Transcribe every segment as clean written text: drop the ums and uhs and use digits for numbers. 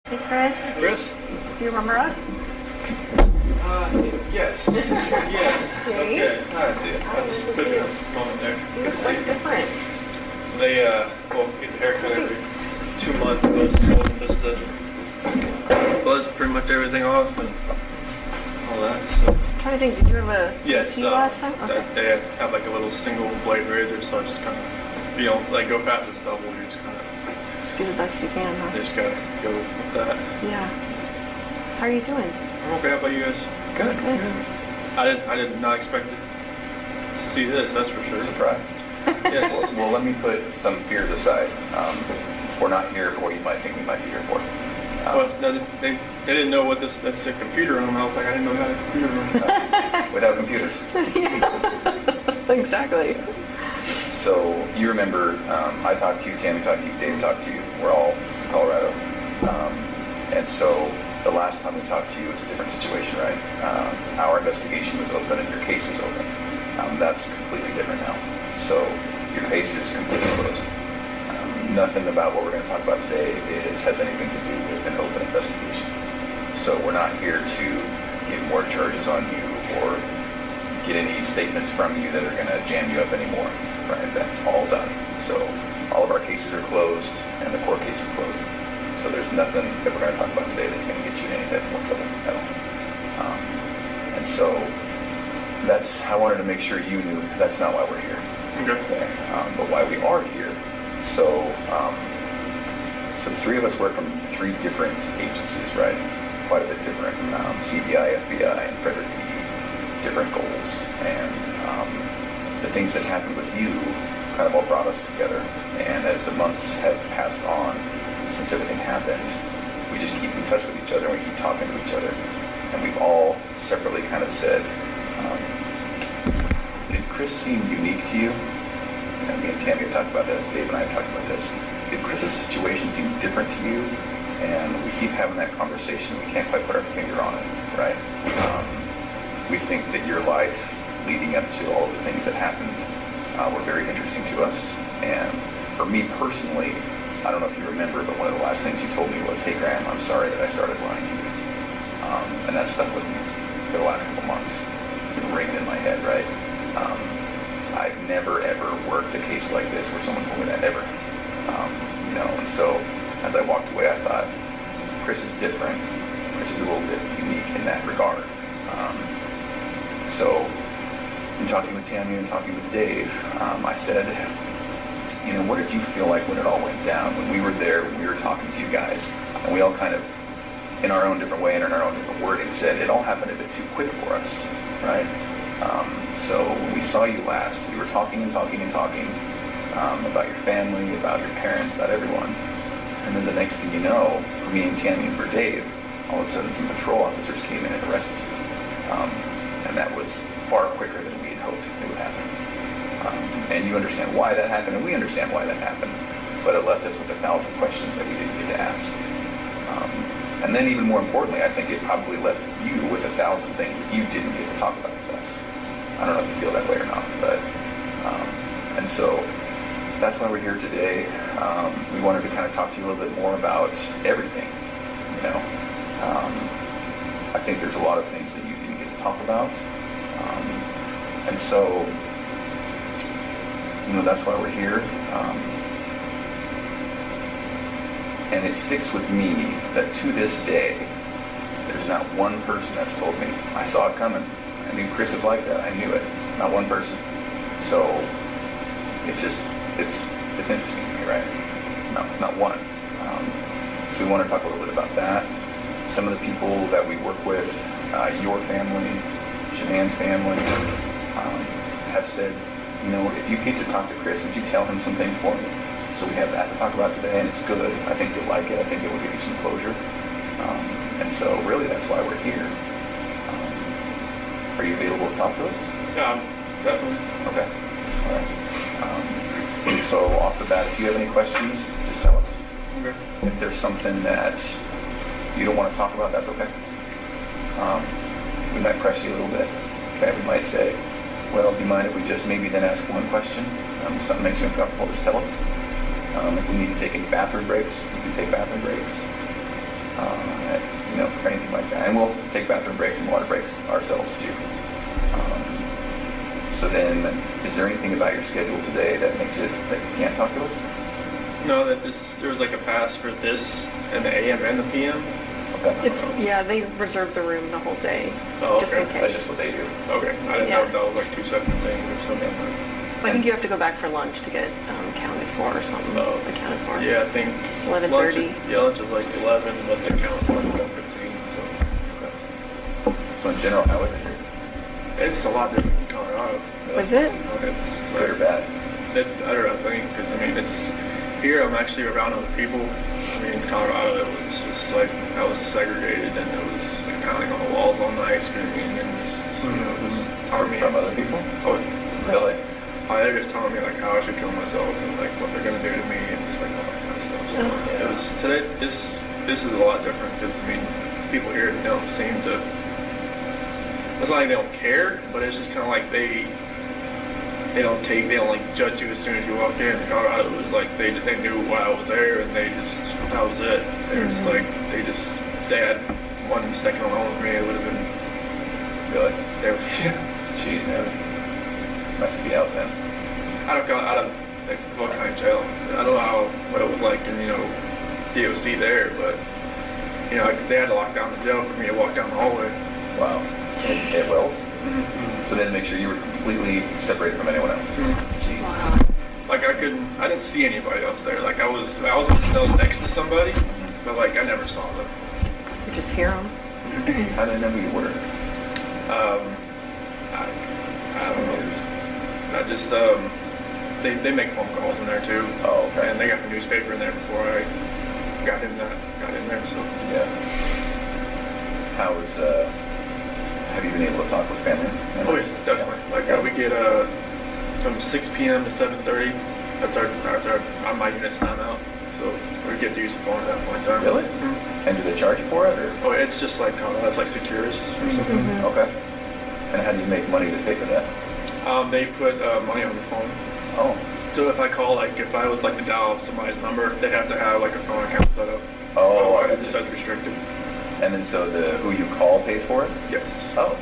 Hey, Chris. Chris? Do you remember us? Yes. Yes. Dave? Okay. I see it. Hi, I this just is took you. a moment there. You Good look to see like you. different. They, get the haircut every 2 months. So I just told them just to buzz pretty much everything off and all that. So. I'm trying to think, did you have a Yes. tea last time? Okay. They have like a little single blade razor, so I just kind of, you don't like go past the stubble. You just kind of. Just do the best you can, huh? You just gotta go with that. Yeah. How are you doing? I'm okay. How about you guys? Good. Good. I did not expect to see this. That's for sure. Surprised. Yes. Well, let me put some fears aside. We're not here for what you might think we might be here for. Well, no, they didn't know what that's a computer room. I was like, I didn't know we had a computer room. Without computers. Yeah. Exactly. So you remember, I talked to you, Tammy talked to you, Dave talked to you. We're all in Colorado. And so the last time we talked to you, it was a different situation, right? Our investigation was open and your case was open. That's completely different now. So your case is completely closed. Nothing about what we're going to talk about today has anything to do with an open investigation. So we're not here to get more charges on you or get any statements from you that are going to jam you up anymore, right? That's all done. So all of our cases are closed and the court case is closed. So there's nothing that we're going to talk about today that's going to get you in any type of more trouble at all. And so I wanted to make sure you knew that's not why we're here. Okay. But why we are here. So the three of us work from three different agencies, right? Quite a bit different. CBI, FBI, and Frederick PD. Different goals. And the things that happened with you kind of all brought us together. And as the months have passed on since everything happened, we just keep in touch with each other and we keep talking to each other. And we've all separately kind of said, did Chris seem unique to you? Me and Tammy have talked about this, Dave and I have talked about this. Did Chris's situation seem different to you? And we keep having that conversation. We can't quite put our finger on it, right? We think that your life leading up to all the things that happened were very interesting to us. And for me personally, I don't know if you remember, but one of the last things you told me was, hey Graham, I'm sorry that I started lying to you. And that stuck with me for the last couple months. It's been ringing in my head, right? I've never ever worked a case like this where someone told me that ever. And so as I walked away, I thought, Chris is different. Chris is a little bit unique in that regard. So in talking with Tammy and talking with Dave, I said, what did you feel like when it all went down? When we were there, when we were talking to you guys, and we all kind of, in our own different way and in our own different wording, said it all happened a bit too quick for us, right? So when we saw you last, we were talking and talking and talking about your family, about your parents, about everyone. And then the next thing you know, for me and Tammy and for Dave, all of a sudden some patrol officers came in and arrested you. And that was far quicker than we had hoped it would happen. And you understand why that happened, and we understand why that happened. But it left us with 1,000 questions that we didn't get to ask. And then even more importantly, I think it probably left you with 1,000 things that you didn't get to talk about with us. I don't know if you feel that way or not, but and so that's why we're here today. We wanted to kind of talk to you a little bit more about everything. I think there's a lot of things that you didn't get to talk about, and so that's why we're here. And it sticks with me that to this day, there's not one person that's told me, I saw it coming. I knew Chris was like that. I knew it. Not one person. So it's interesting to me, right? Not one. So we want to talk a little bit about that. Some of the people that we work with, your family, Shan'ann's family, have said, if you get to talk to Chris, would you tell him some things for me? So we have that to talk about today, and it's good. I think you'll like it. I think it will give you some closure. And so really that's why we're here. Are you available to talk to us? Yeah, definitely. Okay. All right. So off the bat, if you have any questions, just tell us. Okay. If there's something that you don't want to talk about, that's okay. We might press you a little bit. Okay, we might say, well, do you mind if we just maybe then ask one question? If something makes you uncomfortable, just tell us. If we need to take any bathroom breaks, we can take bathroom breaks. for anything like that. And we'll take bathroom breaks and water breaks ourselves too. So then, is there anything about your schedule today that makes it that you can't talk to us? No, there was like a pass for this and the AM and the PM. Okay. They reserve the room the whole day, Oh, just okay. in case. That's just what they do. Okay, I didn't know if that was like 2 separate things or something. I think you have to go back for lunch to get counted for or something. Oh. Accounted for. Yeah, I think 11:30. Lunch is like 11, but they count for like 1:15. So. Okay. So in general, how is it here? It's a lot different in Colorado. Was it? It's Good or bad? It's better, I think, because I mean, it's here. I'm actually around other people. I mean, in Colorado, it was just like I was segregated, and it was like, pounding on the walls all night, screaming, and just it was hard me. From other people? Oh, Really? they're just telling me like how I should kill myself and like what they're gonna do to me and just like all that kind of stuff. So Oh. it was today. This is a lot different because I mean, people here don't seem to. It's not like they don't care, but it's just kind of like they don't like judge you as soon as you walk in. In Colorado, it was like they knew why I was there, and that was it. They were just like if they had 1 second alone with me, it would have been Really? they were Geez, man. Must be out then. out of like Will County Jail. I don't know what it was like in DOC there, but they had to lock down the jail for me to walk down the hallway. Wow. It will? Mm-hmm. So then make sure you were completely separated from anyone else. Jeez. Wow. Like I didn't see anybody else there. Like I was next to somebody, but like I never saw them. You just hear them. How did they know who you were? I don't know. I just they make phone calls in there too. Oh, okay. And they got the newspaper in there before I got in there. So Yeah. How was, have you been able to talk with family members? oh yeah, definitely. Like we get from 6 p.m. to 7:30. That's our my unit's time out. So we get to use the phone at that point in time. Really? Mm-hmm. And do they charge you for it, or? Oh, it's just like it's like Securus or something. Mhm. Okay. And how do you make money to pay for that? They put money on the phone. Oh. So if I call, like if I was like to dial somebody's number, they have to have like a phone account set up. Oh, Otherwise, I it's see. just restricted. And then so who you call pays for it? Yes. Oh,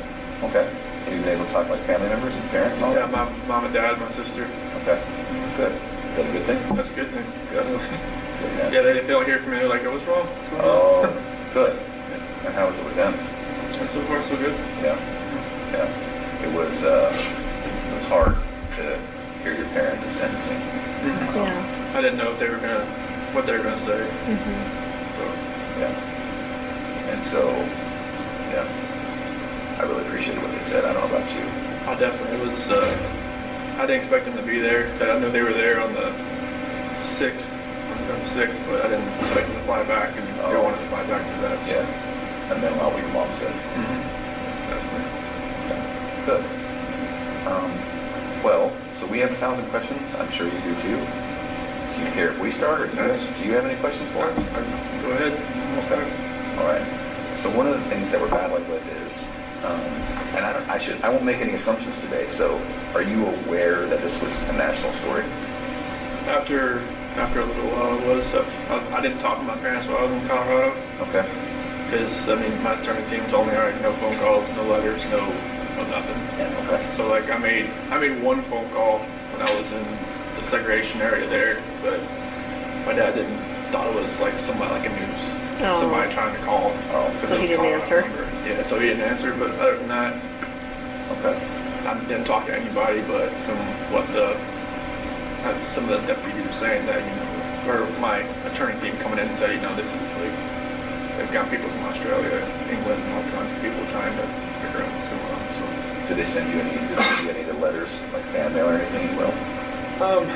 okay. Have you been able to talk like family members and parents and all Yeah, that? my mom and dad, my sister. Okay. Good. Is that a good thing? That's a good thing. Yeah. Good, Yeah, if they don't hear from me, they're like, "Oh, what's wrong?" What's going Oh, on?" good. And how was it with them? And so far, so good. Yeah. Yeah. It was hard to hear your parents in sentencing. Mhm. Yeah. I didn't know what they were gonna say. Mhm. So Yeah. And so, yeah, I really appreciated what they said. I don't know about you. I definitely was. I didn't expect them to be there. I knew they were there on the 6th, but I didn't expect them to fly back, and they wanted to fly back for that. So. Yeah. And then what your mom said. Mhm. Definitely. Okay. Good. Well, so we have 1,000 questions. I'm sure you do too. Do you care if we start, or do you have any questions for us? Go ahead. Okay. All right. So one of the things that we're battling with is, and I won't make any assumptions today. So, are you aware that this was a national story? After a little while, it was. I didn't talk to my parents while I was in Colorado Okay. because I mean my attorney team told me, all right, no phone calls, no letters, no nothing. Yeah. Okay. So like I made one phone call when I was in the segregation area there, but my dad thought it was like somebody like a news. Oh. Somebody trying to call. Oh. 'cause So it he was didn't Colorado answer? number. Yeah, so he didn't answer. But other than that, Okay. I didn't talk to anybody. But from what some of the deputies were saying, that or my attorney team coming in and said, this is like they've got people from Australia, England, and all kinds of people trying to figure out what's going on. So. Did they send you any of the letters, like fan mail or anything? Well.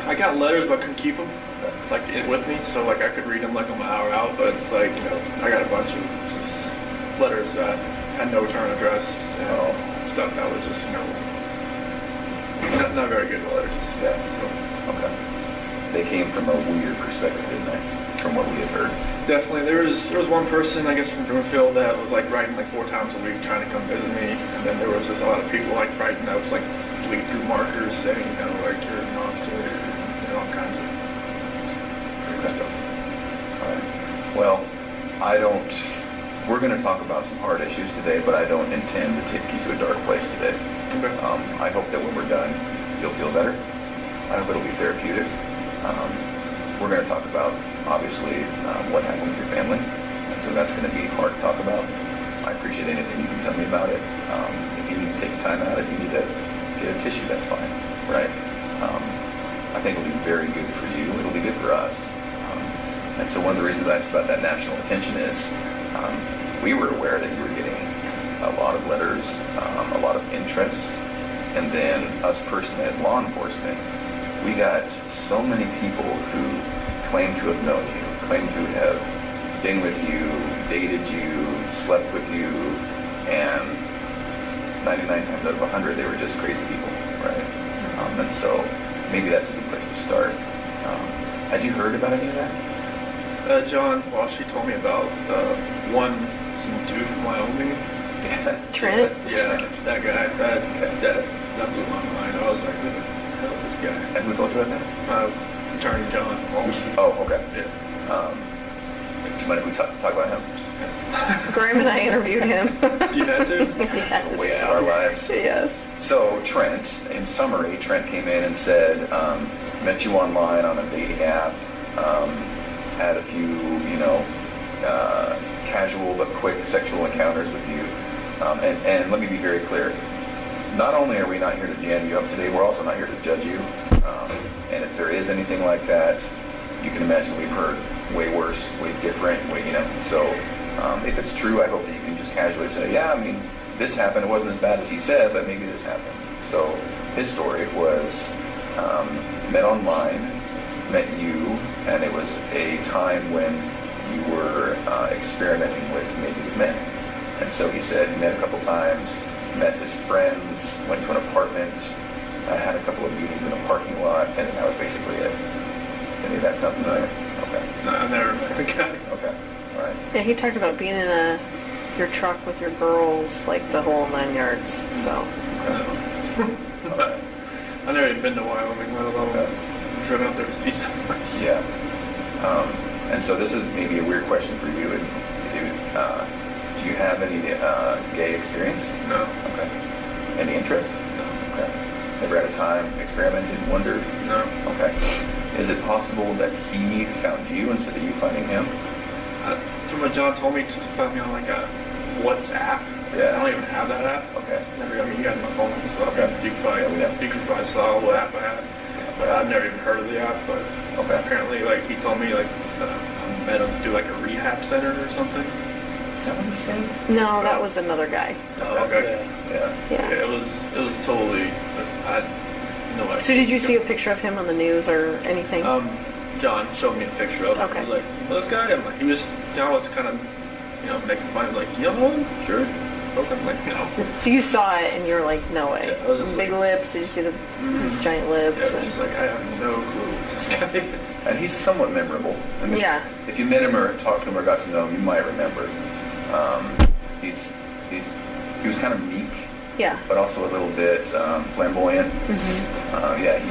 I got letters, but I couldn't keep them like with me, so like I could read them like on my hour out. But it's like I got a bunch of just letters that had no return address and stuff that was just not very good letters. Yeah. So Okay. They came from a weird perspective, didn't they? From what we had heard. definitely, there was one person I guess from Broomfield that was like writing like 4 times a week trying to come visit me, and then there was just a lot of people like writing out like bleed through markers saying like you're a monster, all kinds of crazy stuff. All right. Well, we're going to talk about some hard issues today, but I don't intend to take you to a dark place today. Okay. I hope that when we're done, you'll feel better. I hope it'll be therapeutic. We're going to talk about, obviously, what happened with your family, and so that's going to be hard to talk about. I appreciate anything you can tell me about it. If you need to take time out, if you need to get a tissue, that's fine, right? I think it'll be very good for you. It'll be good for us. And so one of the reasons I asked about that national attention is we were aware that you were getting a lot of letters, a lot of interest, and then us personally as law enforcement, we got so many people who claim to have known you, claim to have been with you, dated you, slept with you, and 99 times out of 100 they were just crazy people, right? And so maybe that's a good place to start. Had you heard about any of that? John, well, she told me about some dude from Wyoming. Yeah. Trent? Yeah, it's that guy. That blew my mind. I was like, who the hell is this guy? And who told you that now? Attorney John Walsh. Oh, okay. Yeah. Do you mind if we talk about him? Graham and I interviewed him. You had to? Yes. A waste of our lives. Yes. So Trent, in summary, Trent came in and said, met you online on a dating app, had a few, casual but quick sexual encounters with you. And let me be very clear. Not only are we not here to jam you up today, we're also not here to judge you. And if there is anything like that, you can imagine we've heard way worse, way different, So if it's true, I hope that you can just casually say, yeah, I mean, this happened. It wasn't as bad as he said, but maybe this happened. So his story was met online, met you, and it was a time when you were experimenting with maybe men. And so he said he met a couple times, met his friends, went to an apartment, had a couple of meetings in a parking lot, and that was basically it. Any of that sound familiar? Okay. No, I never met the guy. Okay. All right. Yeah, he talked about being in your truck with your girls, like the whole 9 yards. So. Okay. I've never even been to Wyoming, let alone driven out there to see someone. Yeah. And so this is maybe a weird question for you. Do you have any gay experience? No. Okay. Any interest? No. Okay. Never had a time, experimented, wondered? No. Okay. Is it possible that he found you instead of you finding him? From what John told me, he just found me on like a WhatsApp. Yeah. I don't even have that app. Okay. Never. I mean, you got my phone, so Okay. you could probably saw what app I had. But I've never even heard of the app. But apparently, like he told me, like I met him through like a rehab center or something. Is that what he's saying? No, that was another guy. Oh, okay. Yeah. Yeah. It was totally. I had no idea. So did you see a picture of him on the news or anything? John showed me a picture of him. Okay. He was like, well, this guy. I'm like, he was. I was kind of, making fun. Like, sure. Okay. I'm like, no. So you saw it and you were like, no way. Yeah, I was just Big like, lips. Did you see his giant lips? Yeah, I was just like, I have no clue who this guy is. And he's somewhat memorable. I mean, Yeah. If you met him or talked to him or got to know him, you might remember. He was kind of meek, Yeah. but also a little bit flamboyant. Mm-hmm. Yeah, he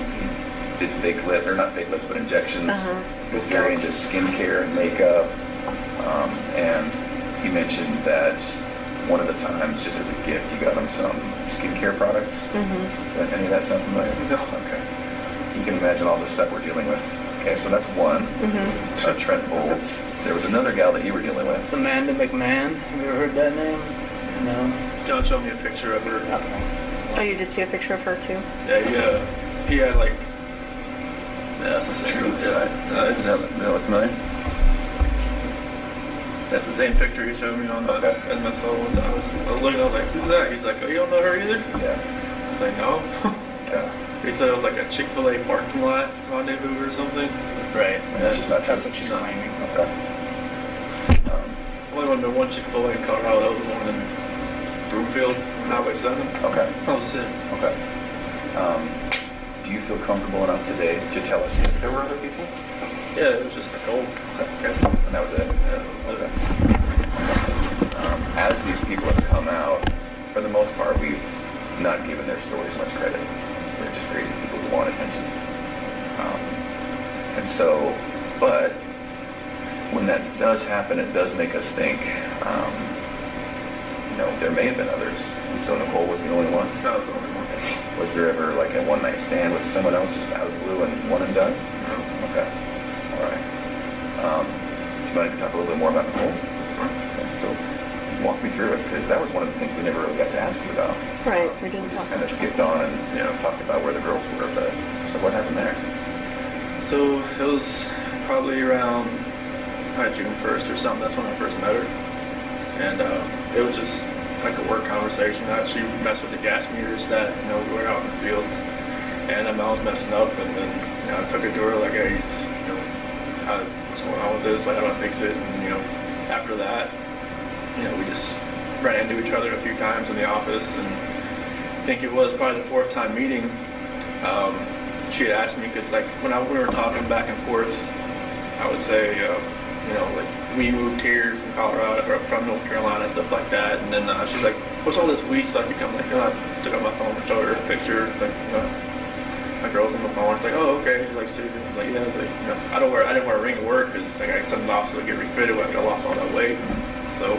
did not fake lips, but injections. He was very into skincare and makeup. And he mentioned that one of the times, just as a gift, you got him some skincare products. Does any of that sound familiar? No. Okay. You can imagine all the stuff we're dealing with. Okay, so that's one. Trent Bowles. There was another gal that you were dealing with. Amanda McMahon. Have you ever heard that name? No. John showed me a picture of her. Okay. Oh, you did see a picture of her too? Yeah, he had like. Yeah, that's the same. True Yeah, Is that look familiar? that's the same picture he showed me on the in my cell one time. I was looking. I was like, who's that? He's like, oh, you don't know her either? Yeah. I was like, no. Yeah. He said it was like a Chick-fil-A parking lot rendezvous or something. Right. That's just not true. That's what she's claiming. Okay. Only one, one Chick-fil-A in Colorado. That was the one in Broomfield, Highway 7. Okay. That was it. Okay. Do you feel comfortable enough today to tell us if there were other people? Yeah, it was just like old. Okay. And that was it? Yeah, that was it. As these people have come out, for the most part, we've not given their stories much credit. They're just crazy people who want attention. And so, but when that does happen, it does make us think, there may have been others. And so Nicole was the only one. That was the only one. Was there ever like a one-night stand with someone else just out of the blue and one and done? No. Okay. All right. Do you mind if we talk a little bit more about Nicole? Okay. So walk me through it, because that was one of the things we never really got to ask you about. Right, we didn't just talk kind of about skipped on and talked about where the girls were, but so what happened there? So it was probably around June 1st or something. That's when I first met her. And it was just like a work conversation. She messed with the gas meters that, we were out in the field. And I was messing up, and then, I took it to her like, hey, what's going on with this? Like, how do I fix it? And, after that, we just ran into each other a few times in the office, and I think it was probably the fourth time meeting. She had asked me, because like when we were talking back and forth, I would say, like we moved here from Colorado or from North Carolina and stuff like that, and then she's like, what's all this weed stuff become? Like, I took out my phone and showed her a picture, like, my girl's on the phone. It's like, oh, okay. She's like, so I'm like, yeah, like, I didn't wear a ring to work because like I sent it off so I get refitted after I lost all that weight. So,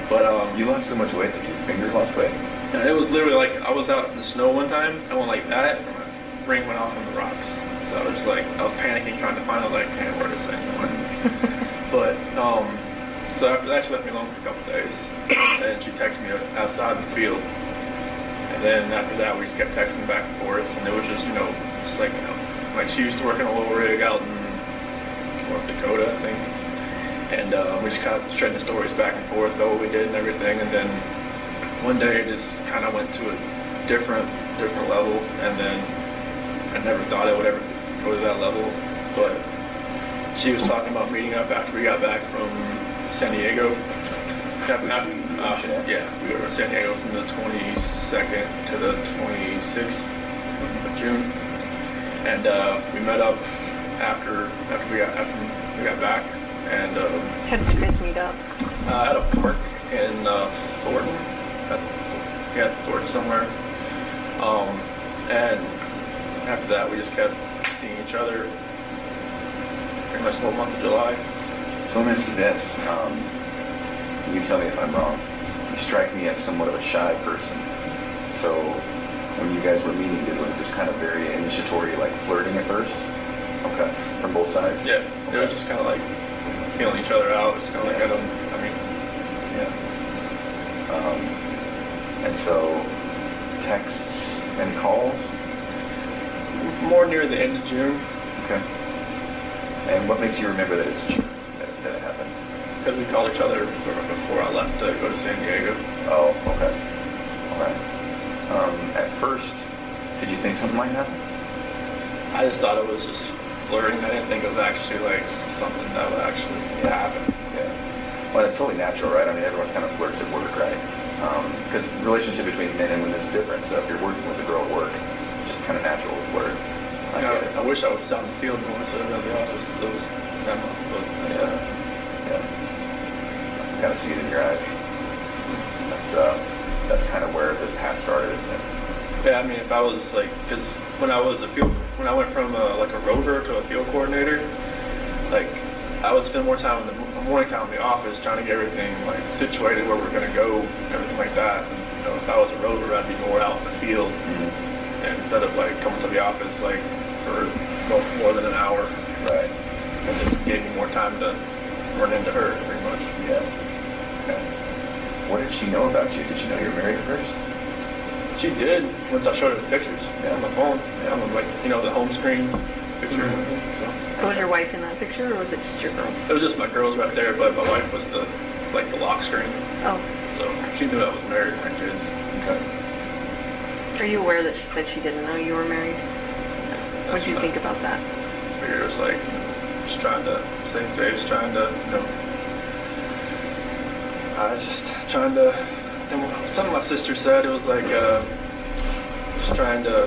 but you lost so much weight that your fingers lost weight. Yeah, it was literally like I was out in the snow one time. I went like that, and my ring went off on the rocks. So I was just like, I was panicking trying to find out like, I can't wear this anymore. But so after that, she left me alone for a couple days, and she texted me outside in the field. And then after that, we just kept texting back and forth, and it was just, just like, like she used to work in a little rig out in North Dakota, I think. And we just kind of trading the stories back and forth about what we did and everything. And then one day, it just kind of went to a different level, and then I never thought it would ever go to that level, but she was talking about meeting up after we got back from San Diego. Yeah, we were in San Diego from the 22nd to the 26th of June, and we met up after we got back, and how did you guys meet up? At a park in Thornton. Thornton somewhere. And after that, we just kept seeing each other pretty much the whole month of July. So let me ask you this. You tell me if I'm wrong. You strike me as somewhat of a shy person. So when you guys were meeting, it was just kind of very initiatory, like flirting at first? Okay. From both sides? Yeah. Okay. It was just kind of like feeling each other out. It's kind of like, Yeah. And so texts and calls? More near the end of June. Okay. And what makes you remember that it's June that it happened? Because we called each other before I left to go to San Diego. Oh, okay. All right. At first, did you think something might happen? I just thought it was just flirting. I didn't think it was actually like something that would actually happen. Yeah. Well, it's totally natural, right? I mean, everyone kind of flirts at work, right? Because the relationship between men and women is different. So if you're working with a girl at work, it's just kind of natural to flirt. I wish I was out in the field more instead of in the office. Those that month, but yeah. I kind of see it in your eyes. That's kind of where the path started, isn't it? Yeah, I mean, if I was like, because when I went from like a rover to a field coordinator, like I would spend more time in the morning time in the office trying to get everything like situated where we're going to go, everything like that. And, if I was a rover, I'd be more out in the field, and instead of like coming to the office like for more than an hour. Right. It just gave me more time to run into her, pretty much. Yeah. Okay. What did she know about you? Did she know you were married at first? She did, once I showed her the pictures on my phone. Yeah. On like, the home screen picture. So was your wife in that picture, or was it just your girls? It was just my girls right there, but my wife was the lock screen. Oh. So she knew I was married and my kids. Okay. Are you aware that she said she didn't know you were married? What did you think about that? I figured it was like, just trying to save face, trying to, and something my sister said, it was like, just trying to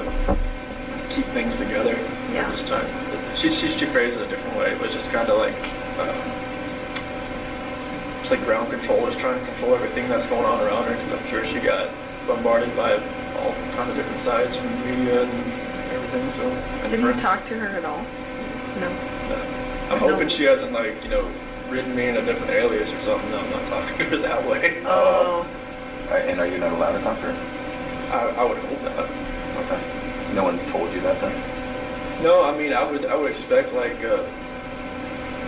keep things together. Yeah. Just trying, she phrased it a different way, but just kind of like, just like ground control, just trying to control everything that's going on around her, because I'm sure she got bombarded by all kinds of different sides from the media and everything, so. Did you talk to her at all? No. I'm hoping she hasn't, written me in a different alias or something, I'm not talking to her that way. Oh. And are you not allowed to talk to her? I would hope that. Okay. No one told you that then? No, I mean, I would expect, like,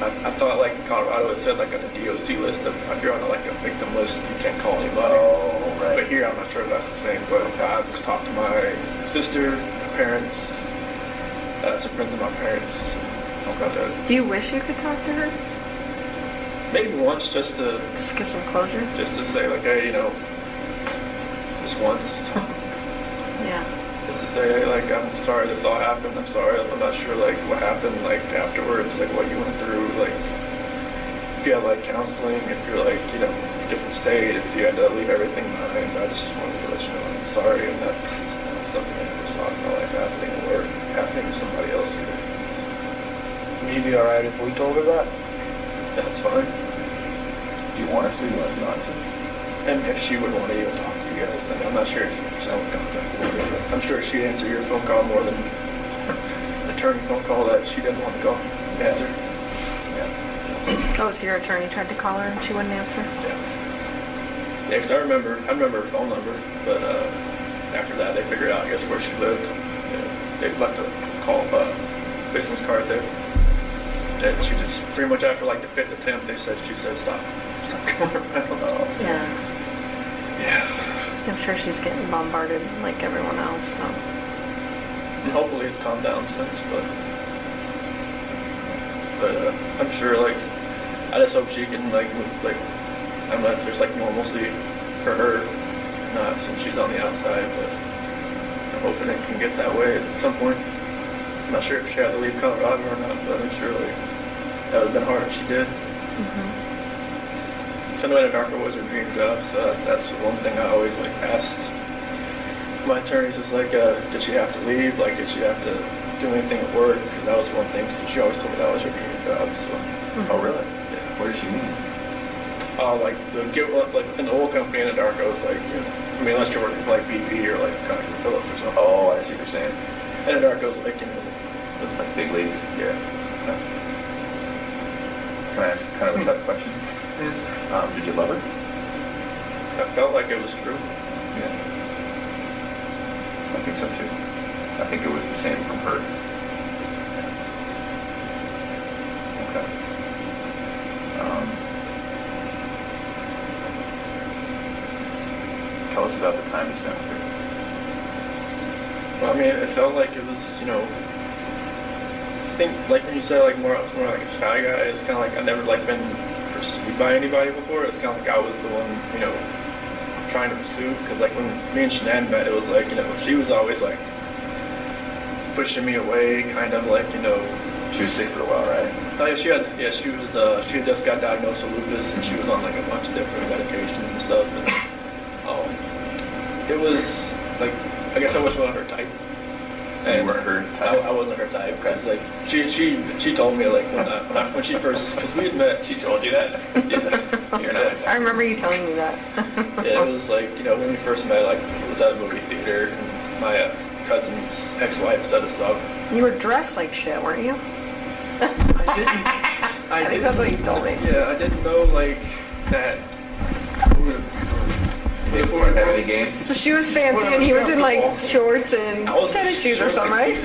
I thought, like, Colorado, it said, like, on a DOC list, if you're on, like, a victim list, you can't call anybody. Oh, right. But here, I'm not sure if that's the same, but I just talked to my sister, my parents, some friends of my parents. Do you wish you could talk to her? Maybe once, just to get some closure? Just to say, like, hey, just once. Yeah. Just to say, hey, like, I'm sorry this all happened. I'm sorry. I'm not sure, like, what happened, like, afterwards, like, what you went through, like, if you had, like, counseling, if you're, like, different state, if you had to leave everything behind. I just wanted to let you know I'm sorry, and that's not something I never saw in my life happening or happening to somebody else either. Would you be alright if we told her that? That's fine. Do you want us to? Do you want us not to? And if she would want to even talk to you guys, then I'm not sure if you're selling contact with her, but I'm sure she'd answer your phone call more than the attorney phone call that she didn't want to call. Answer. Yeah. Oh, so your attorney tried to call her and she wouldn't answer? Yeah. Yeah, because I remember her phone number, but after that they figured out, I guess, where she lived. They left a business card there. And she just, pretty much after like the 5th attempt, she said stop going around. Yeah. Yeah. I'm sure she's getting bombarded like everyone else, so. And hopefully it's calmed down since, but I'm sure, like, I just hope she can, like, move, like, I'm not, there's like normalcy for her, not since she's on the outside, but I'm hoping it can get that way at some point. I'm not sure if she had to leave Colorado or not, but I'm sure, like, that would have been hard if she did. Mm-hmm. I know Anadarko was her dream job, so that's one thing I always, like, asked my attorneys is, like, did she have to leave? Like, did she have to do anything at work? Because that was one thing, so she always told me that was her dream job, so. Mm-hmm. Oh, really? Yeah. What does she mean? Like, like, in the oil company in Anadarko, it's like, I mean, unless you're working for, like, BP or, like, ConocoPhillips or something. Oh, I see what you're saying. Anadarko's, like, Those are like big leagues. Yeah. Can I ask kind of a tough question? Did you love her? I felt like it was true. Yeah. I think so too. I think it was the same from her. Okay. Tell us about the time you spent with her. Well, I mean, it felt like it was, I think, like, when you said, like, I was more like a shy guy, it's kind of like I've never, like, been pursued by anybody before. It's kind of like I was the one, trying to pursue, because, like, when me and Shan'ann met, it was like, she was always, like, pushing me away, kind of like, She was sick for a while, right? Oh, yeah, she had just got diagnosed with lupus, and she was on, like, a bunch of different medications and stuff, and, it was, like, I guess I wasn't her type. And you weren't her type? I wasn't her type, because, like, she told me, like, when she first, because we had met. She told you that? Yeah. You're not exactly. I remember you telling me that. Yeah, it was like, when we first met, like, it was at a movie theater, and my cousin's ex-wife set us up. You were dressed like shit, weren't you? I think that's what you told me. Yeah, I didn't know, like, that. They weren't having any games? So she was fancy and he was in like shorts and tennis shoes or something, right?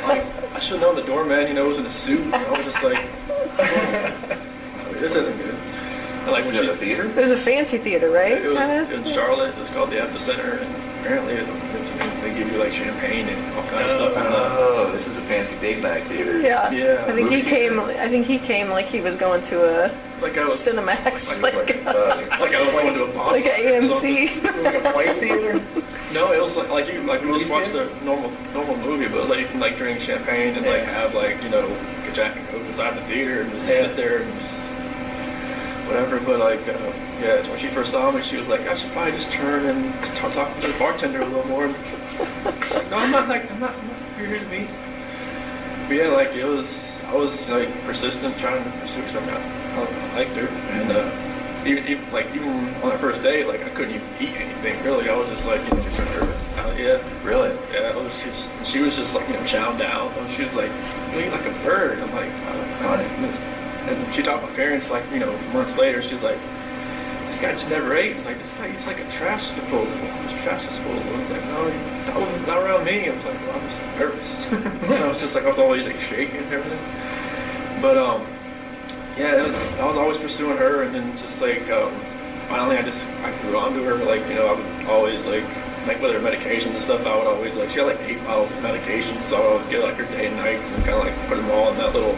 Like, I should have known the doorman, was in a suit. I was just like, this isn't good. And, like, Was it at the theater? It was a fancy theater, right? It was in Charlotte. It was called the Epicenter, and apparently they give you like champagne and all kinds of stuff. Oh, this is a fancy date night theater. Yeah. Yeah. I think he came like he was going to a like I was Cinemax, like I was going to a pop. like an AMC. Like a white theater. No, it was like you just watch the normal movie, but it was like you can like drink champagne and like have like a Jack and Coke inside the theater and just sit there and just whatever. But like yeah, when she first saw me, she was like, I should probably just turn and talk to the bartender a little more. And, like, no, I'm not here to meet. But yeah, like I was like persistent trying to pursue something. I liked her, and even on our first date, like I couldn't even eat anything really. I was just like, You're so nervous. Yeah. Really? Yeah. She was just like chowing down. And she was like, you eat like a bird. I'm like, Funny. And she talked to my parents, like, months later. She's like, this guy just never ate. Like, this guy eats like a trash disposal. It's trash disposal. I was like, no, not around me. I was like, well, I'm just nervous. I was just like, I was always like shaking and everything. But yeah, I was always pursuing her, and then just like finally I grew onto her. Like, I would always like with her medications and stuff, I would always like, she had like 8 bottles of medication, so I would always get like her day and nights and kind of like put them all in that little,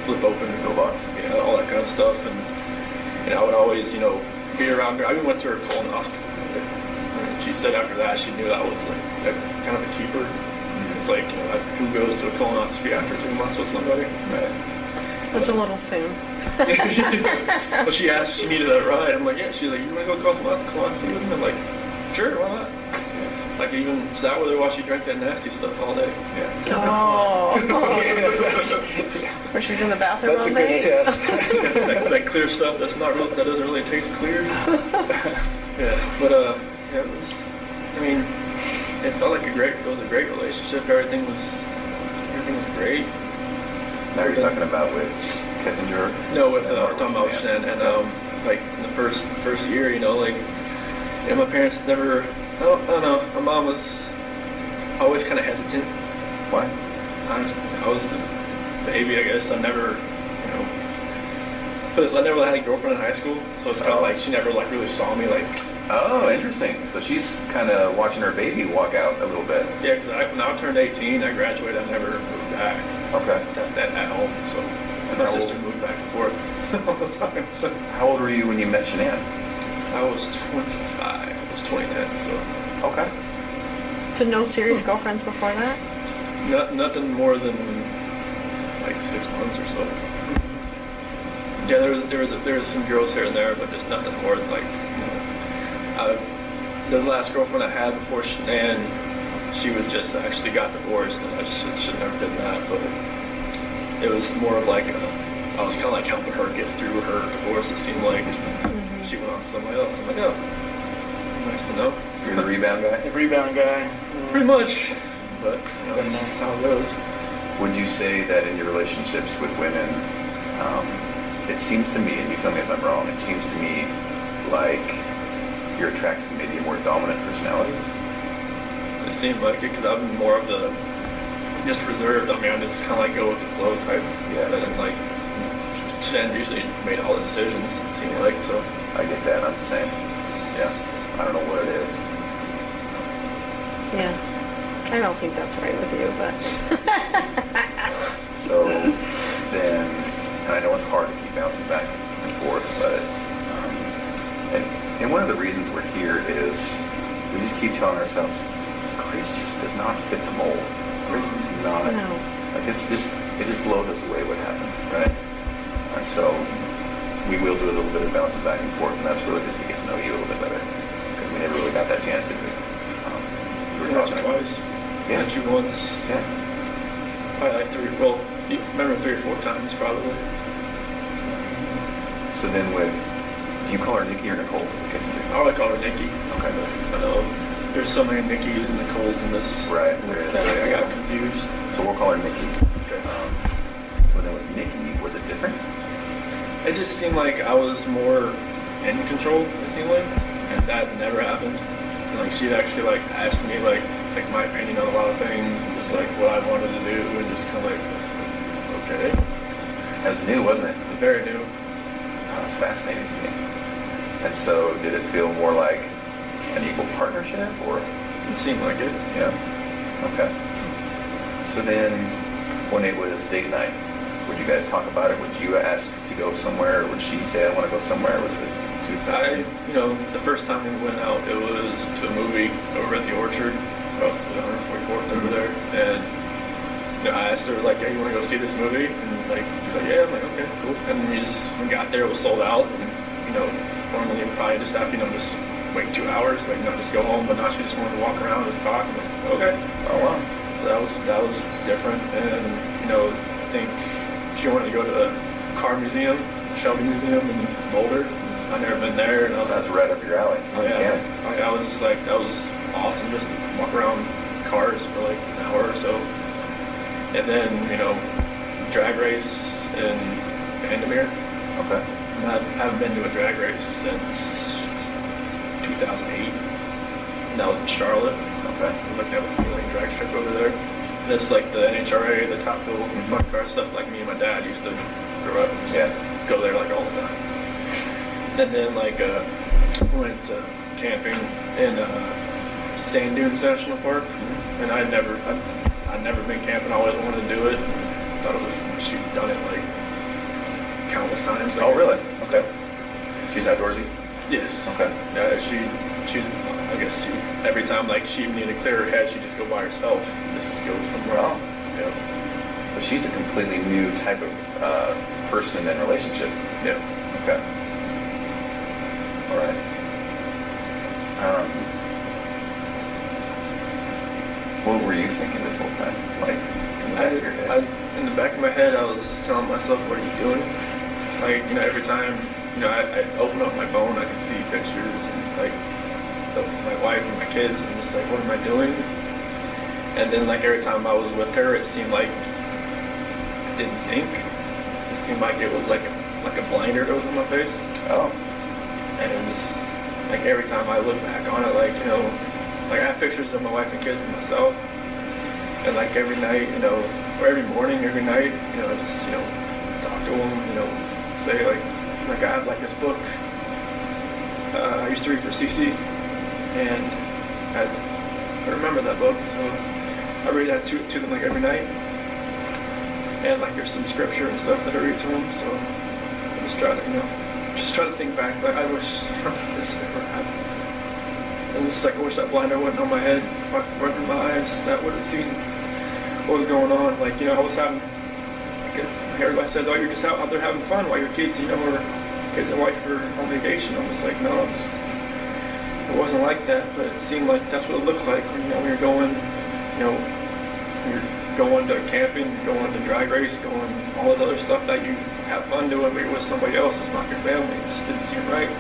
flip open box, all that kind of stuff. And I would always, be around her. I even went to her colonoscopy. And she said after that she knew that was like kind of a keeper. It's like, who goes to a colonoscopy after 3 months with somebody? Right. That's a little soon. Well, she asked if she needed a ride. I'm like, yeah. She's like, you want to go colonoscopy with me? I'm like, sure, why not? Like, even sat with her while she drank that nasty stuff all day. Yeah. Oh. Where she's in the bathroom all day? That's a good test. that clear stuff that doesn't really taste clear. Yeah, but yeah, it felt like it was a great relationship. Everything was great. Now you're talking about with Kissinger? No, with talking about Shan'ann, and like in the first year, my parents never. I don't know. My mom was always kind of hesitant. Why? I was the baby, I guess. I never had a girlfriend in high school, so it's kind of like she never like really saw me like. Oh, interesting. So she's kind of watching her baby walk out a little bit. Yeah, because when I turned 18, I graduated. I never moved back. Okay. At home, so my sister moved back and forth all the time. So. How old were you when you met Shan'ann? I was 25. It was 2010. So. Okay. So no serious girlfriends before that? Nothing more than like 6 months or so. Yeah, there was some girls here and there, but just nothing more than like. The last girlfriend I had before Shan'ann, she was just actually got divorced, and I should never did that. But it was more of like I was kind of like helping her get through her divorce. It seemed like she went on to somebody else. I'm like, oh, nice to know. You're the rebound guy? The rebound guy. Pretty much, but that's how it goes. Would you say that in your relationships with women, it seems to me, and you tell me if I'm wrong, it seems to me like you're attracted to maybe a more dominant personality? It seemed like it, because I'm more of the just reserved. I mean, I just kind of like go with the flow type. Yeah. And like, Shan'ann usually made all the decisions, it seemed like, so. I get that, I'm the same. Yeah. I don't know what it is. Yeah. I don't think that's right with you, but... So then, and I know it's hard to keep bouncing back and forth, but and one of the reasons we're here is we just keep telling ourselves, grace just does not fit the mold. Grace is not. No. Like it just blows us away what happened, right? And so we will do a little bit of bouncing back and forth, and that's really just to get to know you a little bit better, because we never really got that chance, did we? We were talking twice. Yeah. Met you once. Yeah. Probably like 3, well, you remember 3 or 4 times probably. So then do you call her Nikki or Nicole? I would call her Nikki. Okay. There's so many Nickis and Nicoles in this. Right. There is. I got confused. So we'll call her Nikki. Okay. So then with Nikki, was it different? It just seemed like I was more in control, it seemed like. And that never happened. And like she'd actually like ask me like my opinion on a lot of things and just like what I wanted to do and just kind of like, okay. That was new, wasn't it? Very new. Oh, that's fascinating to me. And so did it feel more like an equal partnership, or? It seemed like it. Yeah. Okay. So then when it was date night, would you guys talk about it? Would you ask to go somewhere, or would she say, I want to go somewhere? Was it too fast? The first time we went out, it was to a movie over at the Orchard, off the 144th over there, and I asked her, like, hey, you want to go see this movie? And like, she's like, yeah. I'm like, okay, cool. And we got there, it was sold out, and normally we'd probably just have, just wait 2 hours, like, just go home, but now she just wanted to walk around and just talk. I'm like, okay. Oh, wow. So that was different, and, I think she wanted to go to the car museum, Shelby Museum in Boulder. I've never been there, and That's right up your alley. Oh, yeah. I was just like, that was awesome, just to walk around cars for like an hour or so. And then, drag race and Vandermeer. Okay. And I haven't been to a drag race since 2008. And that was in Charlotte. Okay. Like that was a really drag strip over there. And it's like the NHRA, the top fuel fun car stuff. Like me and my dad used to grow up and just go there like all the time. And then like went camping in Sand Dunes National Park, and I'd never been camping. I always wanted to do it. Thought it was she'd done it like countless times. Oh really? Okay. She's outdoorsy. Yes. Okay. Yeah, she's I guess she every time like she needed to clear her head, she'd just go by herself. Just go somewhere. Wow. Yeah. So she's a completely new type of person and relationship. Yeah. Okay. All right. What were you thinking this whole time? Like in the back of your head? In the back of my head, I was just telling myself, "What are you doing?" Like every time I open up my phone, I can see pictures and like my wife and my kids, and I'm just like, "What am I doing?" And then like every time I was with her, it seemed like I didn't think. It seemed like it was like a blinder that was on my face. Oh. And it was like every time I look back on it, like like I have pictures of my wife and kids and myself, and like every night, or every morning, every night, I just talk to them, say like I have like this book I used to read for CC, and I remember that book, so I read that to them like every night, and like there's some scripture and stuff that I read to them, so I just try to think back, like I wish this never happened. And it's like I wish that blinder wasn't on my head, wasn't in my eyes, that would have seen what was going on. Like, I was having, everybody says, "Oh, you're just out there having fun while your kids, or kids and wife are on vacation." I was like, no, it wasn't like that, but it seemed like that's what it looks like when you're going, you're going to camping, going to drag race, going all that other stuff that you have fun doing, but you're with somebody else. It's not your family. It just didn't seem right.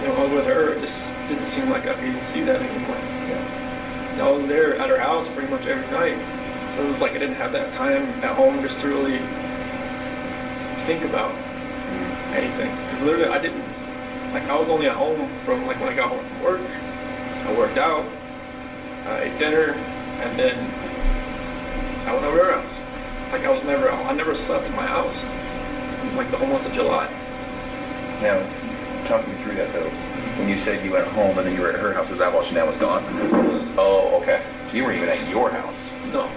I was with her. It just didn't seem like I could even see that anymore. I was there at her house pretty much every night. So it was like I didn't have that time at home just to really think about anything. Because literally I didn't, I was only at home from like when I got home from work. I worked out, I ate dinner, and then I went over to her house. Like I never slept in my house like the whole month of July. Now, talk me through that though. When you said you went home and then you were at her house, was that while Shan'ann was gone? Oh, okay. So you weren't even at your house? No.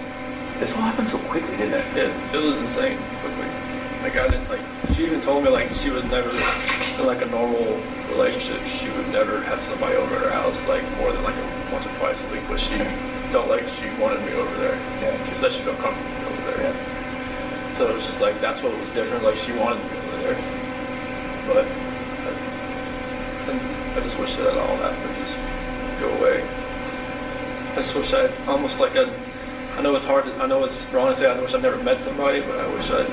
This all happened so quickly, didn't it? It was insane quickly. Like she even told me like she would never, in like a normal relationship, she would never have somebody over at her house like more than like once or twice a week, but she felt like she wanted me over there. Yeah. She said she felt comfortable over there. Yeah. So it's just like, that's what was different, like she wanted me over there. But I just wish that all that would just go away. I just wish I know it's hard, I know it's wrong to say I wish I'd never met somebody, but I wish I'd,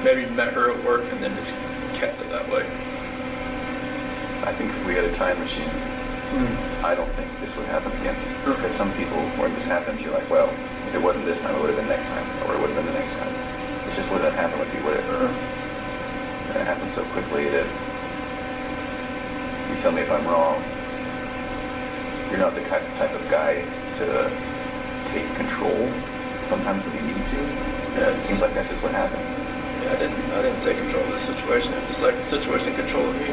maybe met her at work and then just kept it that way. I think if we had a time machine, I don't think this would happen again. Because some people, when this happens, you're like, well, if it wasn't this time, it would have been next time, or it would have been the next time. It just wouldn't have happened with you, would it? And it happened so quickly that, you tell me if I'm wrong, you're not the type of guy to take control sometimes when you need to. Yeah, it seems like that's just what happened. Yeah, I didn't take control of the situation. It was like the situation controlled me.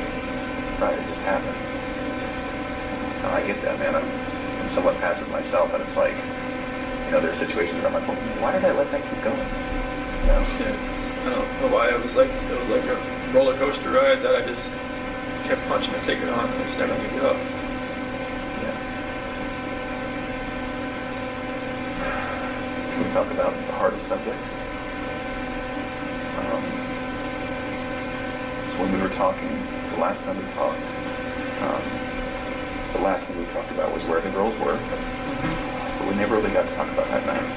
Right, it just happened. No, I get that, man. I'm somewhat passive myself, and it's like, there's situations where I'm like, well, why did I let that keep going? Yeah, I don't know why. It was like a roller coaster ride that I just kept punching and taking on, and I just never gave it up. Yeah. Can we talk about the hardest subject? So when we were talking, the last time we talked, the last thing we talked about was where the girls were, but we never really got to talk about that night.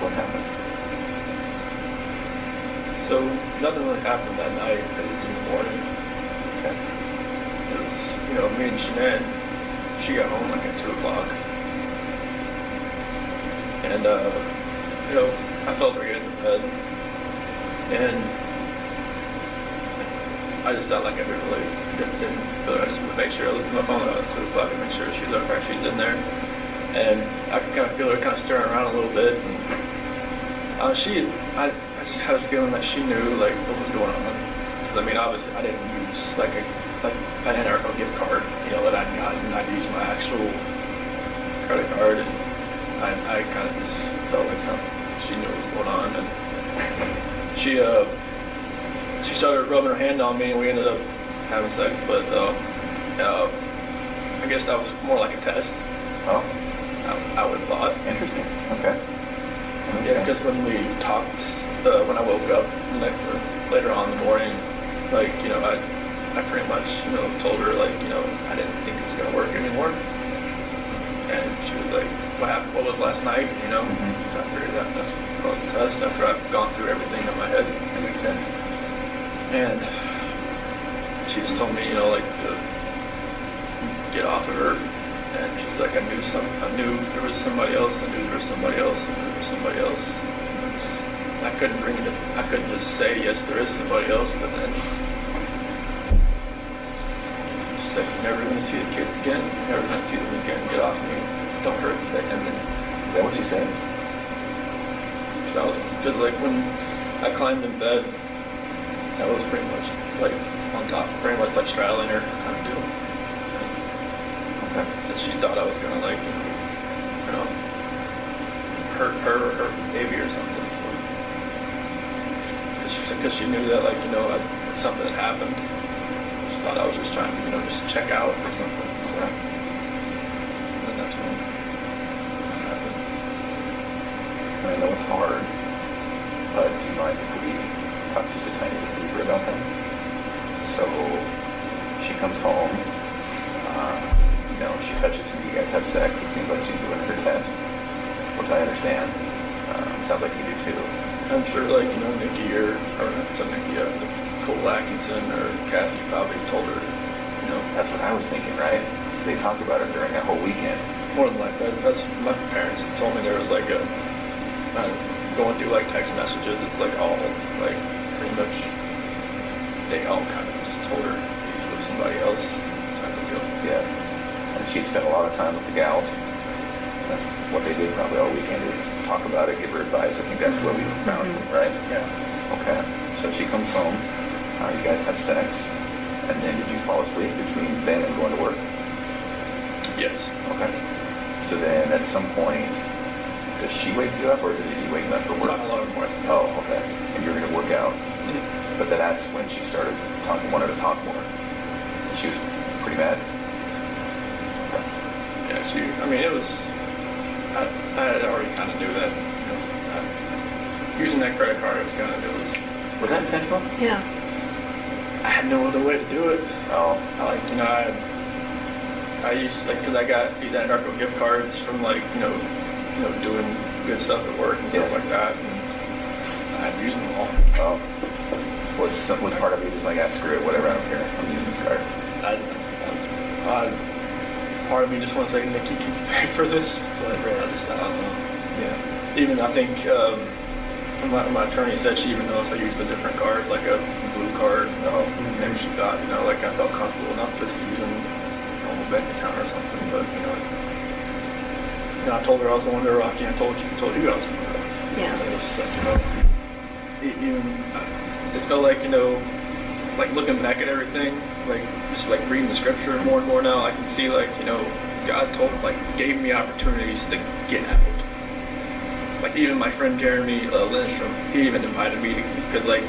What happened? So nothing really happened that night. It was in the morning. Okay. It was, me and Shan'ann, she got home like at 2 o'clock. And, I felt her get in the bed, and I just felt like I didn't feel her. I just make sure I looked at my phone at 2 o'clock and make sure she's up, she's in there, and I could kind of feel her kind of stirring around a little bit. And, I just had a feeling that she knew like what was going on. I mean, obviously, I didn't use like an NRCO gift card, that I'd gotten. I'd used my actual credit card, and I kind of just felt like something. She knew what was going on, and she started rubbing her hand on me, and we ended up having sex. But I guess that was more like a test. Oh, I would have thought. interesting. Okay. Yeah, because when we talked, when I woke up later on in the morning, like, I pretty much, told her, like, I didn't think it was going to work anymore. And she was like, what happened? What was last night? Mm-hmm. So I figured that's caused the test after I've gone through everything in my head. That makes sense. And she just told me, like, to get off of her. And she's like, I knew there was somebody else. I knew there was somebody else. I knew there was somebody else. I couldn't bring it. I couldn't just say yes, there is somebody else. But then she's like, you're never going to see the kids again. You're never going to see them again. Get off me. Don't hurt them. And then Is that what she said? Because like when I climbed in bed, that was pretty much like on top, pretty much like straddling her kind of deal. Okay. That she thought I was gonna like, hurt her or her baby or something. So, because she knew that like, something had happened. She thought I was just trying to, just check out or something. So, and then that's when that happened. I know it's hard, but do you mind if we talk just a tiny bit deeper about that? So she comes home, she touches you, you guys have sex, it seems like she's doing her test, which I understand. Sounds like you do too. I'm sure like, Nikki or not Nikki, Cole Atkinson or Cassie probably told her, That's what I was thinking, right? They talked about it during that whole weekend. more than like that. That's my parents told me there was like going through like text messages, it's like all like pretty much they all kind of just told her he's with somebody else type of deal. Yeah. And she spent a lot of time with the gals. That's what they did probably all weekend is talk about it, give her advice. I think that's what we found, right? Yeah. Okay. So she comes home, you guys have sex, and then did you fall asleep between then and going to work? Yes. Okay. So then at some point, does she wake you up or did you wake up for work? Not a lot of more. Oh, okay. And you're going to work out. Mm-hmm. But then that's when she started wanted to talk more. She was pretty mad. Okay. Yeah, it was, I had already kind of knew that, using that credit card, it was Was that intentional? Yeah. I had no other way to do it. Oh. I used, like, because I got these Anarcho gift cards from, like, doing good stuff at work and stuff like that, and I had used them all. Oh. Was part of you just like, screw it, whatever, I don't care, I'm using this card? Part of me just wants to say, Nikki, can you pay for this? But I don't know. Yeah. Even, I think, my attorney said she even noticed I used a different card, like a blue card. Oh. Maybe she thought, like I felt comfortable enough just using a normal bank account or something. But, I told her I was going to Rocky, and I told you I was going to Rocky. Yeah. It was just like, it felt like, like looking back at everything, like just like reading the scripture more and more now, I can see like, God gave me opportunities to get out. Like even my friend Jeremy Lindstrom, he even invited me because like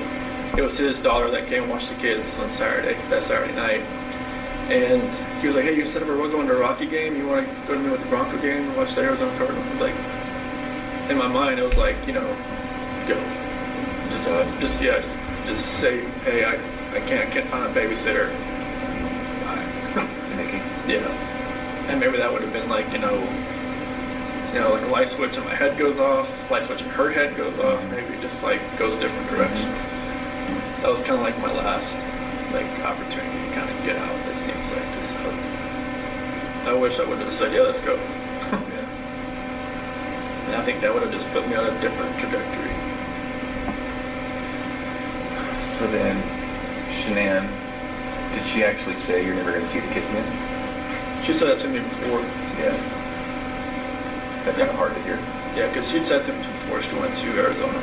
it was his daughter that came and watched the kids on that Saturday night. And he was like, hey, you said we're going to a Rocky game, you want to go to me with the Bronco game and watch the Arizona Cardinals? Like, in my mind it was like, go. Just say, hey, I can't find a babysitter. Nikki? Yeah. And maybe that would have been like, like a light switch in my head goes off, light switch in her head goes off, maybe it just like goes different directions. That was kind of like my last like opportunity to kind of get out, it seems like. I wish I would have said, yeah, let's go. Yeah. And I think that would have just put me on a different trajectory. So then, Shan'ann, did she actually say you're never going to see the kids again? She said that to me before. Yeah. That's kind of hard to hear. Yeah, because she'd said to me before she went to Arizona.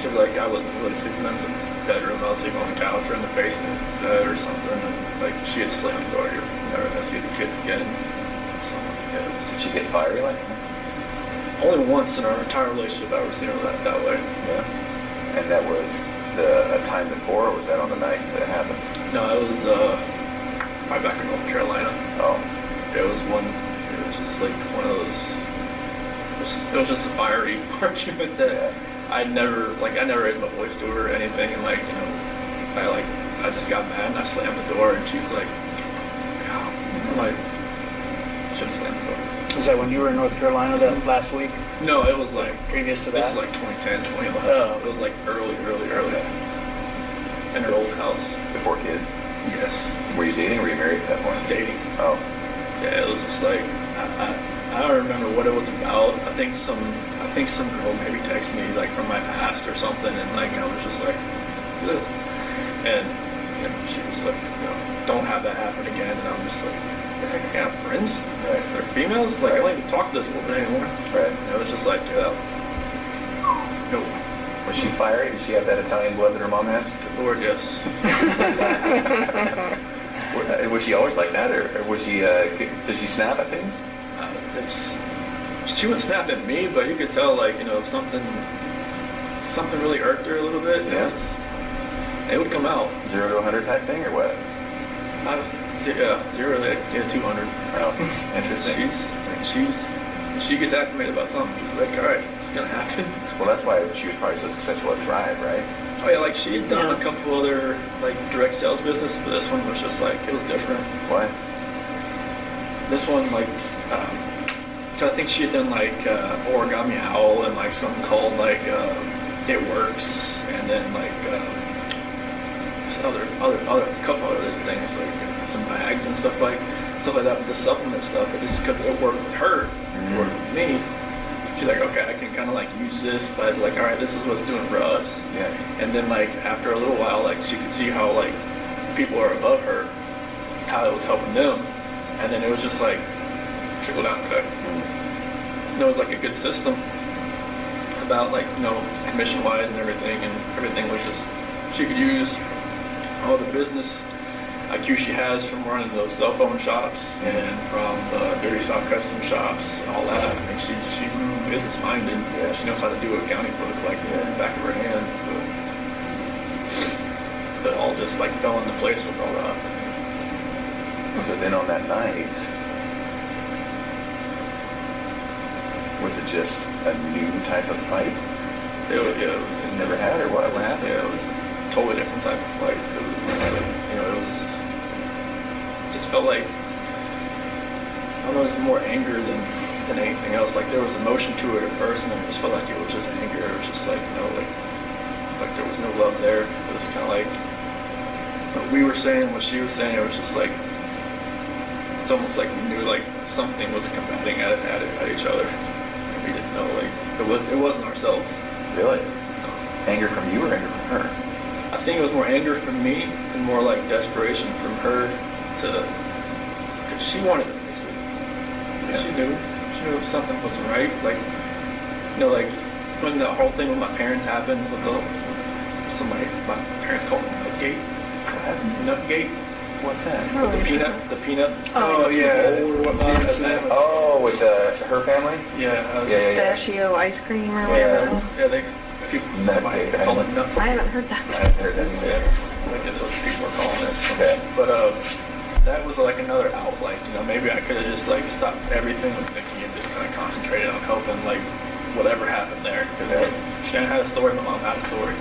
Because, like, I wasn't really sleeping in the bedroom. I was sleeping on the couch or in the basement bed or something. And, like, she had slammed the door. You're never going to see the kids again. Something like that. Did she get fiery like that? Only once in our entire relationship I've ever seen her that way. Yeah. And that was a time before, or was that on the night that it happened? No, it was right back in North Carolina. Oh. It was just like one of those, it was just a fiery argument that I never raised my voice to her or anything, and like, you know, I just got mad and I slammed the door, and she was like, I'm like, shouldn't slam the door. Was that when you were in North Carolina that last week? No, it was like previous to this that? was like 2010, 2011. Oh. It was like early. In her old house. Before kids? Yes. Were you dating or were you married at that point? Dating. Oh. Yeah, it was just like I don't remember what it was about. I think some girl maybe texted me like from my past or something, and like I was just like this, and she was like, you know, don't have that happen again, and I'm just like, heck, I can't have friends. Right. They're females. Like I don't even talk to this woman anymore. Right. And it was just like, no. Was she fiery? Did she have that Italian blood that her mom has? Good Lord, yes. Was she always like that, or was she? Did she snap at things? She would snap at me, but you could tell, like, you know, if something really irked her a little bit. Yeah. It would come out. 0 to 100 type thing, or what? Yeah, 0 to 200. Oh, interesting. She gets acclimated about something. She's like, all right, it's gonna happen. Well, that's why she was probably so successful at Thrive, right? Oh yeah, like she had done a couple other like direct sales business, but this one was just like, it was different. Why? This one, like, cause I think she had done like Origami Owl and like something called like It Works, and then like other couple other things like some bags and stuff like that with the supplement stuff. But just because it worked with her, it worked with me. She's like, okay, I can kind of like use this, but I was like, all right, this is what's doing for us. Yeah. And then like after a little while, like she could see how like people are above her, how it was helping them, and then it was just like trickle down effect. And it was like a good system about like, you know, commission wise and everything was just, she could use all the business IQ she has from running those cell phone shops and from the Dirty South custom shops and all that. I mean, she's business minded. Yeah. She knows how to do an accounting book like the back of her hand. So it all just like fell into place with all that. So then on that night, was it just a new type of fight? It was never had, or what happened? Yeah, it was a totally different type of fight. It was, you know, it was just felt like, I don't know, it was more anger than anything else. Like there was emotion to it at first, and then it just felt like it was just anger. It was just like, you know, like there was no love there. It was kind of like what we were saying, what she was saying. It was just like, it's almost like we knew like something was combating at each other. And we didn't know, like it wasn't ourselves. Really? No. Anger from you or anger from her? I think it was more anger from me and more like desperation from her because she wanted to fix it. Yeah. She knew if something wasn't right. Like, you know, like when the whole thing with my parents happened with my parents called it Nutgate. What happened? Nutgate. What's that? Oh, The peanut. Oh, yeah. Or whatnot. Oh, with her family? Yeah. Pistachio ice cream or whatever. Yeah, somebody call it nut. I haven't heard that. I haven't heard that either. Yeah, I guess what people are calling it. Okay. But that was like another outlet. You know, maybe I could have just like stopped everything with Nikki and just kind of concentrated on helping like whatever happened there. Because like, Shan'ann had a story, my mom had a story.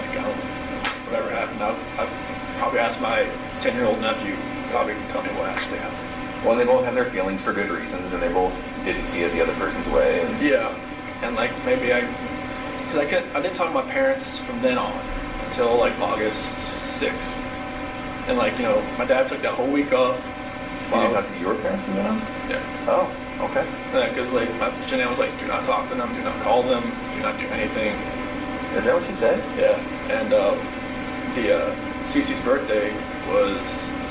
Like, whatever happened, I'd probably ask my 10-year-old nephew. Probably can tell me what actually happened. Well, they both have their feelings for good reasons, and they both didn't see it the other person's way. And yeah, and like maybe because I didn't talk to my parents from then on until like August 6th. And like, you know, my dad took that whole week off. You didn't talk to your parents from then on? Yeah. Oh. Okay. Because like Shan'ann was like, do not talk to them, do not call them, do not do anything. Is that what she said? Yeah. And Cece's birthday was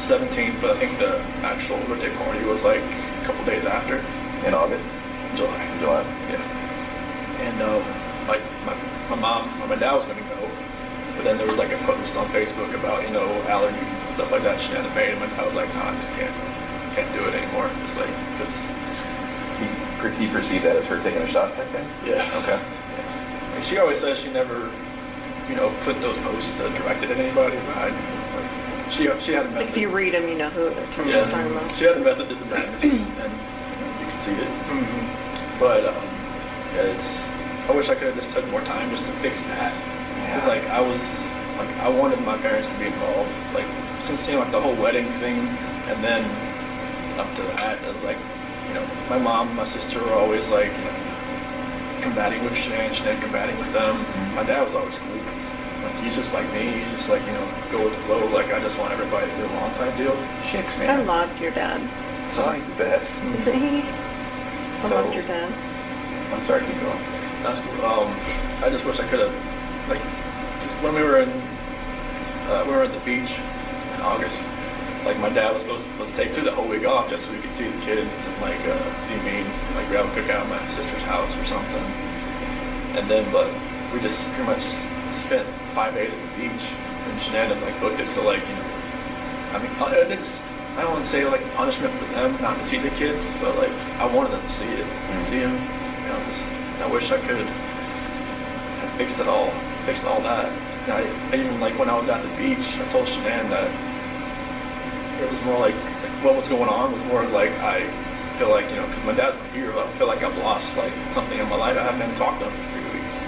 17th, but I think the actual birthday party was like a couple days after. In August? July. July. Yeah. And like my mom or my dad was gonna go, but then there was like a post on Facebook about allergies and stuff like that Shan'ann made, and my dad was like, no, I just can't do it anymore. It's like this. He perceived that as her taking a shot type thing? Yeah. Okay. Yeah. And she always says she never, put those posts directed at anybody, but she had a method. If you read them, you know who they're talking about. She had a method to the madness, and you can see it. Mm-hmm. But I wish I could have just took more time just to fix that. Because like I wanted my parents to be involved. Like since like the whole wedding thing, and then up to that, it was like my mom and my sister were always like combating with Shan'ann combating with them. My dad was always cool. Like he's just like me. He's just like go with the flow. Like I just want everybody to get along type deal. Chicks, I man. loved your dad. Oh, he's the best. Isn't he? I loved your dad. I'm sorry, keep going. That's cool. I just wish I could have just when we were at the beach in August. Like my dad was supposed to take the whole week off just so we could see the kids and like see me, like grab a cookout at my sister's house or something. And then, but we just pretty much spent 5 days at the beach, and Shan'ann like booked it so like I mean I don't want to say like punishment for them not to see the kids, but like I wanted them to see it, see them. I wish I could have fixed all that. And I even like when I was at the beach, I told Shan'ann that. It was more like what was going on was more like I feel like because my dad's not here, I feel like I've lost like something in my life. I haven't been talked to them for 3 weeks.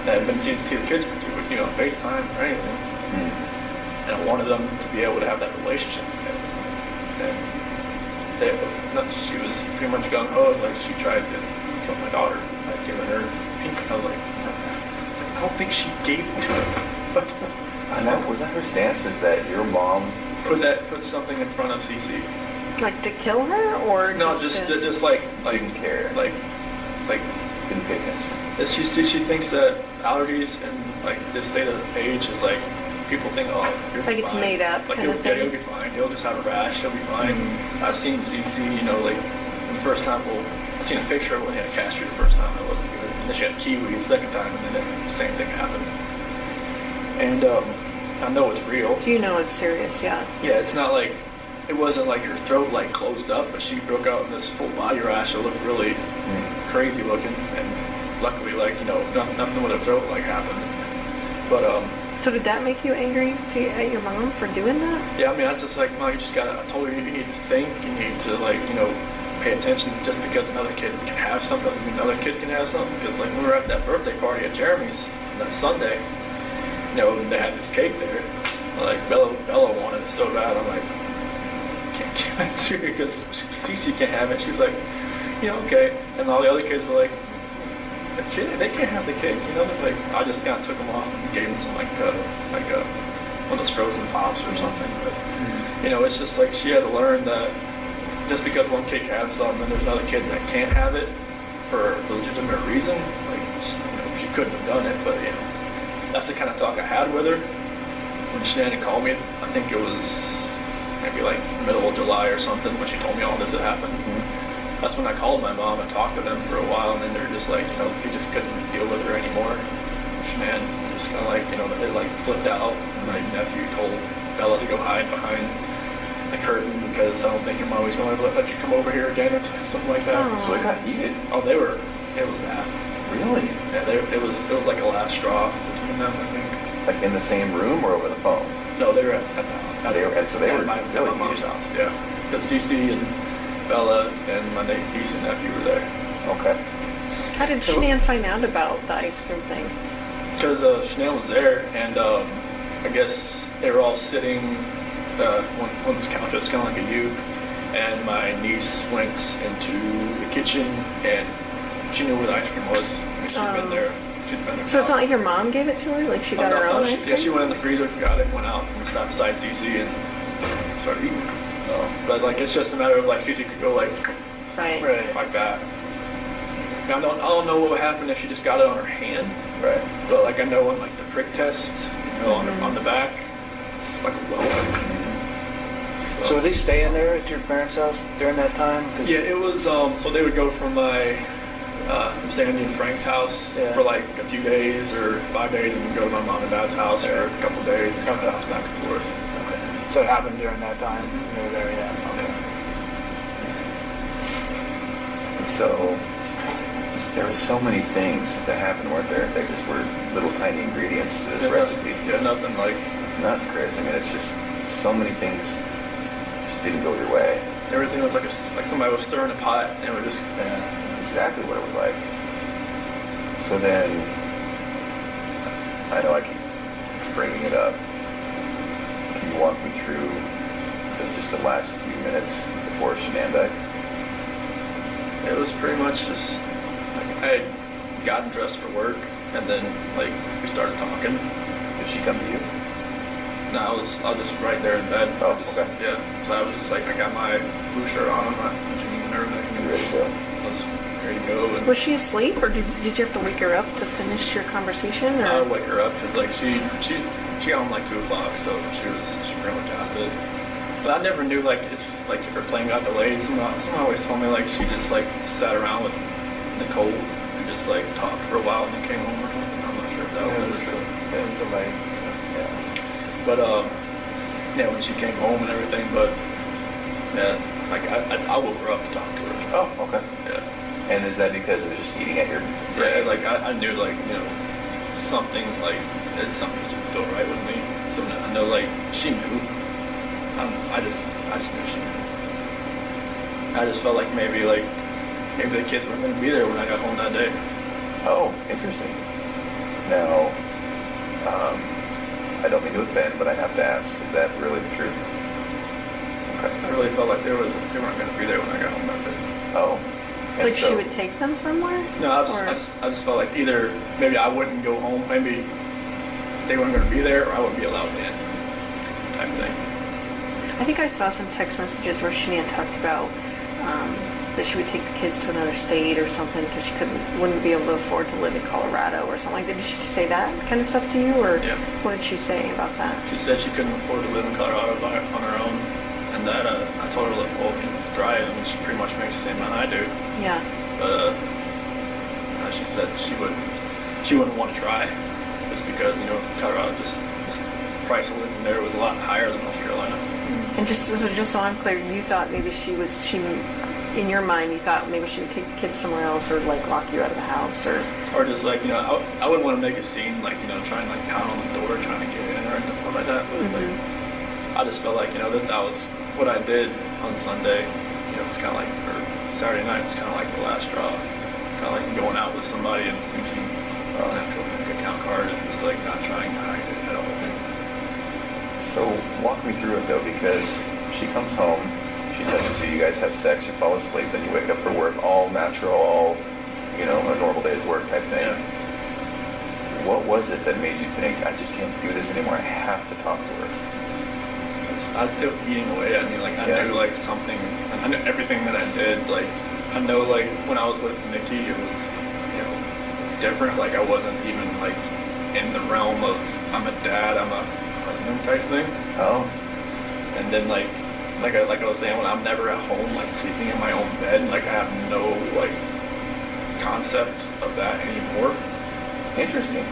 I haven't been to see the kids for 2 weeks, FaceTime or anything. And I wanted them to be able to have that relationship. And she was pretty much gung ho. Like she tried to kill my daughter by giving her pink. I was like, I don't think she gave it to her. And was that her stance? Is that your mom? Put something in front of Cece. Like to kill her, or no, just like didn't care. Like Didn't pay attention. She thinks that allergies and like this state of age is like people think, oh, you'll be like it's fine. made up Like kind of thing. he'll be fine. He'll just have a rash. He'll be fine. I've seen Cece, like the first time. Well, I've seen a picture of when he had cashew the first time. It wasn't good. And then she had kiwi the second time, and then the same thing happened. And I know it's real. So you know it's serious, yeah. Yeah, it's not like, it wasn't like her throat like closed up, but she broke out in this full body rash. It looked really crazy looking, and luckily like, nothing with her throat like happened. But So did that make you angry at your mom for doing that? yeah, I mean, I just like, Mom, I told her you need to think, you need to like, pay attention. Just because another kid can have something doesn't mean another kid can have something. Because like when we were at that birthday party at Jeremy's that Sunday, they had this cake there. Like Bella wanted it so bad. I'm like, can't give it to her because Cece can't have it. She was like, okay. And all the other kids were like, they can't have the cake. Like I just kind of took them off and gave them some like one of those frozen pops or something. But it's just like she had to learn that just because one kid can have something and there's another kid that can't have it for a legitimate reason, like she couldn't have done it. But that's the kind of talk I had with her when Shan'ann called me. I think it was maybe like middle of July or something when she told me all this had happened. That's when I called my mom and talked to them for a while, and then they're just like, he just couldn't deal with her anymore. Shan'ann just kind of like, it like flipped out. And my nephew told Bella to go hide behind the curtain because I don't think your mom was going to let you come over here again or something like that. Oh. So it got heated. Oh, it was bad. Really? Yeah, it was like a last straw between them, I think. Like in the same room or over the phone? No, they were at the house. So they were my really mom's heated. house, yeah. Because Cece and Bella and my niece and nephew were there. Okay. How did Shan'ann find out about the ice cream thing? Because Shan'ann was there, and I guess they were all sitting on this couch. It's kind of like a U. And my niece went into the kitchen, and she knew where the ice cream was. She'd been there. So it's not like your mom gave it to her? Like she got her own ice cream? Yeah, she went in the freezer, got it, went out, and sat beside Cece and started eating. But like it's just a matter of like Cece could go like Right. Right. like that. Now, I don't know what would happen if she just got it on her hand, Right. but like I know on like the prick test, Mhm. on the back, it's like a welt. So were they staying there at your parents' house during that time? 'Cause- Yeah, it was. So they would go from from Sandy and Frank's house Yeah. for like a few days or 5 days, and then go to my mom and dad's house for a couple days, kind of back and forth. Okay. So it happened during that time you were there, yeah. Okay. So there were so many things that happened, weren't there? They just were little tiny ingredients to this recipe. Yeah, nothing like. It's nuts, Chris. I mean, it's just so many things just didn't go your way. Everything was like somebody was stirring a pot, and it was just. Yeah, exactly what it was like. So then, I know I keep bringing it up. Can you walk me through just the last few minutes before shan'ann died? It was pretty much just like I had gotten dressed for work, and then like we started talking. Did she come to you? No, I was just right there in bed. Oh, I just, okay. Yeah, so I was just like I got my blue shirt on, my jeans and everything. You ready to go? I was ready to go. And Was she asleep, or did you have to wake her up to finish your conversation? I Or? would wake her up because like she got home like 2 o'clock, so she pretty much out of it. But I never knew like if her plane got delayed. Someone always told me like she just like sat around with Nicole and just like talked for a while and then came home or something. I'm not sure if that was true. It was delayed. Yeah. But yeah, when she came home and everything, but yeah, like I woke her up to talk to her. Oh, okay. Yeah. And is that because it was just eating at your Yeah, like I knew like something like something just didn't feel right with me. So I know like she knew. I just knew she knew. I just felt like maybe the kids weren't going to be there when I got home that day. Oh, interesting. Now, I don't mean to offend, but I have to ask, is that really the truth? Okay. I really felt like they weren't going to be there when I got home that day. Oh. And Like so, she would take them somewhere? No, I just felt like either maybe I wouldn't go home, maybe they weren't going to be there, or I wouldn't be allowed in, type thing. I think I saw some text messages where shan'ann talked about that she would take the kids to another state or something because she wouldn't be able to afford to live in Colorado or something like that. Did she say that kind of stuff to you, or Yeah. what did she say about that? She said she couldn't afford to live in Colorado on her own, and that I told her, like, well, you drive, and she pretty much makes the same amount I do. Yeah. But she said she wouldn't want to try, just because Colorado just price of living there was a lot higher than North Carolina. And just so I'm clear, you thought maybe in your mind, you thought maybe she would take the kids somewhere else or like lock you out of the house or Or just like I wouldn't want to make a scene like trying like pound on the door trying to get in or anything like that. But like, I just felt like that was what I did on Sunday. It was kind of like or Saturday night was kind of like the last straw. Kind of like going out with somebody and thinking I have to open a account card and just like not trying to hide it at all. So walk me through it though, because she comes home, she touches you, you guys have sex, you fall asleep, then you wake up for work, all natural, all a normal day's work type thing. Yeah. What was it that made you think, I just can't do this anymore, I have to talk to her? It was eating away at me. Like I knew like something. I knew everything that I did. Like I know like when I was with Nikki, it was different. Like I wasn't even like in the realm of I'm a dad, I'm a husband type thing. Oh. And then like I was saying, when I'm never at home, like sleeping in my own bed, like I have no like concept of that anymore. Interesting.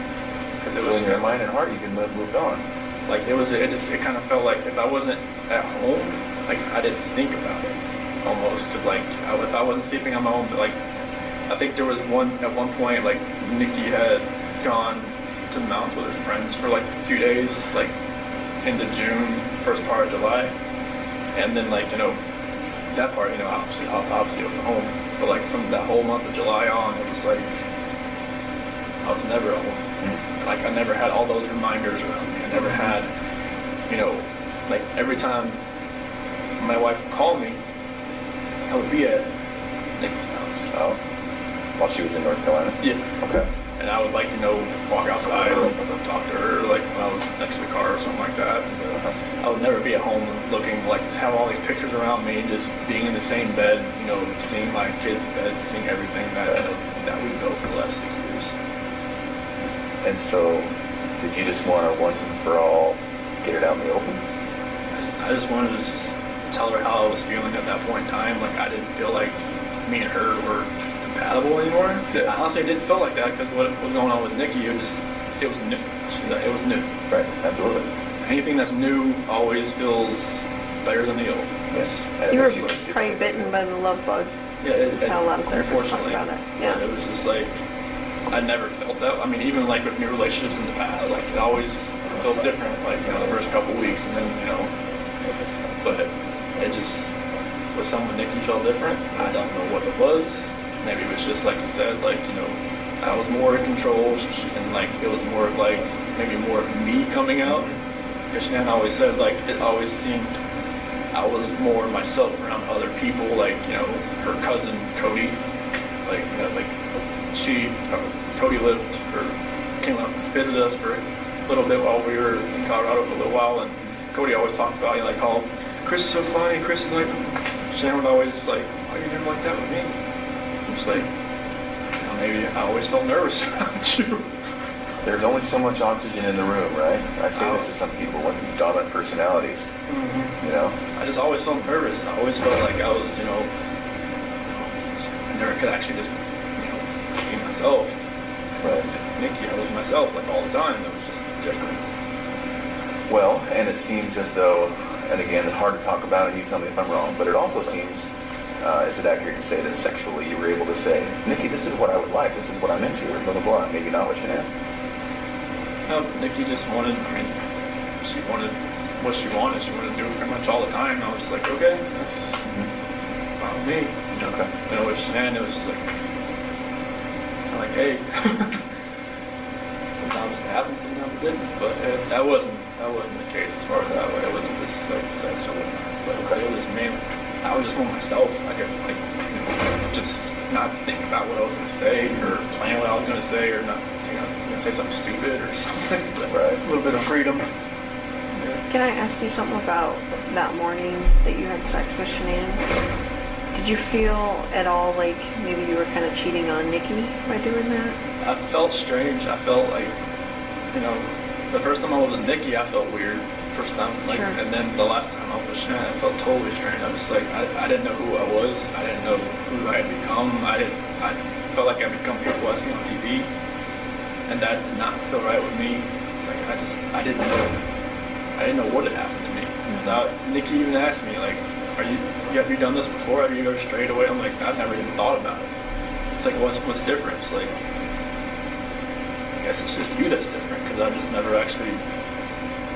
Because So in your mind and heart, you can move on. Like it kind of felt like if I wasn't at home, like I didn't think about it almost. Because like if I wasn't sleeping on my own, like I think there was at one point like Nikki had gone to the mountains with her friends for like a few days, like into June, first part of July, and then like that part obviously it was home, but like from that whole month of July on, it was like I was never at home. Like I never had all those reminders around me. I never had, like every time my wife would call me, I would be at Nikki's house. Oh. While she was in North Carolina? Yeah. Okay. And I would like, walk outside or talk to her like when I was next to the car or something like that. I would never be at home looking like to just have all these pictures around me, just being in the same bed, you know, seeing my kids' bed, seeing everything that we built for the last 6 years. And so, did you just want to once and for all get it out in the open? I just wanted to just tell her how I was feeling at that point in time. Like, I didn't feel like me and her were compatible anymore. Yeah. I honestly didn't feel like that because what was going on with Nikki, it was new. It was new. Right, absolutely. Anything that's new always feels better than the old. Yes. And You were it makes you- probably bitten by the love bug. Yeah, That's how a lot of therapists talk unfortunately. about it. Yeah. It was just like, I never felt that. I mean, even like with new relationships in the past, like it always felt different, like, you know, the first couple weeks and then, you know, but it just, with someone Nikki felt different. I don't know what it was. Maybe it was just like you said, like, you know, I was more in control and like it was more of like, maybe more of me coming out. Because Shan'ann always said, like, it always seemed I was more myself around other people, like, you know, her cousin Cody, like, you know, like Cody came up and visited us for a little bit while we were in Colorado for a little while, and Cody always talked about, like, how Chris is so funny, Chris is like, Shan'ann would always like, why are you never like that with me? I'm just like, you know, maybe I always felt nervous around you. There's only so much oxygen in the room, right? I say this to some people when dominant personalities, you know? I just always felt nervous. I always felt like I was, you know, I never could actually just, you know, be myself. Right. Nikki, I was myself, like, all the time. It was just different. Well, and it seems as though, and again, it's hard to talk about, and you tell me if I'm wrong, but it also seems, is it accurate to say that sexually you were able to say, Nikki, this is what I would like, this is what I'm into, or blah, blah, blah, maybe not with Shan'ann? No, Nikki just wanted, I mean, she wanted what she wanted. She wanted to do it pretty much all the time. I was just like, okay, that's fine with me. You know, Okay. You know, with Shan'ann, it was just like, kind of like, hey. Sometimes it happens, sometimes it didn't. But that wasn't the case as far as that way. It wasn't just like sexual. But it was mainly, I was just more myself. I could, like, you know, just not think about what I was going to say or plan what I was going to say or not, you know, say something stupid or something. But Right. A little bit of freedom. Can I ask you something about that morning that you had sex with Shan'ann? Did you feel at all like maybe you were kind of cheating on Nikki by doing that? I felt strange. I felt like, you know, the first time I was with Nikki, I felt weird. First time, like, Sure. and then the last time I was with Shan'ann, I felt totally strange. I was just like, I didn't know who I was. I didn't know who I had become. I felt like I'd become people I see on TV, and that did not feel right with me. Like, I didn't know what had happened to me. So Nikki even asked me, like, have you done this before? Have you ever strayed away? I'm like, I've never even thought about it. It's like, what's different? It's like, I guess it's just you that's different, because I've just never actually,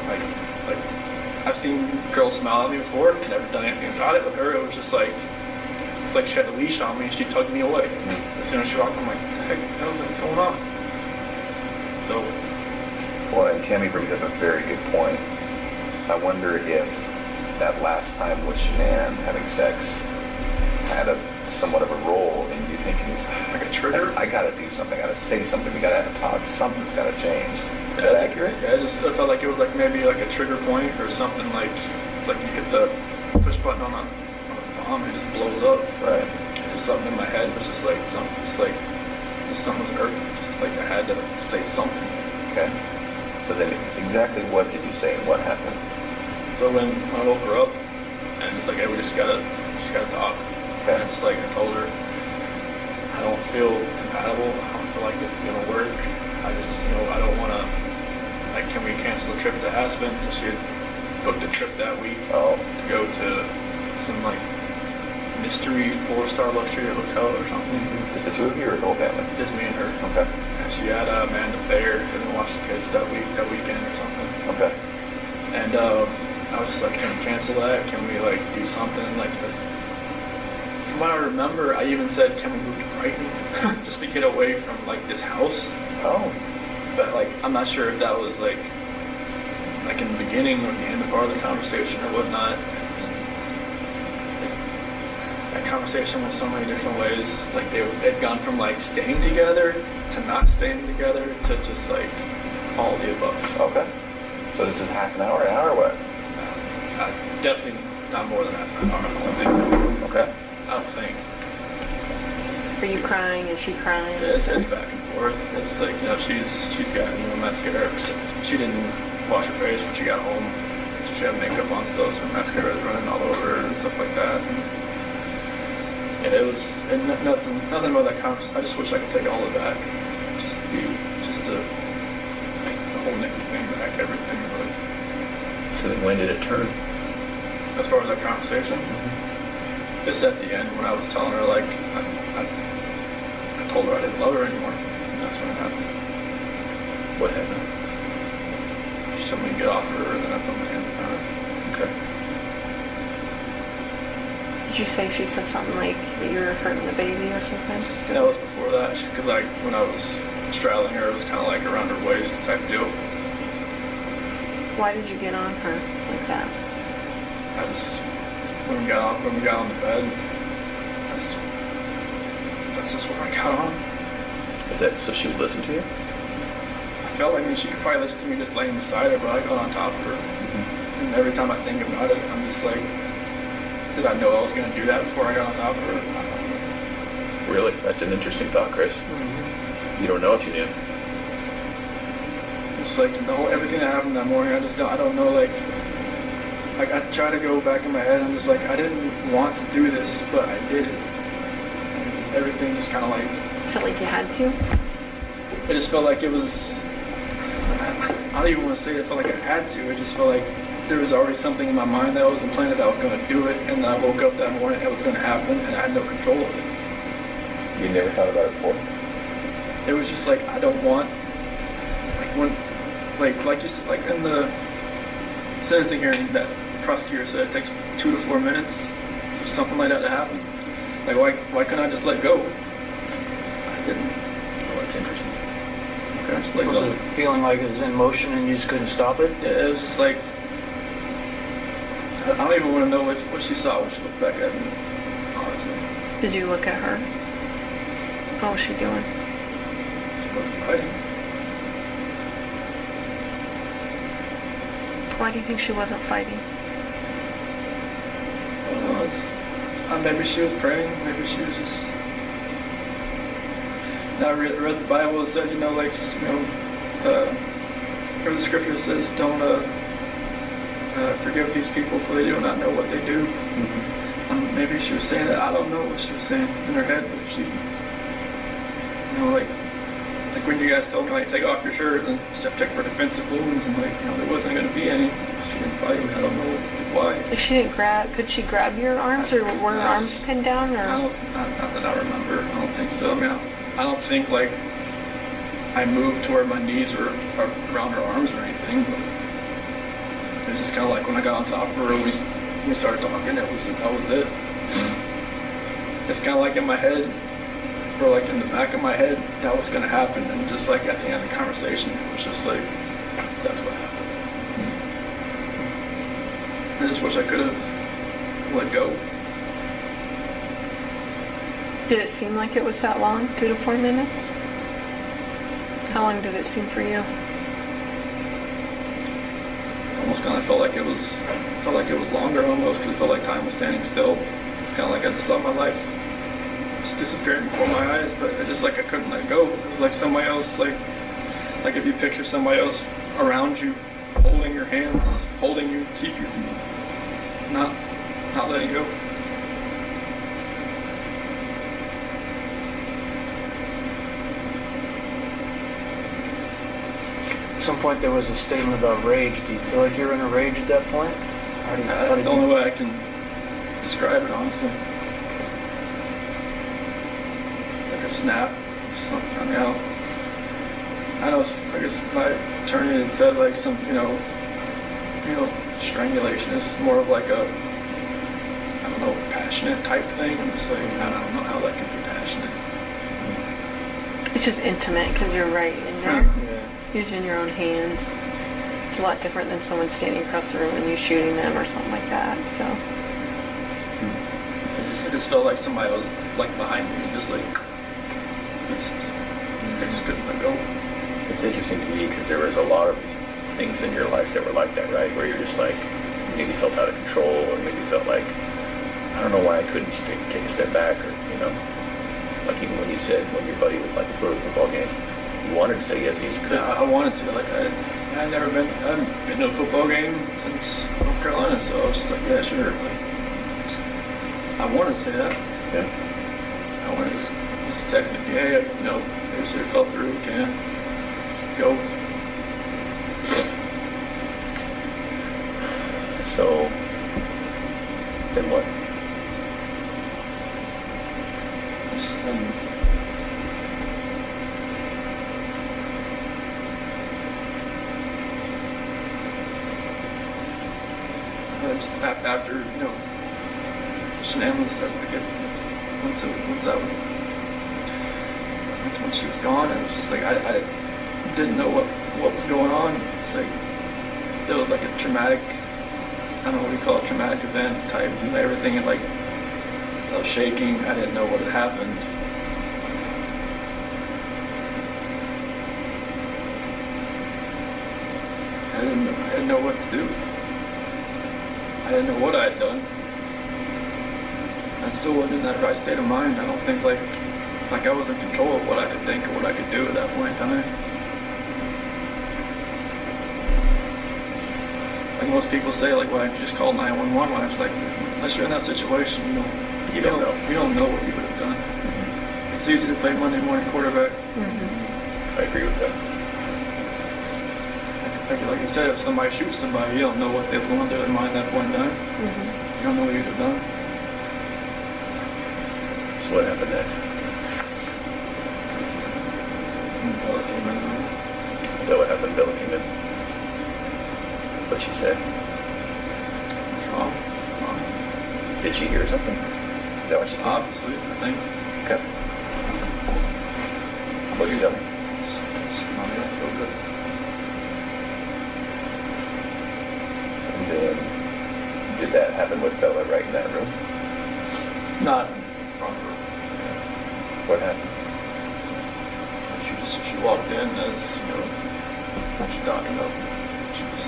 like, I've seen girls smile at me before, never done anything about it. With her, it was just like, it's like she had a leash on me and she tugged me away. As soon as she walked, I'm like, what the heck, what's going on? So, Well, and Tammy brings up a very good point. I wonder if that last time with Shan'ann having sex had somewhat of a role in you thinking, like a trigger? I gotta do something, I gotta say something, we gotta have a talk, something's gotta change. Is that accurate? Yeah, I felt like it was like maybe like a trigger point or something, like you hit the push button on a bomb and it just blows up. Right. Just something in my head was just like something, just something was irking. Just like I had to say something. Okay. So then, exactly what did you say and what happened? So when I woke her up, and it's like, hey, we just gotta talk. Okay. And just like I told her, I don't feel compatible. I don't feel like this is gonna work. I just, you know, I don't wanna, like, can we cancel the trip to Aspen? Because she had booked a trip that week Oh. to go to some like mystery 4-star luxury hotel or something. Just the two of you or the whole family? Just me and her. Okay. And she had Amanda Thayer and watch the kids that weekend or something. Okay. And I was just like, can we cancel that? Can we like do something like that? From what I remember, I even said, can we move to Brighton just to get away from like this house? Oh. But like, I'm not sure if that was like in the beginning or the end of part of the conversation or whatnot. That conversation went so many different ways. Like they'd gone from like staying together to not staying together to just like all of the above. Okay. So this is half an hour, or what? Definitely not more than that. I don't think. Okay. I don't think. Are you crying? Is she crying? It's back and forth. It's like, you know, she's got, you know, mascara. She didn't wash her face when she got home. She had makeup on still, so mascara was running all over her and stuff like that. And it was nothing about that conversation. I just wish I could take all of that, just the whole Nikki thing back, everything. But So then when did it turn? as far as that conversation, just at the end when I was telling her, like, I told her I didn't love her anymore. And that's when it happened. What happened? She told me to get off her, and then I put my hands on her. Okay. Did you say she said something like that you were hurting the baby or something? And that was before that, because like when I was straddling her, it was kind of like around her waist type deal. Why did you get on her like that? I just when we got on the bed, that's just where I got on. Is that so she would listen to you? I felt like she could probably listen to me just laying beside her, but I got on top of her. And every time I think about it, I'm just like, did I know I was going to do that before I got on top of her? I don't know. Really? That's an interesting thought, Chris. Mm-hmm. You don't know if you knew. It's like everything that happened that morning, I don't know, like I try to go back in my head, I'm just like, I didn't want to do this, but I did it. And everything just kind of like... Felt like you had to? It just felt like it was... I don't even want to say it felt like I had to. It just felt like there was already something in my mind that I was implanted that I was going to do it, and I woke up that morning, it was going to happen, and I had no control of it. You never thought about it before? It was just like, I don't want... Like when... Like you said, like in the sentencing hearing, that prosecutor said it takes 2 to 4 minutes for something like that to happen. Like, why couldn't I just let go? I didn't. Oh, that's interesting. Okay, I just let Was go. it feeling like it was in motion and you just couldn't stop it? Yeah, it was just like, I don't even want to know what she saw when she looked back at me, honestly. Did you look at her? What was she doing? She wasn't fighting. Why do you think she wasn't fighting? I don't know, maybe she was praying, maybe she was just... Now I read the Bible, it said, like, where the scripture says, don't forgive these people for they do not know what they do. Mm-hmm. Maybe she was saying that. I don't know what she was saying in her head, but she, like when you guys told me, like, take off your shirt and check for defensive wounds, and like, there wasn't going to be any. She didn't fight. I don't know why. Like she didn't could she grab your arms, or were her arms pinned down, or? Not that I remember. I don't think so. I mean, I don't think like I moved to where my knees were around her arms or anything, but it was just kind of like when I got on top of her, we started talking. That was it. It's kind of like in my head, or like in the back of my head, that was going to happen, and just like at the end of the conversation, it was just like, that's what happened. I just wish I could have let go. Did it seem like it was that long, 2 to 4 minutes? How long did it seem for you? Almost kind of felt like it was longer almost, because it felt like time was standing still. It's kind of like I just saw my life just disappearing before my eyes, but it just like I couldn't let go. It was like somebody else, like if you picture somebody else around you, holding your hands, holding you, keep you, not letting go. At some point there was a statement about rage. Do you feel like you were in a rage at that point? That's the only way I can describe it, honestly. Like a snap or something. I mean, I know, I guess my attorney had said like some, strangulation is more of like a, I don't know, passionate type thing. I'm just like, I don't know how that can be passionate. It's just intimate because you're right in there. Yeah. Using your own hands. It's a lot different than someone standing across the room and you shooting them or something like that. So. I just felt like somebody was like behind me, just like, I just couldn't let go. It's interesting to me because there was a lot of things in your life that were like that, right? Where you're just like, maybe felt out of control, or maybe felt like, I don't know why I couldn't take a step back, or, you know, like even when you said, when your buddy was like, let's go to the football game, you wanted to say yes, you just couldn't. Yeah, I wanted to. Like, I haven't been to a football game since North Carolina, so I was just like, yeah, sure. Like, I wanted to say that. Yeah. I wanted to just text me, hey, you know, it fell through, can go. So, then what? After, you know, shan'ann was, I guess, once she was gone, it was just like, I didn't know what was going on. It's like, there was like a traumatic, I don't know what you call it, traumatic event type, and everything, and like, I was shaking, I didn't know what had happened. I didn't know what to do. I didn't know what I had done. I still wasn't in that right state of mind. I don't think like I was in control of what I could think or what I could do at that point in time. Like most people say, like, why don't you just call 911? When I was like, unless you're in that situation, you don't know. You don't know what you would have done. Mm-hmm. It's easy to play Monday morning quarterback. Mm-hmm. I agree with that. Like you said, if somebody shoots somebody, you don't know what they was going through their mind at that point in time. Mm-hmm. You don't know what you'd have done. So what happened next? Bella came in. Is that what happened? Bella came in. What'd she say? Mom. Did she hear something? Is that what she came? Obviously, I think. Okay. What did you tell me? Mommy, I don't feel good. And then, did that happen with Bella right in that room? Not in front of her. What happened? She walked in as, you know, she talking up. She was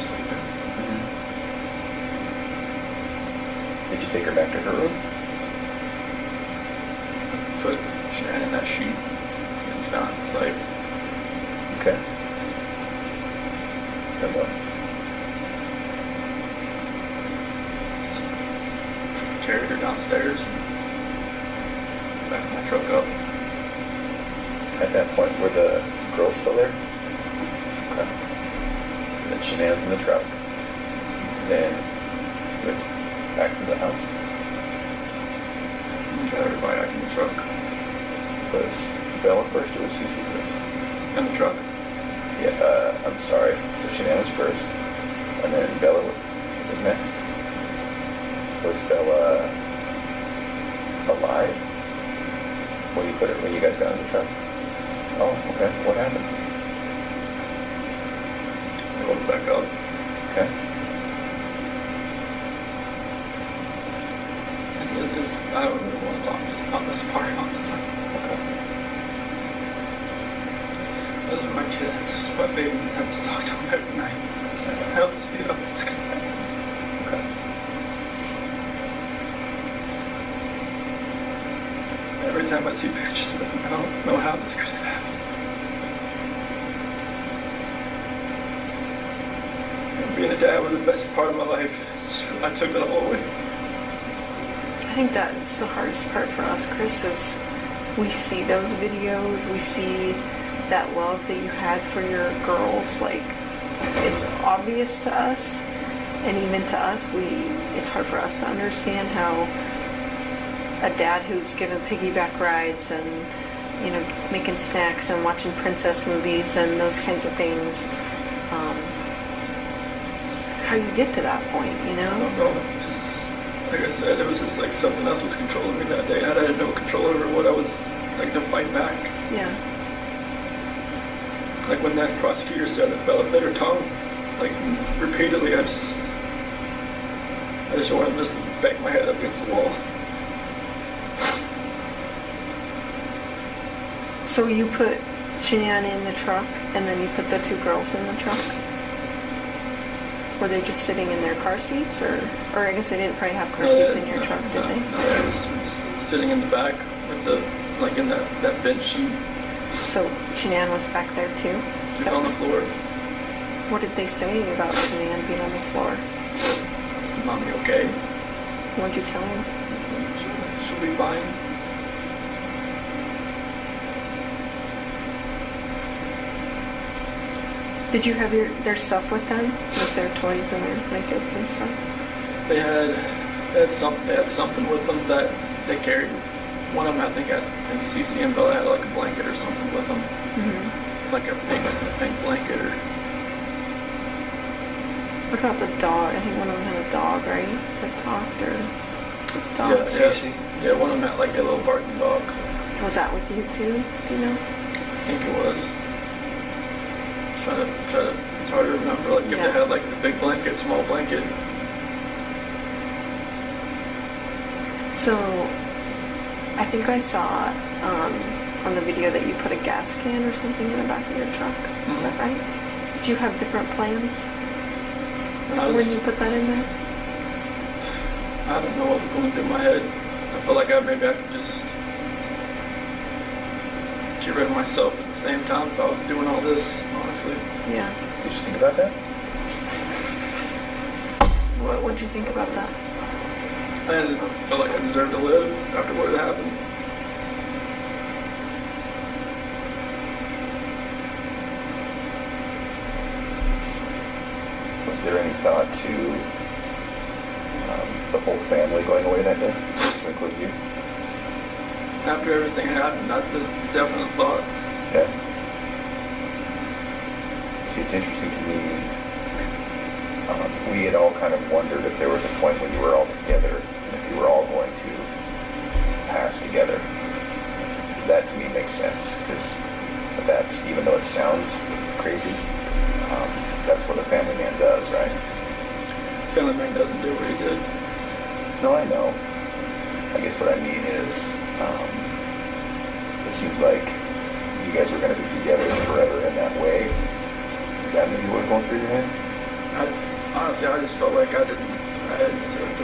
sleeping. Mm-hmm. Did you take her back to her room? Put shan'ann in that sheet and found the site. Okay. Then what? Carried her downstairs and backed my truck up. At that point, were the girls still there? Okay. So then shan'ann's in the truck. Then went back to the house. And got everybody back in the truck. Was Bella first or was Cece first? In the truck? Yeah, I'm sorry. So shan'ann was first. And then Bella was next. Was Bella alive when you guys got in the truck? Oh, okay. What happened? I rolled back up. Okay. I don't really want to talk about this part, honestly. Okay. Those are my kids. This is my baby. I have to talk to them every night. I have to see how it's going to happen. Okay. Every time I see pictures of them, I don't know how this could have happened. And being a dad was the best part of my life. I took it all away. I think that's the hardest part for us, Chris, is we see those videos, we see that love that you had for your girls, like, it's obvious to us, and even to us, it's hard for us to understand how a dad who's given piggyback rides and, you know, making snacks and watching princess movies and those kinds of things, how you get to that point, you know? I don't know. Like I said, it was just like something else was controlling me that day. I had no control over what I was, like, to fight back. Yeah. Like when that prosecutor said that Bella bit her tongue, like, repeatedly, I just wanted to just bang my head up against the wall. So you put shan'ann in the truck, and then you put the two girls in the truck? Were they just sitting in their car seats, or I guess they didn't probably have car No, seats in your truck, did they? No, they were just sitting in the back with the, like in that bench seat. So Shan'ann was back there too? Just on the floor. What did they say about Shan'ann being on the floor? Mommy, okay? What did you tell him? She'll be fine. Did you have their stuff with them? With their toys and their blankets and stuff? They had something with them that they carried. One of them, I think, in CC and Bella had like a blanket or something with them. Mm-hmm. Like a pink blanket or... What about the dog? I think one of them had a dog, right? That talked or... Dog. Yeah, one of them had like a little barking dog. Was that with you too? Do you know? I think it was. It's hard to remember, like if they had like the big blanket, small blanket. So, I think I saw on the video that you put a gas can or something in the back of your truck. Is that right? Did you have different plans when you put that in there? I don't know what was going through my head. I felt like maybe I could just get rid of myself at the same time if I was doing all this, honestly. Yeah. Did you think about that? What did you think about that? I felt like I deserved to live after what had happened. Was there any thought to the whole family going away that day, to include you? After everything happened, that's a definite thought. Yeah. See, it's interesting to me. We had all kind of wondered if there was a point when you were all together, and if you were all going to pass together. That to me makes sense, because that's, even though it sounds crazy, that's what a family man does, right? Family man doesn't do what he did. No, I know. I guess what I mean is, it seems like you guys were going to be together forever in that way. Is that maybe what was going through your head? Honestly, I just felt like I had to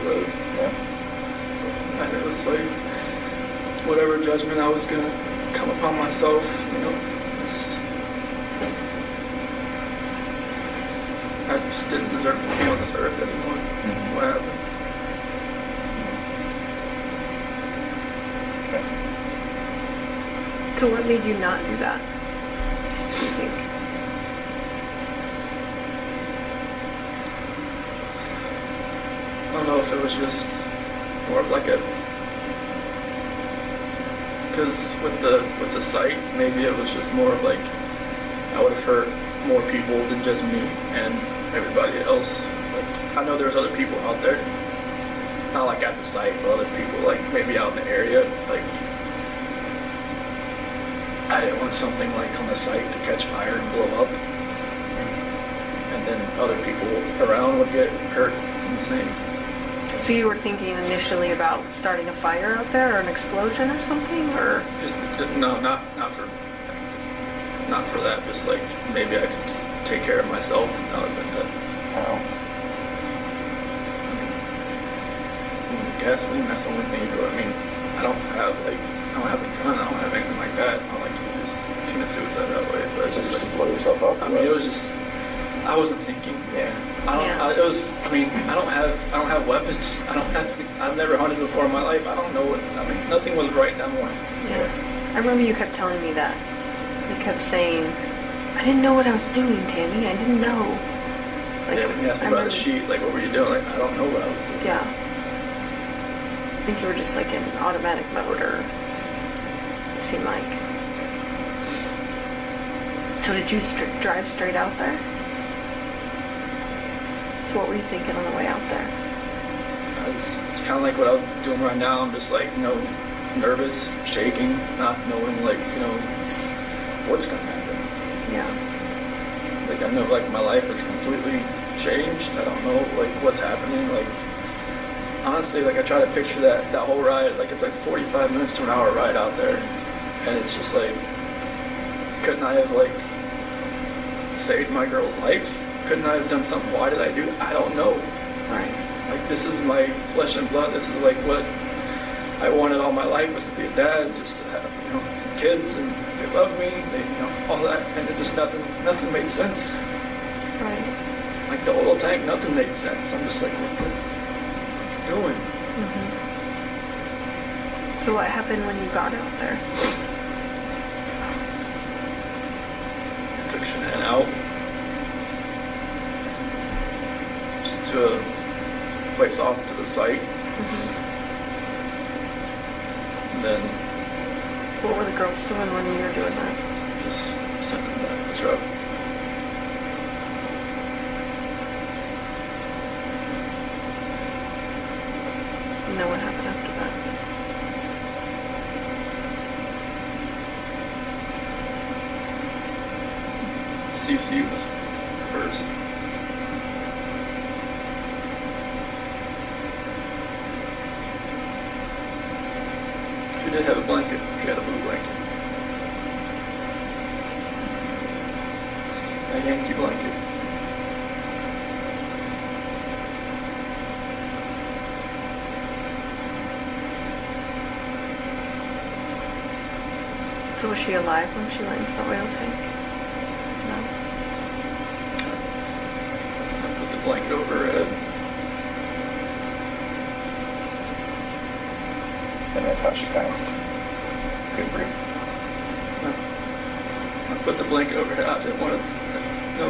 live. Yeah. And it was like, whatever judgment I was going to come upon myself, you know, I just didn't deserve to be on this earth anymore. Mm-hmm. What happened? Okay. So what made you not do that, do you think? I don't know if it was just more of like a, because with the site, maybe it was just more of like, I would have hurt more people than just me and everybody else. Like, I know there's other people out there, not like at the site, but other people like maybe out in the area. Like, I didn't want something like on the site to catch fire and blow up, and then other people around would get hurt in the same. So you were thinking initially about starting a fire out there or an explosion or something, or? Just no, not for that. Just like maybe I could take care of myself now that I've been dead. How? Gasoline, that's the only thing you do. I mean, I don't have a gun, I don't have anything like that. I don't like to just commit suicide that way. But it's just to blow yourself up? I mean, it was just, I wasn't thinking. Yeah. I don't have weapons. I've never hunted before in my life. I don't know nothing was right that morning. Yeah. I remember you kept telling me that. You kept saying, I didn't know what I was doing, Tammy. I didn't know. Like, Yeah, when you asked me about the sheet, like, what were you doing? Like, I don't know what I was doing. Yeah. I think you were just like in automatic mode, or it seemed like. So did you drive straight out there? So what were you thinking on the way out there? It's kind of like what I was doing right now. I'm just like, nervous, shaking, not knowing, like, what's going to happen. Yeah. Like, I know, like, my life is completely changed. I don't know, like, what's happening. Like, honestly, like, I try to picture that whole ride, like, it's like 45 minutes to an hour ride out there. And it's just like, couldn't I have, like, saved my girl's life? couldn't I have done something? Why did I do it? I don't know. Right. Like, this is my flesh and blood. This is like what I wanted all my life, was to be a dad, just to have, kids, and they love me, they, all that, and it just nothing made sense. Right. Like the oil tank, nothing made sense. I'm just like, what the doing? Mm-hmm. So what happened when you got out there? I took Shan'ann out just to a place off to the site. Mm-hmm. And then What were the girls doing when you were doing that? just sent them back to the truck. You know what happened after that? CC was first. She did have a blanket. She had a blue blanket. A Yankee blanket. So was she alive when she went into the oil tank? No. I put the blanket over her head. And that's how she passed. Couldn't breathe. I put the blanket over her head. I didn't want to. No.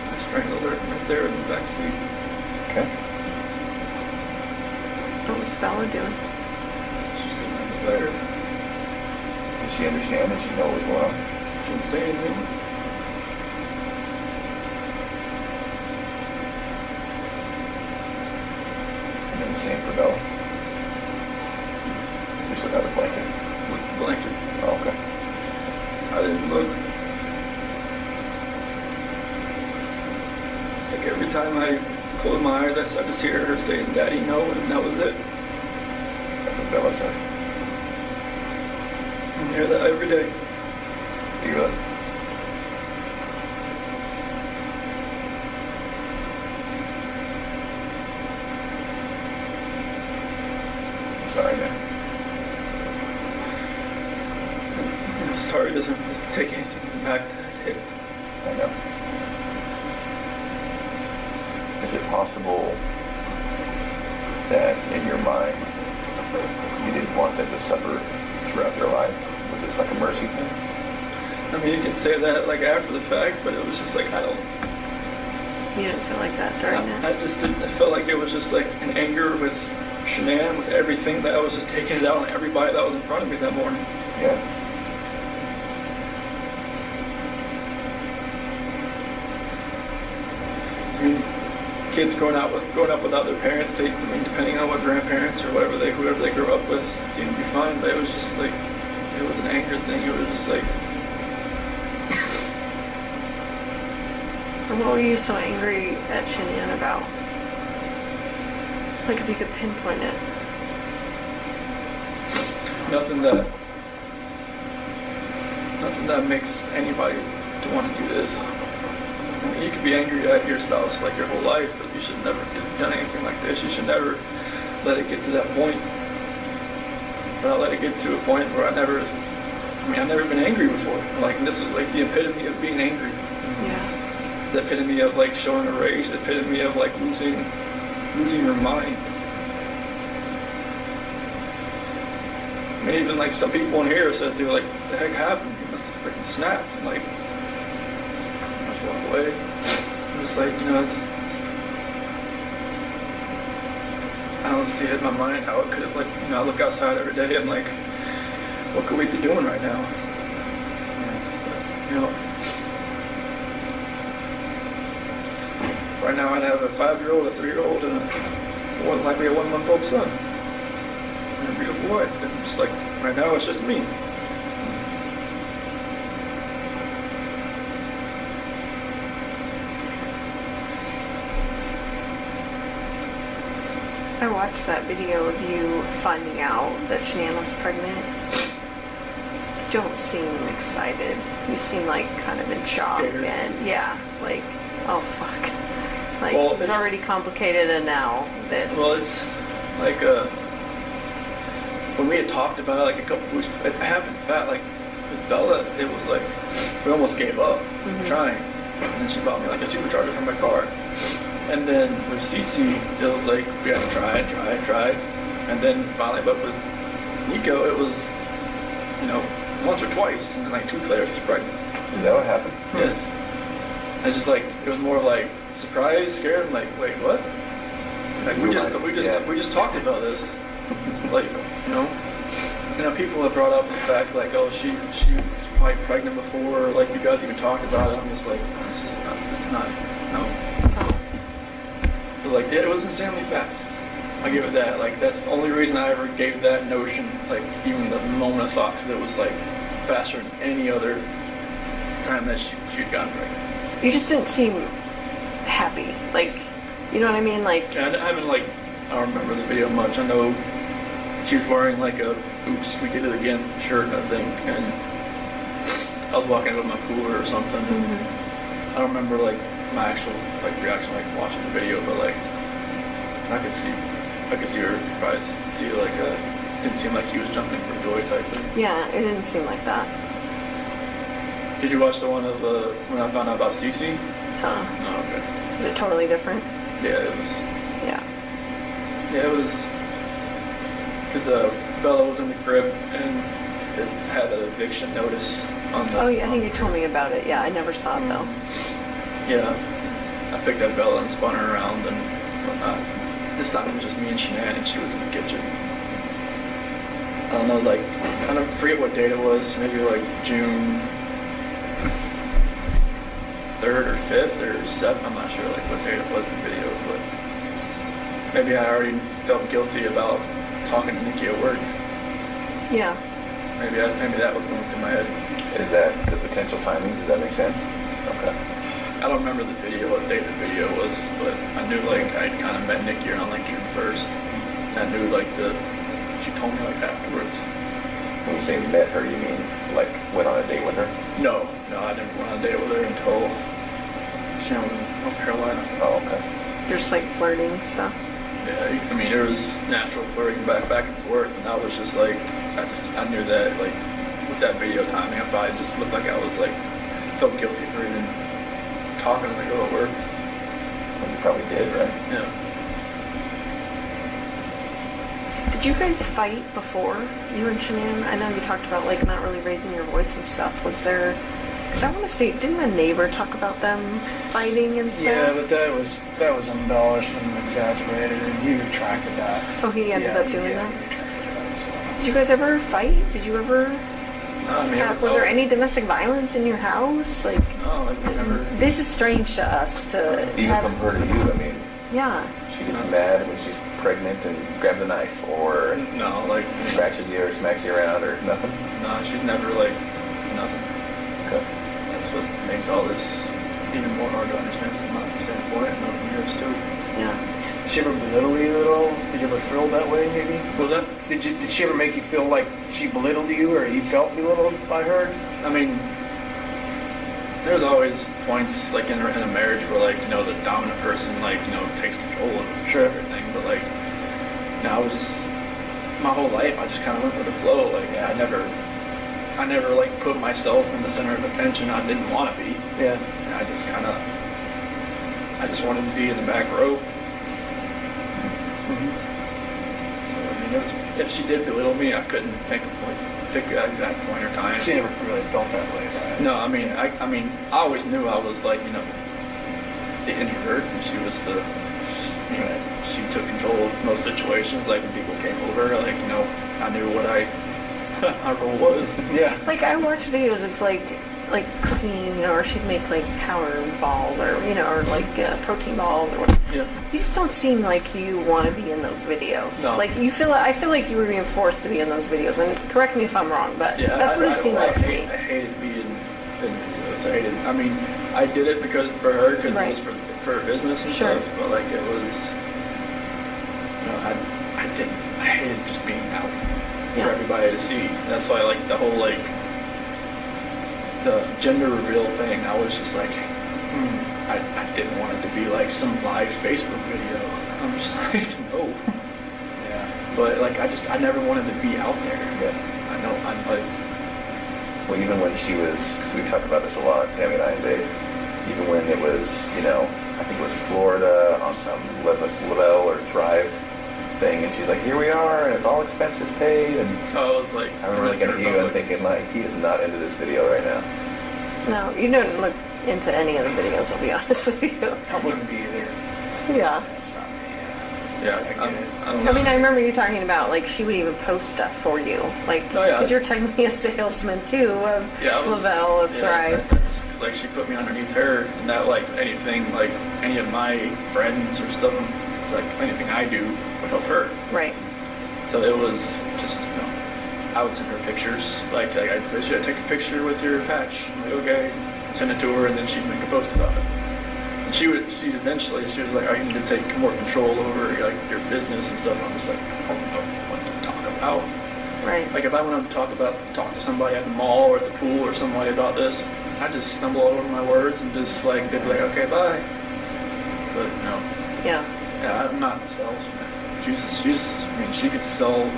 I strangled her right there in the back seat. Okay. What was Bella doing? She's sitting right beside her. Did she understand? Did she know what was going on? She didn't say anything. And then the same for Bella. Just without a blanket. With the blanket. Oh, okay. I didn't look. It's like every time I closed my eyes, I just hear her saying, "Daddy, no," and that was it. That's what Bella said. I hear that every day. You really? Sorry, man. Sorry doesn't take anything back that I did. I know. Is it possible that in your mind you didn't want them to suffer throughout their life? Was this like a mercy thing? I mean, you can say that like after the fact, but it was just like, I don't. You didn't feel like that during I that? just didn't. I felt like it was just like an anger with Shan'ann, with everything, that I was just taking it out on everybody that was in front of me that morning. Yeah. I mean, kids growing up without their parents, depending on what grandparents or whoever they grew up with, seemed to be fine. But it was just like, it was an anger thing. It was just like. And what were you so angry at Shan'ann about? Like, if you could pinpoint it. Nothing that makes anybody to want to do this. I mean, you could be angry at your spouse like your whole life, but you should never have done anything like this. You should never let it get to that point. But I let it get to a point where I've never been angry before. Like, this was like the epitome of being angry. Yeah. The epitome of like showing a rage. The epitome of like losing your mind. I mean, even like some people in here said, "Dude, like, the heck happened? You must have freaking snapped." And like, I just walk away. I'm just like, I don't see it in my mind how it could have, like, I look outside every day and like, what could we be doing right now? Right now I'd have a 5-year-old, a 3-year-old, and more than likely a 1-month-old son. And a beautiful wife. And just like, right now it's just me. I watched that video of you finding out that Shan'ann was pregnant. don't seem excited. You seem like kind of in shock. Scared. And yeah, like, oh fuck. Like, Well, it's already complicated and now this. Well, it's like when we had talked about it like a couple weeks, it happened fast. Like with Bella, it was like we almost gave up trying, and then she bought me like a supercharger for my car. And then with Cece, it was like we had to try, and then finally, but with Nico, it was once or twice, and then like 2 weeks later, she's pregnant. Is that what happened? Yes. It's just like it was more of like surprise, scared. I'm like, wait, what? Like we just talked about this. Like people have brought up the fact like, oh, she was probably pregnant before. Like you guys even talked about it. I'm just like, it's not no. But like it was insanely fast. I give it that. Like that's the only reason I ever gave that notion. Like even the moment of thought, because it was like faster than any other time that she'd gotten pregnant. You just didn't seem happy. Like, you know what I mean? Like, I haven't I don't remember the video much. I know she was wearing like a "Oops, we did it again" shirt, I think, and I was walking with my cooler or something. I don't remember like my actual reaction watching the video, but like I could see her surprised. See didn't seem like he was jumping for joy type thing. yeah, it didn't seem like that. Did you watch the one of when I found out about Cece? Huh. Oh, okay. Is it totally different? Yeah, it was. Yeah. Yeah, it was. Because Bella was in the crib and it had an eviction notice on the. Oh, yeah, I think you told me about it. Yeah, I never saw it though. Yeah, I picked up Bella and spun her around and whatnot. This time it was just me and Shan'ann, and she was in the kitchen. I don't know, I kind of forget what date it was. Maybe like June 3rd or 5th or 7th. I'm not sure what date it was in the video, but maybe I already felt guilty about talking to Nikki at work. Yeah. Maybe that was going through my head. Is that the potential timing? Does that make sense? Okay. I don't remember the video, what date the video was, but I knew I'd kind of met Nikki around June 1st. And I knew she told me afterwards. When you say met her, you mean went on a date with her? No, I didn't go on a date with her until she was in North Carolina. Oh, okay. Just flirting stuff. Yeah, I mean there was natural flirting back and forth, and I was just I knew that with that video timing, I probably just looked like I was felt guilty for even talking to the girl at work. Well, you probably did, right? Yeah. Did you guys fight before, you and Shan'ann? I know you talked about not really raising your voice and stuff. Was there? Because I want to say, didn't a neighbor talk about them fighting and stuff? Yeah, but that was embellished and exaggerated, and he retracted that. Oh, he ended up doing that? He retracted that. So. Did you guys ever fight? Did you ever? Was there any domestic violence in your house? No, never. This is strange to us. Even from her to you, I mean. Yeah. She gets mad when she's pregnant and grabs a knife, or no, scratches you or smacks you around, or nothing. No, she's never nothing. Okay. That's what makes all this even more hard to understand from my standpoint, and from yours too. Yeah. Did she ever belittle you at all? Did you ever feel that way, maybe? What was that? Did she ever make you feel like she belittled you, or you felt belittled by her? I mean, there's always points in a marriage where the dominant person takes control of everything, but I was just my whole life I just kind of went with the flow. I never put myself in the center of attention. I didn't want to be. Yeah. And I just wanted to be in the back row. So I mean, if she did belittle me, I couldn't pick that exact point or time. She never really felt that way, right? No, I mean, I always knew I was the introvert, and she was she took control of most situations. When people came over, I knew what our role was. Yeah. I watch videos. It's cooking, or she'd make power balls, or protein balls, or whatever. Yeah. You just don't seem like you want to be in those videos. No. I feel like you were being forced to be in those videos. And correct me if I'm wrong, but yeah, that's what it seemed like to me. I hated being in videos. I mean, I did it for her, because it was for her business and stuff. But it was, I hated just being out for everybody to see. That's why the whole the gender reveal thing, I was just like, I didn't want it to be like some live Facebook video. I'm just like, no. Yeah. But like, I never wanted to be out there. Yeah. I know, I'm like, Well, even when she was, because we talk about this a lot, Tammy and I and Dave, even when it was, I think it was Florida on some Lavelle or Thrive thing, and she's like, here we are, and it's all expenses paid, and I was like, I remember looking at you and thinking, like, he is not into this video right now. No, you don't look into any of the videos, I'll be honest with you. I wouldn't be either. Yeah. That's not me. yeah, I get it. I don't know. I mean, I remember you talking about, like, she would even post stuff for you. Like, Oh, yeah. because you're technically a salesman, too, of Lavelle, of Thrive. Like, she put me underneath her, and that, like, anything, like, any of my friends or stuff, like, anything I do would help her. Right. So it was just, I would send her pictures. Like I should take a picture with your patch. I'm like, okay. Send it to her, and then she'd make a post about it. And she was like, oh, you need to take more control over, like, your business and stuff. I'm just like, I don't know what to talk about. Right. Like, if I wanted to talk to somebody at the mall or at the pool or somebody about this, I'd just stumble all over my words and just, like, they'd be like, okay, bye. But, no. Yeah. Yeah, I'm not a salesman. She could sell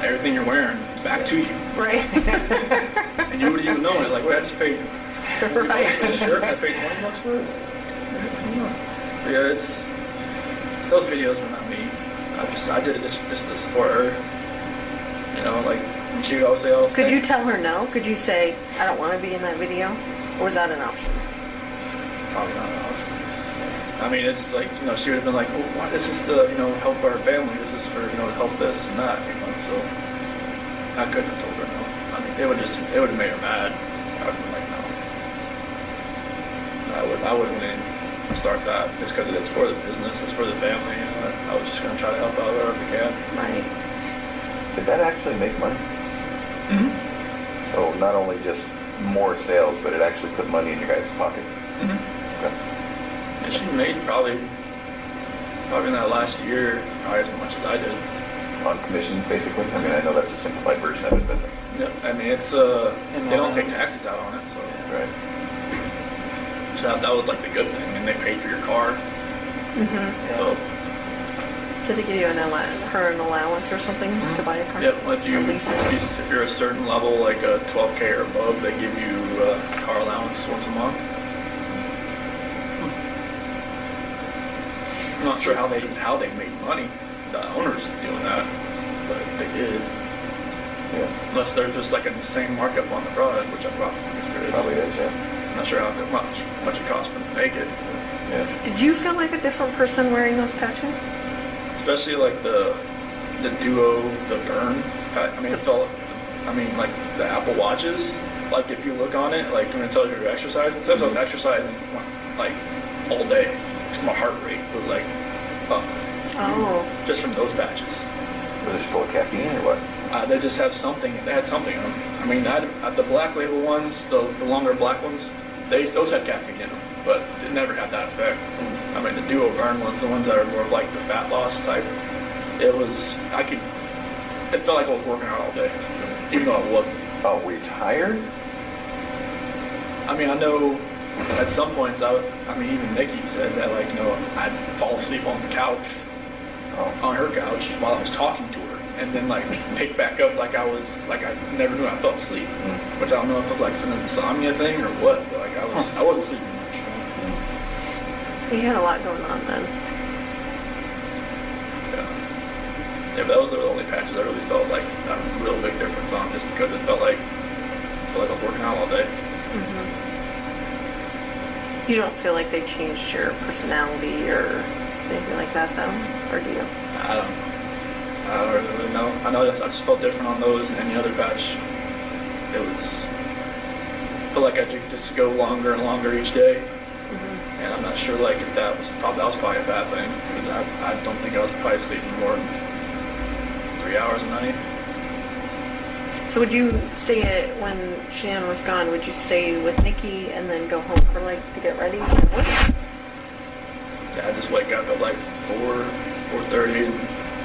everything you're wearing back to you. Right. And you wouldn't even know it. Like, wait, I just paid Right. for the shirt, I paid $20 for it. But yeah, those videos were not me. I did it just to support her. Like, and she would always say, oh, Could you tell her no? Could you say, I don't want to be in that video? Or is that an option? Probably not an option. I mean, it's like, she would have been like, well, why is this to, help our family? This is for, to help this and that, so I couldn't have told her no. I mean, it would have made her mad. I would have been like, no. I wouldn't even start that just because it's for the business, it's for the family, I was just going to try to help out wherever I can. Right. Did that actually make money? Mm-hmm. So not only just more sales, but it actually put money in your guys' pocket? Mm-hmm. Okay. And she made probably in that last year, probably as much as I did. On commission, basically? I mean, I know that's a simplified version of it, but... Yeah, I mean, it's, they don't take taxes out on it, so... Right. So that was, like, the good thing, and they paid for your car, Mm-hmm. so... Did they give you an allowance or something to buy a car? Yep, if you're a certain level, like a 12K or above, they give you a car allowance once a month. I'm not sure how they made money, the owners doing that, but they did. Yeah. Unless there's just like an insane markup on the product, which I guess there is. Probably is, yeah. I'm not sure how much it costs for them to make it. Yeah. Did you feel like a different person wearing those patches? Especially like the Duo, the Burn. Like the Apple Watches. Like if you look on it, like when it tells you you're exercising, it says I was exercising like all day. My heart rate was like up. Oh. Just from those patches. Was it full of caffeine or what? They just have something. They had something on them. I mean, the black label ones, the longer black ones, those had caffeine in them, but it never had that effect. I mean, the Duo Burn ones, the ones that are more like the fat loss type, it felt like I was working out all day, even though I wasn't. Oh, were you tired? I mean, I know at some points, even Nikki said that, like, I'd fall asleep on the couch, on her couch, while I was talking to her, and then, like, pick back up like I never knew I fell asleep. Which I don't know if it was, like, some insomnia thing or what, but, like, I wasn't sleeping much. You had a lot going on then. Yeah, but those are the only patches I really felt like a real big difference on, just because it felt like I was working out all day. Mm-hmm. You don't feel like they changed your personality or anything like that, though? Or do you? I don't really know. I know I just felt different on those and any other patch. I felt like I could just go longer and longer each day. Mm-hmm. And I'm not sure, like, if that was probably a bad thing, because I don't think I was probably sleeping more than 3 hours a night. So would you stay when Shan'ann was gone, would you stay with Nikki and then go home for, like, to get ready for work? Yeah, I just wake up at, like, 4:30 and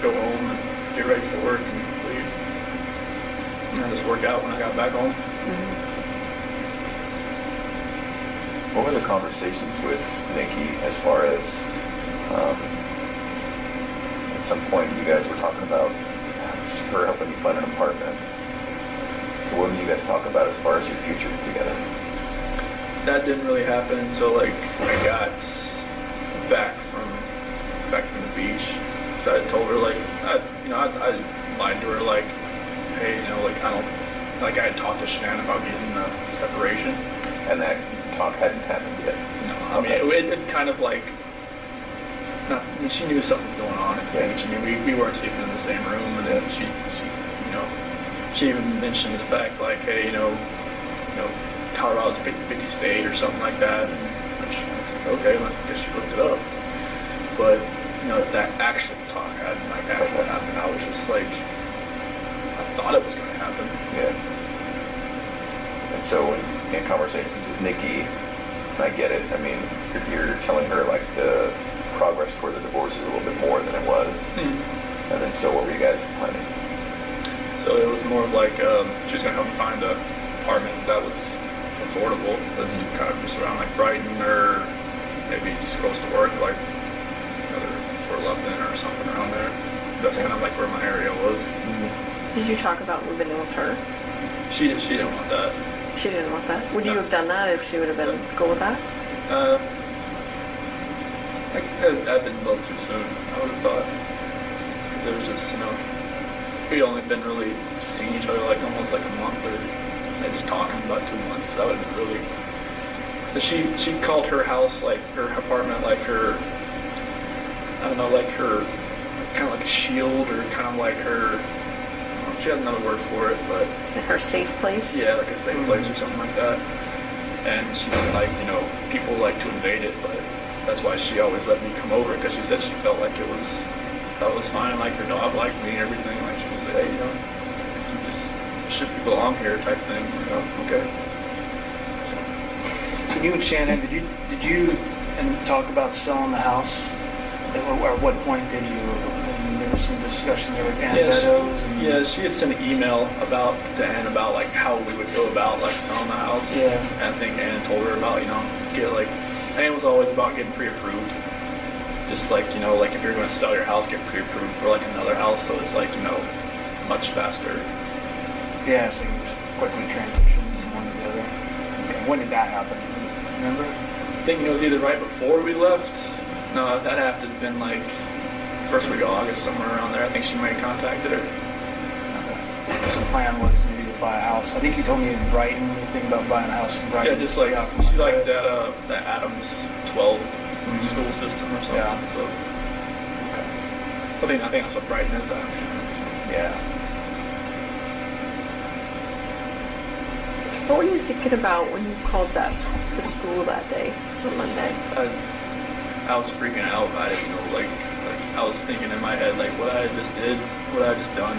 go home and get ready for work and leave. And I just work out when I got back home. Mm-hmm. What were the conversations with Nikki as far as at some point you guys were talking about her helping you find an apartment? So what did you guys talk about as far as your future together? That didn't really happen until like I got back from the beach. So I told her like I lied to her like, hey, like I had talked to Shan'ann about getting the separation. And that talk hadn't happened yet. No, I mean it kind of like. She knew something was going on. Yeah. She knew we weren't sleeping in the same room, and then she she even mentioned the fact like, hey, Colorado's a 50-50 state or something like that. And I said, okay, well, I guess she looked it up. But that actual talk hadn't like actually happened. I was just like, I thought it was going to happen. Yeah. And so in conversations with Nikki, I get it. I mean, you're telling her like the progress toward the divorce is a little bit more than it was. And then so what were you guys planning? So it was more of like she was going to help me find an apartment that was affordable. That's kind of just around like Brighton or maybe just close to work, like Fort Lupton or something around there. That's kind of like where my area was. Did you talk about moving in with her? She didn't want that. She didn't want that? Would you have done that if she would have been cool with that? I've been a little too soon, I would have thought. There was just, we'd only been really seeing each other like almost like a month or just talking about 2 months. That would have been really... She called her house, like her apartment, like her, I don't know, like her, kind of like a shield or kind of like her, she had another word for it, but... Like her safe place? Yeah, like a safe place or something like that. And she said, like, people like to invade it, but that's why she always let me come over, because she said she felt like it was fine, like her dog liked me and everything. Like she would say, hey, you just ship people along here type thing. Okay. So you and Shan'ann, did you talk about selling the house? Or at what point did you? There was some discussion there with Ann Meadows. Yeah, she had sent an email to Ann about like how we would go about like selling the house. Yeah. And I think Ann told her about Ann was always about getting pre-approved. Just like like if you're going to sell your house, get pre-approved for like another house, so it's like much faster. Yeah, so you just quickly transition from one to the other. Okay. When did that happen? Remember? I think it was either right before we left. No, that had to have been like first week of August, somewhere around there. I think she might have contacted her. Okay. So the plan was maybe to buy a house. I think you told me in Brighton, you think about buying a house in Brighton. Yeah, just like she liked that Adams 12 school system or something. Yeah. So okay. I think that's what Brighton is at. Yeah. What were you thinking about when you called the school that day, on Monday? I was freaking out. I didn't know, like I was thinking in my head, like what I just did, what I just done,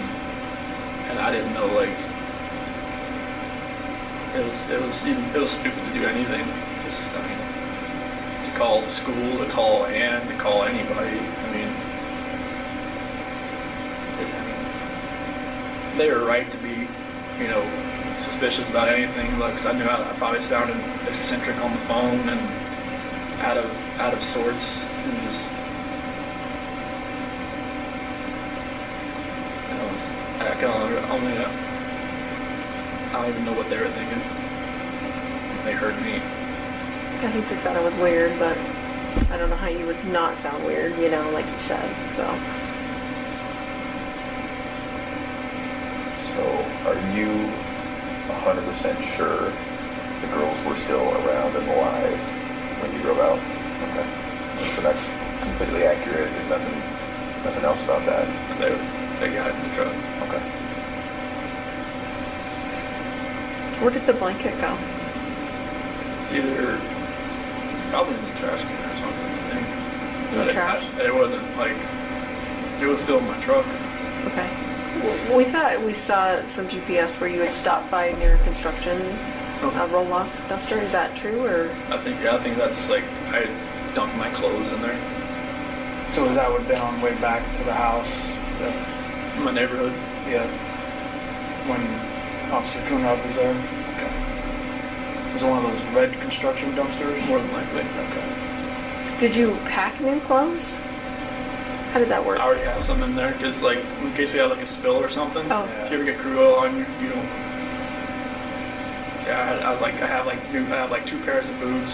and I didn't know, like it was stupid to do anything. To call the school, to call Ann, to call anybody. They were right to be, suspicious about anything. Like, 'cause I knew I probably sounded eccentric on the phone and out of sorts, and just I don't even know what they were thinking. They heard me. I think they thought it was weird, but I don't know how you would not sound weird, like you said. So are you 100% sure the girls were still around and alive when you drove out? Okay. So that's completely accurate. There's nothing else about that. They got in the truck. Okay. Where did the blanket go? It's probably in the trash can or something, I think. In the trash? It wasn't it was still in my truck. Okay. We thought we saw some GPS where you had stopped by near a construction roll-off dumpster. Is that true, or? I think that's I dumped my clothes in there. So that would have been on the way back to the house? My neighborhood. Yeah. When Officer Kunab was there? Okay. Was it one of those red construction dumpsters? More than likely. Okay. Did you pack new clothes? How did that work? I already have some in there because, like, in case we have like a spill or something. Oh. If you ever get crude oil on you, you don't. Yeah, I have like 2 pairs of boots,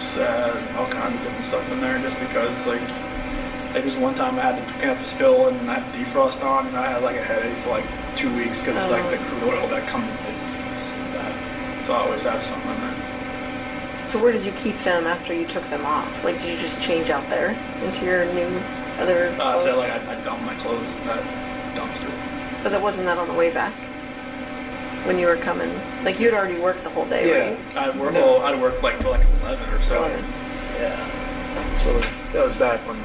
all kinds of different stuff in there, just because like this one time I had to clean up a spill and I had defrost on, and I had like a headache for like 2 weeks because it's like the crude oil that comes with that. So I always have something in there. So where did you keep them after you took them off? Like, did you just change out there into your new other clothes? So like I dumped my clothes in that dumpster. But that wasn't that on the way back? When you were coming? Like, you'd already worked the whole day, right? I'd work like till like 11 or so. 11. Yeah. So that was back when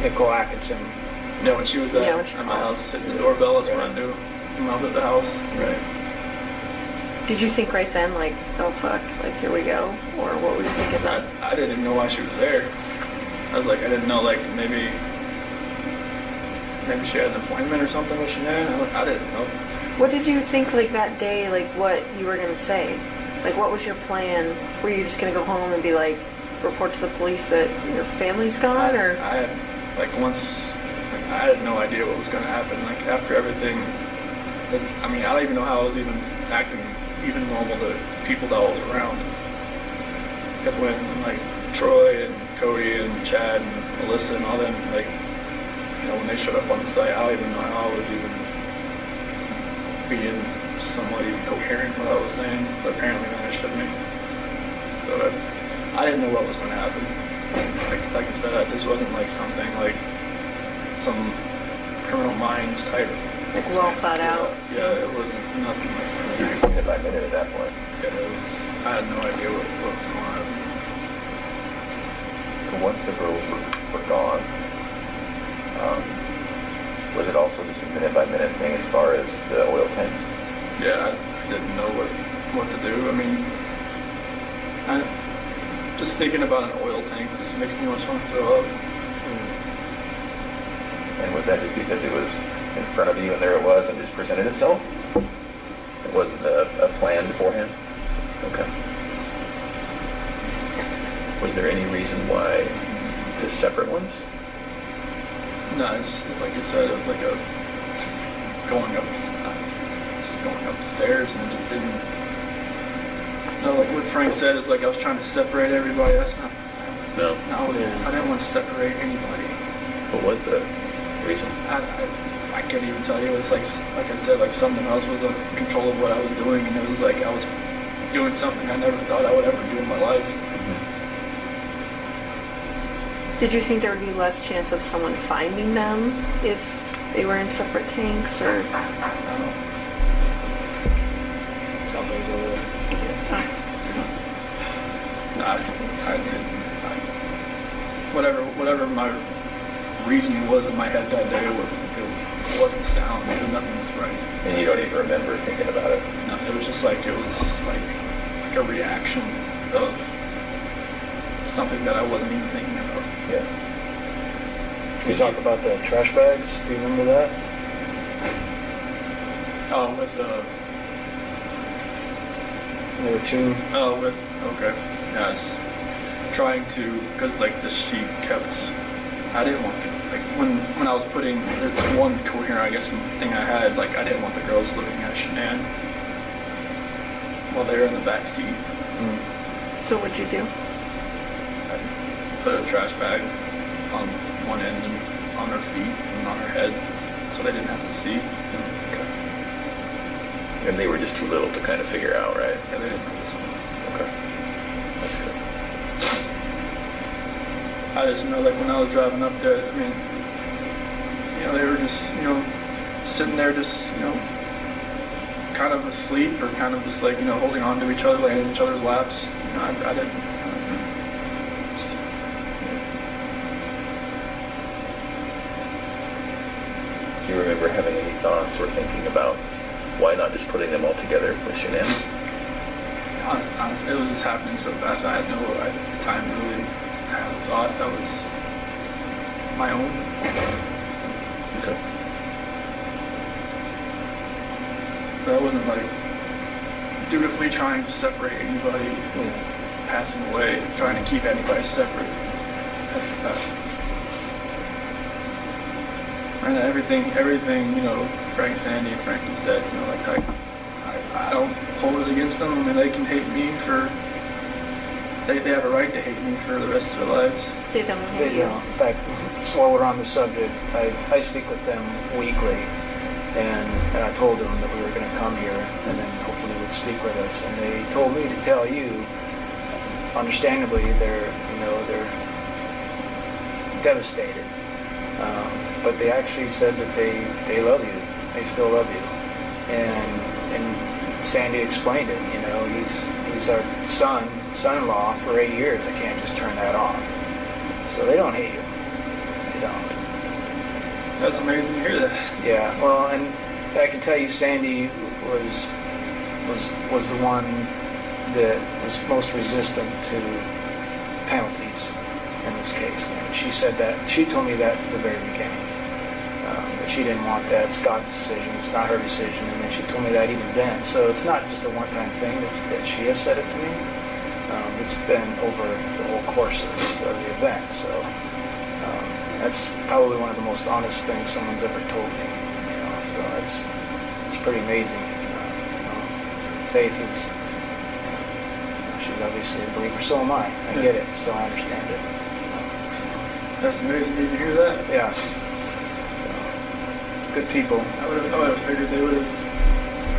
Nicole Atkinson. Yeah, when she was at my house hitting the doorbell, that's when I knew someone was at the house. Right. Did you think right then, like, oh fuck, like, here we go? Or what were you thinking about? I didn't even know why she was there. I was like, I didn't know, like, maybe she had an appointment or something with Shan'ann. I didn't know. What did you think, like, that day, like, what you were going to say? Like, what was your plan? Were you just going to go home and be like, report to the police that your family's gone, or? I had, like, I had no idea what was going to happen. Like, after everything, I mean, I don't even know how I was even acting even normal to people that I was around. Because when, like, Troy and Cody and Chad and Melissa and all them, like, you know, when they showed up on the site, I don't even know how I was even being somewhat even coherent what I was saying, but apparently that understood me. So I didn't know what was going to happen. Like I said, this wasn't like something like some Criminal Minds type. Like, well thought out. Yeah, it wasn't nothing like that. You just minute by minute at that point. Yeah, I had no idea what was going to happen. So once the girls were gone, was it also just a minute by minute thing as far as the oil tanks? Yeah, I didn't know what to do. I mean, just thinking about an oil tank just makes me want to throw up. And was that just because it was in front of you and there it was and just presented itself? It wasn't a plan beforehand? Okay. Was there any reason why the separate ones? No, it's like you said, it was like going up the stairs, and it just didn't. No, like what Frank said, it's like I was trying to separate everybody. That's not. No. I didn't want to separate anybody. What was the reason? I can't even tell you. It's like I said, like something else was in control of what I was doing, and it was like I was doing something I never thought I would ever do in my life. Did you think there would be less chance of someone finding them if they were in separate tanks, or? I don't know. Sounds like it's over there. No, I didn't. Whatever my reasoning was in my head that day, it wasn't sound. Nothing was right. And you don't even remember thinking about it? No, it was just like a reaction of something that I wasn't even thinking about. Yeah. Can you talk about the trash bags? Do you remember that? Oh, with There were two. Okay. Yeah, it's trying to, because like the sheet kept, I didn't want to, like when I was putting, the one coherent, I guess, thing I had, like I didn't want the girls looking at Shan'ann while they were in the back seat. So what'd you do? I put a trash bag on one end and on her feet and on her head, so they didn't have to see. Okay. And they were just too little to kind of figure out, right? Yeah, they didn't know. Okay. That's good. I just know, like, when I was driving up there, I mean, you know, they were just, you know, sitting there just, you know, kind of asleep or kind of just, like, you know, holding on to each other, laying in each other's laps. You know, I didn't. Do you remember having any thoughts or thinking about why not just putting them all together with Shan'ann? Honestly, it was just happening so fast. I had no time to really have a thought that was my own. Okay. But I wasn't like dutifully trying to separate anybody passing away, trying to keep anybody separate. And everything, Frank, Sandy, and Frankie said, I don't hold it against them. I mean, they can hate me for, they have a right to hate me for the rest of their lives. They don't They hate you. don't. In fact, while we're on the subject, I speak with them weekly, and I told them that we were going to come here, and then hopefully would speak with us. And they told me to tell you, understandably, they're devastated. But they actually said that they love you. They still love you. And Sandy explained it. He's our son-in-law for 8 years. I can't just turn that off. So they don't hate you. They don't. That's amazing to hear that. Yeah. Well, and I can tell you, Sandy was the one that was most resistant to penalties in this case. And she said that. She told me that at the very beginning. That she didn't want that. It's God's decision. It's not her decision. And then she told me that even then. So it's not just a one-time thing that she has said it to me. It's been over the whole course of the event. So that's probably one of the most honest things someone's ever told me. So it's pretty amazing. Faith is. She's obviously a believer. So am I. I get it. So I understand it. That's amazing to hear that. Yeah. Good people. I would have figured they would have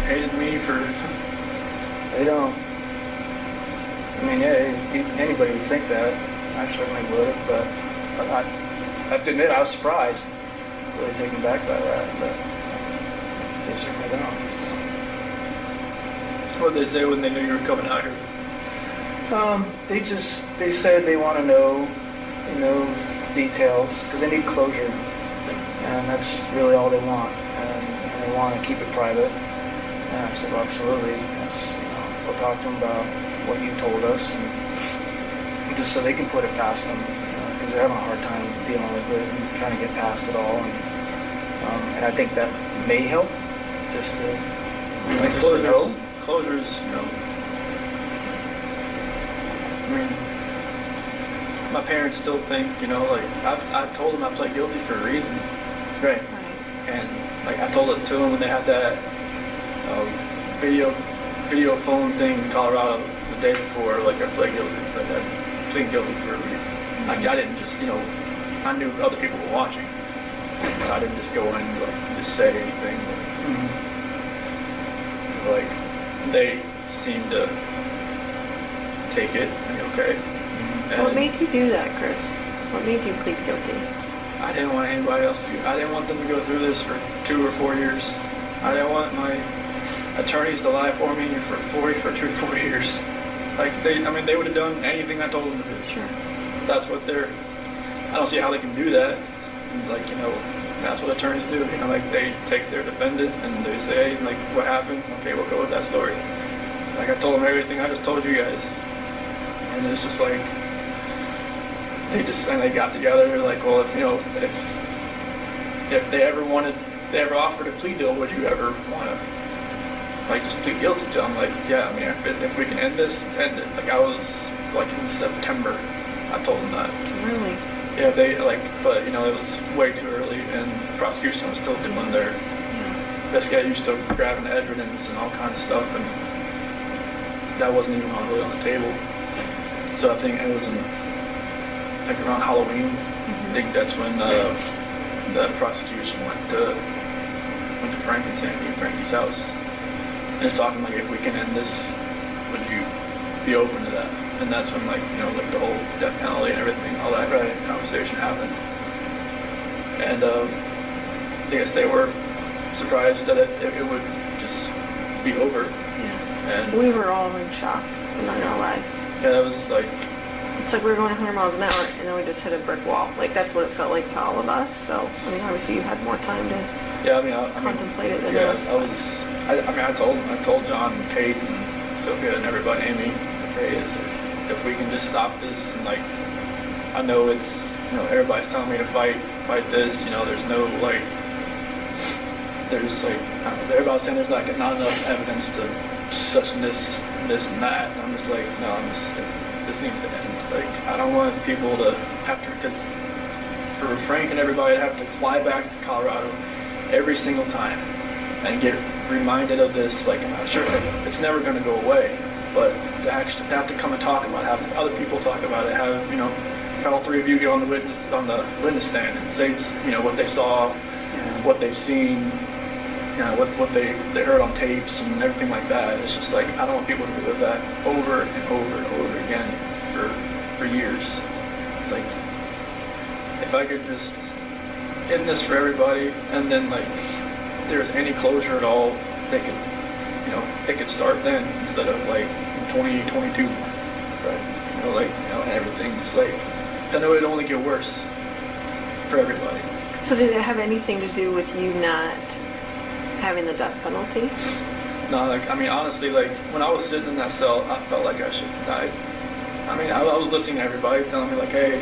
hated me for. They don't. I mean, anybody would think that. I certainly would, but I have to admit I was surprised, really taken back by that, but they certainly don't. What did they say when they knew you were coming out here? They said they want to know, details, because they need closure, and that's really all they want, and they want to keep it private. And I said, well, absolutely. We'll talk to them about what you told us, and just so they can put it past them, because they're having a hard time dealing with it and trying to get past it all. And I think that may help, just to know. Closures, I mean, my parents still think, I've told them I pled guilty for a reason. Right. And I told it to them when they had that video phone thing in Colorado the day before, I pled guilty, I plead guilty for a reason. I didn't just, I knew other people were watching. I didn't just go in and just say anything. They seemed to take it and be okay. What made you do that, Chris? What made you plead guilty? I didn't want anybody else to. I didn't want them to go through this for 2 or 4 years. I didn't want my attorneys to lie for me for 2 or 4 years. They would have done anything I told them to do. Sure. That's what they're. I don't see how they can do that. That's what attorneys do. They take their defendant and they say, what happened? Okay, we'll go with that story. I told them everything I just told you guys. And it's just they got together, well, if they ever offered a plea deal, would you ever want to, just plead guilty to them? Yeah, if we can end this, let's end it. I was, in September, I told them that. Really? Yeah, but, it was way too early, and the prosecution was still doing their investigation, still grabbing evidence and all kinds of stuff, and that wasn't even really on the table. So I think it was around Halloween. I think that's when the prosecution went to Frank and Sandy and Frankie's house, and it's talking if we can end this, would you be open to that? And that's when the whole death penalty and everything, all that conversation happened. And I guess they were surprised that it would just be over. Yeah. And we were all in shock. I'm not gonna lie. Yeah, it was It's we were going 100 miles an hour, and then we just hit a brick wall. That's what it felt like to all of us. So, obviously you had more time to contemplate it than us. I told John and Kate and Sophia and everybody, Amy, if we can just stop this, and I know it's, everybody's telling me to fight this, there's no everybody's saying there's not enough evidence to such and this and that. And I'm just like, no, this needs to end. Like, I don't want people to have to, because for Frank and everybody to have to fly back to Colorado every single time and get reminded of this, like, I'm not sure, it's never going to go away, but to actually have to come and talk about it, have other people talk about it, have, you know, all three of you get on the witness stand and say, you know, what they saw, what they've seen, you know, what they heard on tapes and everything like that. It's just like, I don't want people to live that over and over and over again for years. Like, if I could just end this for everybody, and then, like, if there's any closure at all, they could, you know, it could start then instead of like 2022, right? You know, like, you know, and everything just like, 'cause I know it'd only get worse for everybody. So did it have anything to do with you not having the death penalty? No, like, I mean, honestly, like, when I was sitting in that cell, I felt like I should have died. I mean, I was listening to everybody telling me, like, hey,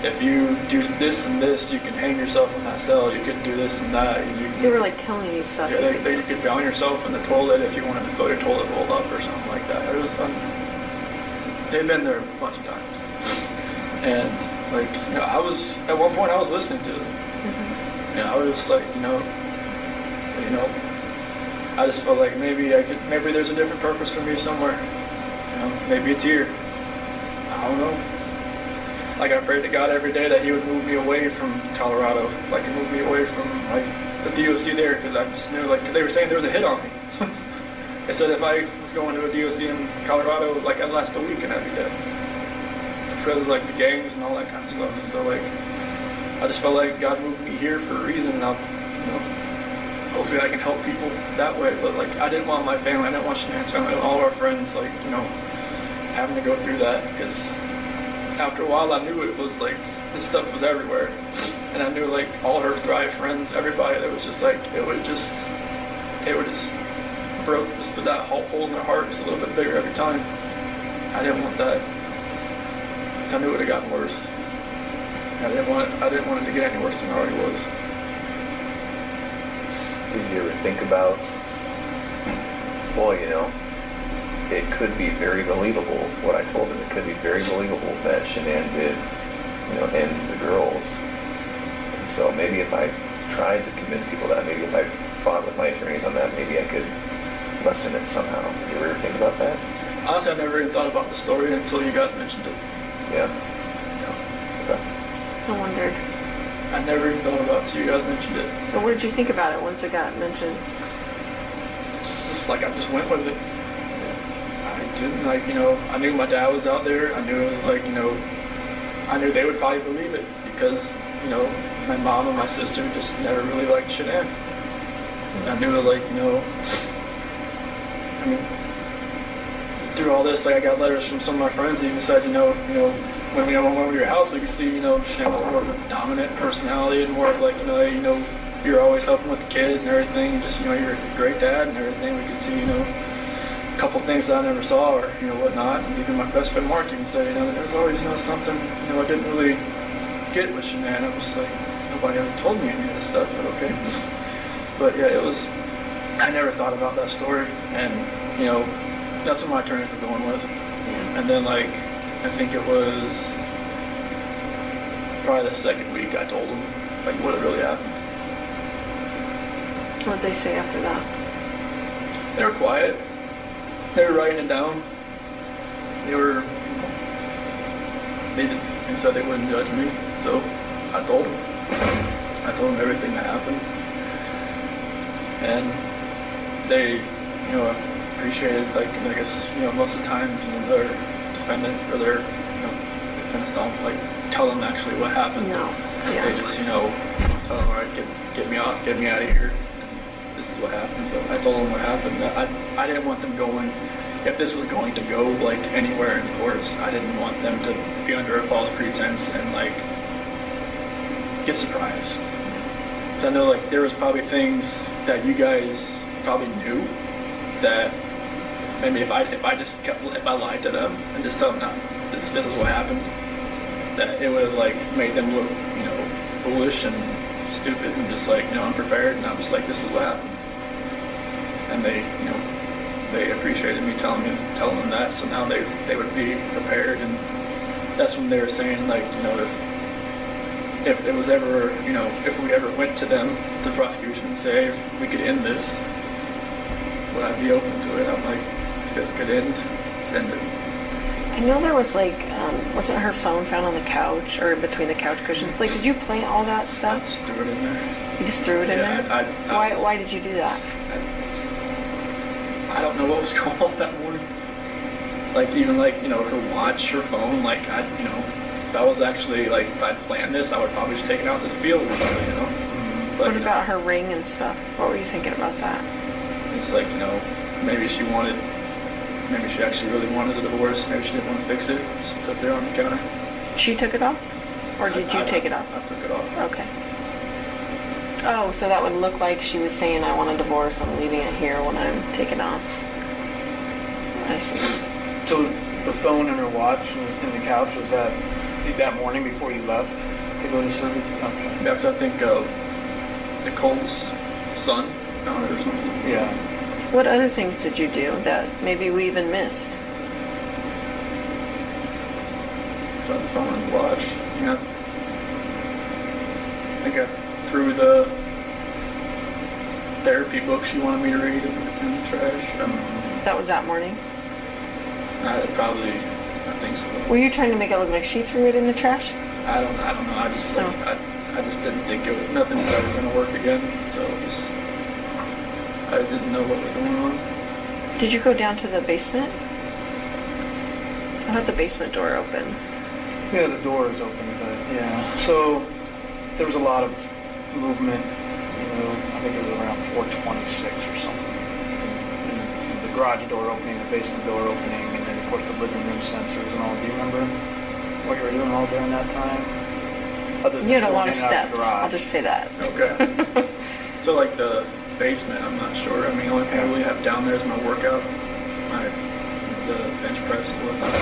if you do this and this, you can hang yourself in that cell, you could do this and that. They were, like, telling you stuff. Yeah, you could drown yourself in the toilet if you wanted to fill your toilet bowl up or something like that. It was, they've been there a bunch of times. And, like, you know, at one point I was listening to them. Mm-hmm. I was just like, you know, I just felt like maybe there's a different purpose for me somewhere. You know, maybe it's here. I don't know. Like, I prayed to God every day that He would move me away from Colorado, like, move me away from, like, the DOC there, because I just knew, like, cause they were saying there was a hit on me. They said if I was going to a DOC in Colorado, like, I'd last a week and I'd be dead. Because of, like, the gangs and all that kind of stuff. And so, like, I just felt like God moved me here for a reason, and I'll, you know, hopefully I can help people that way. But, like, I didn't want my family, I didn't want Shanann's family, all our friends, like, you know, having to go through that, because after a while I knew it was, like, this stuff was everywhere. And I knew, like, all her Thrive friends, everybody, that was just, like, it would just broke just with that hole in their heart just a little bit bigger every time. I didn't want that. I knew it would have gotten worse. I didn't want it to get any worse than it already was. Did you ever think about, well, you know, it could be very believable, what I told him, it could be very believable that Shan'ann did, you know, end the girls. And so maybe if I tried to convince people that, maybe if I fought with my attorneys on that, maybe I could lessen it somehow. Did you ever think about that? Honestly, I never even thought about the story until you guys mentioned it. Yeah. Okay. I wondered. I never even thought about it until you guys mentioned it. So what did you think about it once it got mentioned? It's just like I just went with it. I didn't, like, you know, I knew my dad was out there. I knew it was, like, you know, I knew they would probably believe it because, you know, my mom and my sister just never really liked Shan'ann. I knew, like, you know, I mean, through all this, like, I got letters from some of my friends that even said, you know, when we went over to your house, we could see, you know, Shan'ann was more of a dominant personality and more of, like, you know, you're always helping with the kids and everything. Just, you know, you're a great dad and everything. We could see, you know, a couple things that I never saw or, you know, whatnot. And even my best friend Mark even said, you know, there's always, you know, something, you know, I didn't really get with Shan'ann. It was like, nobody ever told me any of this stuff, but okay. But yeah, it was, I never thought about that story. And, you know, that's what my attorneys were going with. Yeah. And then, like, I think it was probably the second week I told them, like, what had really happened. What did they say after that? They were quiet. They were writing it down. They said they wouldn't judge me, so I told them. I told them everything that happened. And they, you know, appreciated, like, I guess, you know, most of the time, you know, their defendant or their, you know, defendants don't, like, tell them actually what happened. No. Yeah. They just, you know, tell them, all right, get me out of here. This is what happened. But I told them what happened. I didn't want them going, if this was going to go, like, anywhere in courts, I didn't want them to be under a false pretense and, like, get surprised. So I know, like, there was probably things that you guys probably knew that maybe if I lied to them and just told them, no, this is what happened, that it would have, like, made them look, you know, foolish and stupid and just, like, you know, unprepared. And I'm just like, this is what happened. And they, you know, they appreciated me telling them that, so now they would be prepared. And that's when they were saying, like, you know, if it was ever, you know, if we ever went to them, the prosecution, and say, if we could end this, would I be open to it? I'm like, if it could end, send it. I know there was like, wasn't her phone found on the couch or between the couch cushions? Like, did you plant all that stuff? I just threw it in there. You just threw it in there? Why did you do that? I don't know what was going on that morning. Like, even like, you know, her watch, her phone, like, you know, if I was actually, like, if I'd planned this, I would probably just take it out to the field or something, you know? But, what about her ring and stuff? What were you thinking about that? It's like, you know, maybe she actually really wanted a divorce. Maybe she didn't want to fix it. Just put it there on the counter. She took it off? Or did you take it off? I took it off. Okay. Oh, so that would look like she was saying, I want a divorce, I'm leaving it here when I'm taken off. I see. So the phone and her watch in the couch, was that morning before you left to go to service? Okay. Yeah, because I think Nicole's son found it or something. Yeah. What other things did you do that maybe we even missed? Got the phone and watch. Yeah. I think I threw the therapy book she wanted me to read in the trash. That was that morning? I think so. Were you trying to make it look like she threw it in the trash? I don't know. I just like, I just didn't think nothing was ever going to work again. So I didn't know what was going on. Did you go down to the basement? I thought the basement door opened. Yeah, the door is open, but yeah. So there was a lot of movement. You know, I think it was around 4:26 or something. And the garage door opening, the basement door opening, and then of course the living room sensors and all. Do you remember what you were doing all during that time? Other than You had a lot going of in and out steps. the garage. I'll just say that. Okay. So like the basement, I'm not sure. I mean, the only thing I really have down there is my workout, the bench press and whatnot.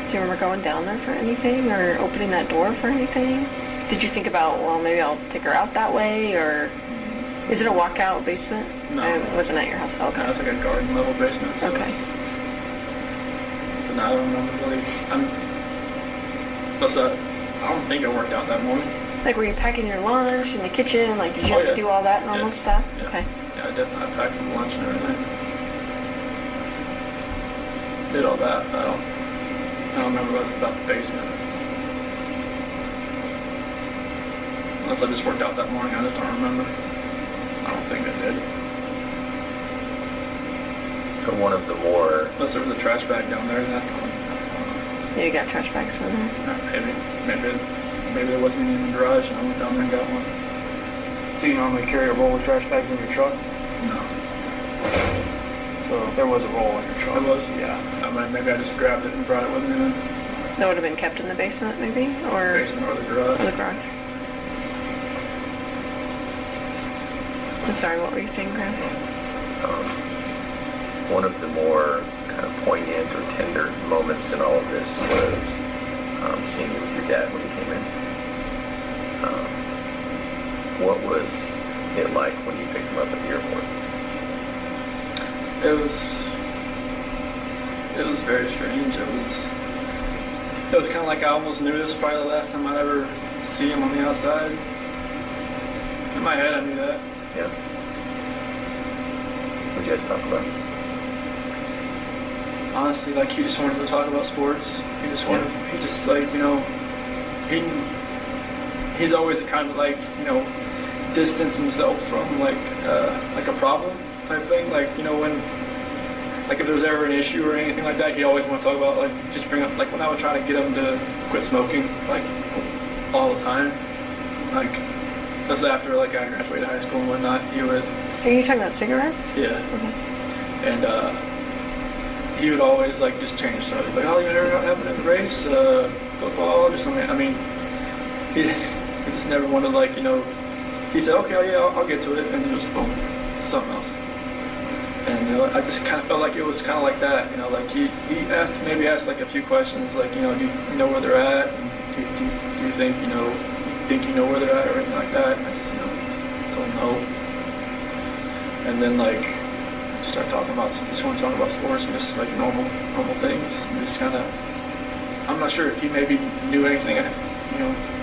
Do you remember going down there for anything or opening that door for anything? Did you think about, well, maybe I'll take her out that way, or is it a walkout basement? No. It wasn't at your house. Okay. No, it's like a garden level basement. So Okay. But I don't remember really. I don't think I worked out that morning. Like, were you packing your lunch in the kitchen? Like, did you have to do all that normal Yeah. stuff? Yeah. Okay. Yeah, I definitely packed my lunch and everything. Did all that, but I don't remember about the basement. Unless I just worked out that morning, I just don't remember. I don't think I did. So one of the more... Unless there was a trash bag down there, that's gone. Yeah, you got trash bags from there? Maybe there wasn't any in the garage, and I went down there and got one. Do you normally carry a roll of trash bags in your truck? No. So there was a roll in your truck. There was? Yeah. Maybe I just grabbed it and brought it with me then. That would have been kept in the basement, maybe? Or Basement or the garage. or the garage. I'm sorry, what were you saying, Graham? One of the more kind of poignant or tender moments in all of this was seeing you with your dad when he came in. What was it like when you picked him up at the airport? It was very strange. It was kind of like I almost knew this was probably the last time I'd ever see him on the outside. In my head, I knew that. Yeah. What did you guys talk about? Honestly, like, he just wanted to talk about sports. He just like, you know, he's always kind of like, you know, distance himself from like a problem type thing. Like, you know, when, like, if there was ever an issue or anything like that, he always wanted to talk about, like, just bring up, like, when I would try to get him to quit smoking, like, all the time, like, that's after, like, I graduated high school and whatnot, he would... Are you talking about cigarettes? Yeah. Okay. And, he would always, like, just change the subject. Like, oh, you never happened in the race, football, or something. I mean, he just never wanted, like, you know, he said, okay, yeah, I'll get to it, and then just boom, something else. And, you know, I just kind of felt like it was kind of like that, you know, like, he maybe asked, like, a few questions, like, you know, do you know where they're at? And do you think, you know where they're at, or anything like that? And I just, you know, told him no. And then, like, started talking about, just want to talk about sports and just like normal things. And just kind of, I'm not sure if he maybe knew anything,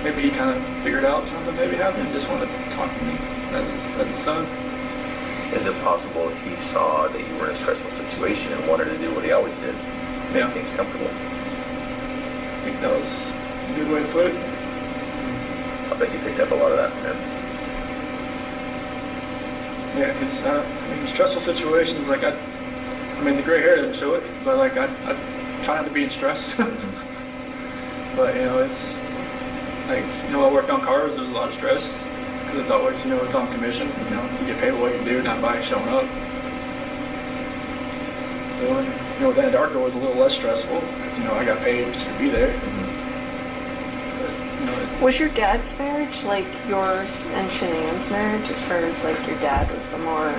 maybe he kind of figured out something maybe happened and just wanted to talk to me as his son. Is it possible he saw that you were in a stressful situation and wanted to do what he always did, make things comfortable? I think that was a good way to put it. I bet you picked up a lot of that from him. Yeah, because stressful situations, like the gray hair didn't show it, but like I try not to be in stress. But it's like I worked on cars. There's a lot of stress because it's always it's on commission. You get paid what you do, not by showing up. So then Darko was a little less stressful because I got paid just to be there. Was your dad's marriage like yours and Shanann's marriage, as far as like your dad was the more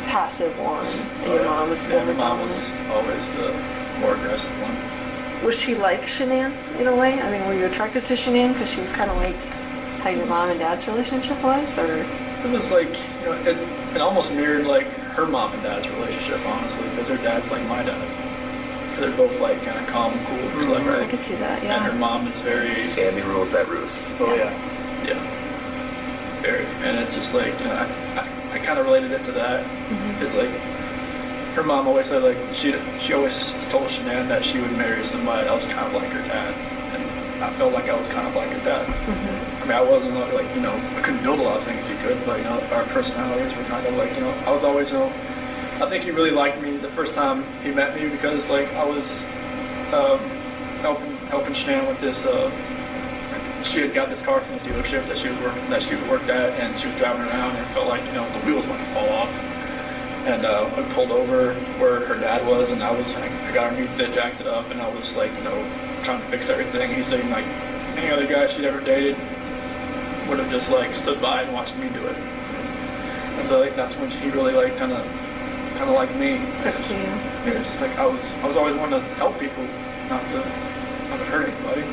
passive one and your mom was the more mom was dominant? always the more aggressive one. Was she like Shanann in a way? I mean, were you attracted to Shanann because she was kind of like how your mom and dad's relationship was, or? It was like it almost mirrored like her mom and dad's relationship, honestly, because her dad's like my dad. They're both like kind of calm and cool, collected. I could see that, yeah. And her mom is very Sandy rules that roost. Oh yeah, very. And it's just like I kind of related it to that. It's like her mom always said like she always told Shanann that she would marry somebody that was kind of like her dad, and I felt like I was kind of like her dad. I mean, I wasn't like I couldn't build a lot of things he could, but our personalities were kind of like I was always I think he really liked me the first time he met me because like I was helping Shanann with this. She had got this car from the dealership that she worked at, and she was driving around and it felt like the wheels might fall off. And I pulled over where her dad was, and I got underneath it, jacked it up, and I was like trying to fix everything. He said like any other guy she'd ever dated would have just like stood by and watched me do it. And so I think that's when he really like kind of like me. Took to you. Yeah, just like I was always wanting to help people, not to hurt anybody.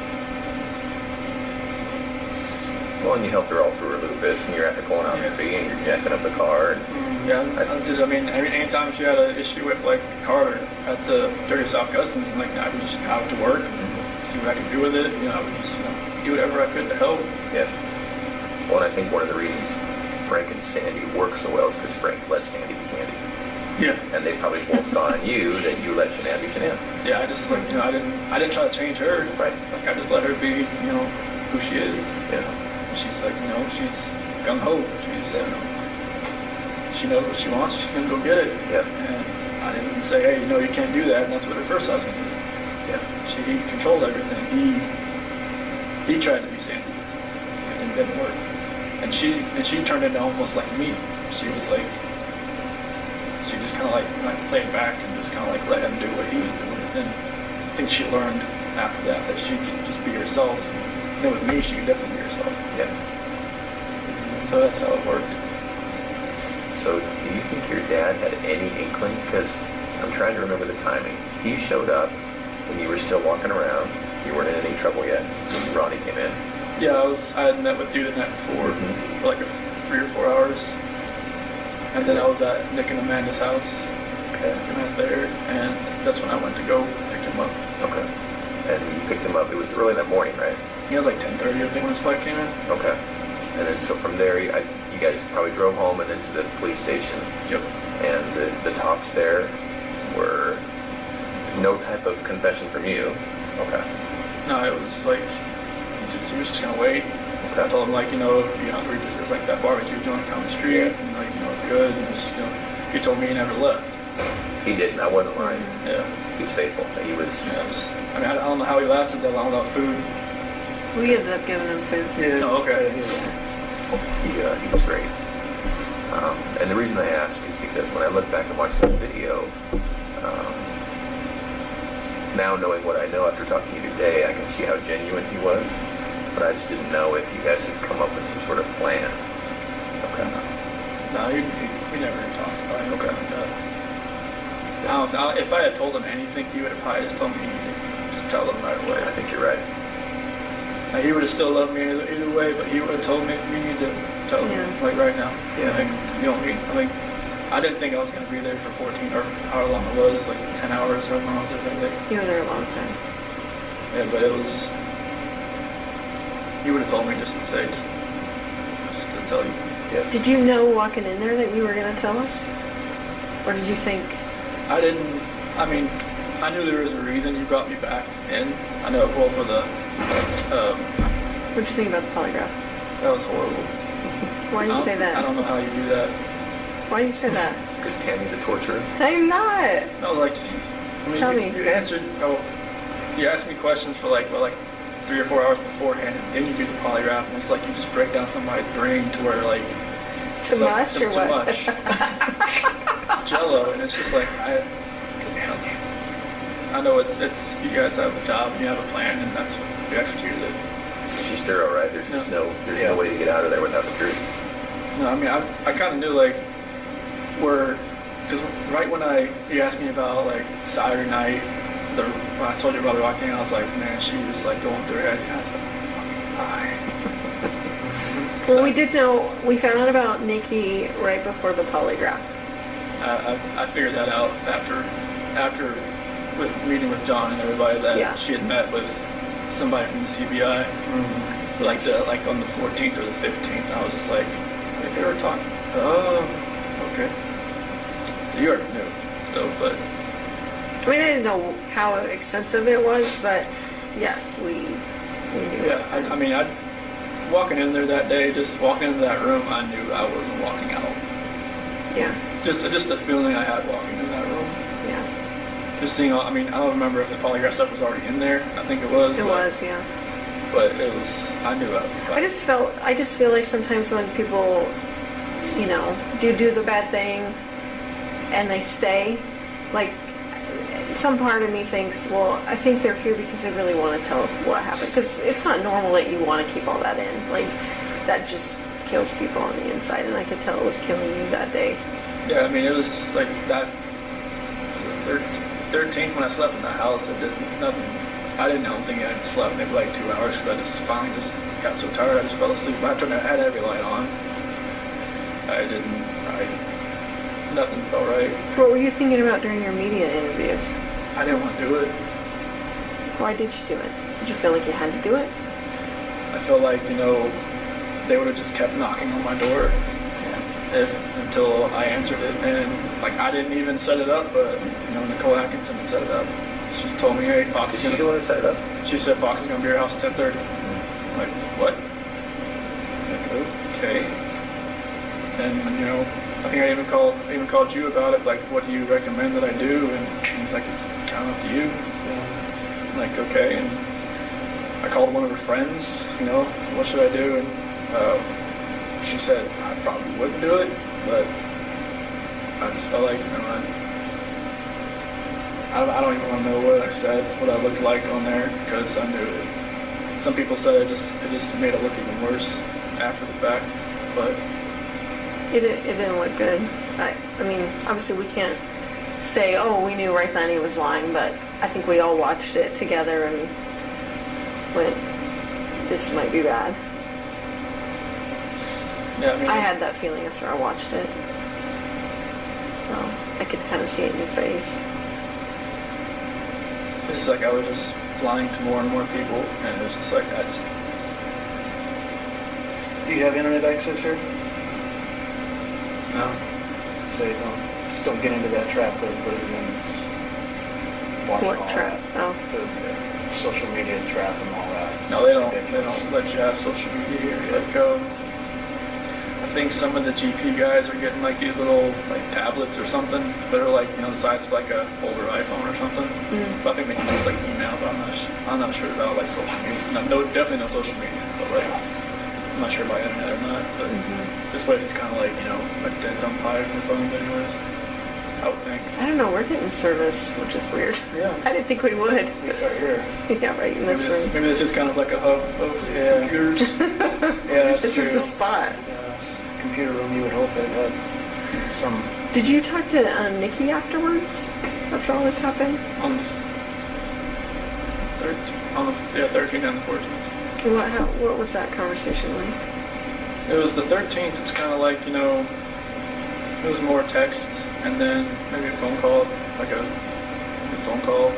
Well, and you helped her all through her lupus and your colonoscopy and you're jacking up the car. And I did. I mean, anytime she had an issue with like the car at the Dirty South Customs, like I would just out to work, see what I could do with it. I would just do whatever I could to help. Yeah. Well, and I think one of the reasons Frank and Sandy work so well is because Frank let Sandy be Sandy. Yeah. And they probably both saw in you that you let Shanann be Shanann. Yeah, I just like I didn't try to change her. Right. Like I just let her be who she is. Yeah. She's like she's gung ho. She's she knows what she wants. She's gonna go get it. Yeah. And I didn't say, hey, you can't do that. And that's what her first husband did. Yeah. He controlled everything. He tried to be Sandy, and it didn't work. And she turned into almost like me. She was like. She just kind of like played back and just kind of like let him do what he was doing. And then I think she learned after that she could just be herself. And with me, she could definitely be herself. Yeah. So that's how it worked. So do you think your dad had any inkling? Because I'm trying to remember the timing. He showed up when you were still walking around. You weren't in any trouble yet when Ronnie came in. Yeah, I had met with you the night before for like 3 or 4 hours. And then I was at Nick and Amanda's house. Okay. And I was there, and that's when I went to go pick him up. Okay. And you picked him up. It was early that morning, right? He was like 10:30, I think, when his flight came in. Okay. And then so from there, you guys probably drove home and then to the police station. Yep. And the talks there were no type of confession from you. Okay. No, it was like he was just gonna wait. Okay. I told him like if you're hungry, there's like that barbecue joint down the street, and like it's good. And just, he told me he never left. He didn't. I wasn't lying. Yeah. He's faithful. He was. Yeah, I don't know how he lasted that long without food. We ended up giving him food. Yeah. Oh, okay. Yeah. He was great. And the reason I ask is because when I look back and watch that video, now knowing what I know after talking to you today, I can see how genuine he was. But I just didn't know if you guys had come up with some sort of plan. Okay. No, he never talked about it. Okay. I don't know. If I had told him anything, he would have probably just told me just tell him right away. I think you're right. Now, he would have still loved me either way, but he would have told me we need to tell him like right now. Yeah. Like, I think I didn't think I was going to be there for 14 or however long it was, like 10 hours or however long I was there that day. You were there a long time. Yeah, but it was, you would have told me just to say, just to tell you. Yeah. Did you know walking in there that you were going to tell us? Or did you think... I didn't, I mean, I knew there was a reason you brought me back in. I know, well, for the, What did you think about the polygraph? that was horrible. Why do you say that? I don't know how you do that. Why do you say that? Because Tammy's a torturer. I'm not. No, like, I mean, Tell you, me. you answered, you asked me questions for like 3 or 4 hours beforehand, and then you do the polygraph, and it's like you just break down somebody's brain to where like, Too it's like, much or too what? much. Jello, and it's just like, I know it's you guys have a job and you have a plan, and that's what you executed it. She's thorough, right? There's just no way to get out of there without the truth. No, I mean, I kind of knew, like, because right when you asked me about, like, Saturday night, when I told you about the walking, I was like, man, she was, like, going through her head. I was like, why? Well, we did know, we found out about Nikki right before the polygraph. I figured that out after with meeting with John and everybody that she had met with somebody from the CBI, like on the 14th or the 15th. I was just like, they were talking. Oh, okay. So you already knew. So, but I mean, I didn't know how extensive it was, but yes, we knew. yeah, I mean, walking in there that day, just walking into that room, I knew I wasn't walking out. Yeah. Just the feeling I had walking in that room. Yeah. Just seeing, I mean, I don't remember if the polygraph stuff was already in there. I think it was. It was, yeah. But it was, I knew I just feel like sometimes when people, you know, do the bad thing and they stay, like, some part of me thinks, well, I think they're here because they really want to tell us what happened. Because it's not normal that you want to keep all that in. Like, that just kills people on the inside, and I could tell it was killing you that day. Yeah, I mean, it was just like that. 13th when I slept in the house, it did nothing. I don't think I slept maybe like 2 hours because I just finally just got so tired I just fell asleep. I had every light on. Nothing felt right. What were you thinking about during your media interviews? I didn't want to do it. Why did you do it? Did you feel like you had to do it? I felt like, you know, they would have just kept knocking on my door until I answered it. And, like, I didn't even set it up, but, you know, Nicole Atkinson set it up. She told me, hey, Fox is going to... Did she want to set it up? She said Fox is going to be at your house at 10:30. I'm like, what? I'm like, okay. And, you know, I think I even called you about it, like, what do you recommend that I do? And he's like, it's kind of up to you. I'm like, okay. And I called one of her friends, you know, what should I do? And she said I probably wouldn't do it, but I just felt like, you know, I don't even want to know what I said, what I looked like on there, because I knew it. Some people said it just made it look even worse after the fact, but It didn't look good. I mean, obviously we can't say, oh, we knew right then he was lying, but I think we all watched it together and went, this might be bad. yeah, I mean, I had that feeling after I watched it. So I could kind of see it in your face. it's like I was just lying to more and more people, and it was just like Do you have internet access here? no. So you don't get into that trap of and watching What all trap? that. Oh. The social media trap and all that. No, they don't. It's They ridiculous. don't let you have social media here. Like, I think some of the GP guys are getting like these little like tablets or something that are like, you know, the size of like a older iPhone or something. Mm. But I think they can use like email. But I'm not sure about like social media. No, definitely no social media. But like, I'm not sure about internet or not. But this place is kind of like, you know, like dead umpire for phones, anyways. I would think. I don't know, we're getting service, which is weird. Yeah. I didn't think we would. Right here. Yeah, right in this room. Maybe this is kind of like a hub of computers. Yeah, that's This true. is the spot. Computer room, you would hope it had some. Did you talk to Nikki afterwards? After all this happened? On the 13th and the 14th. What was that conversation like? It was the 13th. It's kind of like, you know, it was more text, and then maybe a phone call, like a phone call,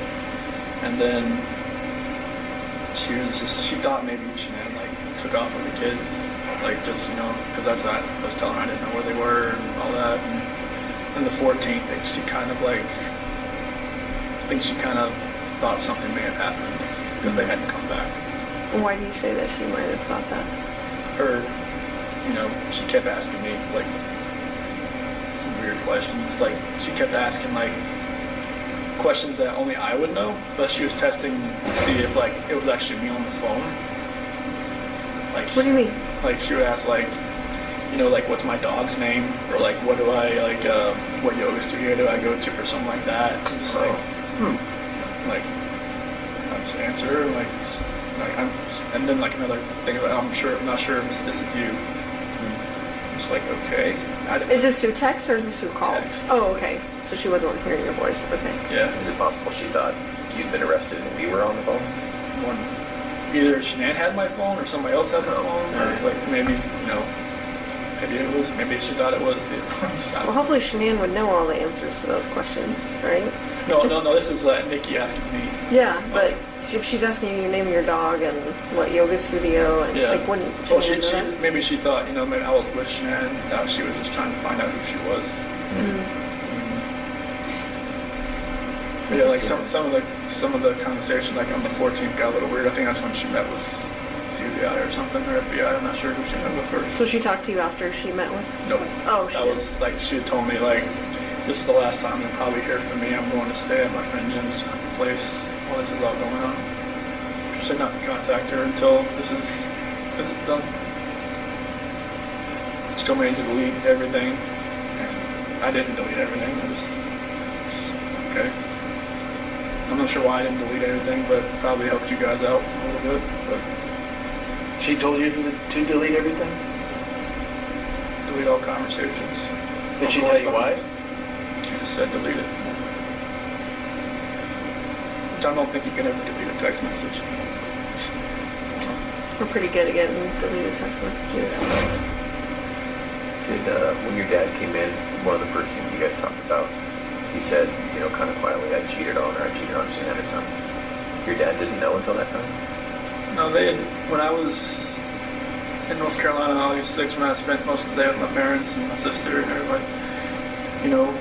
and then she thought maybe Shan'ann like took off with the kids, like just, you know, because that's what I was telling her, I didn't know where they were and all that. And then the 14th, she kind of like, I think she kind of thought something may have happened because they hadn't come back. Why do you say that she might have thought that? Or, you know, she kept asking me like some weird questions. Like she kept asking like questions that only I would know, but she was testing to see if like it was actually me on the phone. Like, what do you mean? Like she would ask like, you know, like what's my dog's name, or like what do I like, what yoga studio do I go to, or something like that. And just like I just answer her like and then like another thing about I'm not sure if this is you. Just like, okay. Is this through text or is this through calls? Text. Oh, okay. So she wasn't hearing your voice or thing. Yeah. Is it possible she thought you'd been arrested and we were on the phone? Either Shan'ann had my phone or somebody else had my phone, or like maybe, you know, maybe she thought it was. Well, hopefully Shan'ann would know all the answers to those questions, right? No. This is Nikki asking me. Yeah, but if she's asking you your name of your dog and what yoga studio and like wouldn't Shan'ann know that? Maybe she thought, you know, maybe I was with Shan'ann. She was just trying to find out who she was. Yeah, like some of the conversations, like on the 14th, got a little weird. I think that's when she met with CBI or something, or FBI. I'm not sure who she met with first. So she talked to you after she met with? Nope. Oh, that was like she had told me like, this is the last time you'll probably hear from me. I'm going to stay at my friend Jim's place while this is all going on. She said not to contact her until this is done. She told me to delete everything, and I didn't delete everything. I just okay. I'm not sure why I didn't delete anything, but probably helped you guys out a little bit. But She told you to delete everything? delete all conversations. Did she tell you why? She just said delete it. I don't think you can ever delete a text message. We're pretty good at getting deleted text messages. When your dad came in, one of the first things you guys talked about, he said, you know, kind of quietly, I cheated on Shan'ann or something. Your dad didn't know until that time? No, when I was in North Carolina on August 6th, when I spent most of the day with my parents and my sister and everybody, you know,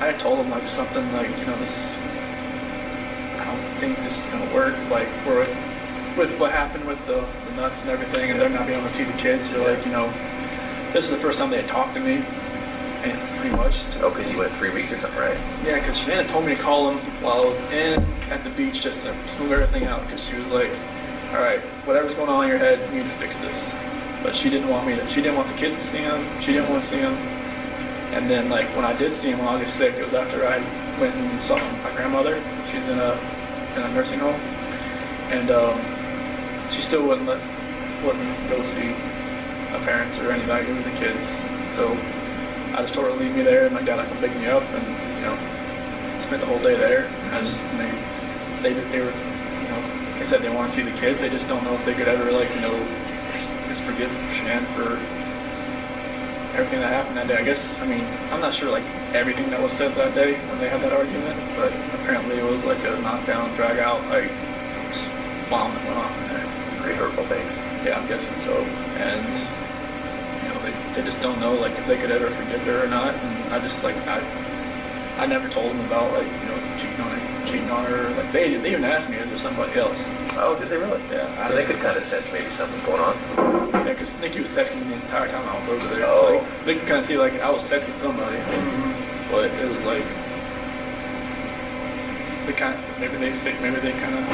I had told them like something like, you know, I don't think this is going to work, like, with what happened with the nuts and everything, and they're not being able to see the kids, so like, you know, this is the first time they had talked to me. And pretty much. Oh, because you went 3 weeks or something, right? Yeah, because Shan'ann told me to call him while I was at the beach just to smooth everything out, because she was like, all right, whatever's going on in your head, you need to fix this. But she didn't want the kids to see him. She didn't want to see him. And then, like, when I did see him on August 6th, it was after I went and saw my grandmother. She's in a nursing home. And she still wouldn't go see my parents or anybody with the kids. So I just told her to leave me there, and my dad would come pick me up, and, you know, spent the whole day there. And they were, you know, they said they want to see the kids. They just don't know if they could ever, like, you know, just forgive Shan'ann for everything that happened that day. I guess, I mean, I'm not sure, like, everything that was said that day when they had that argument, but apparently it was like a knockdown, drag out, like, bomb that went off in there. Pretty hurtful things. Yeah, I'm guessing so. And they just don't know, like, if they could ever forgive her or not. And I just, like, I never told them about, like, you know, cheating on her. Like, they even asked me, is there somebody else? Oh, did they really? Yeah. So they could kind of sense maybe something's going on. Yeah, because Nikki was texting me the entire time I was over there. Oh. So, like, they could kind of see, like, I was texting somebody. But it was like, maybe they kind of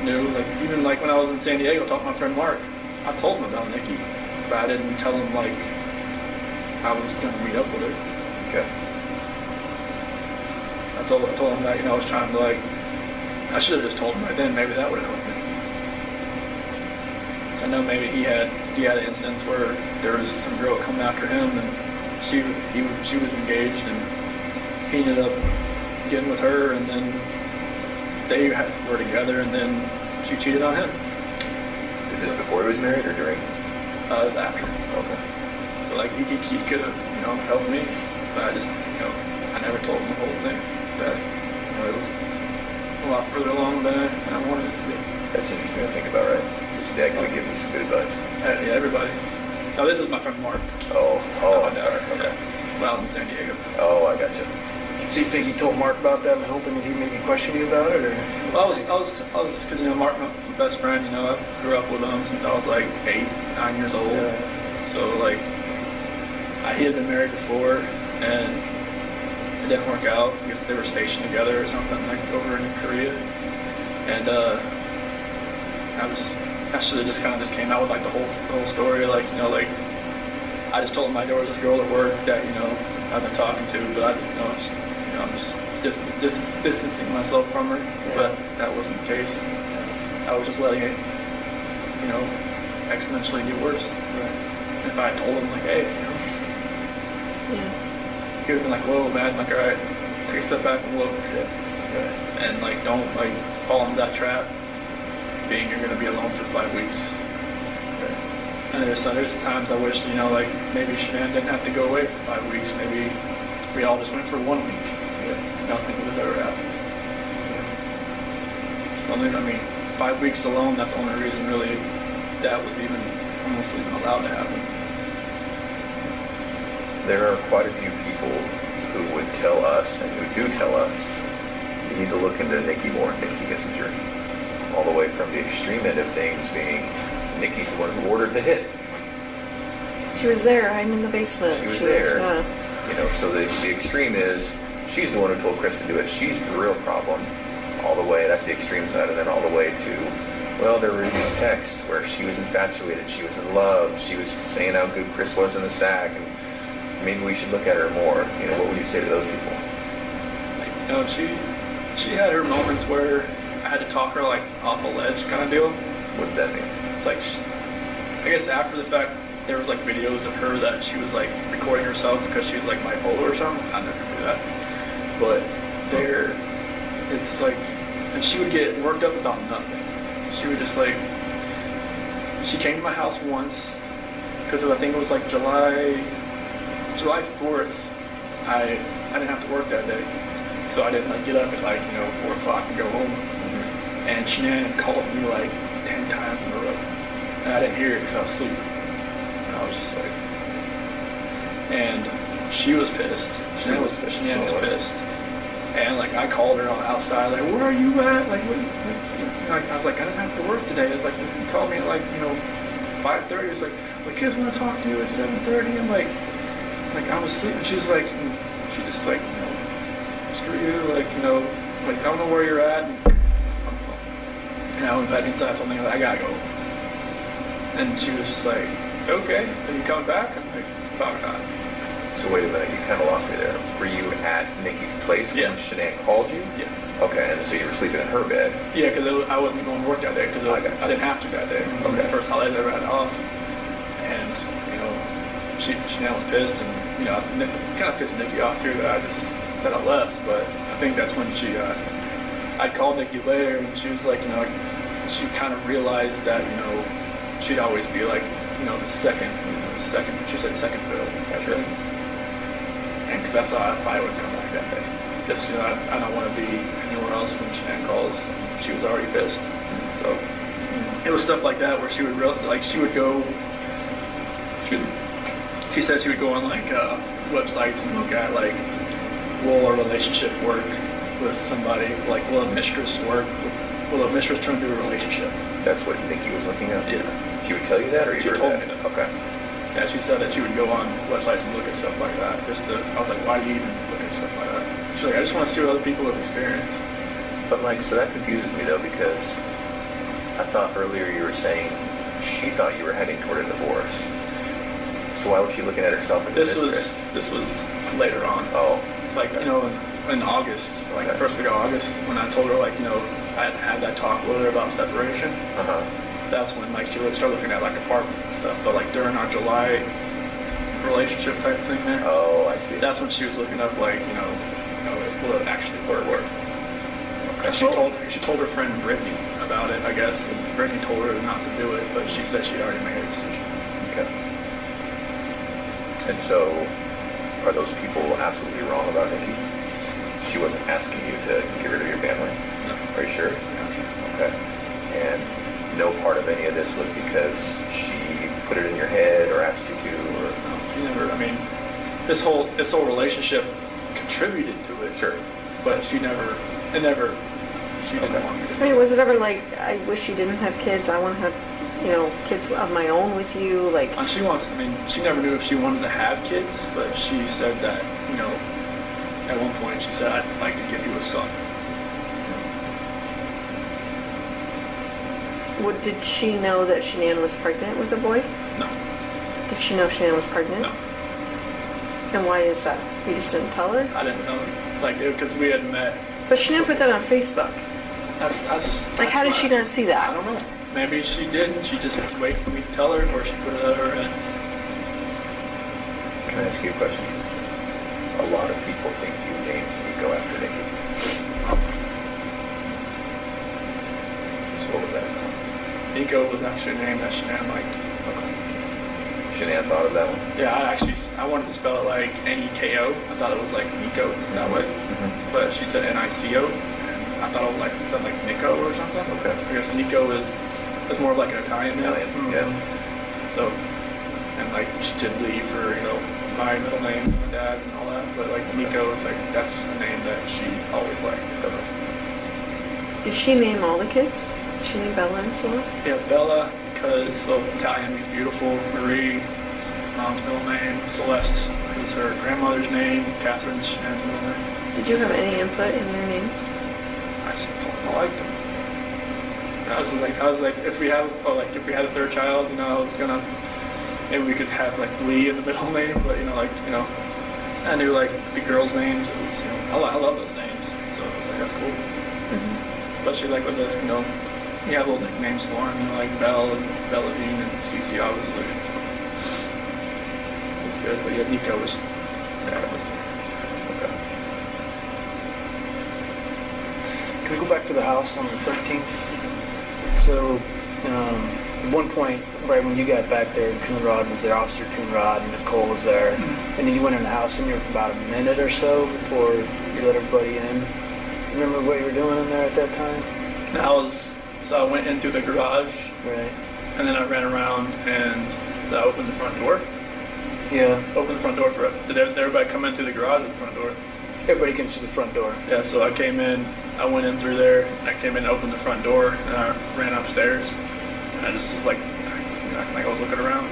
knew. Like, even, like, when I was in San Diego talking to my friend Mark, I told him about Nikki, but I didn't tell him, like, I was going to meet up with her. Okay. I told him that, you know, I was trying to, like, I should have just told him right then. Maybe that would have helped me. I know maybe he had an instance where there was some girl coming after him, and she was engaged, and he ended up getting with her, and then they were together, and then she cheated on him. Is this before he was married or during? It was after. Okay. But, like, he could have, you know, helped me. But I never told him the whole thing. That it was a lot further along than I wanted it to be. That's interesting to think about, right? Your dad could have given you some good advice. Yeah, everybody. No, this is my friend Mark. Oh, I'm sorry. Okay. When I was in San Diego. Oh, I gotcha. So you think you told Mark about that and hoping that he maybe questioned you about it, or? Well, I was, because Mark, my best friend. I grew up with him since I was like 8, 9 years old. Yeah. So like, he had been married before, and it didn't work out. I guess they were stationed together or something like over in Korea, and I should have just kind of came out with like the whole story, like I just told him there was this girl at work that I've been talking to, but I'm just distancing myself from her. Yeah. But that wasn't the case. I was just letting it exponentially get worse. Right. If I had told him like, hey, he would have been like, whoa, man, like, all right, take a step back and look. Yeah. Right. And like, don't like fall into that trap, being you're going to be alone for 5 weeks. And there's times I wish, like maybe Shan'ann didn't have to go away for 5 weeks. Maybe we all just went for 1 week. Yeah. Nothing would have ever happened. Yeah. 5 weeks alone, that's the only reason really that was almost even allowed to happen. There are quite a few people who would tell us, and who do tell us, you need to look into Nikki more, Nikki Kissinger. All the way from the extreme end of things being Nikki's the one who ordered the hit. She was there. I'm in the basement. She was there. So the extreme is she's the one who told Chris to do it. She's the real problem. All the way, that's the extreme side, and then all the way to, well, there were these texts where she was infatuated, she was in love, she was saying how good Chris was in the sack, and maybe we should look at her more. What would you say to those people? She had her moments where I had to talk her like off a ledge kind of deal. What does that mean? Like, I guess after the fact, there was like videos of her that she was like recording herself because she was like bipolar or something. I never do that. But it's like, and she would get worked up about nothing. She would just like, she came to my house once because I think it was like July 4th. I didn't have to work that day, so I didn't like get up at like 4 o'clock and go home. Mm-hmm. And Shan'ann called me like 10 times in a row. And I didn't hear it because I was sleeping. And I was just like... And she was pissed. Shan'ann was pissed. And like, I called her on the outside, like, where are you at? Like, I was like, I didn't have to work today. It's like, you called me at like, 5:30. It's like, the kids want to talk to you at 7:30. I'm like, I was sleeping. She just like, screw you. Like, I don't know where you're at. And I went back inside, told me, I gotta go. And she was just like, okay, are you coming back? I'm like, probably not. So wait a minute, you kind of lost me there. Were you at Nikki's place when Shan'ann called you? Yeah. Okay, and so you were sleeping in her bed? Yeah, because I wasn't going to work that day, because I didn't have to that day. It was the first holiday I ever had off. And, Shan'ann was pissed, and, it kind of pissed Nikki off too that I left, but I think that's when I called Nikki later, and she was like, she kind of realized that, she'd always be like, the second, she said second fiddle. Sure. And because that's how I would come back that day. Just, I don't want to be anywhere else when Shan'ann calls. She was already pissed. So, it was stuff like that where she would she would go, she said she would go on like websites and look at like, will a relationship work with somebody, like will a mistress work, will a mistress turn into a relationship? That's what Nikki was looking at? Yeah. She would tell you that, or you heard told that? me that. Okay. Yeah, she said that she would go on websites and look at stuff like that. I was like, why do you even look at stuff like that? She's like, I just want to see what other people have experienced. But so that confuses me though, because I thought earlier you were saying she thought you were heading toward a divorce. So why was she looking at herself as a mistress? This was later on. Oh. Like, in August, like the first week of August, when I told her, like, I had that talk with her about separation. Uh-huh. That's when, like, she would start looking at, like, apartments and stuff. But, like, during our July relationship type thing there. Oh, I see. That's when she was looking up, like, will it actually work? Okay. She told her friend Brittany about it, I guess. And Brittany told her not to do it, but she said she'd already made her decision. Okay. And so, are those people absolutely wrong about Nikki? She wasn't asking you to get rid of your family? No. Are you sure? No. Okay. And no part of any of this was because she put it in your head or asked you to, or? No, she never, I mean, this whole relationship contributed to it. Sure. But she didn't want me to. I mean, was it ever like, I wish you didn't have kids, I want to have, kids of my own with you, like? She never knew if she wanted to have kids, but she said that, at one point she said, I'd like to give you a son. Did she know that Shan'ann was pregnant with a boy? No. Did she know Shan'ann was pregnant? No. And why is that? You just didn't tell her? I didn't know. Because we had met. But Shan'ann put that on Facebook. Like, how did she not see that? I don't know. Maybe she didn't. She just waited for me to tell her, or she put it on her head. Can I ask you a question? A lot of people think you named Nico after Nikki. So what was that about? Nico was actually a name that Shan'ann liked. Okay. Shan'ann thought of that one? Yeah, I wanted to spell it like N-E-K-O. I thought it was like Nico that way. Mm-hmm. But she said N-I-C-O. And I thought it was sounded like Nico or something. Okay. I guess Nico is more of like an Italian name. Italian, yeah. So, and like she did leave for, my middle name, my dad and all that. But like Nico, it's like, that's a name that she always liked. Okay. Did she name all the kids? Did she name Bella and Celeste? Yeah, Bella, because Italian means beautiful. Marie, mom's middle name. Celeste is her grandmother's name. Catherine's Shannon's middle name. Did you have any input in their names? I liked them. I was like, if we had a third child, I was gonna, maybe we could have like Lee in the middle name, but I knew like the girls' names. It was, I love those names, so I was like, that's cool. Mm-hmm. Especially like with the, you have little nicknames for them, like Belle and Belladine and Cece, obviously. So it's good, but yeah, Nico was. Okay. Can we go back to the house on the 13th? So, at one point, right when you got back there, Coonrod was there, Officer Coonrod, and Nicole was there. Mm-hmm. And then you went in the house and you were for about a minute or so before you let everybody in. Remember what you were doing in there at that time? So I went into the garage, Right. and then I ran around and I opened the front door. Yeah. Opened the front door did everybody come in through the garage or the front door? Everybody comes to the front door. Yeah, so I came in, I went in through there, I came in and opened the front door, and I ran upstairs, and I just was like, acting like I was looking around.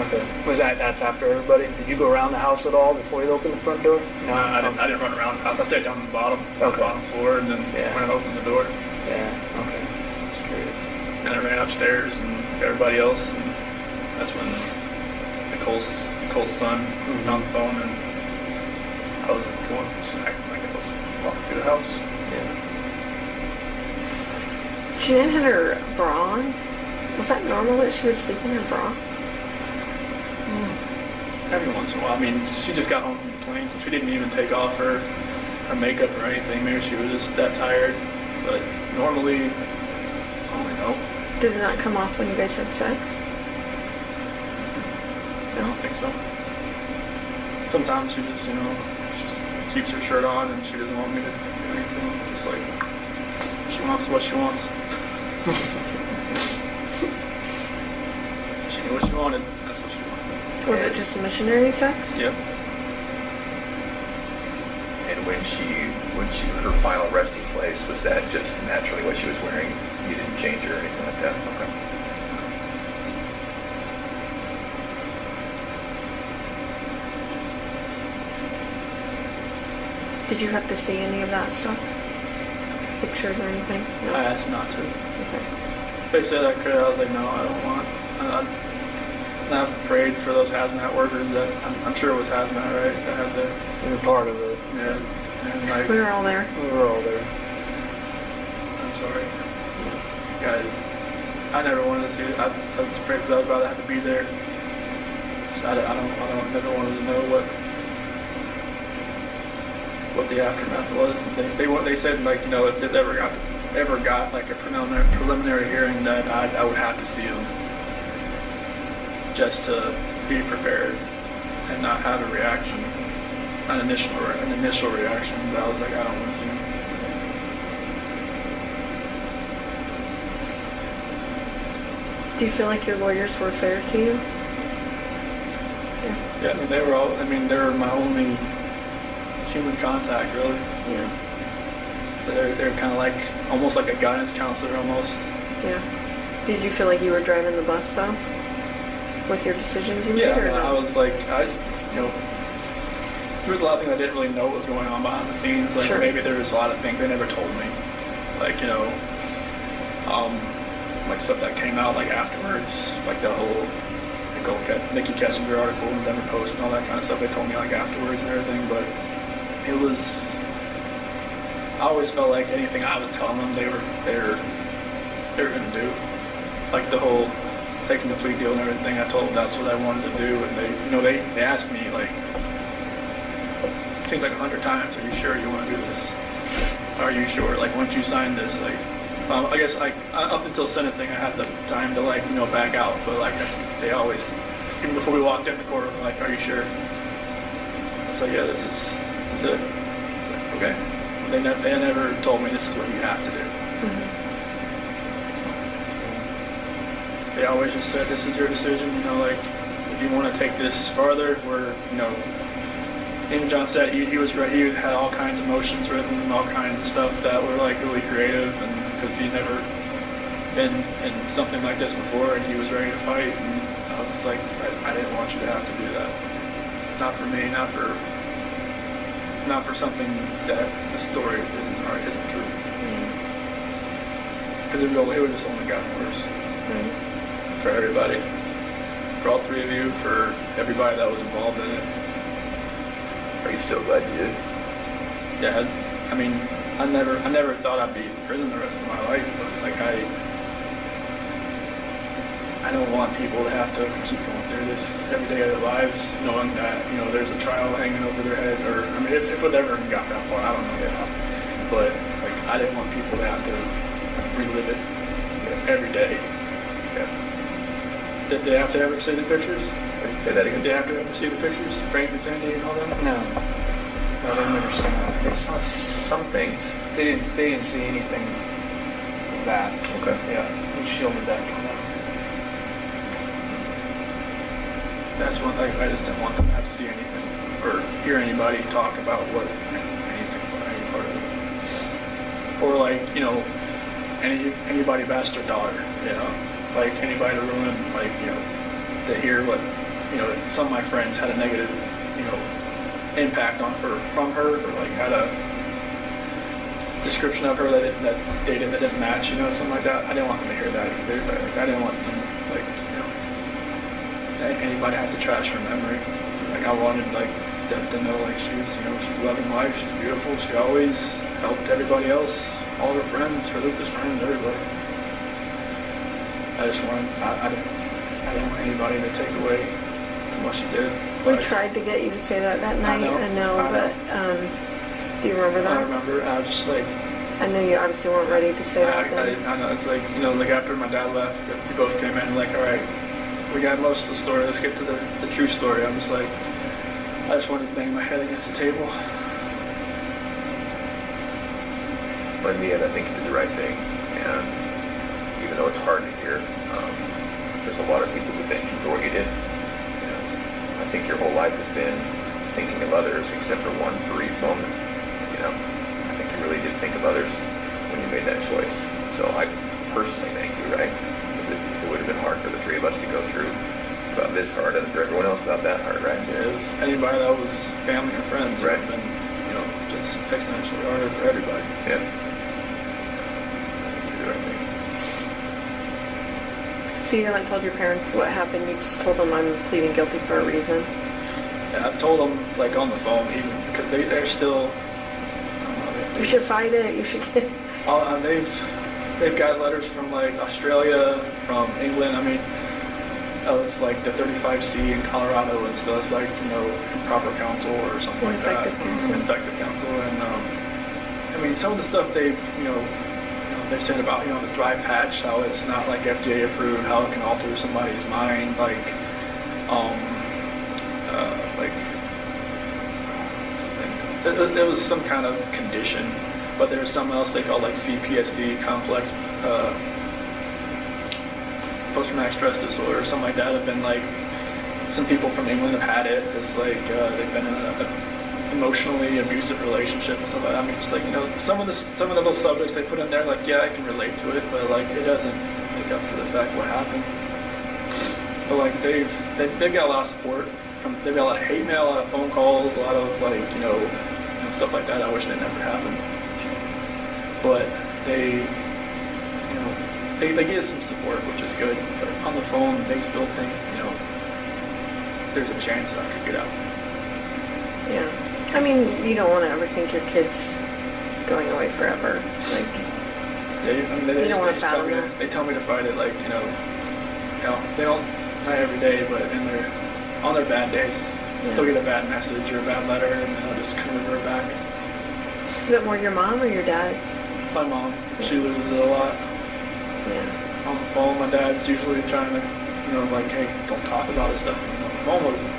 Okay. That's after everybody? Did you go around the house at all before you opened the front door? No, I didn't run around the house. I stayed down on the bottom, Okay. bottom floor, and then went and opened the door. Yeah, okay. Just curious. And I ran upstairs and everybody else, and that's when Nicole's son was on the phone, and I was going, acting like I was walking through the house. Yeah. Shan'ann had her bra on. Was that normal that she would sleep in her bra? Every once in a while. I mean, she just got home from the plane, so she didn't even take off her makeup or anything. Maybe she was just that tired. But normally, I don't really know. Did it not come off when you guys had sex? I don't think so. Sometimes she just, she keeps her shirt on and she doesn't want me to do anything. Just like, she wants what she wants. She knew what she wanted. That's what she wanted. Was it just a missionary sex? Yep. And when her final resting place, was that just naturally what she was wearing? You didn't change her or anything like that? Okay. Did you have to see any of that stuff? Pictures or anything? No. I asked not to. Okay. They said I could. I was like, no, I don't want. I've prayed for those hazmat workers that I'm sure it was hazmat, right? That had the. You were part of it. Yeah. And like. We were all there. We were all there. I'm sorry. Guys, I never wanted to see it. I was afraid because I was about to have to be there. So I never wanted to know what the aftermath was. They said, like, if this ever got like a preliminary hearing, that I would have to see them just to be prepared and not have a reaction. an initial reaction, but I was like, I don't want to. Do you feel like your lawyers were fair to you? Yeah, I mean, they were my only human contact, really. Yeah. So they're kind of like, almost like a guidance counselor, almost. Yeah. Did you feel like you were driving the bus, though, with your decisions you made, Yeah, or no? I was like, there was a lot of things I didn't really know what was going on behind the scenes. Like, Sure. maybe there was a lot of things they never told me. Like, like stuff that came out like afterwards, like the whole Nikki Kessinger article in the Denver Post and all that kind of stuff. They told me like afterwards and everything, but it was. I always felt like anything I was telling them, they were going to do. Like the whole taking the plea deal and everything. I told them that's what I wanted to do, and they asked me like, it seems like 100 times, are you sure you want to do this? Are you sure? Like, once you sign this, like. I guess up until sentencing, I had the time to back out, but like they always, even before we walked in the courtroom, like, are you sure? I said, yeah, this is it. Like, okay. They never told me this is what you have to do. Mm-hmm. They always just said, this is your decision. Like, if you want to take this farther, even John said he was right. He had all kinds of motions written, all kinds of stuff that were like really creative, and because he'd never been in something like this before, and he was ready to fight. And I was just like, I didn't want you to have to do that. Not for me, not for something that the story isn't true. Because it would just only gotten worse for everybody, for all three of you, for everybody that was involved in it. Are you still glad you did? Yeah, I mean, I never thought I'd be in prison the rest of my life, but like I don't want people to have to keep going through this every day of their lives, knowing that there's a trial hanging over their head, or I mean, if it ever got that far, I don't know yet. But like, I didn't want people to have to relive it every day. Yeah. Did they have to ever see the pictures? Say that again. Did they have to ever see the pictures? Frank and Sandy and all them? No. No, they never saw that. They saw some things. They didn't see anything of that. Okay. Yeah, we shielded that from them. That's one thing. I just didn't want them to have to see anything or hear anybody talk about anything about any part of it. Or like, anybody bash their daughter, like anybody to ruin, like, to hear what, some of my friends had a negative, impact on her from her, or like had a description of her that didn't match, something like that. I didn't want them to hear that either. Like, I didn't want them, like, anybody had to trash her memory. Like, I wanted like them to know, like, she's loving life, she's beautiful, she always helped everybody else, all her friends, her Lucas friends, everybody. I just wanted, I didn't want anybody to take away from what she did. We tried to get you to say that night. I know. But do you remember that? I remember. I was just like. I know you obviously weren't ready to say that. I know. It's like, like after my dad left, we both came in like, all right, we got most of the story. Let's get to the true story. I'm just like, I just wanted to bang my head against the table. But in the end, I think you did the right thing, and even though it's hard to hear, there's a lot of people who thank you for what you did. I think your whole life has been thinking of others, except for one brief moment. I think you really did think of others when you made that choice. So I personally thank you, right? Because it would have been hard for the three of us to go through about this hard, and for everyone else about that hard, right? Yeah, it was anybody that was family or friends, right? It would have been, just exponentially harder for everybody. Yeah. I think you did the right thing. So you haven't told your parents what happened? You just told them I'm pleading guilty for a reason? Yeah, I've told them, like, on the phone, even, because they're still... You should fight it. You should get... They've got letters from, like, Australia, from England, of, like, the 35C in Colorado, and so it's like, proper counsel or something like that. Infective counsel. And, some of the stuff they've said about, the dry patch, how it's not like FDA approved, how it can alter somebody's mind, like it was some kind of condition, but there was something else they called like CPSD, complex post-traumatic stress disorder, or something like that. Have been like, some people from England have had it. It's like they've been in an emotionally abusive relationship and stuff like that. I mean, just like, you know, some of those subjects they put in there, like, yeah, I can relate to it, but like it doesn't make up for the fact what happened. But like they've got a lot of support. They've got a lot of hate mail, a lot of phone calls, a lot of like, you know, stuff like that. I wish they never happened. But they, you know, they give some support, which is good. But on the phone, they still think, you know, there's a chance that I could get out. Yeah. I mean, you don't want to ever think your kid's going away forever. Like, you don't want to fathom that. They tell me to fight it, like, you know, they don't fight every day, but on their bad days, they'll get a bad message or a bad letter, and they'll just kind of revert back. Is it more your mom or your dad? My mom. She loses it a lot. Yeah. On the phone, my dad's usually trying to, you know, like, hey, don't talk about this stuff on the phone with him.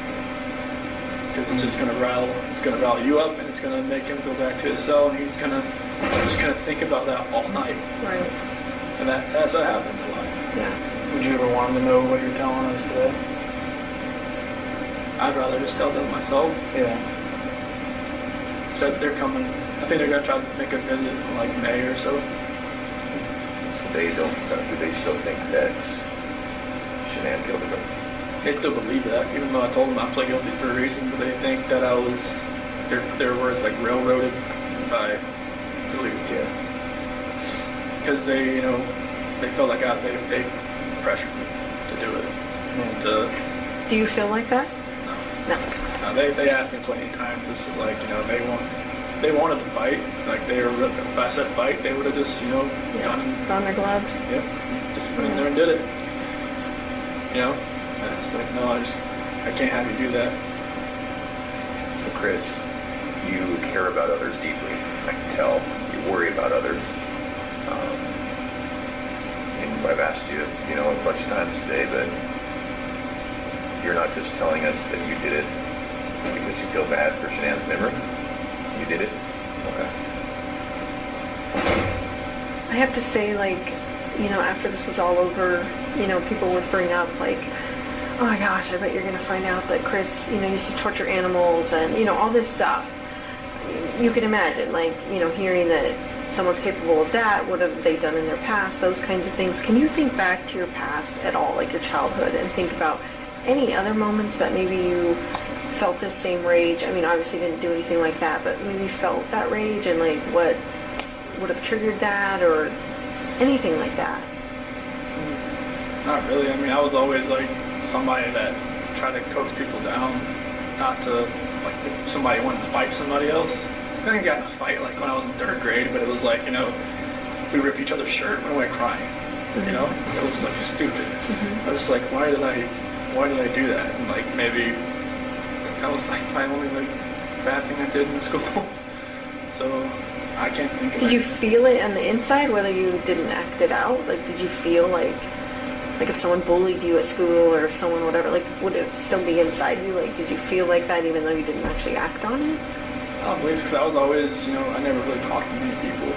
Because it's just going to rile you up, and it's going to make him go back to his cell, and he's just going to think about that all night. Right. And that's what happens a lot. Yeah. Would you ever want them to know what you're telling us today? I'd rather just tell them myself. Yeah. So they're coming. I think they're going to try to make a visit in like May or so. So do they still think that Shan'ann killed the girls? They still believe that, even though I told them I pled guilty for a reason, but they think that I was, their words, like, railroaded by belief. Yeah. Because they, you know, they felt like they pressured me to do it. Do you feel like that? No. No. They asked me plenty of times. This is like, you know, they wanted to fight. Like, if I said fight, they would have just, you know, Found their gloves. Yep. Just went in there and did it. You know? And it's like, no, I can't have you do that. So Chris, you care about others deeply. I can tell. You worry about others. And I've asked you, you know, a bunch of times today, but you're not just telling us that you did it because you feel bad for Shan'ann's memory. You did it? Okay. I have to say, like, you know, after this was all over, you know, people would bring up, like, oh my gosh, I bet you're going to find out that Chris, you know, used to torture animals and, you know, all this stuff. You can imagine, like, you know, hearing that someone's capable of that, what have they done in their past, those kinds of things. Can you think back to your past at all, like your childhood, and think about any other moments that maybe you felt this same rage? I mean, obviously didn't do anything like that, but maybe felt that rage, and like what would have triggered that, or anything like that? Not really. I mean, I was always like somebody that tried to coax people down, not to, like, if somebody wanted to fight somebody else. I think I got in a fight like when I was in 3rd grade, but it was like, you know, we ripped each other's shirt and went away crying. You know, it was like stupid. I was like, why did I do that? And like maybe that was like my only like bad thing I did in school. So I can't think of it. Did you feel it on the inside, whether you didn't act it out? Like, did you feel like if someone bullied you at school or if someone whatever, like, would it still be inside you? Like, did you feel like that even though you didn't actually act on it? I don't believe, because I was always, you know, I never really talked to many people.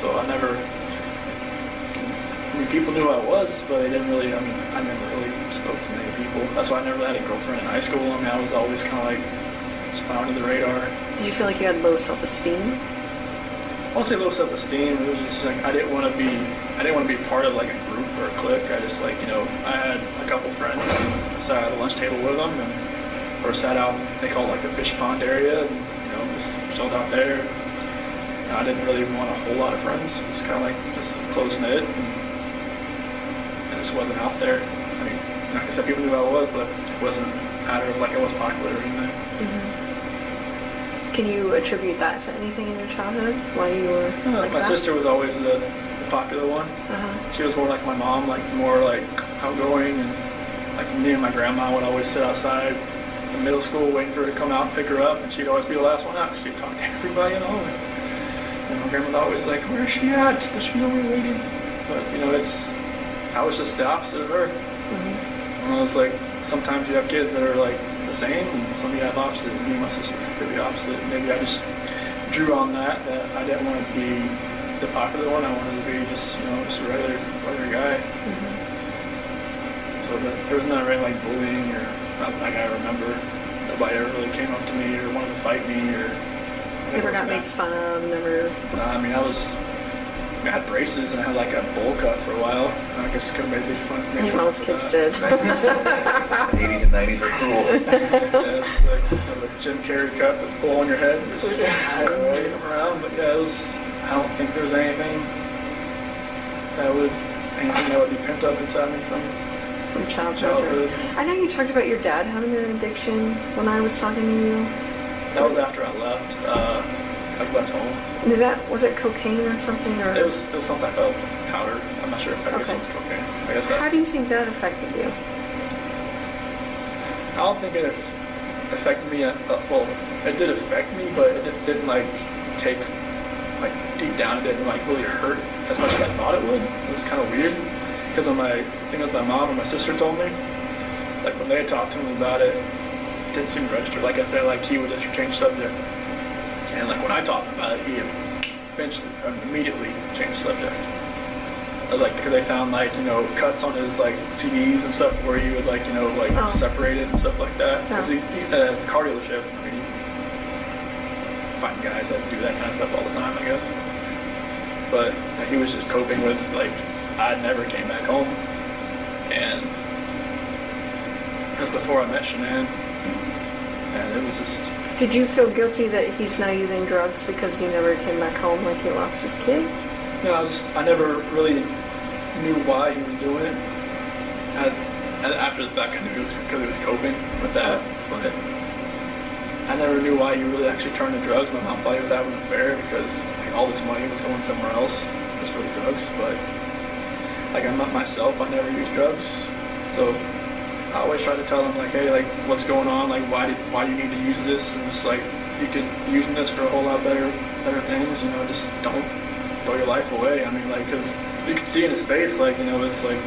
So I never, I mean, people knew who I was, but they didn't really, I mean, I never really spoke to many people. That's why I never had a girlfriend in high school. I mean, I was always kind of like, just fly under the radar. Did you feel like you had low self-esteem? I won't say low self-esteem. It was just like I didn't want to be part of like a group or a clique. I just, like, you know, I had a couple friends, and I sat at a lunch table with them, or sat out, they call it like the fish pond area, and, you know, just chilled out there. You know, I didn't really want a whole lot of friends. It's kind of like just close knit, and it just wasn't out there. I mean, like I said, people knew who I was, but it wasn't a matter of like I was popular or anything. Can you attribute that to anything in your childhood? Why you were like my that? sister was always the popular one. She was more like my mom, like more like outgoing, and like me and my grandma would always sit outside in middle school waiting for her to come out and pick her up, and she'd always be the last one out. She'd talk to everybody in the hallway. And my grandma was always like, "Where is she at? Does she know we're waiting?" But, you know, I was just the opposite of her. And I was like, sometimes you have kids that are like the same, and some you have opposite. Me and my sister. could be opposite. Maybe I just drew on that I didn't want to be the popular one. I wanted to be just, just a regular guy. So there was not really like bullying or not like I remember. Nobody ever really came up to me or wanted to fight me or. Never got made fun of, never. I mean, I had braces and I had like a bowl cut for a while. I guess could have made fun. I think most kids did. The 80s and 90s are cool. Yeah, it's like a Jim Carrey cut with a bowl on your head. Just wave them around. But yeah, I don't think there was anything that would be pent up inside me from childhood. I know you talked about your dad having an addiction when I was talking to you. That was after I left. I left home. Was it cocaine or something? Or? It was some type of powder. I'm not sure if I guess it was cocaine. I guess How do you think that affected you? I don't think it affected me. Well, it did affect me, but it didn't like take like deep down. It didn't like really hurt as much as I thought it would. It was kind of weird because I think it was my mom and my sister told me. Like when they talked to me about it, it didn't seem to register. Like I said, like he would just change subject. And like when I talked about it, he immediately changed subject. I was like, because they found like cuts on his like CDs and stuff where he would like separate it and stuff like that. Because he had a car dealership. I mean, you find guys that do that kind of stuff all the time, I guess. But he was just coping with like I never came back home, and that's before I met Shan'ann, and it was just. Did you feel guilty that he's now using drugs because he never came back home, like he lost his kid? No, I never really knew why he was doing it. After the fact, I knew it was because he was coping with that, but I never knew why he really actually turned to drugs. My mom thought he was having an affair because all this money was going somewhere else, just for the drugs. But like myself, I never used drugs, so. I always try to tell them like, hey, like what's going on, like why do you need to use this, and just like you could be using this for a whole lot better things, just don't throw your life away. I mean, like, because you could see in his face, like it's like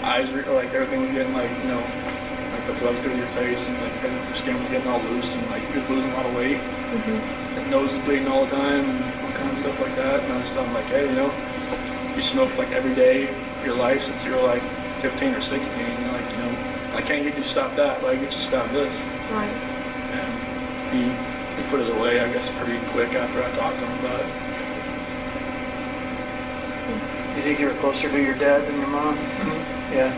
eyes like everything was getting like like the blood's through your face and like your skin was getting all loose and like he was losing a lot of weight. His nose was bleeding all the time and all kind of stuff like that. And I was just telling him like, hey, you smoked like every day of your life since you were like 15 or 16, like I can't get you to stop that, but I get you to stop this. Right. And he put it away, I guess, pretty quick after I talked to him about it. Do you think you were closer to your dad than your mom? Yeah.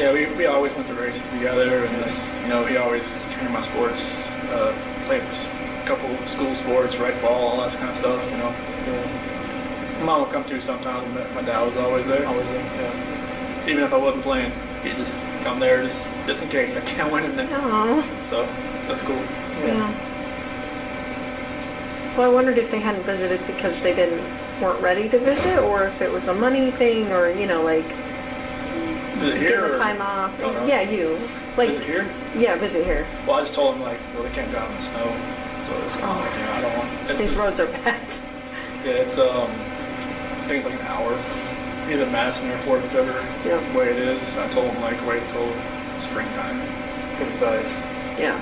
Yeah, we always went to races together, and just, he always trained my sports, played a couple school sports, right ball, all that kind of stuff, My mom would come too sometimes, and my dad was always there. Yeah. Even if I wasn't playing, he'd just come there just in case I can't win it. So that's cool. Yeah. Well, I wondered if they hadn't visited because they weren't ready to visit, or if it was a money thing, or like visit here getting the time off. No. Yeah, you like visit here. Yeah, visit here. Well, I just told them like, they can't drive in the snow, so it's kind of like I don't want. These roads are bad. Yeah, it's I think it's like an hour. Either Madison or Fort, whichever way it is. I told them like wait till springtime. 55. Yeah.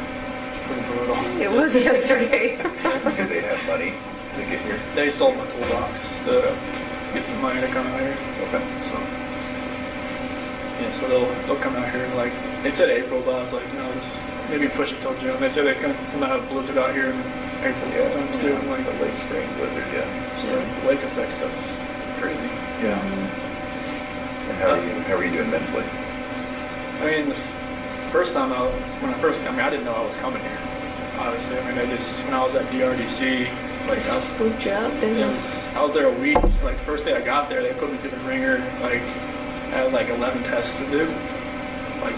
Pretty brutal. It was yesterday. Do they have money to get here? They sold my toolbox to get some money to come out here. Okay. So yeah, so they'll come out here and like they said April, but I was like just maybe push it till June. They said they're gonna somehow have a blizzard out here in April sometimes too. Like the late spring blizzard. Yeah. So lake effect stuff is crazy. Yeah. And how are you doing mentally? I mean, the first time when I first came, I didn't know I was coming here. Obviously, I mean, when I was at DRDC, like I was, spooked you up, didn't it? I was there a week. Like first day I got there, they put me through the ringer. Like I had like 11 tests to do, like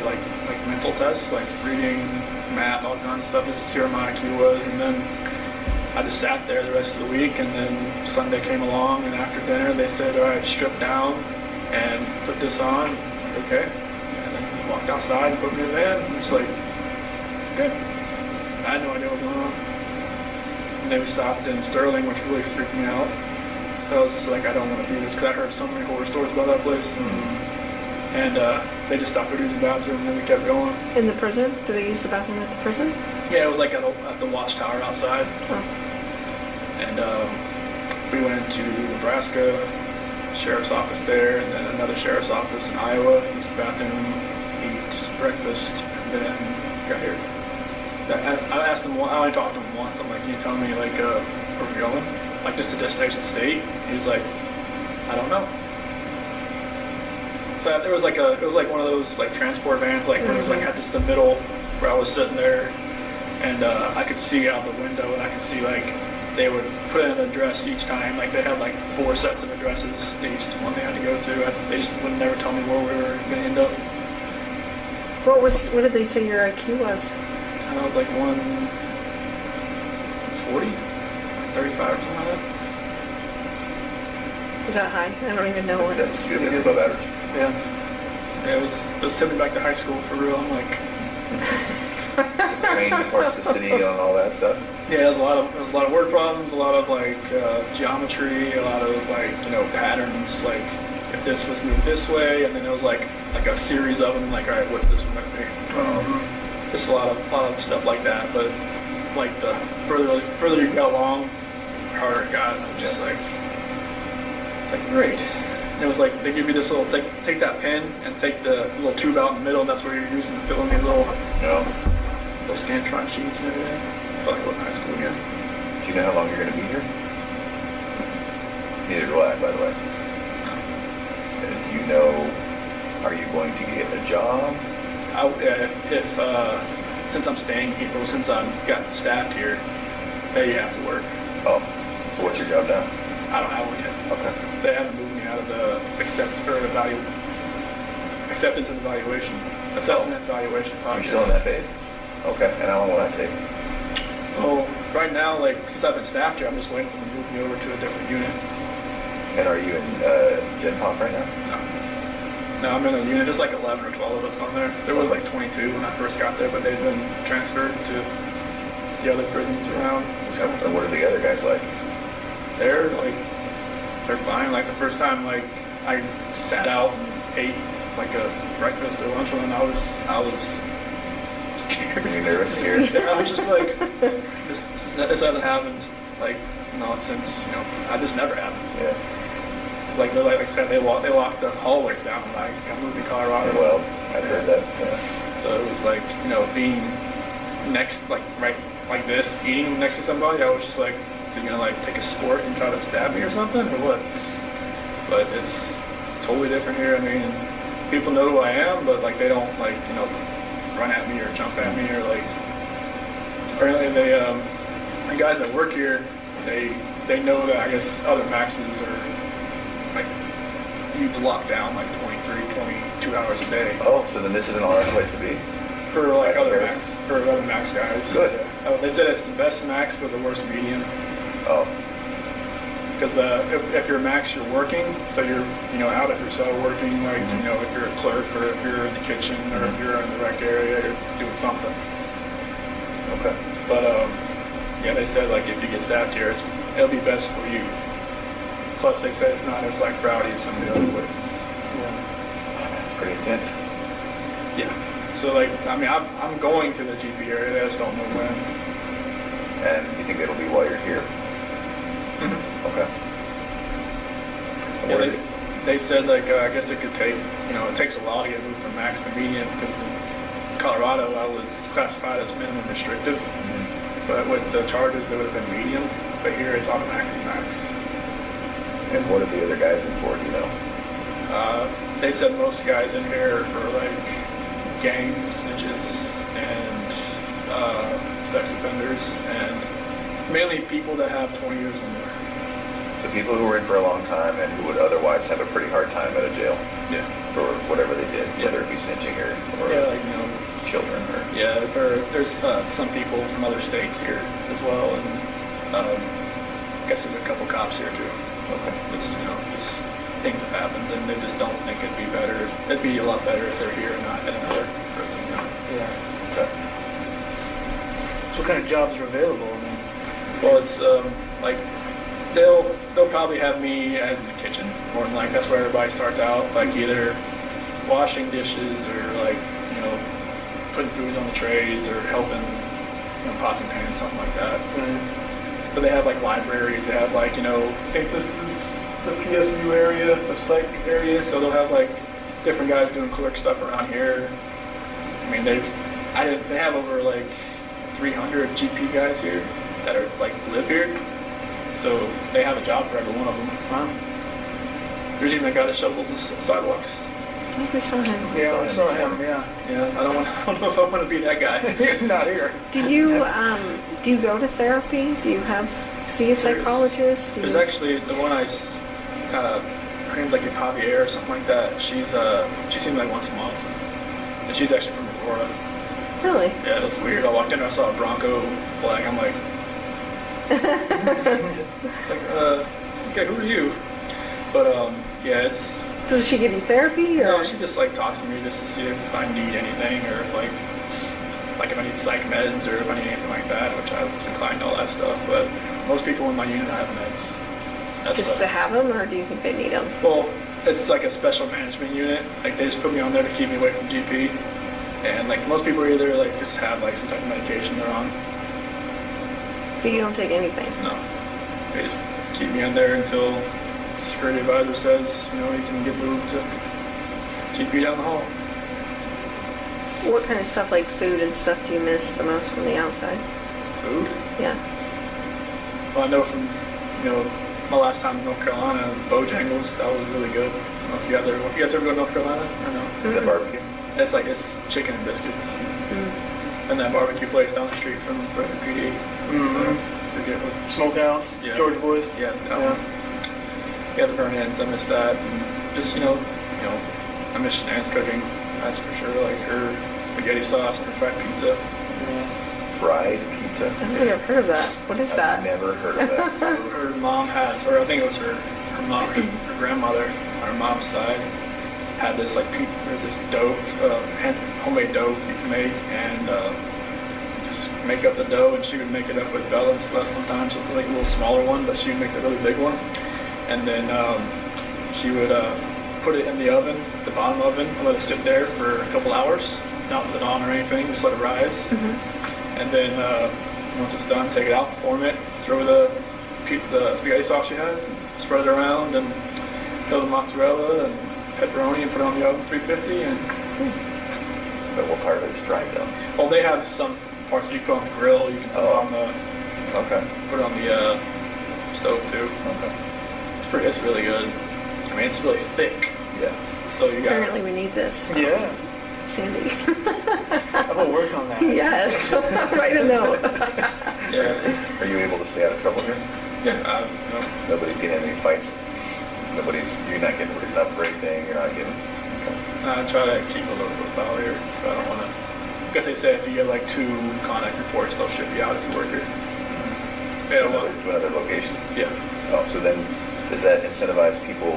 mental tests, like reading, math, all kinds of stuff. Just to see where my IQ was, and then I just sat there the rest of the week, and then Sunday came along, and after dinner they said, all right, strip down and put this on. Okay. And then walked outside and put me in the van. And it's like, okay. I had no idea what was going on. And then we stopped in Sterling, which really freaked me out. So I was just like, I don't want to do this, because I heard so many horror stories about that place. And they just stopped to use the bathroom, and then we kept going. In the prison? Do they use the bathroom at the prison? Yeah, it was like at the watchtower outside. Oh. And we went to Nebraska, sheriff's office there, and then another sheriff's office in Iowa, use the bathroom, eat breakfast, and then got here. I asked him, I only talked to him once, I'm like, can you tell me, like, where we're going? Like, just to Destination State? He's like, I don't know. So it was like one of those, like, transport vans, like, where it was, like, had just the middle where I was sitting there, and I could see out the window, and I could see, like, they would put in an address each time. Like, they had, like, 4 sets of addresses to each one they had to go to. They just would never tell me where we were going to end up. What did they say your IQ was? And I was like 140, 35 or something like that. Is that high? I don't even know what. That's good. That's above average. Yeah. It was taking me back to high school for real. I'm like, Train parts of the city and all that stuff. yeah, there was a lot of word problems, a lot of like geometry, a lot of like patterns. Like if this was moved this way, and then it was like a series of them. Like, all right, what's this one going to be? Just a lot of stuff like that. But like the further you got along, the harder it got. I'm just like, it's like great. And it was like they give you this little take that pen and take the little tube out in the middle, and that's where you're using to fill in these little Scantron sheets and everything. I feel like I went to high school again. Do you know how long you're going to be here? Neither do I, by the way. And do you know, are you going to get a job? Since I'm staying here, well, since I've gotten staffed here, you have to work. Oh, so what's your job now? I don't have one yet. Okay. They haven't moved me out of the acceptance and evaluation, assessment and evaluation You're process. still in that phase? Okay. And how long will that take? Oh, right now, like, since I've been staffed here, I'm just waiting for them to move me over to a different unit. And are you in Gen Pop right now? No, I'm in a unit. There's like 11 or 12 of us on there. There was like 22 when I first got there, but they've been transferred to the other prisons around. And what are the other guys like? They're fine. Like the first time, like I sat out and ate like a breakfast or lunch, and I was scared. Were you nervous? Scared? Yeah, I was just like, this hasn't happened. Like, not since I just never happened. Yeah. Like I said, they locked the hallways down when I moved to Colorado. Well, I've heard that. Yeah. So it was like being next, like right like this, eating next to somebody. I was just like, they're gonna like take a sport and try to stab me or something, or what? But it's totally different here. I mean, people know who I am, but like they don't like run at me or jump at me or like. Apparently the guys that work here, they know that I guess other maxes are like you lock down like 23, 22 hours a day. Oh, so then this is an alright place to be? For like other max guys. Good. They said it's the best max but the worst medium. Oh. Because if you're max, you're working, so you're out at your cell working, like if you're a clerk or if you're in the kitchen or if you're in the rec area, you're doing something. Okay. But yeah, they said like if you get staffed here, it'll be best for you. Plus, they say it's not as like rowdy as some of the other places. Yeah. That's pretty intense. Yeah. So like, I mean, I'm going to the GP area. I just don't know when. And you think it'll be while you're here? Okay. Yeah, they said like I guess it could take it takes a while to get moved from max to medium because in Colorado I was classified as minimum restrictive, but with the charges it would have been medium. But here it's automatically max. And what are the other guys in for, do you know? They said most guys in here are like gang snitches and sex offenders and mainly people that have 20 years or more. So people who were in for a long time and who would otherwise have a pretty hard time at a jail. Yeah. For whatever they did, Yeah. whether it be snitching or Yeah, like children or. Yeah, there's some people from other states here as well, and I guess there's a couple cops here too. Okay. Just just things have happened, and they just don't think it'd be better. It'd be a lot better if they're here and not in another prison. Yeah. Okay. So what kind of jobs are available? I mean, Well, it's like they'll probably have me in the kitchen more than like that's where everybody starts out, like either washing dishes or like putting food on the trays or helping pots and pans, something like that. But they have like libraries. They have like, I think this is the PSU area, the psych area, so they'll have like different guys doing clerk stuff around here. I mean, they have over like 300 GP guys here that are like live here, so they have a job for every one of them. Wow. There's even a guy that shovels the sidewalks. I think we saw him. Yeah, we saw him. Yeah. Yeah, I don't know if I want to be that guy. Not here. Do you go to therapy? Do you see a psychologist? There's actually the one her name's like Javier or something like that. She seems like once a month, and she's actually from Aurora. Really? Yeah, it was weird. I walked in, I saw a Bronco flag. I'm like, okay, who are you? But yeah, it's. Does she give you therapy or? No, she just like talks to me just to see if I need anything or if if I need psych meds or if I need anything like that, which I declined all that stuff. But most people in my unit have meds. Just to have them, or do you think they need them? Well, it's like a special management unit. Like they just put me on there to keep me away from GP. And like most people either like just have like some type of medication they're on. But you don't take anything? No. They just keep me on there until the security advisor says, you can get moved to GP down the hall. What kind of stuff, like food and stuff, do you miss the most from the outside? Food? Yeah. Well, I know from, my last time in North Carolina, Bojangles, that was really good. I don't know if you guys ever go to North Carolina or no? Is that barbecue? It's chicken and biscuits. And that barbecue place down the street from Brentwood PD. Forget what. Smokehouse. Yeah. George Boys. Yeah. Yeah, the burn ends. I miss that. And just I miss Shan'ann's cooking. That's for sure. Like her spaghetti sauce and her fried pizza. Fried pizza? I've never heard of that. What is that? I've never heard of that. So her mom has, or I think it was her mom, her grandmother on her mom's side had this this dough, homemade dough you can make, and just make up the dough, and she would make it up with bell and stuff sometimes, so like a little smaller one, but she would make the really big one, and then she would put it in the oven, the bottom oven, and let it sit there for a couple hours, not put it on or anything, just let it rise, and then once it's done, take it out, form it, throw the spaghetti sauce she has, and spread it around, and fill the mozzarella and pepperoni and put it on the oven 350 and. But what part of it is fried though? Well, they have some parts you put on the grill. You can put it on the. Okay. Put it on the stove too. Okay. It's really good. I mean, it's really thick. Yeah. So you got. Apparently, we need this. Yeah. Sandy. I will work on that. Yes. Write a note. Yeah. Are you able to stay out of trouble here? Yeah. No. Nobody's getting any fights? You're not getting written up for anything? You're not getting... Okay. I try to keep a little bit about here, so I don't want to... I guess they say if you get like 2 contact reports, they'll ship you out if you work here. To another location? Yeah. Oh, so then does that incentivize people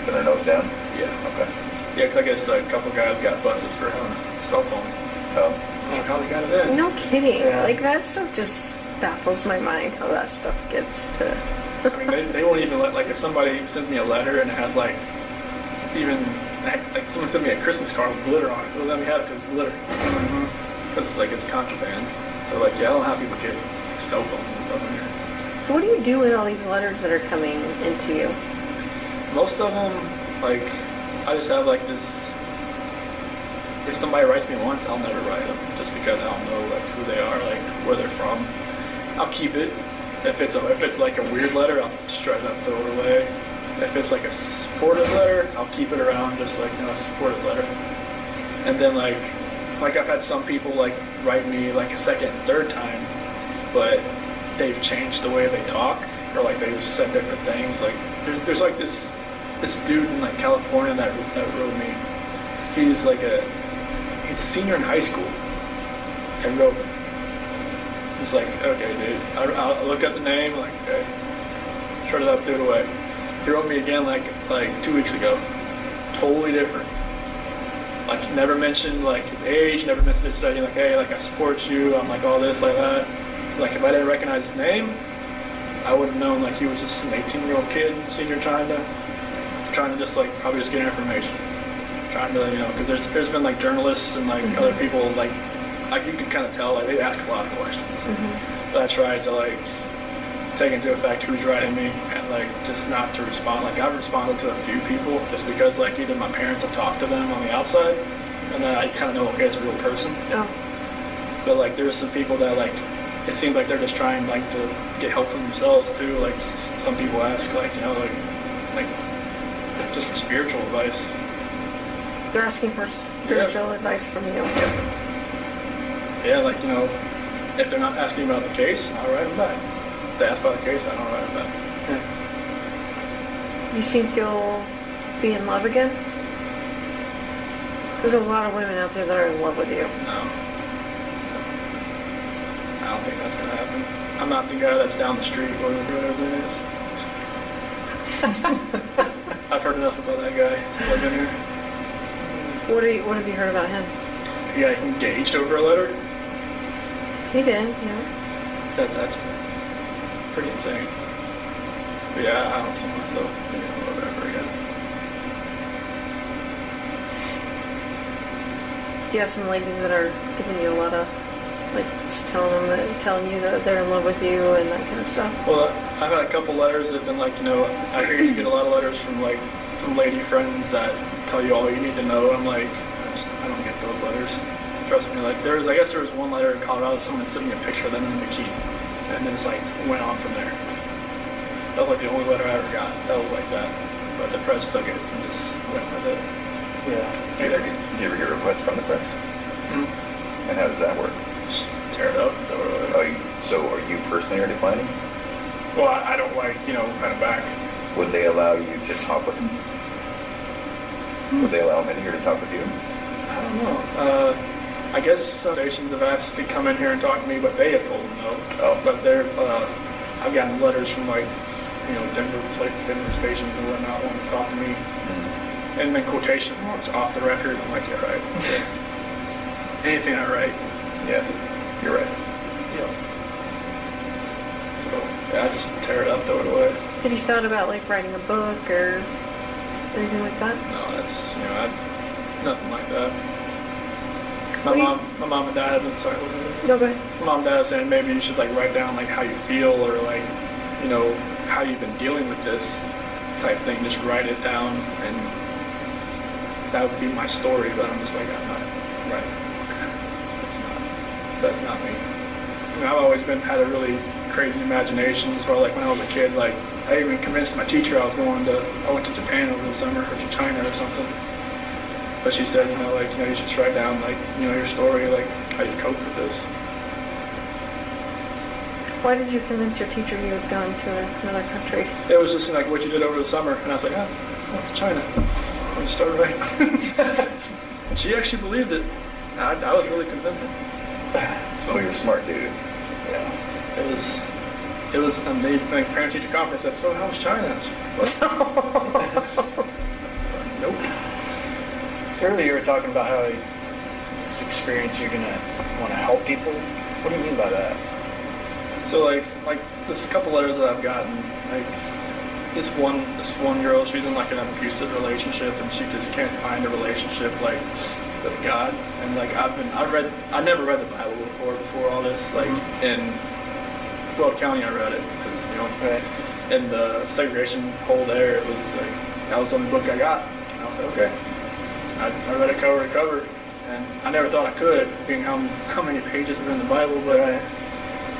putting their nose down? Yeah. Okay. Yeah, because I guess a couple guys got busted for having a cell phone. Oh. How they got it in? No kidding. Yeah. Like, that stuff just baffles my mind, how that stuff gets to... I mean, they won't even let, like, if somebody sends me a letter and it has, like, even, like, someone sent me a Christmas card with glitter on it, they'll let me have it because it's glitter. Because it's, like, it's contraband. So, like, yeah, I don't have people get cell phones and stuff in here. So what do you do with all these letters that are coming into you? Most of them, like, I just have, like, this, if somebody writes me once, I'll never write them, just because I don't know, like, who they are, like, where they're from. I'll keep it. If it's like a weird letter, I'll straight up throw it away. If it's like a supportive letter, I'll keep it around just like a supportive letter. And then like I've had some people like write me like a second, third time, but they've changed the way they talk, or like they've said different things. Like there's like this dude in like California that wrote me. He's a senior in high school and wrote. He's like, okay, dude. I'll look up the name, like, okay. Shred it up, threw it away. He wrote me again like 2 weeks ago. Totally different. Like, never mentioned, like, his age, never mentioned his study, like, hey, like, I support you, I'm like, all this, like that. Like, if I didn't recognize his name, I would have known, like, he was just an 18-year-old kid, senior, trying to just, like, probably just get information. Trying to, because there's been, like, journalists and, like, other people, like, like you can kind of tell, like they ask a lot of questions. Mm-hmm. But I try to like take into effect who's writing me and like just not to respond. Like I've responded to a few people just because like either my parents have talked to them on the outside, and then I kind of know, okay, it's a real person. Oh. But like there's some people that like it seems like they're just trying like to get help for themselves too. Like some people ask like like just for spiritual advice. They're asking for spiritual advice from you. Yeah, like if they're not asking about the case, I'll write them back. If they ask about the case, I don't write them back. You think you'll be in love again? There's a lot of women out there that are in love with you. No. I don't think that's gonna happen. I'm not the guy that's down the street or whatever it is. I've heard enough about that guy since I've been here. What have you heard about him? He got engaged over a letter. He did, yeah. That's pretty insane. But yeah, I don't see myself being in love ever again. Do you have some ladies that are giving you a lot of, like, telling you that they're in love with you and that kind of stuff? Well, I've had a couple letters that have been like, I hear you get a lot of letters from lady friends that tell you all you need to know. I'm like, I don't get those letters. Trust me. Like I guess there was one letter in Colorado. Someone sent me a picture of them in a bikini, and then it's like went on from there. That was like the only letter I ever got. That was like that. But the press took it and just went with it. Yeah. Do you ever get requests from the press? Mm-hmm. And how does that work? Just tear it up. So are you personally are declining? Well, I don't write it back. Would they allow you to talk with them? Would they allow men here to talk with you? I don't know. I guess some stations have asked to come in here and talk to me, but they have told them no. Oh. But I've gotten letters from Denver stations and whatnot wanting to talk to me, and then quotation marks off the record. I'm like, yeah, right. Okay. Anything I write. Yeah, you're right. Yeah. So yeah, I just tear it up, throw it away. Have you thought about like writing a book or anything like that? No, that's nothing like that. My mom and dad have been sorry. No, go ahead. My mom and dad are saying maybe you should like write down like how you feel or like how you've been dealing with this type thing. Just write it down, and that would be my story. But I'm just like, I'm not writing. That's not me. I mean, I've always had a really crazy imagination. So like when I was a kid, like I even convinced my teacher I went to Japan over the summer or to China or something. But she said, you should just write down your story, like how you cope with this. Why did you convince your teacher you had gone to another country? It was just like what you did over the summer, and I was like, I went to China. I just started writing. And she actually believed it. I was really convincing. So you're a smart dude. Yeah. It was a parent-teacher conference. Said, so how was China? What? Nope. So earlier you were talking about how this experience you're going to want to help people. What do you mean by that? So like there's a couple letters that I've gotten. Like this one girl, she's in like an abusive relationship, and she just can't find a relationship like with God. And like I never read the Bible before all this. Like in Floyd County, I read it because in the segregation hole there, it was like that was the only book I got. And I was like, okay. I read it cover to cover, and I never thought I could, being how many pages were in the Bible, but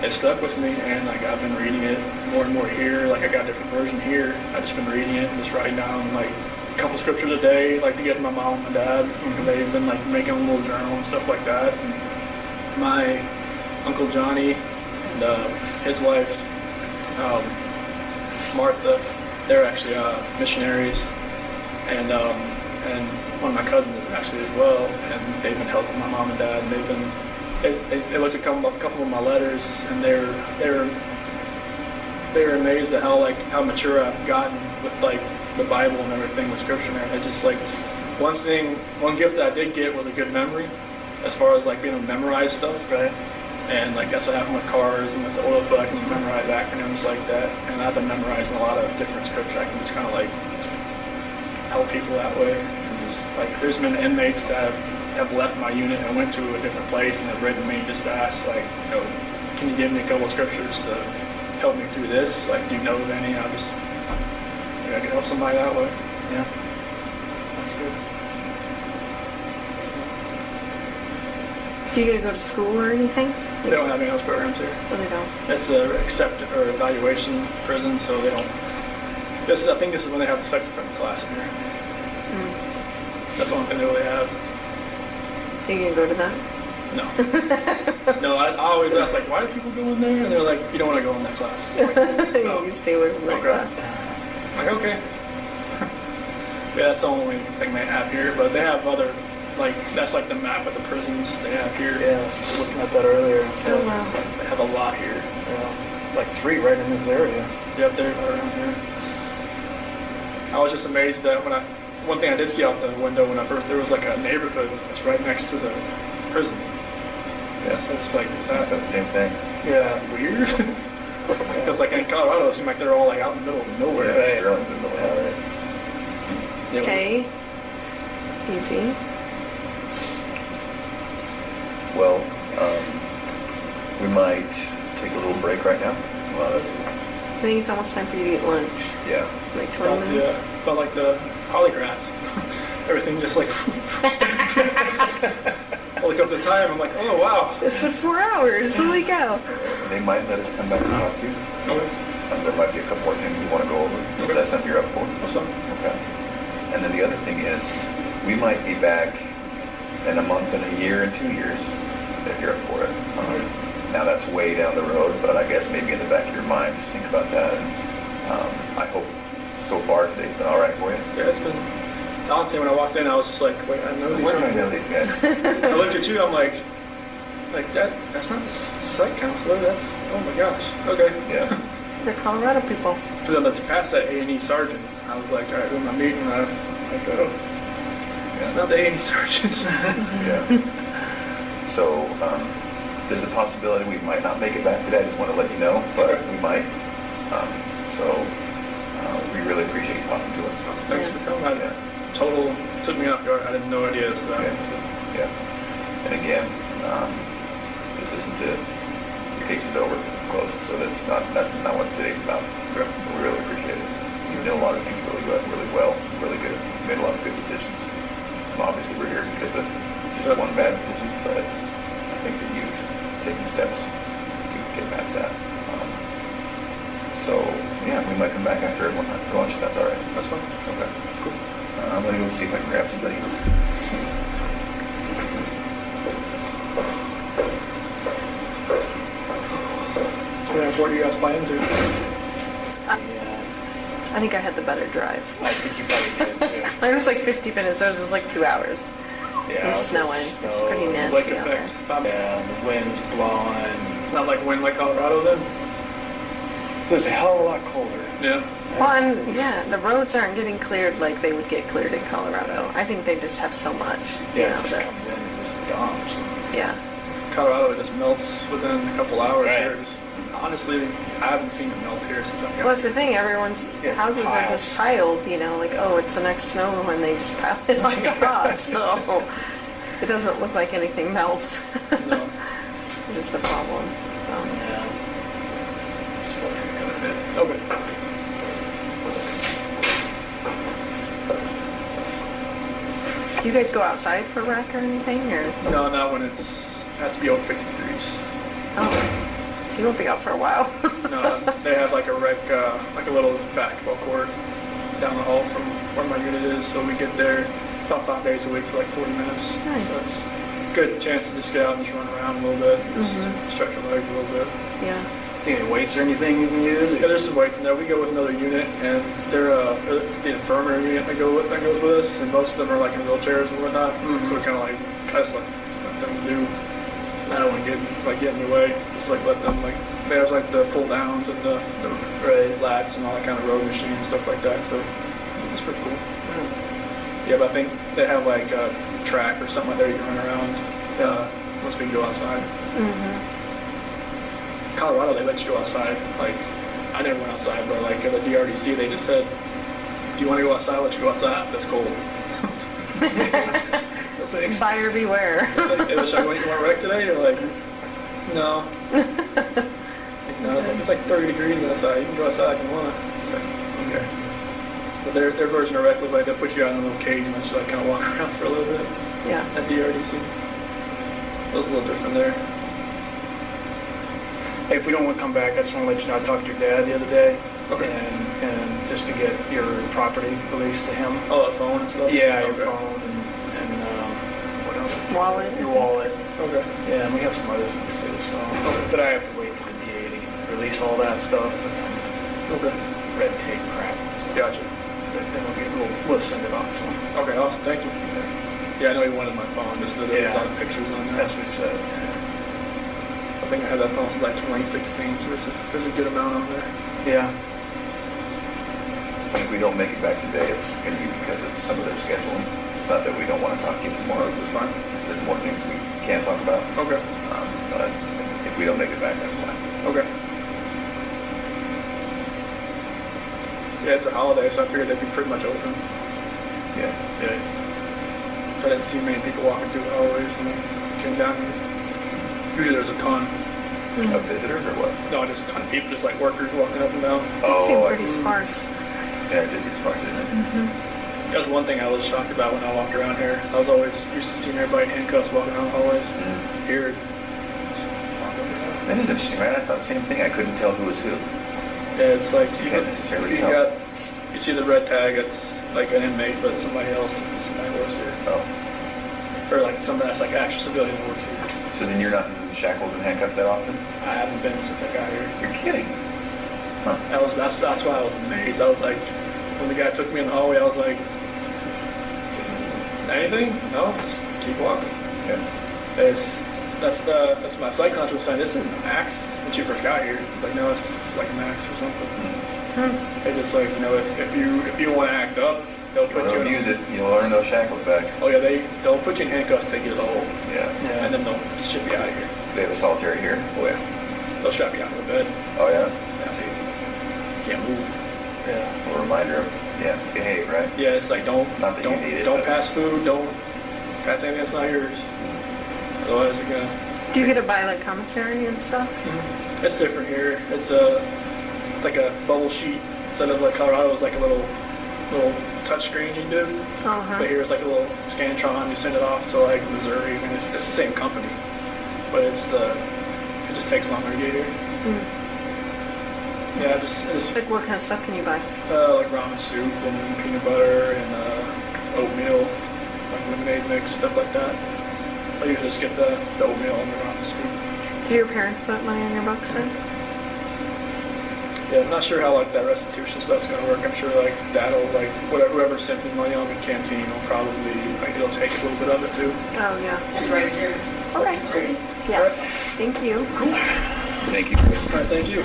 it stuck with me, and like I've been reading it more and more here. Like I got a different version here. I've just been reading it and just writing down like a couple scriptures a day, like to get to my mom and dad. And they've been like making a little journal and stuff like that. And my Uncle Johnny and his wife Martha, they're actually missionaries, and one of my cousins is actually as well, and they've been helping my mom and dad, and they looked at a couple of my letters, and they were amazed at how mature I've gotten with like the Bible and everything with Scripture. And it just like one gift that I did get was a good memory, as far as like being able to memorize stuff, right? And like that's what happened with cars and with the oil book. I can memorize acronyms like that, and I've been memorizing a lot of different Scripture. I can just kind of like help people that way. Like there's been inmates that have have left my unit and went to a different place and have written me just to ask, like, can you give me a couple scriptures to help me through this? Like, do you know of any? I could help somebody that way. Yeah. That's good. Do you get to go to school or anything? They don't have any of those programs here. Oh, they don't. It's a evaluation prison, so they don't. I think this is when they have the sex offender class in here. Mm. That's the only thing they really have. Do you go to that? No. No, I always ask, like, why do people go in there? And they're like, you don't want to go in that class. I'm like, oh. You stay away from that Okay. class. I'm like, okay. Yeah, that's the only thing they have here, but they have other, like, that's like the map of the prisons they have here. Yeah, I was looking at that earlier. Oh, wow. They have a lot here. Yeah. Like 3 right in this area. Yep, they're right around here. I was just amazed that one thing I did see out the window when I first, there was like a neighborhood that's right next to the prison. Yeah. So it's like, is that the same thing. yeah, weird? Because like in Colorado, it seems like they're all like out in the middle of nowhere. Yeah, Sterling's in the middle of it. Yeah. Okay. Easy. Well, we might take a little break right now. I think it's almost time for you to eat lunch. Yeah. Like 20 minutes. Felt like the polygraph. Everything just like. I look up the time. I'm like, oh wow. This was 4 hours. Holy cow. They might let us come back and talk to you. Okay. There might be a couple more things we want to go over. Okay. Is that something you're up for? That's fine. Okay. And then the other thing is, we might be back in a month and a year and 2 years, if you're up for it. Now that's way down the road, but I guess maybe in the back of your mind, just think about that. And I hope so far today's been all right for you. Yeah, it's been. Honestly, when I walked in, I was just like, wait, I know these Where do people. I know these guys? I looked at you, I'm like that's not the psych counselor, that's, oh my gosh, okay. Yeah. They're Colorado people. So then let's pass that A&E sergeant. I was like, all right, who am I meeting? I'm like, oh, it's not the A&E sergeant. Yeah. So, there's a possibility we might not make it back today. I just want to let you know, but we might. We really appreciate you talking to us. Thanks for coming. Total took me off guard. I had no idea. So that Yeah. And again, this isn't it. Your case is over. It's closed. So that's not what today's about. Okay. We really appreciate it. You know a lot of things really well, really good. You made a lot of good decisions. Obviously, we're here because of just one bad decision, but I think that you've taken steps to get past that. So, yeah, we might come back after lunch if that's all right. That's fine. Okay, cool. I'm going to go see if I can grab somebody. So what are you guys planning to do? Yeah. I think I had the better drive. I think you probably did too. Mine was like 50 minutes. Theirs was like 2 hours. Yeah. It was snowing. It's pretty and nasty out there. Yeah, the wind's blowing. Not like wind like Colorado then? It was a hell of a lot colder. Yeah. Well, and yeah, the roads aren't getting cleared like they would get cleared in Colorado. I think they just have so much. Yeah, it you know, just that, comes in and just dumps. yeah. Colorado just melts within a couple hours Right. here. Honestly, I haven't seen it melt here since I've got Well, that's the thing. Everyone's Yeah, houses are piles. just piled, you know, like, oh, it's the next snow, and they just pile it on top. So it doesn't look like anything melts. No. Which is the problem. So. Yeah. Just looking the other bit. Okay. Do you guys go outside for rec or anything, or? No, not when it has to be over 50 degrees. Oh, so you won't be out for a while. No, they have like a rec, like a little basketball court down the hall from where my unit is, so we get there about 5 days a week for like 40 minutes. Nice. So it's a good chance to just get out and just run around a little bit, just stretch your legs a little bit. Yeah. Any weights or anything you can use? Yeah, there's some weights in there. We go with another unit, and they're the infirmary unit that goes with us, and most of them are like in wheelchairs and whatnot. So we're kind of like, I just let them do. I don't want to get in the way. Just like let them like. There's like the pull downs and the lats and all that kind of road machine and stuff like that. So it's pretty cool. Yeah, but I think they have like a track or something like that you can run around once we can go outside. Colorado, they let you go outside. Like, I never went outside, but like at the DRDC, they just said, "Do you want to go outside? Let you go outside. That's cold." So thanks. Buyer beware. Like, hey, should I go anywhere wreck today? You're like, no. Like, no, it's like 30 degrees outside. You can go outside if you want. It's like, okay. But their version of wreck was like they'll put you out in a little cage and let you like kind of walk around for a little bit. Yeah. At DRDC. It was a little different there. Hey, if we don't want to come back, I just want to let you know, I talked to your dad the other day. Okay. And just to get your property released to him. Oh, that phone and stuff? Yeah, okay. your phone and what else? Wallet. Your wallet. Okay. Yeah, and we have some other things too, so. But I have to wait for the DA to release all that stuff and Okay. red tape crap. So. Gotcha. But then we'll send it off to him. Okay, awesome. Thank you. Yeah, I know he wanted my phone, just that it was on pictures on there. That's what he said. I think I had that phone since like 2016, so there's a good amount on there. Yeah. If we don't make it back today, it's going to be because of some of their scheduling. It's not that we don't want to talk to you tomorrow. It's fine. There's more things we can't talk about. Okay. But if we don't make it back, that's fine. Okay. Yeah, it's a holiday, so I figured they'd be pretty much open. Yeah. Yeah. So I didn't see many people walking through the hallways when I came down here. Usually there's a ton. Of visitors or what? No, just a ton of people, just like workers walking up and down. It seemed pretty I see. sparse. Yeah, it is sparse, isn't it? That was one thing I was shocked about when I walked around here. I was always used to seeing everybody in handcuffs walking around the hallways. Here, walk up and down. That is interesting, right? I thought the same thing. I couldn't tell who was who. Yeah, it's like You can't necessarily you tell. you see the red tag, it's like an inmate, but somebody else that works here. Oh. Or like somebody that's like actual civilian that works here. So then you're not in shackles and handcuffs that often? I haven't been since I got here. You're kidding. Huh. That's why I was amazed. I was like, when the guy took me in the hallway, I was like, anything? No, just keep walking. Yeah. That's my psychologist was saying, this isn't a max when you first got here. Like, no, it's like a max or something. They just like, you know, if you want to act up, they'll put you in. Use it. You'll learn those shackles back. Oh yeah, they'll put you in handcuffs, take you to the hole, Yeah. and then they'll ship you out of here. They have a solitary here. Oh yeah, they'll strap you out of the bed. Oh yeah. Can't move. Yeah. A reminder of behave, right? Yeah, it's like don't Not that you need it, don't but- pass food, don't pass anything that's not yours. Otherwise you're gonna. Do you get to buy like commissary and stuff? It's different here. It's like a bubble sheet instead of like Colorado. It's like a little touch screen you can do. But here it's like a little Scantron. You send it off to like Missouri. I mean, it's the same company, but it just takes longer to get here. Yeah, just Like what kind of stuff can you buy? like ramen soup and peanut butter and oatmeal, like lemonade mix, stuff like that. I usually just get the oatmeal and the ramen soup. Do your parents put money on your books then? Yeah, I'm not sure how like that restitution stuff's gonna work. I'm sure like that'll like whoever sent me money on the canteen will probably like it'll take a little bit of it too. Oh yeah. That's right here. Okay. Yeah. Thank you. Thank you, Chris. All right, thank you.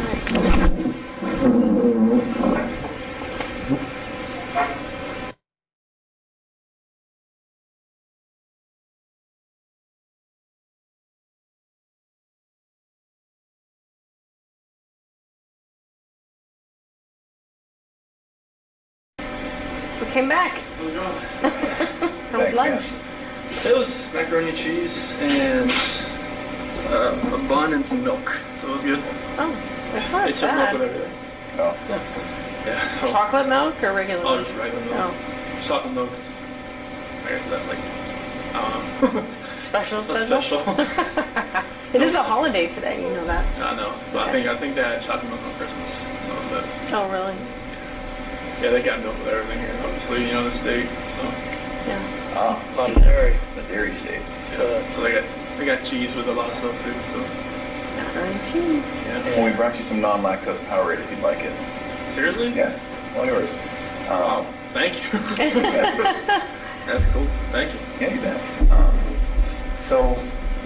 We came back. How's it going? How was Thanks, lunch? man. It was macaroni and cheese and a bun and some milk. So it was good. Oh, that's not They took milk bad. with everything. Oh. Yeah. Chocolate milk or regular Oh, milk? just regular milk. Oh. Chocolate milk's, I guess that's like, Special, That's special? It is a holiday today, you know that. I know. But I think they had chocolate milk on Christmas. So Oh, really? yeah, they got milk with everything here, obviously, you know, the state. So, Yeah. Ah, A lot of dairy. the dairy state. so they got cheese with a lot of stuff too. So Macaroni and cheese. yeah. Well, we brought you some non-lactose Powerade if you'd like it. Seriously? Yeah, all yours. Wow. Thank you. That's cool. Thank you. Yeah, you bet. So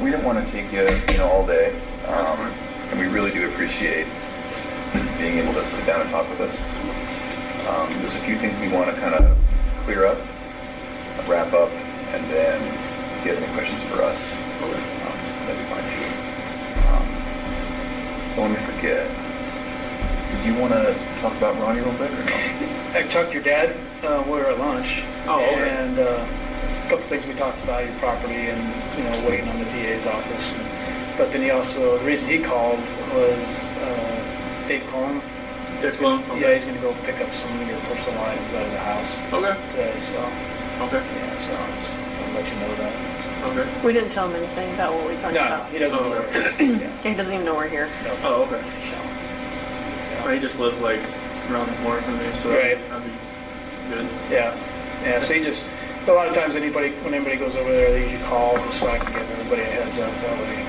we didn't want to take you, all day, and we really do appreciate being able to sit down and talk with us. There's a few things we want to kind of clear up, wrap up, and then if you have any questions for us, that'd be fine too. Don't let me forget. Did you want to talk about Ronnie real quick or no? I talked to your dad. We were at lunch. Oh, okay. And couple things we talked about, your property and, waiting on the DA's office. But then the reason he called was Dave Cohen. Dave Cohen? Okay. Yeah, he's going to go pick up some of your personal items out of the house Okay. today, so. Okay. Yeah, so I'm just going to let you know that. Okay. We didn't tell him anything about what we talked No, about. he doesn't know. He doesn't even know we're here. No. Oh, okay. So, Well, he just lives like around the corner from me, so Right. that'd be good. Yeah. So he just, a lot of times when anybody goes over there, they usually call so I can give everybody a heads up. That way,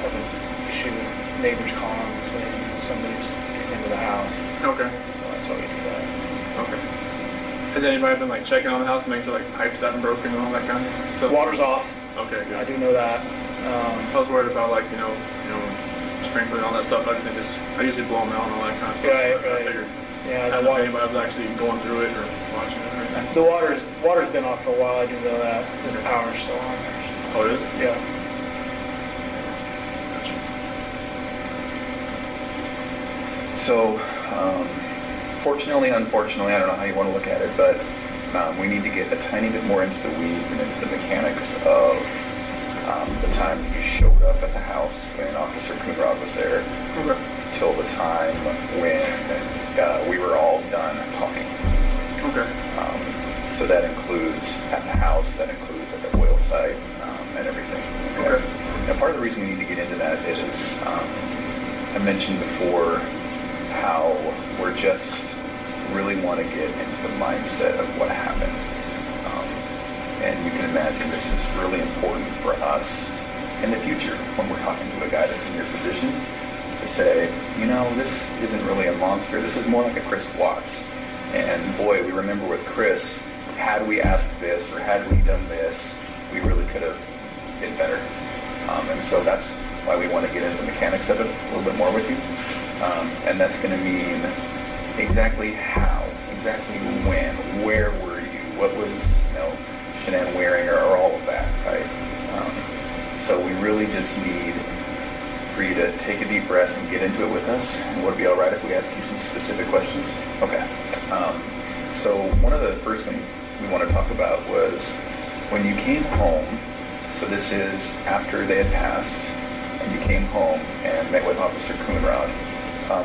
have an issue with neighbors calling and saying somebody's getting into the house. Okay. So that's why we do that. Okay. Has anybody been like checking on the house, making sure like pipes haven't broken and all that kind of stuff? Water's off. Okay, good. I do know that. I was worried about like sprinkling all that stuff. I usually blow them out and all that kind of stuff. Right, I right. figured. Yeah, I the don't know if water. anybody was actually going through it or watching it or anything. The water's been off for a while. I do know that. And the power's still on there. Oh, it is? Yeah. Gotcha. So, fortunately, unfortunately, I don't know how you want to look at it, but we need to get a tiny bit more into the weeds and into the mechanics of the time that you showed up at the house when Officer Coonrod was there, Okay. till the time when we were all done talking. Okay. So that includes at the house, that includes at the oil site, and everything. Okay. Now, part of the reason we need to get into that is, I mentioned before how we're just really want to get into the mindset of what happened. And you can imagine this is really important for us in the future when we're talking to a guy that's in your position to say, this isn't really a monster. This is more like a Chris Watts. And boy, we remember with Chris, had we asked this or had we done this, we really could have been better. And so that's why we want to get into the mechanics of it a little bit more with you. And that's going to mean exactly how, exactly when, where were you, what was, shan'ann wearing, or all of that, right? So we really just need for you to take a deep breath and get into it with us. Would it be all right if we ask you some specific questions? Okay. So one of the first things we want to talk about was when you came home. So this is after they had passed, and you came home and met with Officer Coonrod.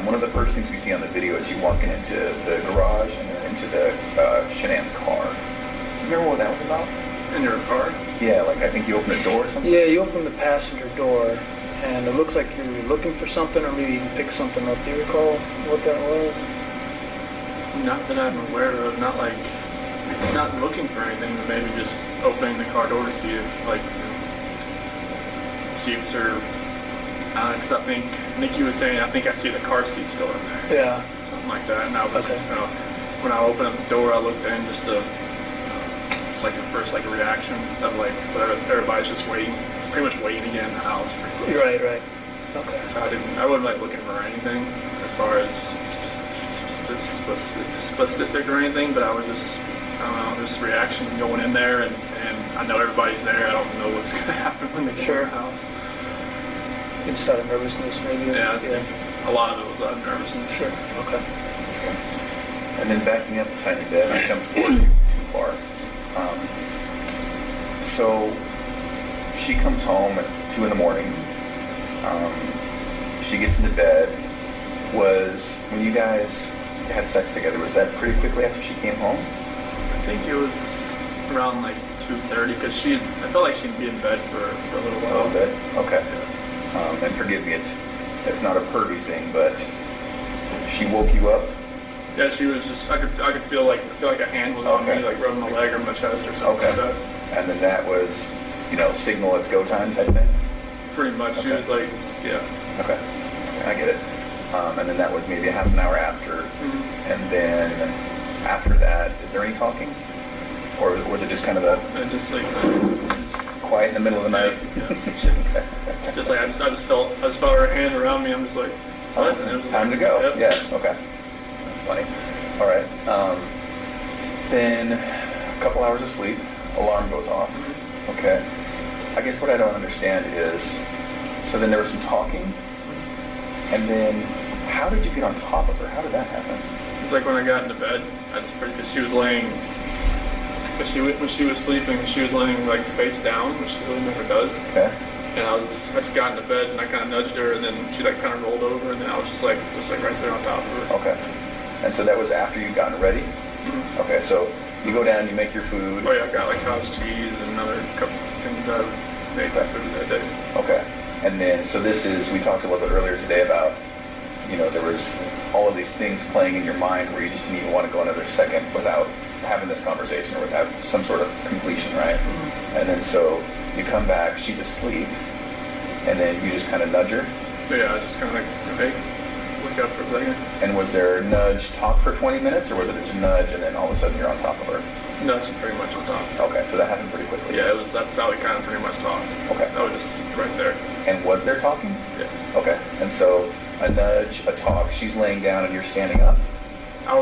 One of the first things we see on the video is you walking into the garage and then into the shan'ann's car. Remember what that was about? In your car? Yeah, like I think you opened a door or something? Yeah, you opened the passenger door, and it looks like you were looking for something, or maybe you picked something up. Do you recall what that was? Not that I'm aware of. Not looking for anything, but maybe just opening the car door to see if, seats are. Because I think Nikki was saying, I think I see the car seat still in there. Yeah. Something like that. And I was, Okay. When I opened up the door, I looked in just to. It's like the first reaction of whatever, everybody's just waiting, pretty much waiting to get in the house. Right. Okay. So I wasn't looking for anything as far as specific or anything, but I was just, this reaction going in there and I know everybody's there. I don't know what's going to happen when they get in the house. You just out of nervousness, maybe? Yeah, I think a lot of it was out of nervousness. Sure. Okay. And then backing up a tiny bit, I jumped forward too far. So she comes home at 2 in the morning. She gets into bed. When you guys had sex together, was that pretty quickly after she came home? I think it was around 2:30 because I felt like she'd be in bed for a little while. A little bit? Okay. And forgive me, it's not a pervy thing, but she woke you up? Yeah, she was just, I could feel like a hand was on me, rubbing my leg or my chest or something like that. And then that was, signal it's go time type thing? Pretty much. She was yeah. Okay. I get it. And then that was maybe a half an hour after. Mm-hmm. And then after that, is there any talking? Or was it just kind of Just quiet in the middle of the night? Yeah. Just I just felt her hand around me. I'm just like, what? And it was time to go. Yep. Yeah. Okay. That's funny. All right. Then a couple hours of sleep. Alarm goes off. Mm-hmm. Okay. I guess what I don't understand is, so then there was some talking, and then how did you get on top of her? How did that happen? It's like when I got into bed, because she was laying But when she was sleeping, she was laying like face down, which she really never does. Okay. And I just got into bed and I kind of nudged her, and then she like kind of rolled over, and then I was just like right there on top of her. Okay. And so that was after you'd gotten ready? Mm-hmm. Okay, so you go down, you make your food. Oh yeah, I got like cottage cheese and another couple things that I made that food that day. Okay. And then, so this is, we talked a little bit earlier today about, you know, there was all of these things playing in your mind where you just didn't even want to go another second without having this conversation or without some sort of completion, right? Mm-hmm. And then so you come back, she's asleep, and then you just kind of nudge her. But yeah, I just kind of like, hey, wake up for a second. And was there nudge talk for 20 minutes, or was it a nudge and then all of a sudden you're on top of her? No, she's pretty much on top. Okay, so that happened pretty quickly. Yeah, that's how we kind of pretty much talked. Okay. I was just right there. And was there talking? Yeah. Okay, and so a nudge, a talk, she's laying down and you're standing up? I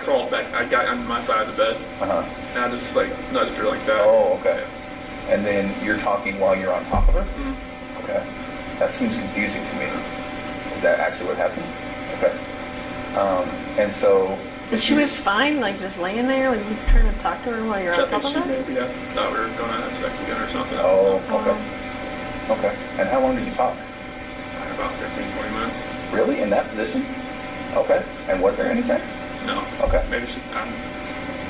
crawled back. I got on my side of the bed. Uh-huh. And I just like nudged her like that. Oh, okay. Yeah. And then you're talking while you're on top of her? Mm-hmm. Okay. That seems confusing to me. Is that actually what happened? Okay. And so... And she was fine, like just laying there, like you trying to talk to her while you're on top of her? Maybe thought we were going to have sex again or something. Oh, okay. Okay. And how long did you talk? About 15, 20 minutes. Really? In that position? Okay. And was there any sex? No. Okay. Maybe I'm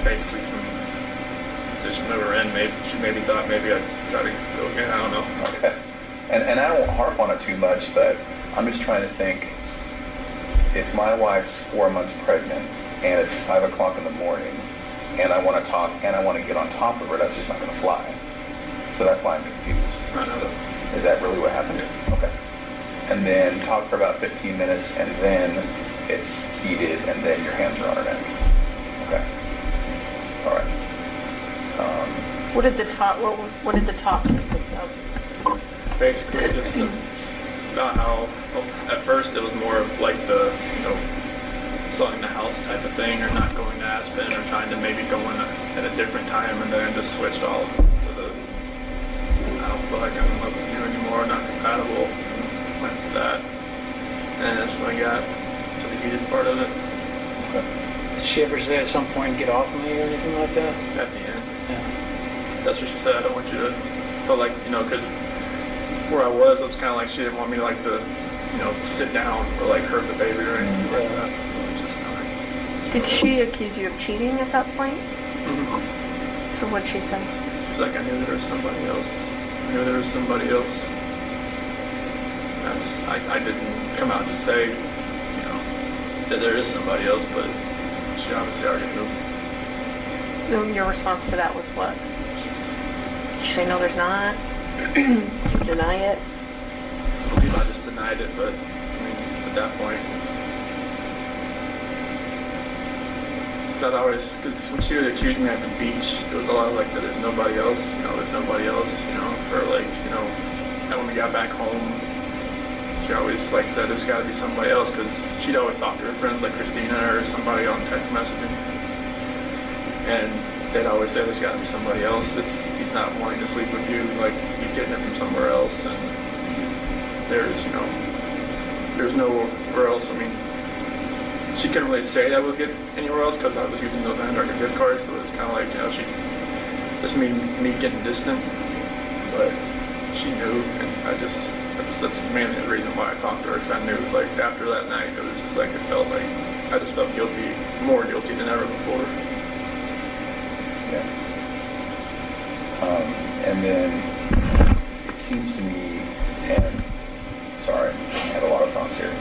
basically from the position we were in. Maybe she thought maybe I'd try to go again. I don't know. Okay. And I don't harp on it too much, but I'm just trying to think, if my wife's 4 months pregnant and it's 5 o'clock in the morning and I want to talk and I want to get on top of her, that's just not going to fly. So that's why I'm confused. I know. So, is that really what happened? Yeah. Okay. And then talk for about 15 minutes and then it's heated and then your hands are on her neck. Okay. All right. What did the talk consist of? Basically, just about how at first it was more of like the selling the house type of thing, or not going to Aspen, or trying to maybe go in at a different time, and then I just switched all to the I don't feel like I'm in love with you anymore, not compatible. And went to that, and that's when I got to the heated part of it. Okay. Did she ever say at some point, get off me or anything like that? At the end, Yeah. that's what she said. I don't want you to feel like because where I was kind of like she didn't want me to like to sit down or like hurt the baby or anything like that. So it was just kind of like, Did she accuse you of cheating at that point? mm-hmm. So what'd she say? She's like, I knew there was somebody else. I knew there was somebody else. I didn't come out to say, that there is somebody else, but she obviously already knew. And your response to that was what? Did you say, no, there's not? Did you deny it? I believe I just denied it, but at that point, because when she would accuse me at the beach, it was a lot of like that there's nobody else, there's nobody else, or like, and when we got back home, she always like said there's got to be somebody else, because she'd always talk to her friends like Christina or somebody on text messaging, and they'd always say there's got to be somebody else. If he's not wanting to sleep with you, like he's getting it from somewhere else, and there's nowhere else. She couldn't really say that we'll get anywhere else because I was using those Antarctica gift cards, so it's kind of like, she just me getting distant, but she knew, and that's mainly the reason why I talked to her, because I knew, like, after that night, it was just like, it felt like, I just felt guilty, more guilty than ever before. Yeah. And then it seems to me, and sorry, I had a lot of thoughts here.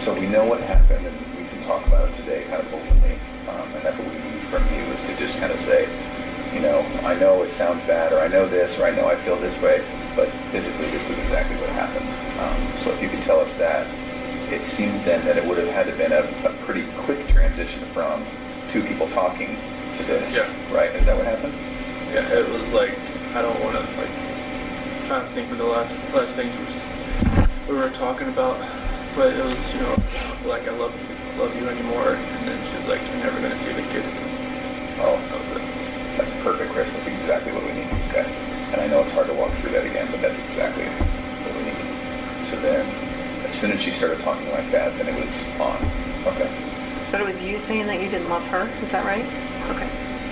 So we know what happened, and we can talk about it today kind of openly, and that's what we need from you, is to just kind of say, I know it sounds bad, or I know this, or I know I feel this way, but physically this is exactly what happened. So if you could tell us that, it seems then that it would have had to been a pretty quick transition from two people talking to this, yeah. Right? Is that what happened? Yeah, it was like, I don't want to, like, trying to think of the last things we were talking about, but it was, like, I love you anymore, and then she was like, you're never going to see the kiss. Oh, that was it. That's perfect, Chris. That's exactly what we need. Okay. And I know it's hard to walk through that again, but that's exactly what we need. So then, as soon as she started talking like that, then it was on. Okay. But it was you saying that you didn't love her, is that right? Okay.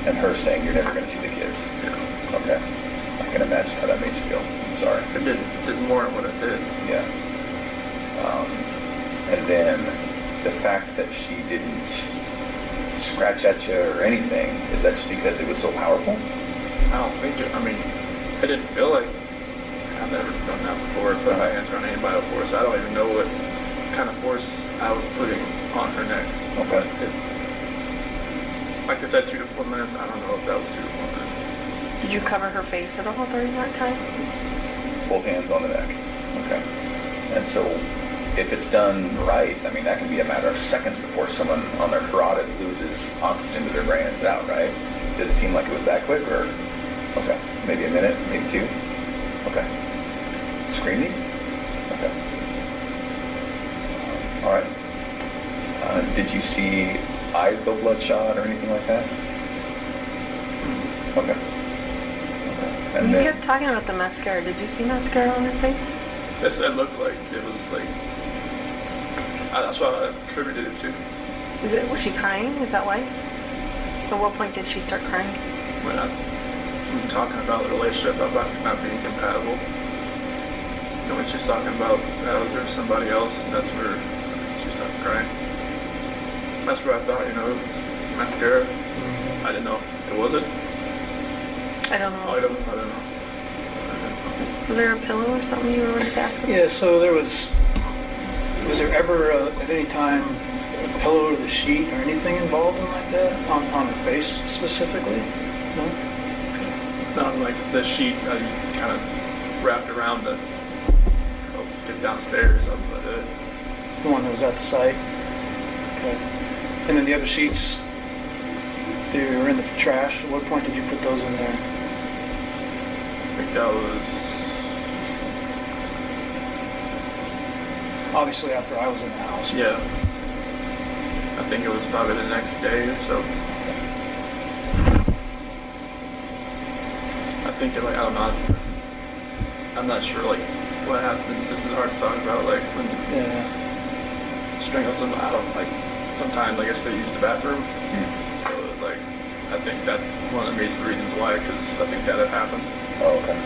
and her saying you're never going to see the kids. Yeah. Okay. I can imagine how that made you feel. I'm sorry. It didn't warrant what it did. Yeah. And then the fact that she didn't scratch at you or anything, is that just because it was so powerful? I don't think it. I mean, I didn't feel like I've never done that before. Put my hands around anybody before, so I don't even know what kind of force I was putting on her neck. Okay. Like I said, 2 to 4 minutes. I don't know if that was 2 to 4 minutes. Did you cover her face at all during that time? Both hands on the neck. Okay. And so, if it's done right, I mean, that can be a matter of seconds before someone on their carotid loses oxygen to their brain and it's out, right? Did it seem like it was that quick, or? Okay. Maybe a minute, maybe 2? Okay. Screaming? Okay. All right. Did you see eyes go bloodshot or anything like that? Okay. And You then, kept talking about the mascara. Did you see mascara on her face? It looked like it was like. That's what I attributed it to. Was she crying? Is that why? At what point did she start crying? When I'm talking about the relationship about not being compatible. You know, when she's talking about there's somebody else, that's where she started crying. That's where I thought, it was mascara. I didn't know. Was it? I don't know. I don't know. Was there a pillow or something you were in the basket? Yeah, so was there ever at any time a pillow or the sheet or anything involved in like that on her face specifically? No? Not like the sheet I kind of wrapped around to get downstairs. But The one that was at the site? Okay. And then the other sheets, they were in the trash. At what point did you put those in there? I think that was Obviously after I was in the house. yeah. I think it was probably the next day or so. I think I don't know. I'm not sure what happened. This is hard to talk about. When strangle someone, I don't sometimes I guess they use the bathroom. So I think that's one of the major reasons why, because I think that had happened. oh, okay.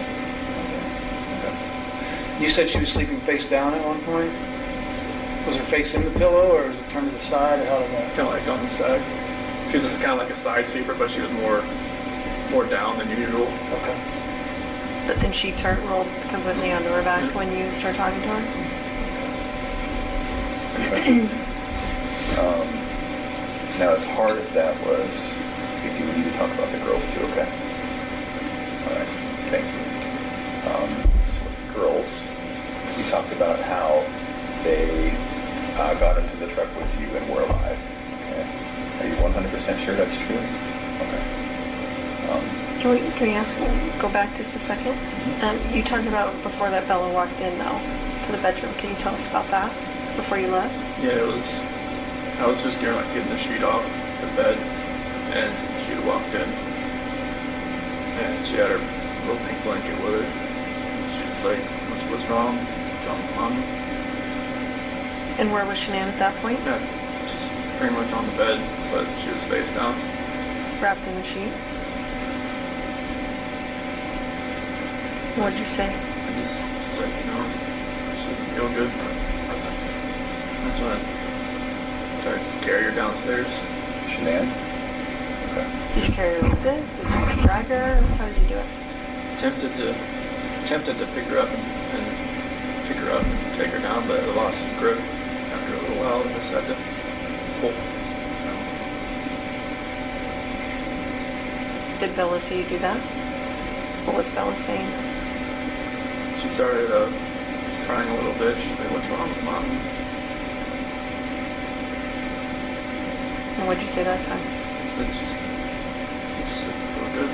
You said she was sleeping face down at one point? Was her face in the pillow, or was it turned to the side, or how did that? Kind of like on the side. She was kind of like a side sleeper, but she was more down than usual. Okay. But then she rolled completely onto her back when you started talking to her? Now, as hard as that was, we do need to talk about the girls too, okay? All right, thank you. So with the girls, you talked about how they got into the truck with you and were alive. Okay. Are you 100% sure that's true? Okay. Can we go back just a second? You talked about before that Bella walked in, though, to the bedroom. Can you tell us about that before you left? Yeah, I was just getting the sheet off the bed, and she had walked in, and she had her little pink blanket with her. She was like, what's wrong? Mommy? And where was Shan'ann at that point? Yeah, just pretty much on the bed, but she was face down. Wrapped in the sheet? What did you say? I just said, she didn't feel good. That's when I tried to carry her downstairs. Shan'ann? Okay. Did you carry her like this? Did you drag her? How did you do it? Attempted to pick her up and pick her up and take her down, but I lost grip after a little while and just had to pull. Did Bella see you do that? What was Bella saying? She started crying a little bit. She said, what's wrong with Mom? And what did you say that time? I said, it just doesn't feel good.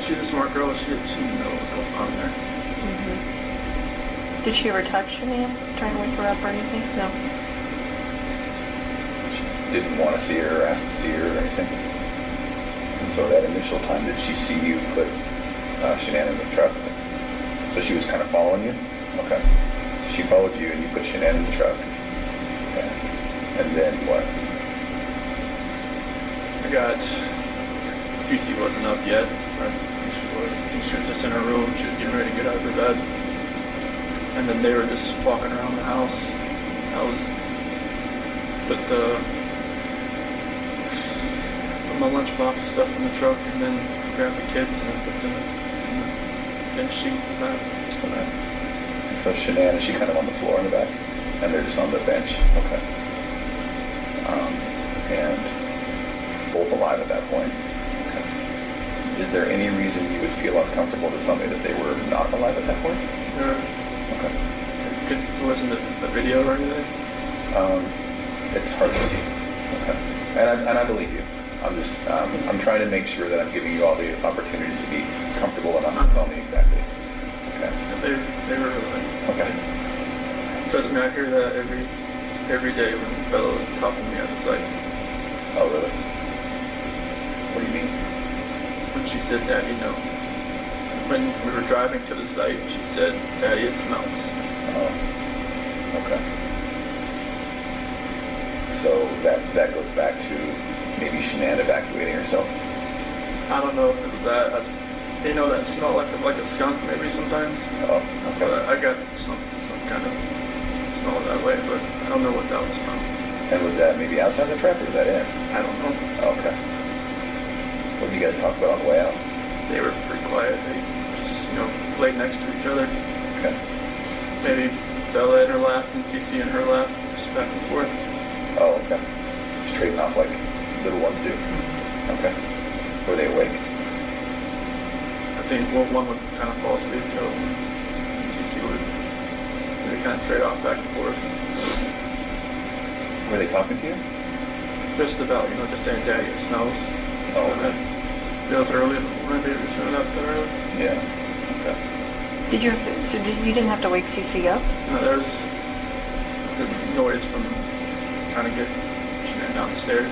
She's a smart girl. She didn't know what was going on there. Did she ever touch Shan'ann? Try and wake her up or anything? No. She didn't want to see her or ask to see her or anything? And so that initial time, did she see you put Shan'ann in the truck? So she was kind of following you? Okay. So she followed you and you put Shan'ann in the truck. Okay. And then what? got, Cece wasn't up yet. I think she was just in her room. She was getting ready to get out of her bed. And then they were just walking around the house. I was put my lunchbox and stuff in the truck, and then grabbed the kids and then put them in the bench seat in the back. Okay. So Shan'ann, is she kind of on the floor in the back? And they're just on the bench? Okay. And both alive at that point? Okay. Is there any reason you would feel uncomfortable to tell me that they were not alive at that point? Okay. Wasn't it a video or anything? It's hard to see. Okay. And I believe you. I'm just, I'm trying to make sure that I'm giving you all the opportunities to be comfortable enough to tell me exactly. Okay. They were alive. Okay. Trust me, I hear that every day when Bella was talking to me at the site. Oh, really? What do you mean? When she said, Daddy, no. When we were driving to the site, she said, Daddy, it smells. Oh, okay. So that goes back to maybe Shan'ann evacuating herself? I don't know if it was that. They know that smell like a skunk maybe sometimes. Oh, okay. So I got some kind of smell that way, but I don't know what that was from. And was that maybe outside the truck or was that in? I don't know. Okay. What did you guys talk about on the way out? They were pretty quiet. They just, laid next to each other. Okay. Maybe Bella in her lap and Cece in her lap, just back and forth. Oh, okay. Straighten off like little ones do. Okay. Were they awake? I think one would kind of fall asleep, and Cece would kind of trade off back and forth. Were they talking to you? Just about, just saying, Daddy, it smells. Oh, okay. It was early in the morning, they were showing up that early. Yeah. Okay. You didn't have to wake Cece up? No, there was the noise from trying to get Shan'ann down the stairs.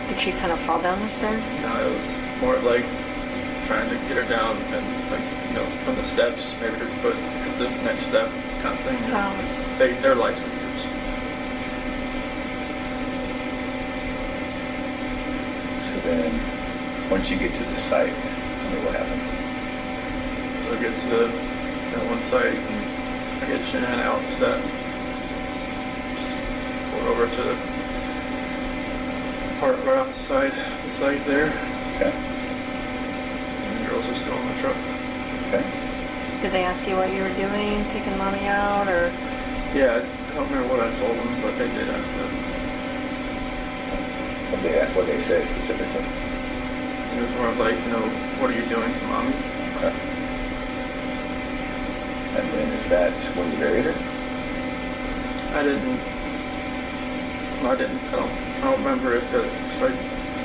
Did she kind of fall down the stairs? No, it was more like trying to get her down and, from the steps, maybe to put the next step kind of thing. They're light sleepers. So then, once you get to the site, tell me what happens. So I get to that one site, and I get Shan'ann out to that. Pull over to the part right off the site there. Okay. And the girls are still in the truck. Okay. Did they ask you what you were doing, taking Mommy out, or? Yeah, I don't remember what I told them, but they did ask that. What did they say specifically? It was more like, what are you doing to Mommy? Okay. And then is that when you buried her? I don't remember if I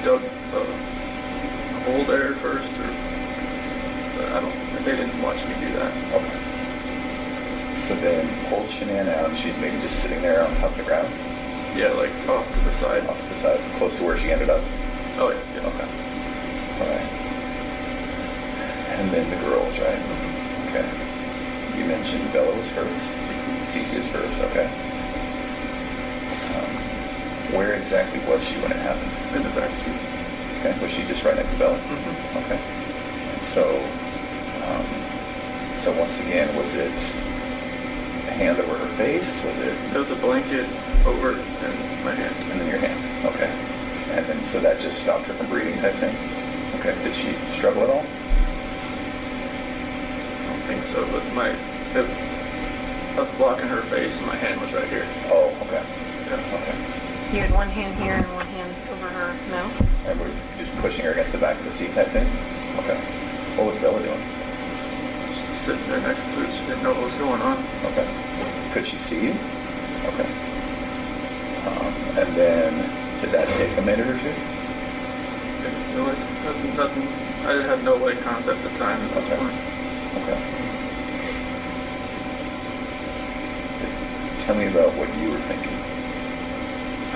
dug a hole there first, or they didn't watch me do that. Okay. So then hold Shan'ann out, and she's maybe just sitting there on top of the ground? Yeah, like off to the side. Off to the side, close to where she ended up? Oh, yeah. Okay. All right. And then the girls, right? Okay. You mentioned Bella was first. Cece is first, okay. Where exactly was she when it happened? In the back seat. Okay. Was she just right next to Bella? Mm-hmm. Okay. And so once again, was it a hand over her face? Was it? There was a blanket over and my hand. And then your hand. Okay. And then so that just stopped her from breathing type thing? Okay. Did she struggle at all? I don't think so, but I was blocking her face and my hand was right here. Oh, okay. Yeah. Okay. You had one hand here and one hand over her mouth? And we're just pushing her against the back of the seat type thing? Okay. What was Bella doing? Just sitting there next to her. She didn't know what was going on. Okay. Could she see you? Okay. And then, did that take a minute or two? Didn't feel it. Nothing. I had no concept of time at this point. Okay. Tell me about what you were thinking.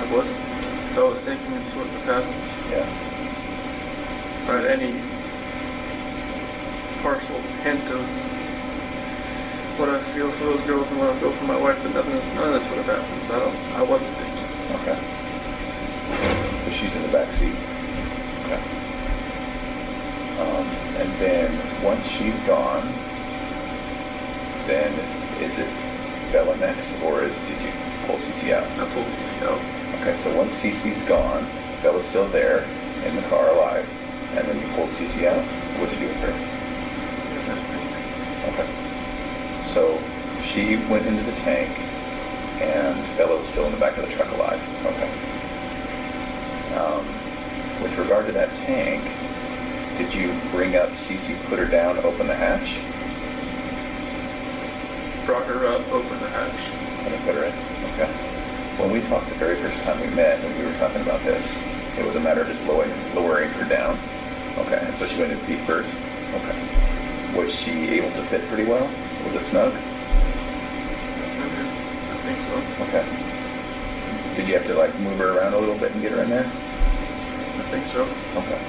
I was thinking it's what would happen. Yeah. Or any partial hint of what I feel for those girls and what I feel for my wife, but none of this would have happened, so I wasn't thinking. Okay. So she's in the back back seat. Okay. And then once she's gone, then is it Bella next, or did you pull CC out? I pulled CC out. Okay, so once CC's gone, Bella's still there in the car alive, and then you pulled CC out. What did you do with her? Okay. So she went into the tank, and Bella was still in the back of the truck alive. Okay. With regard to that tank, did you bring up CC, put her down, open the hatch? Brought her up, opened the hatch. And then put her in? Okay. When we talked the very first time we met, when we were talking about this, it was a matter of just lowering her down. Okay, and so she went into feet first? Okay. Was she able to fit pretty well? Was it snug? I think so. Okay. Did you have to like move her around a little bit and get her in there? I think so. Okay.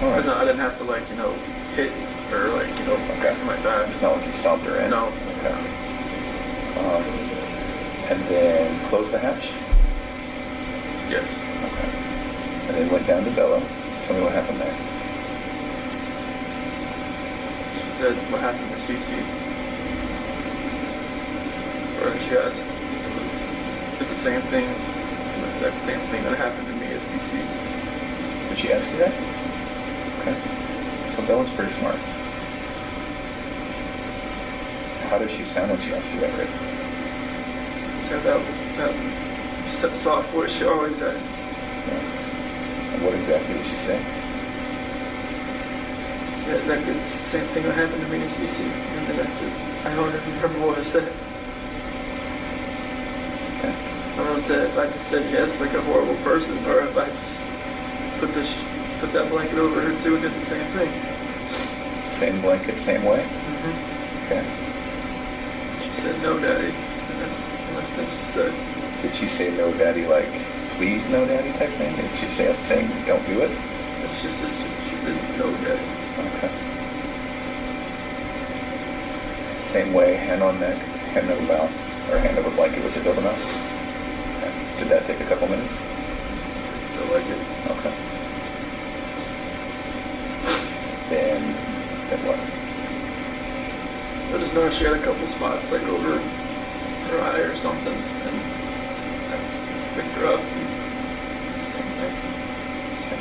All right. But no, I didn't have to hit her Okay. my back. It's not like you stomped her in? No. Okay. And then close the hatch? Yes. Okay. And then went down to Bella. Tell me what happened there. She said, what happened to CC? Or she asked, it was the same thing, the exact same thing that happened to me as CC. Did she ask you that? Okay. So Bella's pretty smart. How does she sound when she asks you that, Chris? She had that soft voice she always had. Yeah. And what exactly did she say? She said exactly the same thing that happened to me as CC. And then I said, I don't remember what I said. Okay. I don't know if I just said yes, like a horrible person, or if I just put that blanket over her too and did the same thing. Same blanket, same way? Mm-hmm. Okay. She said, no, Daddy. And that's the last thing she said. Did she say no, Daddy, like, please, no, Daddy type thing? Did she say saying, don't do it? She said, no, Daddy. Okay. Same way, hand on neck, hand over mouth, or hand over blanket, which is over mouth? Okay. Did that take a couple minutes? I like it. Okay. Then what? I just noticed she had a couple spots like over her eye or something, and I picked her up. And same thing. Okay.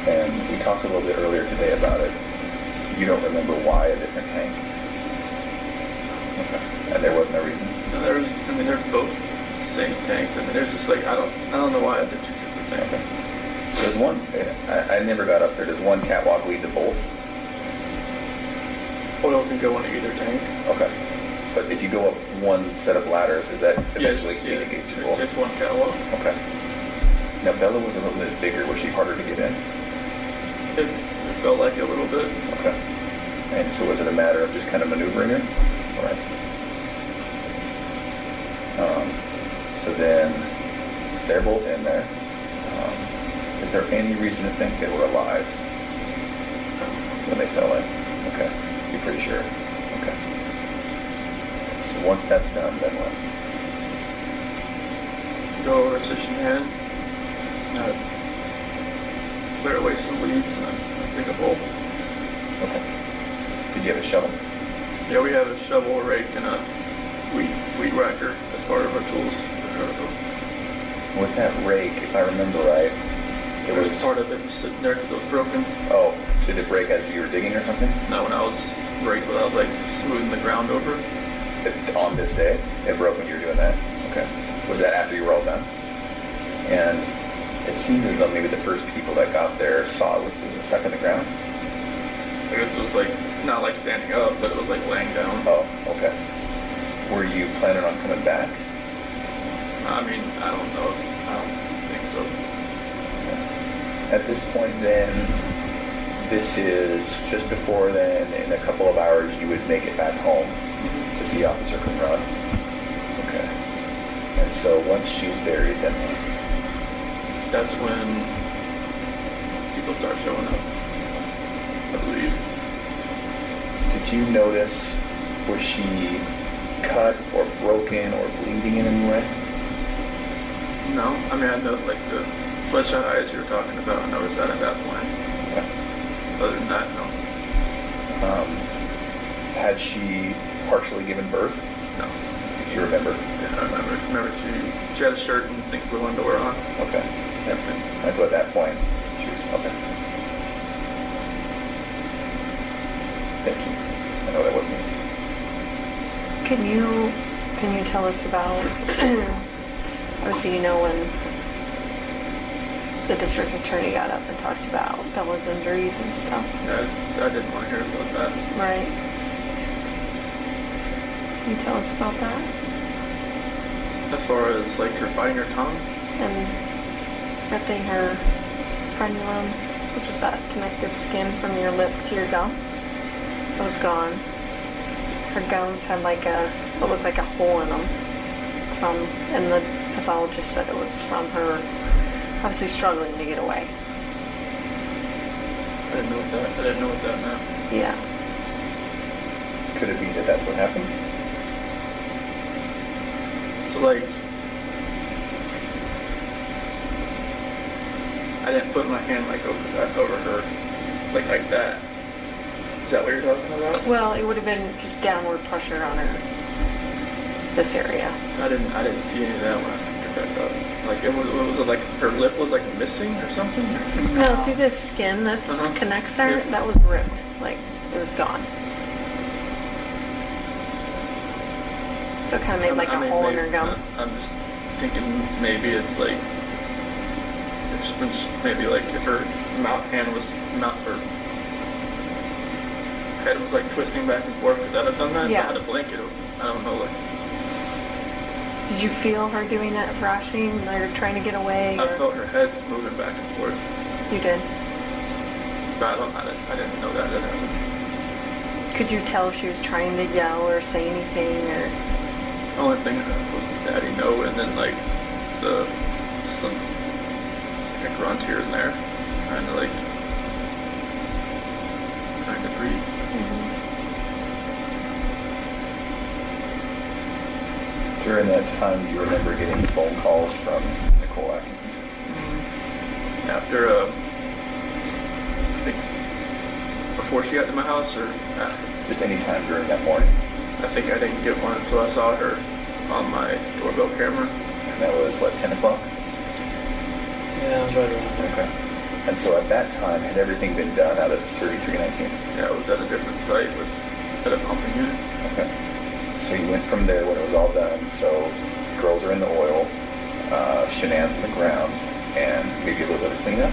And we talked a little bit earlier today about it. You don't remember why a different tank? Okay. And there was no reason? No, they're both the same tanks. I mean, there's just I don't know why I did two different things. Okay. There's one, I never got up there. Does one catwalk lead to both? Oil can go into either tank. Okay. But if you go up one set of ladders, does that eventually communicate to both? It's one catwalk. Okay. Now, Bella was a little bit bigger. Was she harder to get in? It felt like it a little bit. Okay. And so was it a matter of just kind of maneuvering her? All right. So then they're both in there. Is there any reason to think they were alive when they fell in? Okay. You're pretty sure? Okay. So once that's done, then what? Go over to shan'ann, clear away some weeds, and dig a hole. Okay. Did you have a shovel? Yeah, we have a shovel, a rake, and a weed whacker as part of our tools. With that rake, if I remember right, it was part of it was sitting there because it was broken. Oh, did it break as you were digging or something? No, when I was smoothing the ground over. On this day, it broke when you were doing that? Okay. Was that after you were all done? And it seems as though maybe the first people that got there saw it was stuck in the ground? I guess it was not standing up, but it was laying down. Oh, okay. Were you planning on coming back? I mean, I don't know. I don't think so. At this point then, this is just before then, in a couple of hours you would make it back home to see Officer Conrad. Okay. And so once she's buried, then what? That's when people start showing up, I believe. Did you notice, was she cut or broken or bleeding in any way? No, I mean, I know, like, the bloodshot eyes you were talking about, I noticed that at that point. Okay. Other than that, no. Had she partially given birth? No. Do you remember? Yeah, I remember. She had a shirt and I think blue underwear on. Okay. And so at that point, she was, okay. Thank you. I know that wasn't me. Can you tell us about, obviously, when the district attorney got up and talked about Bella's injuries and stuff? Yeah, I didn't want to hear about that. Right. Can you tell us about that? As far as, like, her biting her tongue? And ripping her frenulum, which is that connective skin from your lip to your gum. It was gone. Her gums had what looked like a hole in them and the pathologist said it was from her obviously struggling to get away. I didn't know what that meant. Yeah. Could it be that that's what happened? So, like, I didn't put my hand, like, over her, like that. Is that what you're talking about? Well, it would have been just downward pressure on this area. I didn't see any of that when I picked that up. Like, it was like her lip was, like, missing or something? No, see this skin that connects there? Yeah. That was ripped. Like, it was gone. So it kind of made like a hole in her gum. I'm just thinking maybe it's like, maybe like if her head was like twisting back and forth, could that have done that? Yeah. If I had a blanket, I don't know. Like, did you feel her doing that, thrashing, or trying to get away? I felt her head moving back and forth. You did? But I didn't know that happened. Could you tell she was trying to yell or say anything, or? The only thing was the daddy no, and then like some like a grunt here and there, trying to breathe. During that time, do you remember getting phone calls from Nicole Atkinson? After, I think, before she got to my house or after? Just any time during that morning. I think I didn't get one until I saw her on my doorbell camera. And that was, what, 10 o'clock? Yeah, it was right around there. Okay. And so at that time, had everything been done out of 3319? Yeah, it was at a different site at a pumping unit. Okay. So you went from there when it was all done. So girls are in the oil, shan'ann's in the ground, and maybe a little bit of cleanup.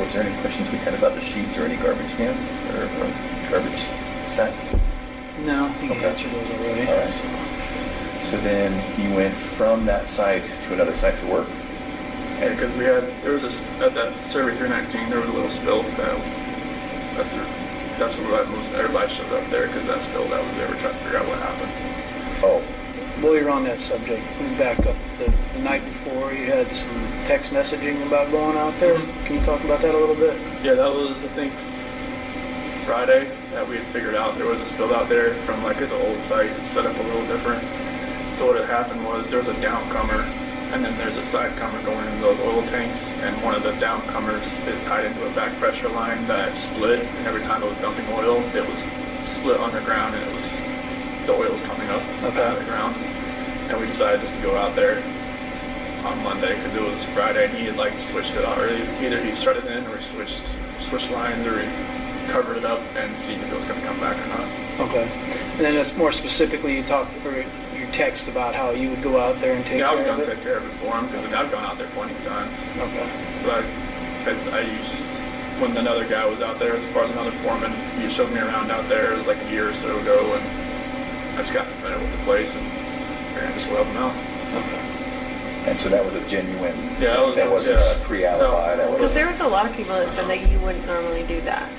Was there any questions we had about the sheets or any garbage cans or garbage sacks? No, I think Okay. you answered those already. All right. So then you went from that site to another site to work? Yeah, because at that survey 319, there was a little spill. That's where everybody showed up there, because that spill, they were trying to figure out what happened. Oh, While you're on that subject, let me back up. The night before, you had some text messaging about going out there. Can you talk about that a little bit? Yeah, that was, I think, Friday that we had figured out there was a spill out there from like its old site, set up a little different. So what had happened was there was a downcomer, and then there's a side comer going into those oil tanks, and one of the downcomers is tied into a back pressure line that split, and every time it was dumping oil, it was split underground, and the oil was coming up out of the ground. And we decided just to go out there on Monday because it was Friday, and he had like switched it out, or either he started in or he switched lines, or he covered it up and see if it was going to come back or not. Okay. And then just more specifically, you text about how you would go out there and take care of it? Yeah, I was going to take care of it for him, because I've gone out there plenty of times. Okay. But I used, when another guy was out there, as far as another foreman, he showed me around out there. It was like a year or so ago, and I just got familiar with the place, and I just help him out. Okay. and so that was a genuine, Yeah, that wasn't a pre-alibi. No. Because there was a lot of people that said that you wouldn't normally do that.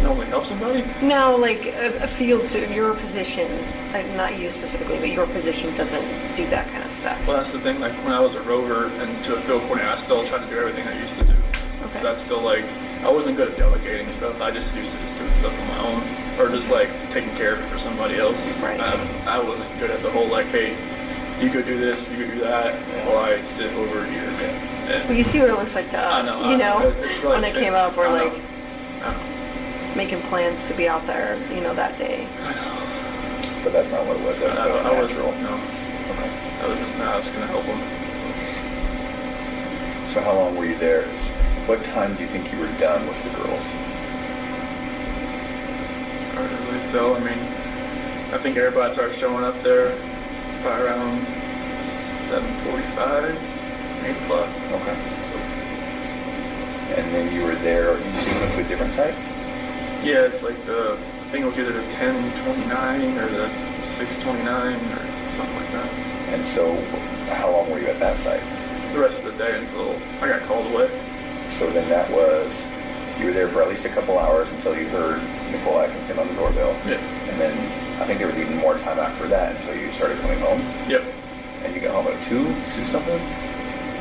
Normally help somebody? No, like a field to your position, like not you specifically, but your position doesn't do that kind of stuff. Well, that's the thing. Like when I was a rover and to a field coordinator, I still try to do everything I used to do. Okay. So that's still like, I wasn't good at delegating stuff. I just used to just doing stuff on my own, or just like taking care of it for somebody else. Right. I wasn't good at the whole like, hey, you could do this, you could do that, while I sit over here. And Well, you see what it looks like to us, I know, it's when it came up, we're I know. like I know. making plans to be out there, that day. I know. But that's not what it was. That was natural. No. Okay. I was just, I was going to help them. So how long were you there? What time do you think you were done with the girls? Hard to really tell. I mean, I think everybody started showing up there probably around 7:45, 8 o'clock. Okay. And then you were there, you just went to a different site? Yeah, it's like I think it was either the 10:29 or the 6:29 or something like that. And so how long were you at that site? The rest of the day until I got called away. So then you were there for at least a couple hours until you heard Nicole Atkinson on the doorbell. Yeah. And then I think there was even more time after that until you started coming home. Yep. And you got home at 2 something?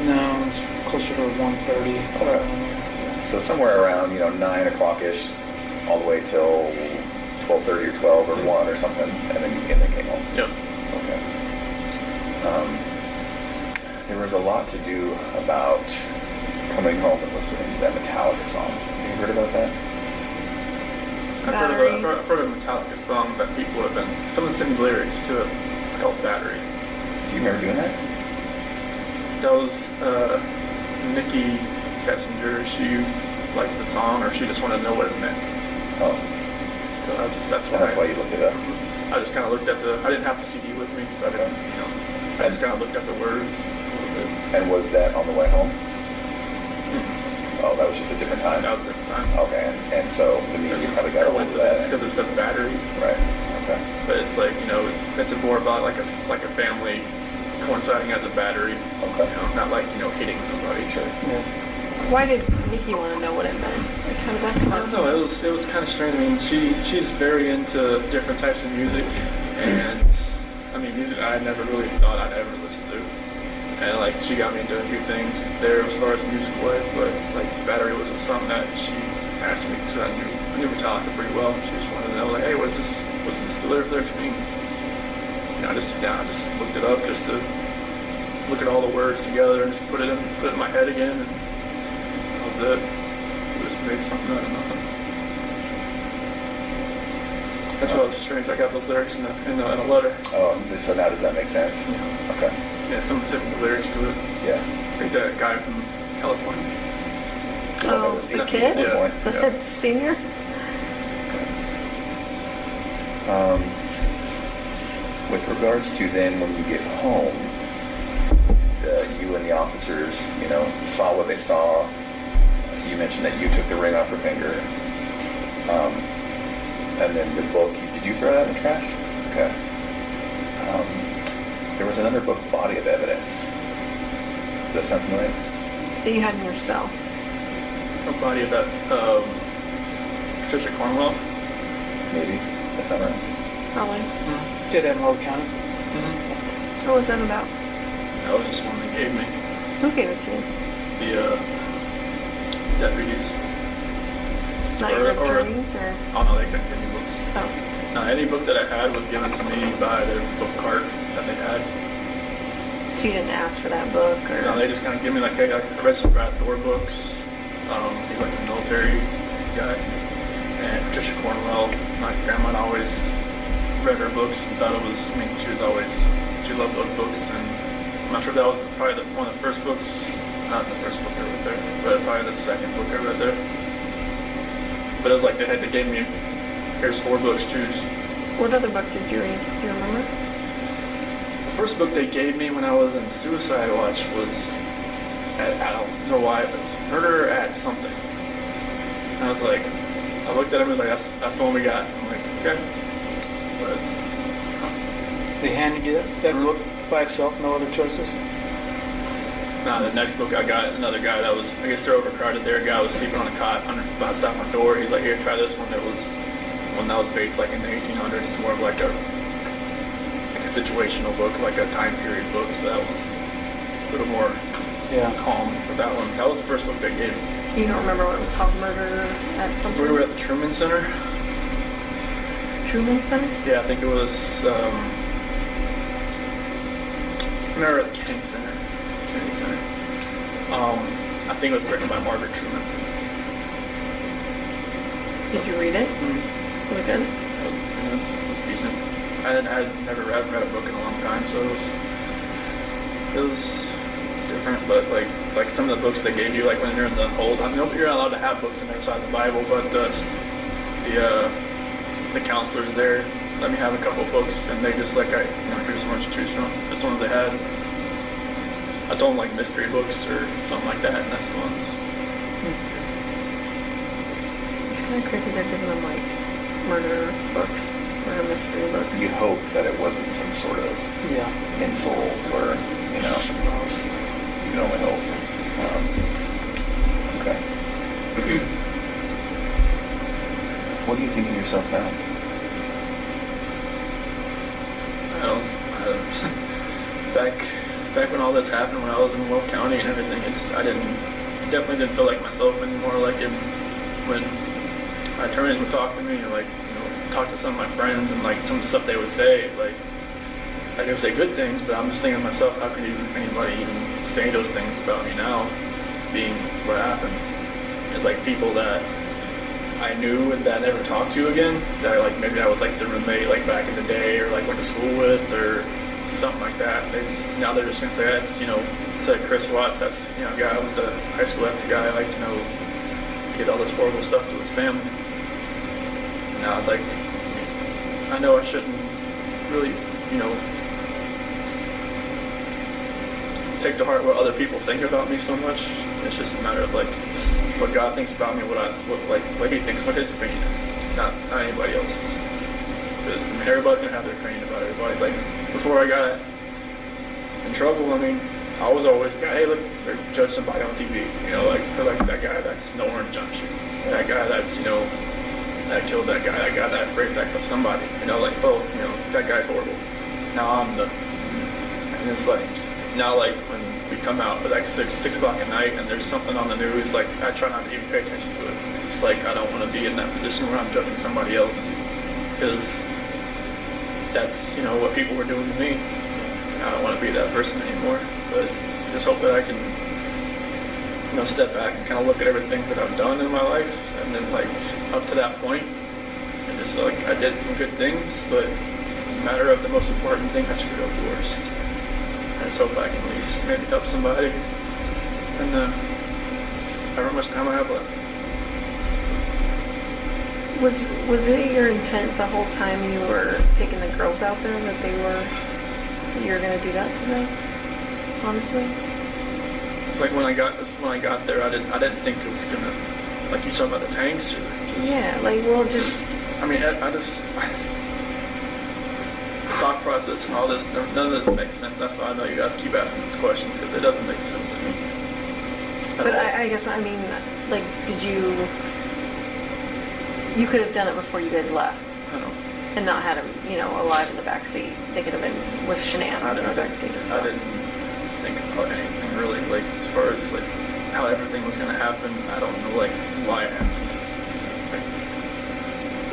No, it's closer to 1:30. So somewhere around, 9 o'clock-ish, all the way till 12:30 or 12 or 1 or something, and then you came home. Yep. Okay. There was a lot to do about coming home and listening to that Metallica song. Have you heard about that? I've heard of a Metallica song that people have been, someone singing lyrics to it called Battery. Do you remember doing that? That was Nikki Kessinger. She liked the song, or she just wanted to know what it meant. Oh. So that's why you looked it up? I just kind of looked at I didn't have the CD with me, so I didn't, I just kind of looked at the words a little bit. And was that on the way home? Hmm. Oh, that was just a different time? That was a different time. Okay, and so the media probably got a hold of that. Because it says Battery. Right, okay. But it's like, it's more about like a family coinciding as a battery. Okay. Not like, hitting somebody. Sure. Yeah. Why did Nikki want to know what it meant? Like, how did that come I up? don't know. It was kind of strange. I mean, she's very into different types of music, and I mean, music I never really thought I'd ever listen to. And like, she got me into a few things there as far as music was, but like, Battery was just something that she asked me because I knew Metallica pretty well. She just wanted to know, like, hey, what's this the lyrics mean? I just sit down, just looked it up just to look at all the words together and just put it in my head again, and that was it. We just made something out of nothing. That's what was strange. I got those lyrics in a letter. Oh, so now does that make sense? Yeah. Okay. Yeah, someone sent me the lyrics to it. Yeah. I think that guy from California. Oh, that was the 18 kid? at one point. Yeah. Senior? With regards to then when you get home, you and the officers, saw what they saw. You mentioned that you took the ring off her finger. And then the book, did you throw that in the trash? Okay. There was another book, Body of Evidence. Does that sound familiar? That you had in your cell. A body of that Patricia Cornwell. Maybe. Does that sound right? Probably. Did Emerald County? Mm-hmm. What was that about? That was just one they gave me. Who gave it to you? The deputies. Not your attorneys, or? Oh no, they couldn't give me books. Oh. No, any book that I had was given to me by the book cart that they had. So you didn't ask for that book, or? No, they just kind of give me like, hey, I read some Brad Thor books. He's like a military guy. And Patricia Cornwell, my grandma always read her books and thought it was, she loved those books. And I'm not sure if that was probably one of the first books, not the first book I read there, but probably the second book I read there. But it was like they gave me, here's 4 books, choose. What other book did you read? Do you remember? The first book they gave me when I was in Suicide Watch was, I don't know why, it was Murder at Something. And I was like, I looked at him and was like, that's the one we got. I'm like, okay. But, They handed you that book by itself, no other choices? the next book I got, another guy that was, I guess they're overcrowded there, a guy was sleeping on a cot outside my door. He's like, here, try this one. It was one that was based like in the 1800s. It's more of like a situational book, like a time period book. So that was a little more calm for that one. That was the first book they gave me. You don't remember what it was called? Murder at Something? We were at the Truman Center. Truman Center? Yeah, I think it was, remember the Kennedy Center. Kennedy Center. I think it was written by Margaret Truman. Did you read it? Was it good? It was decent. I had never read a book in a long time, so it was different. But like some of the books they gave you, like when you're in the hold, I mean, you're not allowed to have books in there besides the Bible, but the counselors there let me have a couple books, and they just here's one to choose from. That's one they had. I told them like mystery books or something like that, and that's the ones. It's kind of crazy they're giving them like murder books, murder mystery books. You hope that it wasn't some sort of insult or, you can only hope. Okay. What do you think of yourself now? Back when all this happened, when I was in Will County and everything, I definitely didn't feel like myself anymore. Like when my attorneys would talk to me and talk to some of my friends and like some of the stuff they would say, like they would say good things, but I'm just thinking to myself, how could anybody even say those things about me now, being what happened? It's like people that I knew and that I never talked to again, that maybe I was like the roommate like back in the day, or like went to school with, or something like that. Now they're just gonna say that's it's like Chris Watts, that's a guy with the high school, that's the guy did all this horrible stuff to his family. Now it's like I know I shouldn't really take to heart what other people think about me so much. It's just a matter of what God thinks about me, what He thinks, what His opinion is, not anybody else's. Because everybody's gonna have their opinion about everybody. Like before I got in trouble, I was always the guy, hey look, they judge somebody on TV, like that guy that's nowhere in the junction, that guy that's that killed that guy that raped that somebody, that guy's horrible. Now and it's like now when we come out at 6 o'clock at night and there's something on the news, I try not to even pay attention to it. It's like I don't want to be in that position where I'm judging somebody else, because that's what people were doing to me. And I don't want to be that person anymore. But I just hope that I can step back and kind of look at everything that I've done in my life, and then up to that point, and just I did some good things, but the matter of the most important thing, I screwed up the worst. I just hope I can at least maybe help somebody, and however much time I have left. Was it your intent the whole time you were taking the girls out there that you were going to do that to them? Honestly, it's like when I got there, I didn't think it was gonna, like you talking about the tanks or just, yeah, the thought process and all this, none of this makes sense. That's why I know you guys keep asking these questions, because it doesn't make sense to me. But I guess did you could have done it before you guys left. I know. And not had him, alive in the back seat. They could have been with Shan'ann in the back seat. I didn't think about anything really, as far as how everything was gonna happen. I don't know why it happened.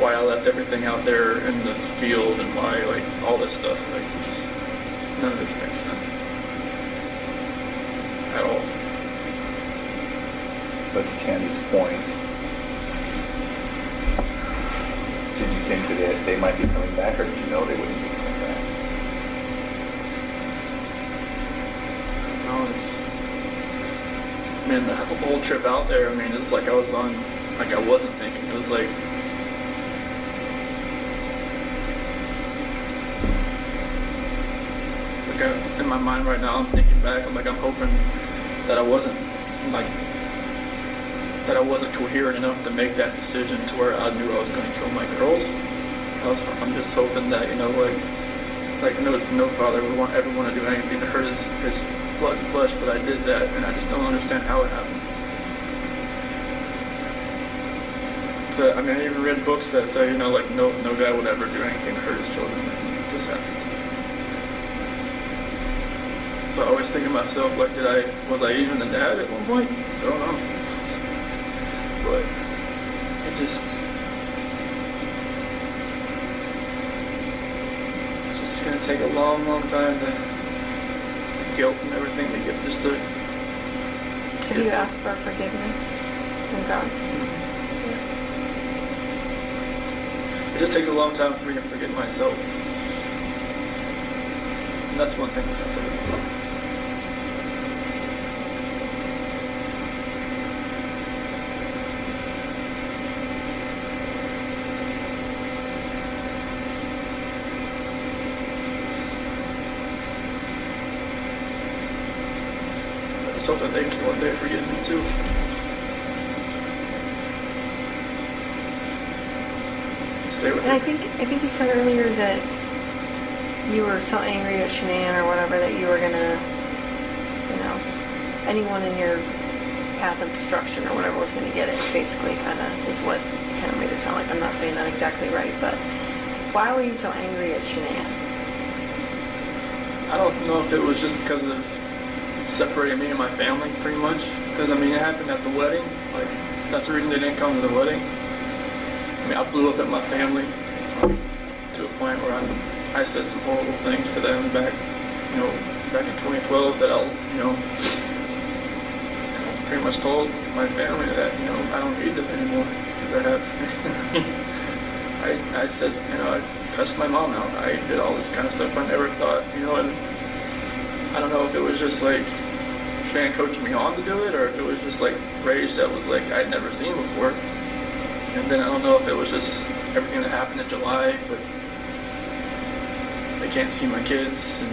Why I left everything out there in the field, and why all this stuff. None of this makes sense at all. But to Candy's point, did you think that they might be coming back, or did you know they wouldn't be coming back? No, the whole trip out there, it's like I was on, I wasn't thinking. It was in my mind right now, I'm thinking back, I'm hoping that I wasn't coherent enough to make that decision to where I knew I was going to kill my girls. I'm just hoping that no father would ever want to do anything to hurt his blood and flesh, but I did that, and I just don't understand how it happened. So, I even read books that say no guy would ever do anything to hurt his children, and this happened. So I always think of myself was I even a dad at one point? I don't know. But it's just going to take a long, long time to guilt and everything. They get just the. Have you asked for forgiveness from God? It just takes a long time for me to forgive myself. And that's one thing that's not to live for. I just hope that they can one day forgive me too. Stay with And I it. think you said earlier that you were so angry at Shan'ann or whatever that you were gonna, anyone in your path of destruction or whatever was gonna get it. Basically, kind of is what kind of made it sound like. I'm not saying that exactly right, but why were you so angry at Shan'ann? I don't know if it was just because of separating me and my family, pretty much. Because, I mean, it happened at the wedding. Like, that's the reason they didn't come to the wedding. I mean, I blew up at my family to a point where I said some horrible things to them back in 2012 that pretty much told my family that, I don't need them anymore. Because I said, I cussed my mom out. I did all this kind of stuff I never thought, and I don't know if it was just like Shan'ann coaching me on to do it, or if it was just like rage that was like I'd never seen before. And then I don't know if it was just everything that happened in July, but they can't see my kids, and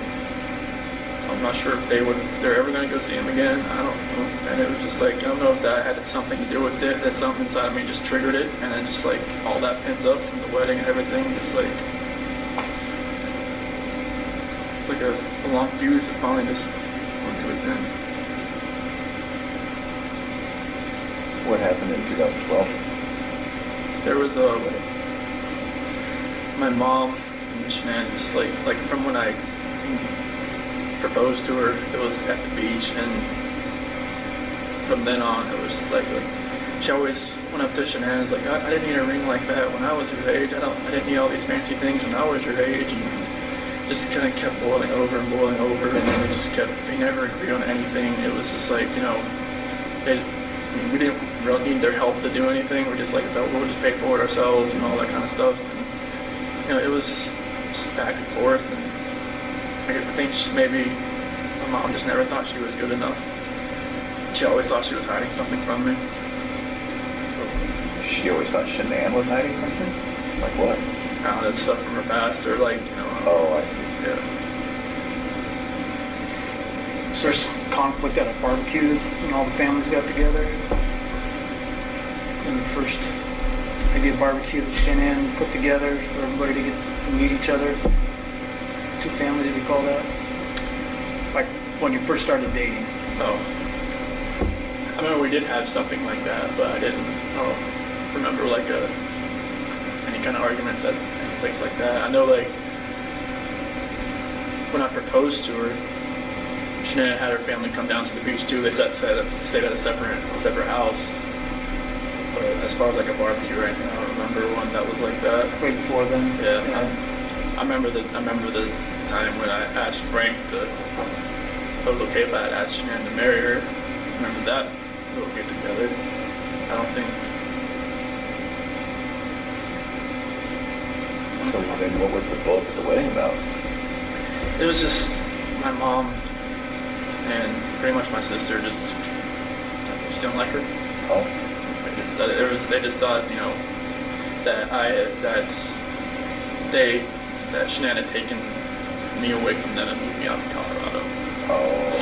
I'm not sure if they're ever going to go see them again. I don't know. And it was just like, I don't know if that had something to do with it, that something inside me just triggered it, and then just like all that pins up from the wedding and everything, just like, it's like a long fuse that finally just went to its end. What happened in 2012? There was my mom and Shan'ann just like from when I proposed to her, it was at the beach, and from then on it was just like she always went up to Shan'ann and was like, I didn't need a ring like that when I was your age. I didn't need all these fancy things when I was your age, and just kind of kept boiling over, and they never agreed on anything. It was just like, we didn't really need their help to do anything. We're just like, so we'll just pay for it ourselves and all that kind of stuff. And, it was just back and forth. And I think maybe my mom just never thought she was good enough. She always thought she was hiding something from me. So, She always thought Shan'ann was hiding something? Like what? That stuff from her past, or like, Oh, I see. Yeah. So there's conflict at a barbecue when all the families got together. And the first maybe a barbecue that Shan'ann put together for everybody to get to meet each other. Two families, if you call that. Like when you first started dating. Oh. I remember we did have something like that, but I don't remember like any kind of arguments at any place like that. I know like when I proposed to her, Shan'ann had her family come down to the beach too. They stayed at a separate house. But as far as like a barbecue or anything, I don't remember one that was like that. Way before then. Yeah. I remember the time when I asked Frank if it was okay if I had asked Shan'ann to marry her. I remember that little get together. I don't think. So then what was the blow up at the wedding about? It was just my mom and pretty much my sister just didn't like her. Oh. They just thought, that Shan'ann had taken me away from them and moved me out to Colorado. Oh.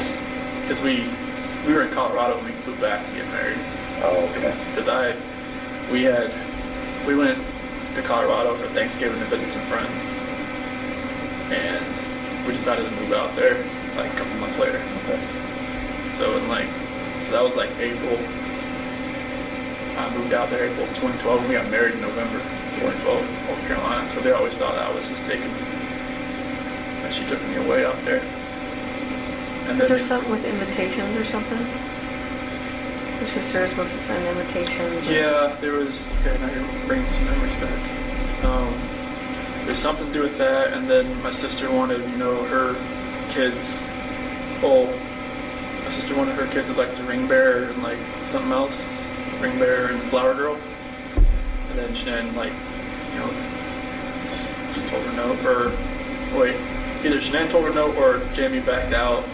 Because we were in Colorado when we flew back to get married. Oh, okay. Because we went to Colorado for Thanksgiving to visit some friends, and we decided to move out there like a couple months later. Okay. So that was like April. I moved out there April 2012, and we got married in November 2012 in North Carolina. So they always thought I was just that she took me away out there. And Was then there something with invitations or something? Your sister was supposed to send invitations. Yeah, there was. Okay, now you're bringing some memories back. There's something to do with that, and then my sister wanted, her kids, well, my sister, one of her kids is like the ring bearer and like something else, ring bearer and flower girl. And then Shan'ann, like, you know, she told her no, or wait, either Shan'ann told her no or Jamie backed out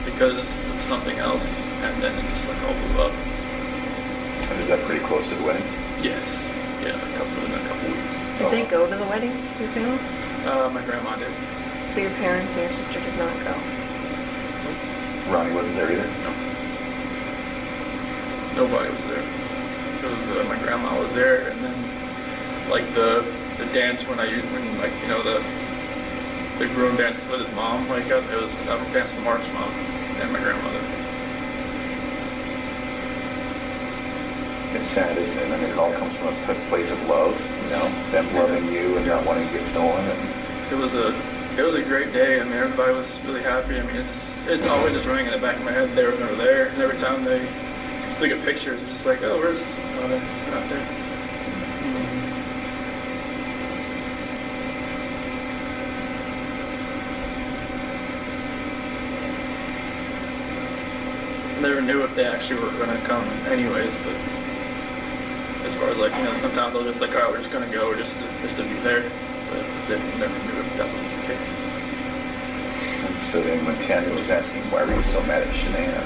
because of something else, and then it just like all blew up. And is that pretty close to the wedding? Yes. Yeah, within a couple weeks. Did they go to the wedding, your family? My grandma did. But your parents and your sister did not go? Ronnie wasn't there either? No. Nobody was there. It was, my grandma was there, and then like the dance when like, you know, the groom danced with his mom, like it was danced with Mark's mom and my grandmother. It's sad, isn't it? I mean, it all comes from a place of love, you know, them loving you and not wanting to get stolen. And it was a great day. I mean, everybody was really happy. I mean, it's always just running in the back of my head. They were there, and every time they look at pictures, it's just like, oh, where's they're not there. Never knew if they actually were going to come anyways, but as far as like, you know, sometimes they'll just like, all right, we're just going to go just to be there, but they never knew if that was the case. And so then when Tanya was asking, why were you so mad at Shan'ann,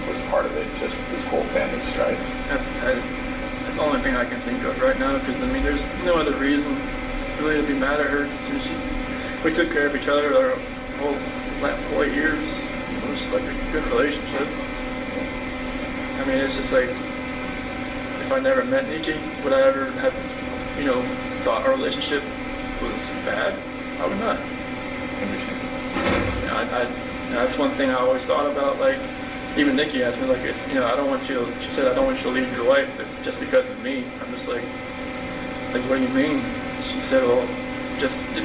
was part of it just this whole family strife? That's the only thing I can think of right now, because I mean, there's no other reason really to be mad at her. We took care of each other our whole last 4 years. It was just like a good relationship. I mean, it's just like, if I never met Nikki, would I ever have, you know, thought our relationship was bad? I would not. Interesting. You know, that's one thing I always thought about. Like, even Nikki asked me, like, if, you know, she said, I don't want you to leave your wife just because of me. I'm just like, what do you mean? She said, well, just, you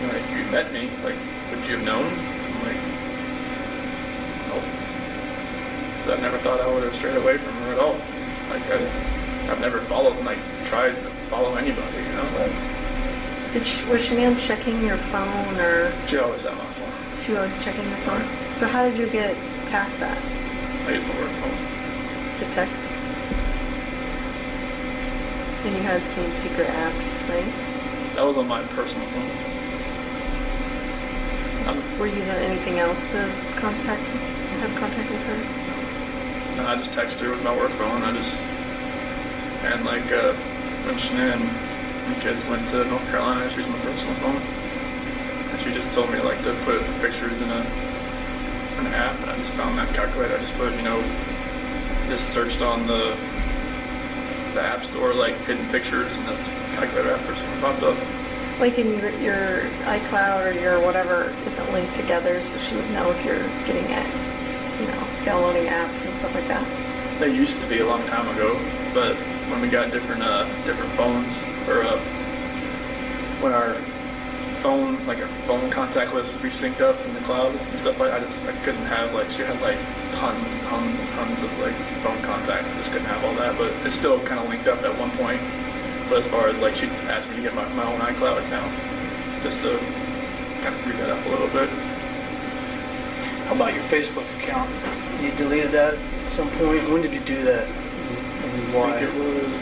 know, if you met me, like, would you have known? I'm like, nope. I never thought I would have strayed away from her at all. Like, I've never followed, like, tried to follow anybody, you know? Right. Was Shan'ann checking your phone, or? She always had my phone. She was checking your phone? So how did you get past that? I used my work phone. The text? And you had some secret apps, right? That was on my personal phone. Were you using anything else to have contact with her? No, I just texted her with my work phone. And like, when Shan'ann and kids went to North Carolina, she used my personal phone. And she just told me, like, to put pictures in an app, and I just found that calculator. I just put, you know, just searched on the app store, like, hidden pictures, and this calculator app first one popped up. Like in your iCloud or your whatever isn't linked together, so she would know if you're getting it, you know, downloading apps and stuff like that? They used to be a long time ago, but when we got different phones, or when our phone contact list we synced up from the cloud and stuff, I couldn't have, like, she had like tons of like phone contacts. I just couldn't have all that, but it's still kind of linked up at one point. But as far as, like, she asked me to get my own iCloud account just to kind of free that up a little bit. How about your Facebook account? You deleted that at some point. When did you do that? And why? I think it was,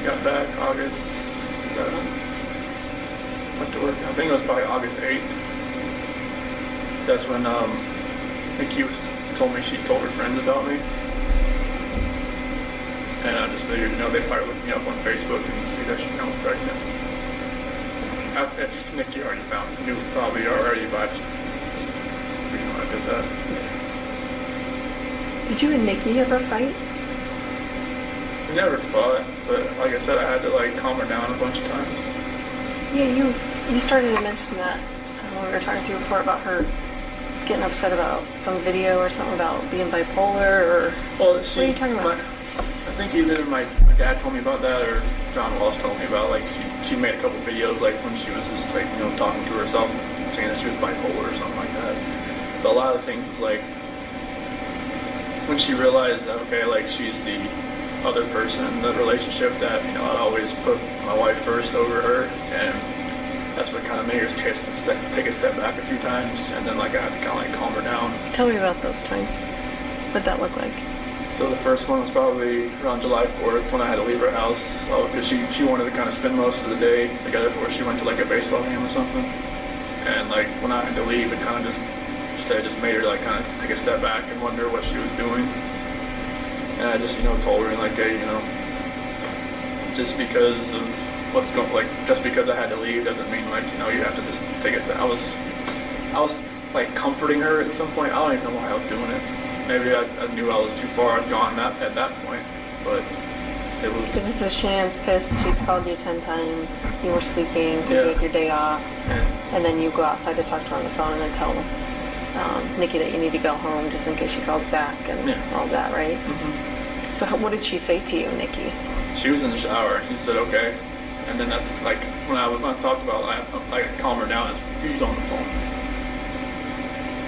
got back August 7th. Went to work. I think it was probably August 8th. That's when Nikki told me she told her friends about me. And I just figured, you know, they'd probably look me up on Facebook and see that she was pregnant. If Nikki knew probably already, but I just figured I did that. Did you and Nikki ever fight? We never fought, but like I said, I had to, like, calm her down a bunch of times. Yeah, you started to mention that when we were talking to you before about her getting upset about some video or something about being bipolar, or well, what are you talking about? I think either my dad told me about that, or John Walsh told me about, like, she made a couple videos, like, when she was just, like, you know, talking to herself, saying that she was bipolar or something like that. But a lot of things was, like, when she realized that, okay, like, she's the other person in the relationship, that, you know, I always put my wife first over her, and that's what kind of made her take a step back a few times, and then like I had to kind of like calm her down. Tell me about those times. What'd that look like? So the first one was probably around July 4th when I had to leave her house because she wanted to kind of spend most of the day together before she went to like a baseball game or something. And like when I had to leave, it kind of just made her like kind of take a step back and wonder what she was doing. And I just told her like, hey, just because of just because I had to leave doesn't mean like you have to just take a step. I was like comforting her at some point. I don't even know why I was doing it. Maybe I knew I was too far gone at that point, but it was... Because this is Shan'ann's pissed. She's called you 10 times. You were sleeping because you had your day off. Yeah. And then you go outside to talk to her on the phone and then tell Nikki that you need to go home just in case she calls back and all that, right? Mm-hmm. So what did she say to you, Nikki? She was in the shower. She said, okay. And then that's like, when I talked about it, I calm her down. She's on the phone.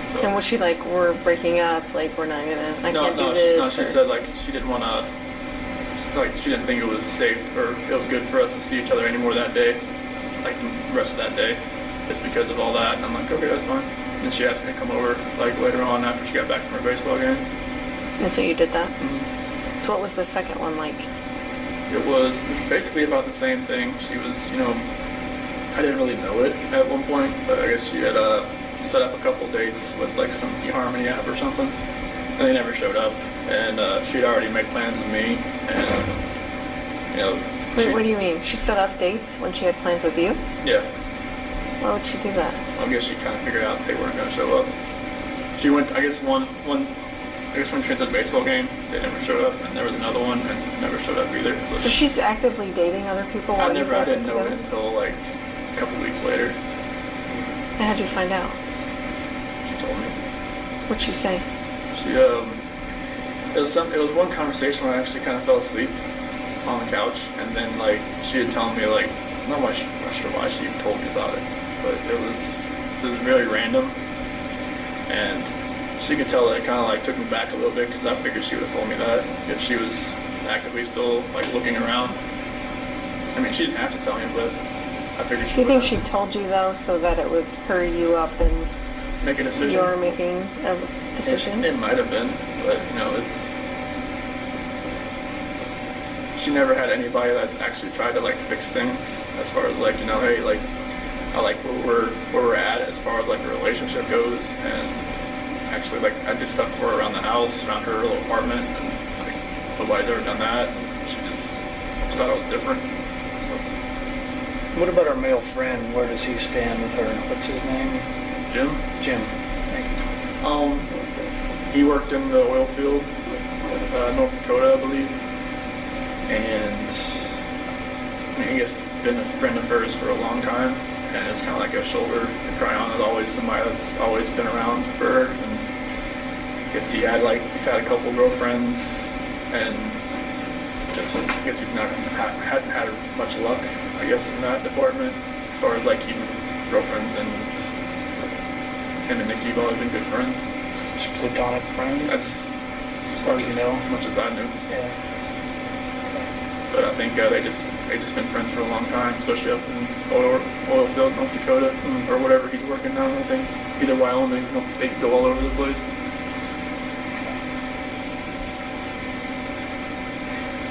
So. And was she like, we're breaking up, like we're not gonna, I can't do this? No, she said like she didn't want to, like she didn't think it was safe or it was good for us to see each other anymore that day, like the rest of that day, just because of all that. And I'm like, okay, that's fine. And then she asked me to come over like later on after she got back from her baseball game. And so you did that? Mm-hmm. So what was the second one like? It was basically about the same thing. She was, I didn't really know it at one point, but I guess she had set up a couple dates with like some eHarmony app or something, and they never showed up. And she'd already made plans with me, and Wait, what do you mean? She set up dates when she had plans with you? Yeah. Why would she do that? I guess she kind of figured out they weren't going to show up. She went, I guess when she went to the baseball game, they never showed up, and there was another one and never showed up either. So she's actively dating other people? I didn't know it until like a couple weeks later. And how'd you find out? Told me. What'd she say? It was one conversation where I actually kind of fell asleep on the couch, and then like she had told me like, I'm not sure why she even told me about it, but it was really random, and she could tell that it kind of like took me back a little bit because I figured she would have told me that if she was actively still like looking around. I mean, she didn't have to tell me, but I figured she would. Do you think she told you though so that it would hurry you up and make a decision? You're making a decision? It might have been, but she never had anybody that actually tried to like fix things as far as like, hey, like I like where we're at as far as like the relationship goes, and actually like I did stuff for her around the house, around her little apartment, and like nobody's ever done that. She just thought I was different. So. What about our male friend? Where does he stand with her? What's his name? Jim? Thank you. He worked in the oil field, North Dakota, I believe, and I mean, he's been a friend of hers for a long time, and it's kind of like a shoulder to cry on. Is always somebody that's always been around for her. And I guess he's had a couple girlfriends, and I guess he's hadn't had much luck, I guess, in that department as far as like even girlfriends, and just him and Nikki have always been good friends. Just platonic friends? That's as far as as much as I knew. Yeah. But I think they just been friends for a long time, especially up in oil field, North Dakota, or whatever he's working now. I think either Wyoming, they go all over the place.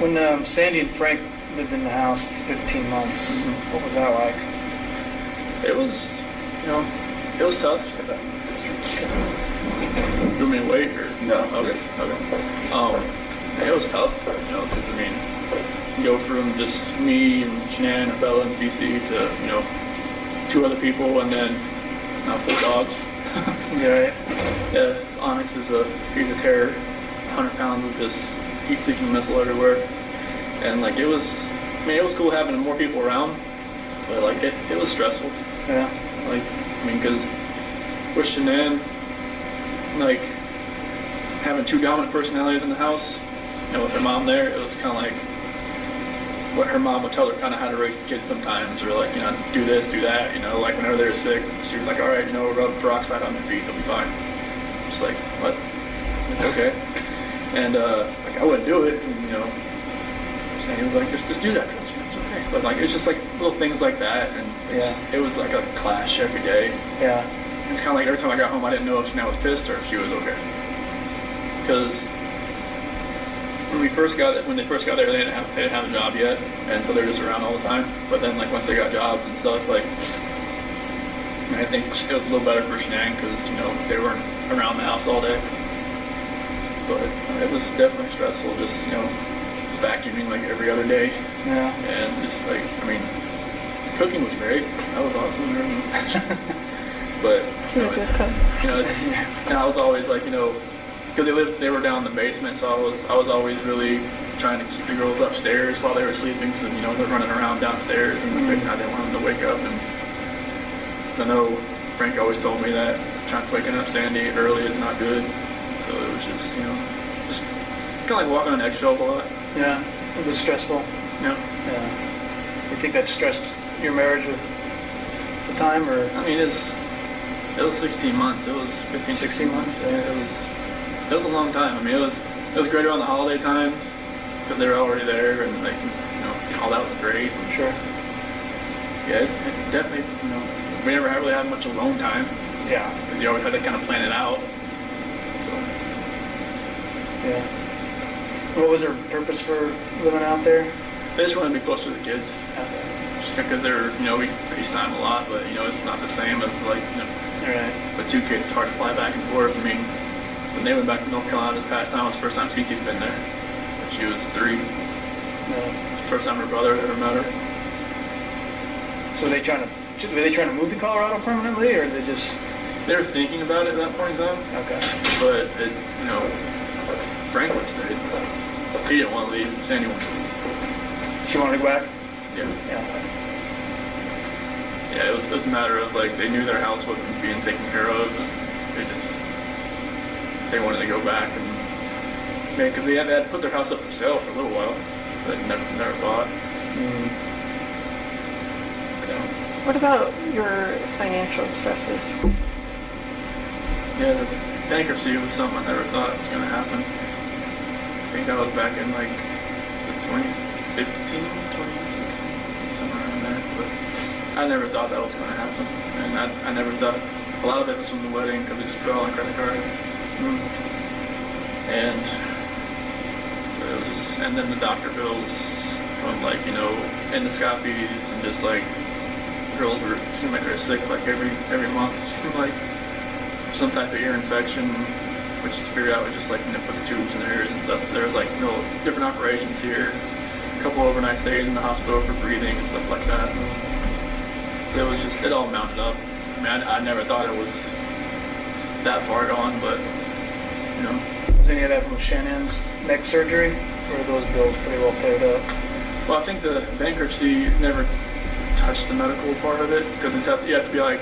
When Sandy and Frank lived in the house for 15 months, what was that like? It was, it was tough. You want me to wait or? No. Okay. It was tough, because I mean, go from just me and Shan'ann and Bella and Cece to, 2 other people, and then 4 dogs. Yeah, Onyx he's a terror, 100 pounds of just heat-seeking missile everywhere. And like it was cool having more people around, but like it was stressful. Yeah. Like, because with Shan'ann, like having 2 dominant personalities in the house, with her mom there, it was kind of like what her mom would tell her kind of how to raise the kids sometimes, or like, do this, do that, like whenever they were sick, she was like, all right, rub peroxide on their feet, they'll be fine. Just like, what? Like, okay. And like I wouldn't do it, and Sandy was like, just do that, Chris. Okay. But like it's just like little things like that, and it was like a clash every day. Yeah. It's kind of like every time I got home, I didn't know if Shan'ann was pissed or if she was okay. Because when they first got there, they didn't have a job yet, and so they're just around all the time. But then like once they got jobs and stuff, like I think it was a little better for Shan'ann because they weren't around the house all day. But it was definitely stressful, just vacuuming like every other day. Yeah. And just like cooking was great. That was awesome. But and I was always like because they were down in the basement, so I was always really trying to keep the girls upstairs while they were sleeping, so they're running around downstairs, and I didn't want them to wake up. And I know Frank always told me that waking up Sandy early is not good, so it was just just kind of like walking on eggshells a lot. Yeah, it was stressful. Yeah. Yeah. You think that stressed your marriage with the time, or? I mean, it was 16 months. It was 15, 16 months. Yeah, it was a long time. I mean, it was great around the holiday times because they were already there, and like all that was great. Sure. Yeah, it definitely. We never really had much alone time. Yeah. Because you always had to kind of plan it out. So. Yeah. What was their purpose for living out there? They just wanted to be closer to the kids. Okay. Just because they're, we FaceTime a lot, but it's not the same as like, Right. With 2 kids, it's hard to fly back and forth. I mean, when they went back to North Carolina this past time, it was the first time Cece's been there. She was 3. Yeah. First time her brother ever met her. So were they trying to move to Colorado permanently, or they just? They were thinking about it at that point in time. Okay. But Frank would have stayed. He didn't want to leave. Sandy wanted to leave. She wanted to go back? Yeah. Yeah. Yeah, it was a matter of like they knew their house wasn't being taken care of, and they wanted to go back, and because they had put their house up for sale for a little while, but never bought. Mm. So. What about your financial stresses? Yeah, the bankruptcy was something I never thought was going to happen. I think that was back in like 2015, 2016, somewhere around there. But I never thought that was going to happen, and I never thought. A lot of it was from the wedding because it just put all on credit cards. Mm. And so it was, and then the doctor bills from like endoscopies and just like girls seemed like they were sick like every month. It seemed like some type of ear infection, which to figure out was just like put the tubes in their ears and stuff. There was like different operations here, a couple overnight stays in the hospital for breathing and stuff like that. So it was just, it all mounted up. I mean, I never thought it was that far gone, but Was any of that from Shannann's neck surgery, or are those bills pretty well paid up? Well, I think the bankruptcy never touched the medical part of it because you have to be like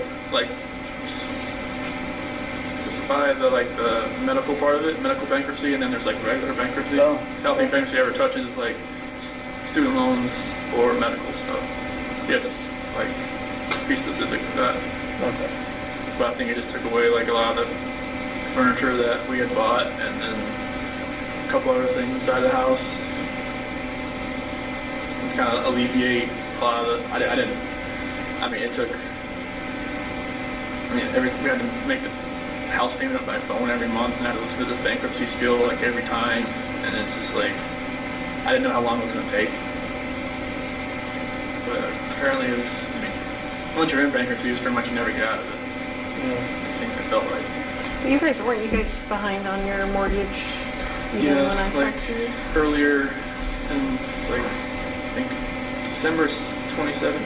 specify the medical part of it, medical bankruptcy, and then there's like regular bankruptcy. Oh. I don't think bankruptcy ever touches like student loans or medical stuff. You have to be specific to that. Okay. But I think it just took away like a lot of the furniture that we had bought, and then a couple other things inside the house. To kind of alleviate a lot of the. We had to make the house payment up by phone every month, and I had to listen to the bankruptcy spiel like every time, and it's just like I didn't know how long it was going to take. But apparently it was. Once you're in bankruptcy, it's pretty much you never get out of it. Yeah. I think it felt right. Weren't you guys behind on your mortgage even when I talked to you? Earlier in I think December 2017,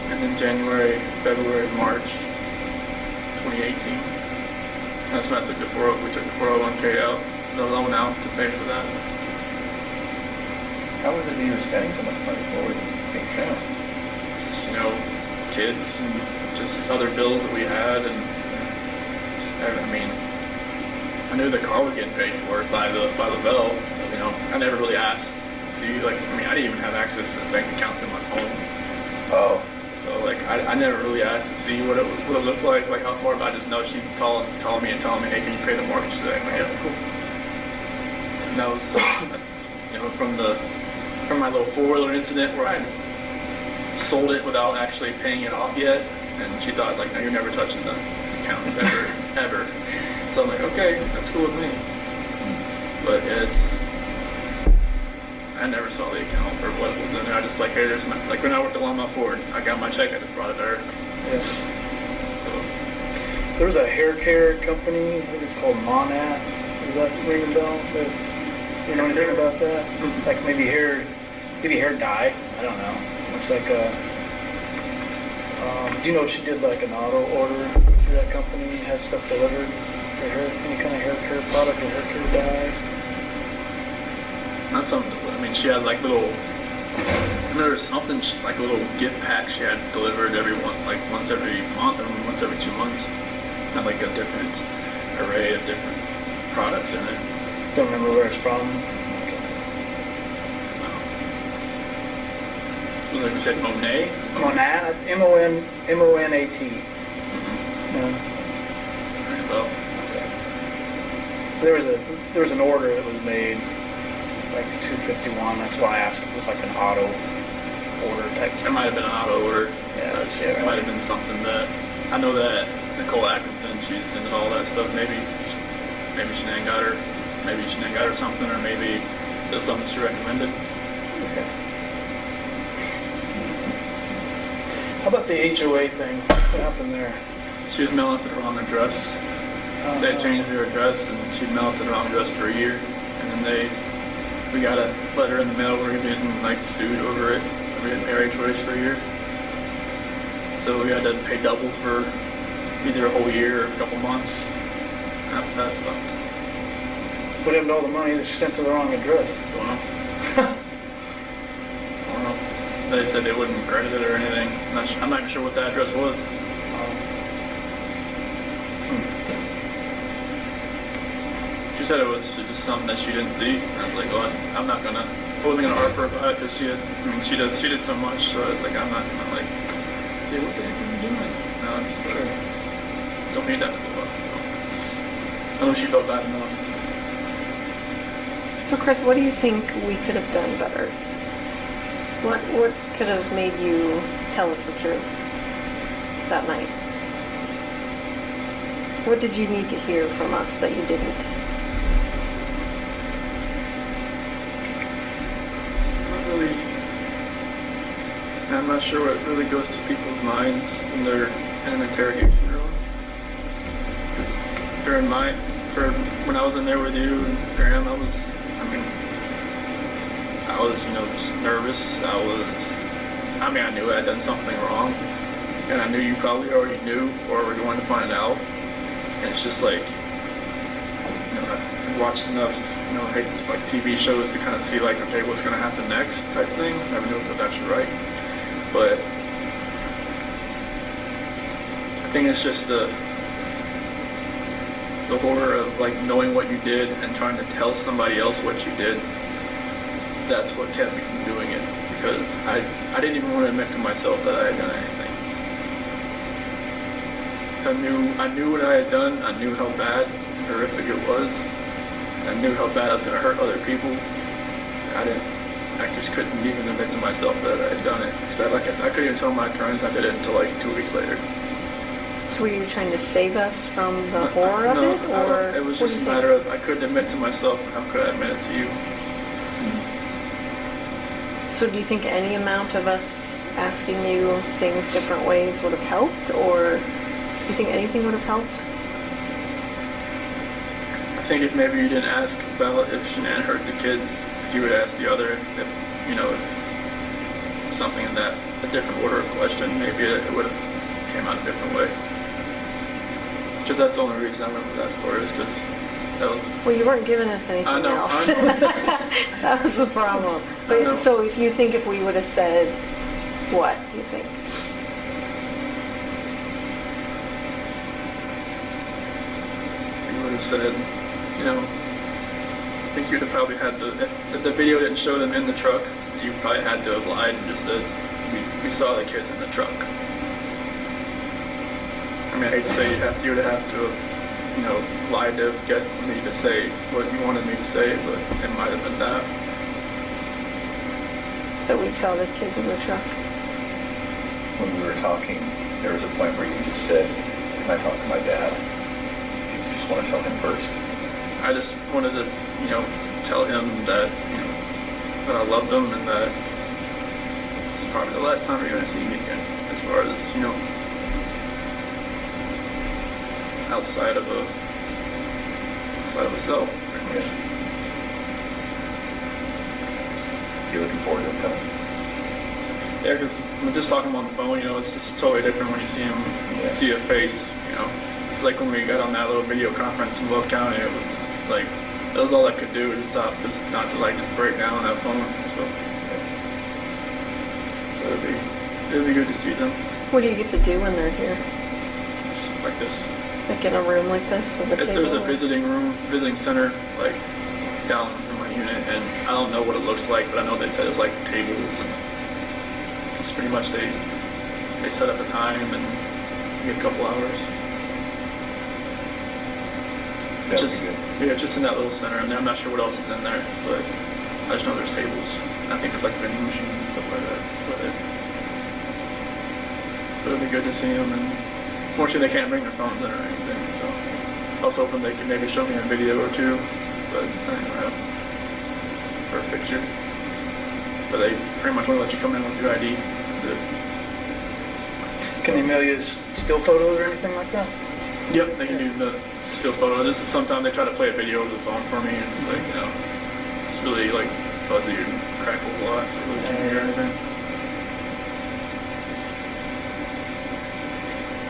and then January, February, March 2018. That's when we took the 401k out, the loan out to pay for that. How was it that you were spending so much money? What were things down? Kids and just other bills that we had, and I knew the car was getting paid for by the bell. I never really asked to see I didn't even have access to the bank account in my phone. Oh. So I never really asked to see what it looked like how far. But I just know she'd call me and tell me, hey, can you pay the mortgage today? I'm like, yeah, cool. And that was from the from my little four-wheeler incident where I sold it without actually paying it off yet, and she thought like, no, you're never touching the accounts ever, ever. So I'm like, okay, that's cool with me. But I never saw the account or what was in there. I just like, hey, there's my, like when I worked at Longmont Ford, I got my check, I just brought it there. Yeah. So, There was a hair care company, I think it's called Monat. Does that ring a bell? You know anything about that? Mhm. Like maybe hair dye. I don't know. It's like a. Do you know she did like an auto order through that company? Had stuff delivered for hair, any kind of hair care product or hair care dye. not something. I mean, she had like little. I know there's something like a little gift pack she had delivered once every month or once every 2 months. Had like a different array of different products in it. Don't remember where it's from. Like we said, Monet? Monat, M-O-N-A-T. Mm-hmm. No. Alright, well, There was an order that was made, like $251. That's why I asked. It was like an auto order type. it might have been an auto order. Yeah, It right. might have been something that I know that Nicole Atkinson, she's into all that stuff. Maybe Shan'ann got her. Maybe Shan'ann got her something, or maybe it was something she recommended. Okay. How about the HOA thing? What happened there? She was mailing to the wrong address. They had changed her address, and she'd mailed to the wrong address for a year. And then we got a letter in the mail where we had been like sued over it. We didn't pay our HOAs for a year. So we had to pay double for either a whole year or a couple months. After that sucked. What happened to all the money that she sent to the wrong address? Don't know. Don't know. They said they wouldn't credit it or anything. I'm not even sure what the address was. She said it was just something that she didn't see. I was like, well, I wasn't gonna harp her about it because she did so much. So I was like, I'm not gonna like, say, what the heck are you doing? No, I'm just sure. Don't need that to go up. I know she felt bad enough. So Chris, what do you think we could have done better? What could have made you tell us the truth that night? What did you need to hear from us that you didn't? Not really. I'm not sure what really goes to people's minds when they're in an interrogation room. When I was in there with you and Graham, I was just nervous. I knew I had done something wrong, and I knew you probably already knew or were going to find out. And it's just like, I've watched enough, like TV shows to kind of see like, okay, what's going to happen next type thing. Never knew if it was actually right, but I think it's just the horror of like knowing what you did and trying to tell somebody else what you did. That's what kept me from doing it, because I didn't even want to admit to myself that I had done anything. So I knew what I had done. I knew how bad and horrific it was. I knew how bad I was going to hurt other people. I just couldn't even admit to myself that I had done it, because I couldn't even tell my friends I did it until like 2 weeks later. So were you trying to save us from the horror of No, it, or it was what just do a you matter think? of I couldn't admit to myself. How could I admit it to you? So do you think any amount of us asking you things different ways would have helped, or do you think anything would have helped? I think if maybe you didn't ask about if Shan'ann hurt the kids, you would ask the other if something in that a different order of question, maybe it would have came out a different way. Because that's the only reason I remember that story, is because that was... Well, you weren't giving us anything I know. else. That was the problem. I know. But so if you think if we would have said, what do you think? You would have said, I think you'd have probably had to, if the video didn't show them in the truck, you probably had to have lied and just said, we saw the kids in the truck. I hate to say you would have to have, lied to get me to say what you wanted me to say, but it might have been that. that we saw the kids in the truck. When we were talking, there was a point where you just said, "Can I talk to my dad?" Did you just want to tell him first? I just wanted to, tell him that, that I loved him and that it's probably the last time you're going to see me again, as far as, outside of a cell. Yeah. You looking forward to him coming? Yeah, because just talking on the phone, it's just totally different when you see him, see a face, It's like when we got on that little video conference in Will County, it was like, that was all I could do, just not to just break down on that phone. So it'd be good to see them. What do you get to do when they're here? Just like this. Like in a room like this with a table? There's a visiting center, like, down in my unit, and I don't know what it looks like, but I know they said it's like tables, and it's pretty much they set up a time and you get a couple hours. That would be good. Yeah, just in that little center, and I'm not sure what else is in there, but I just know there's tables. I think there's like vending machines and stuff like that. But it'd be good to see them, and fortunately they can't bring their phones in or anything, so I was hoping they could maybe show me a video or two, but I don't have for a picture. But they pretty much want to let you come in with your ID. That's it. Can they mail you still photos or anything like that? Yep, they can do the still photo. This is sometimes they try to play a video over the phone for me, and it's like, it's really like fuzzy and crackles a lot, so you really can't hear anything.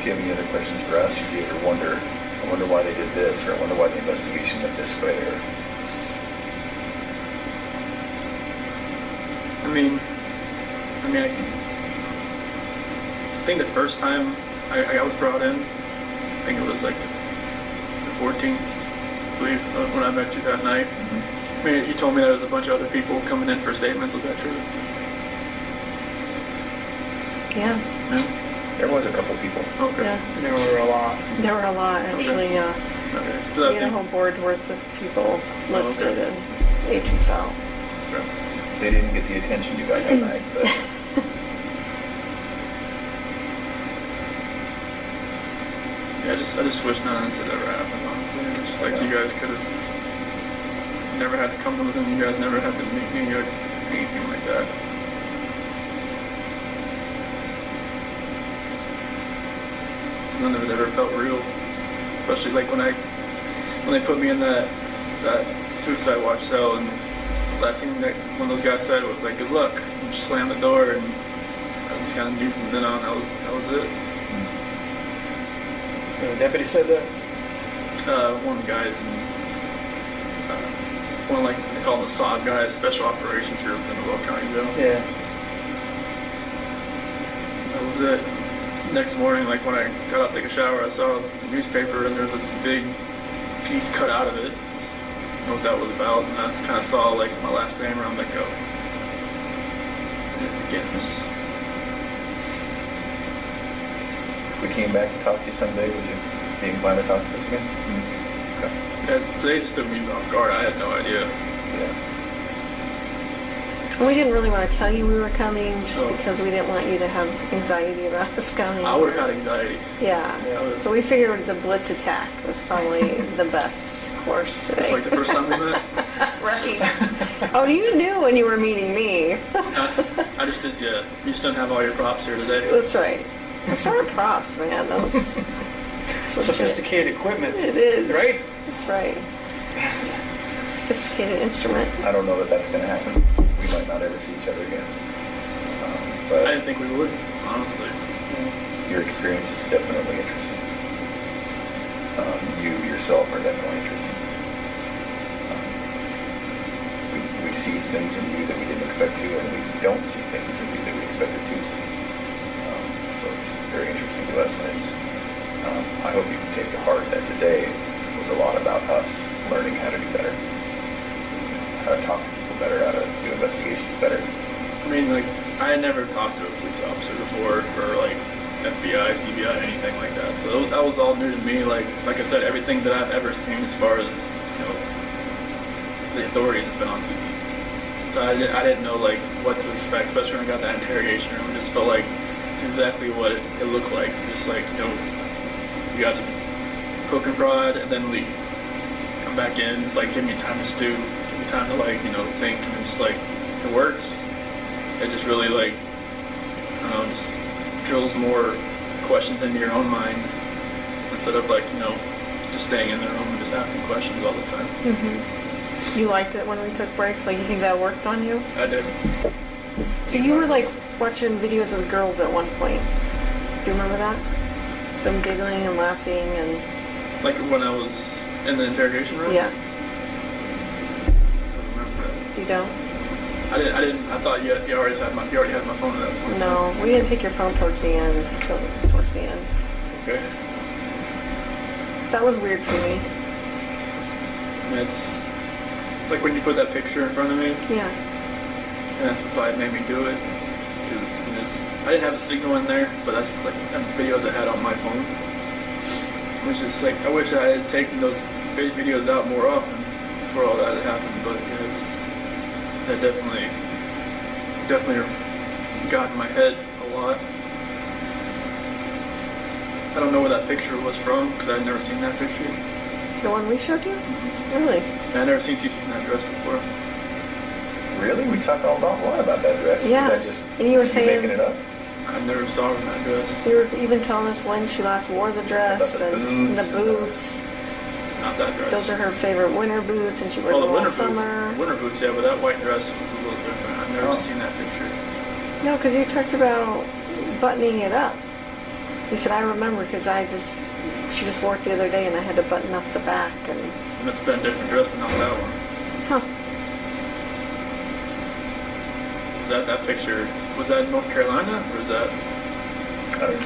If you have any other questions for us, or do you ever wonder, I wonder why they did this, or I wonder why the investigation went this way, or... I think the first time I was brought in, I think it was like the 14th, I believe, when I met you that night. Mm-hmm. I mean, you told me there was a bunch of other people coming in for statements. Was that true? Yeah. Yeah. There was a couple people. Okay. Yeah. There were a lot. There were a lot, actually, yeah. Okay. We had a whole board's worth of people listed in HSL. Okay. They didn't get the attention you got that night, but... Yeah, I just wish none of this had ever happened, honestly. Just like you guys could have never had to come to them, you guys never had to meet me or anything like that. None of it ever felt real. Especially like when they put me in that suicide watch cell, and the last thing that one of those guys said was like, "Good luck," and just slammed the door, and I just kind of knew from then on that was it. The deputy said that? One of the guys, one like they call them the SOG guys, Special Operations Group in the Will County Jail. Yeah. That was it. Next morning, like when I got out to take a shower, I saw the newspaper and there was this big piece cut out of it. I don't know what that was about, and I just kind of saw like my last name around, like, go. Again, If we came back to talk to you someday, would you be inclined to talk to us again? Okay. yeah, today just took me off guard. I had no idea. Yeah. We didn't really want to tell you we were coming just Oh. because we didn't want you to have anxiety about us coming. I would have had anxiety. Yeah. Yeah. So we figured the blitz attack was probably the best course today. Like the first time we met? Right. Oh, you knew when you were meeting me. I just did, yeah. You just didn't have all your props here today. That's right. What's our props, man? That was Sophisticated equipment. It is. Right? That's right. Sophisticated instrument. I don't know that that's going to happen. We might not ever see each other again. But I didn't think we would, honestly. your experience is definitely interesting. You yourself are definitely interesting. We see things in you that we didn't expect to, and we don't see things in you that we expected to see. So it's very interesting to us, and it's, I hope you can take to heart that today was a lot about us learning how to do better, how to talk to people better, how to do investigations better. I mean, like, I had never talked to a police officer before, or like FBI, CBI, anything like that. So that was all new to me. Like I said, everything that I've ever seen as far as, the authorities has been on TV. So I didn't know like what to expect, especially when I got that interrogation room. It just felt like exactly what it looked like. Just like, you got some poke and prod and then leave. Come back in, it's like give me time to stew, give me time to like, think, and it's like it works. It just really like just drills more questions into your own mind instead of like, just staying in the room and just asking questions all the time. You liked it when we took breaks? Like, you think that worked on you? I did. So you were like watching videos of the girls at one point. Do you remember that? Them giggling and laughing and... Like when I was in the interrogation room? Yeah. I don't remember that. You don't? I didn't. I thought you already had my phone at that point. No, we didn't take your phone towards the end. Okay. That was weird for me. And it's like when you put that picture in front of me. Yeah. And that's what probably made me do it. I didn't have a signal in there, but that's like videos I had on my phone. It was just like, I wish I had taken those videos out more often before all that had happened, but that definitely got in my head a lot. I don't know where that picture was from, because I'd never seen that picture. The one we showed you? Mm-hmm. Really? I'd never seen Cece in that dress before. Really? We talked a lot about that dress. Yeah. Is that just And you were saying... making it up? I never saw her in that dress. You were even telling us when she last wore the dress and the boots. Not that dress. Those are her favorite winter boots, and she wears the them all winter summer. boots. Winter boots, yeah, but that white dress was a little different. I've never seen that picture. No, because you talked about buttoning it up. You said, I remember, because she just wore it the other day, and I had to button up the back. And it's been a different dress, but not that one. Huh. That picture, was that in North Carolina, or was that...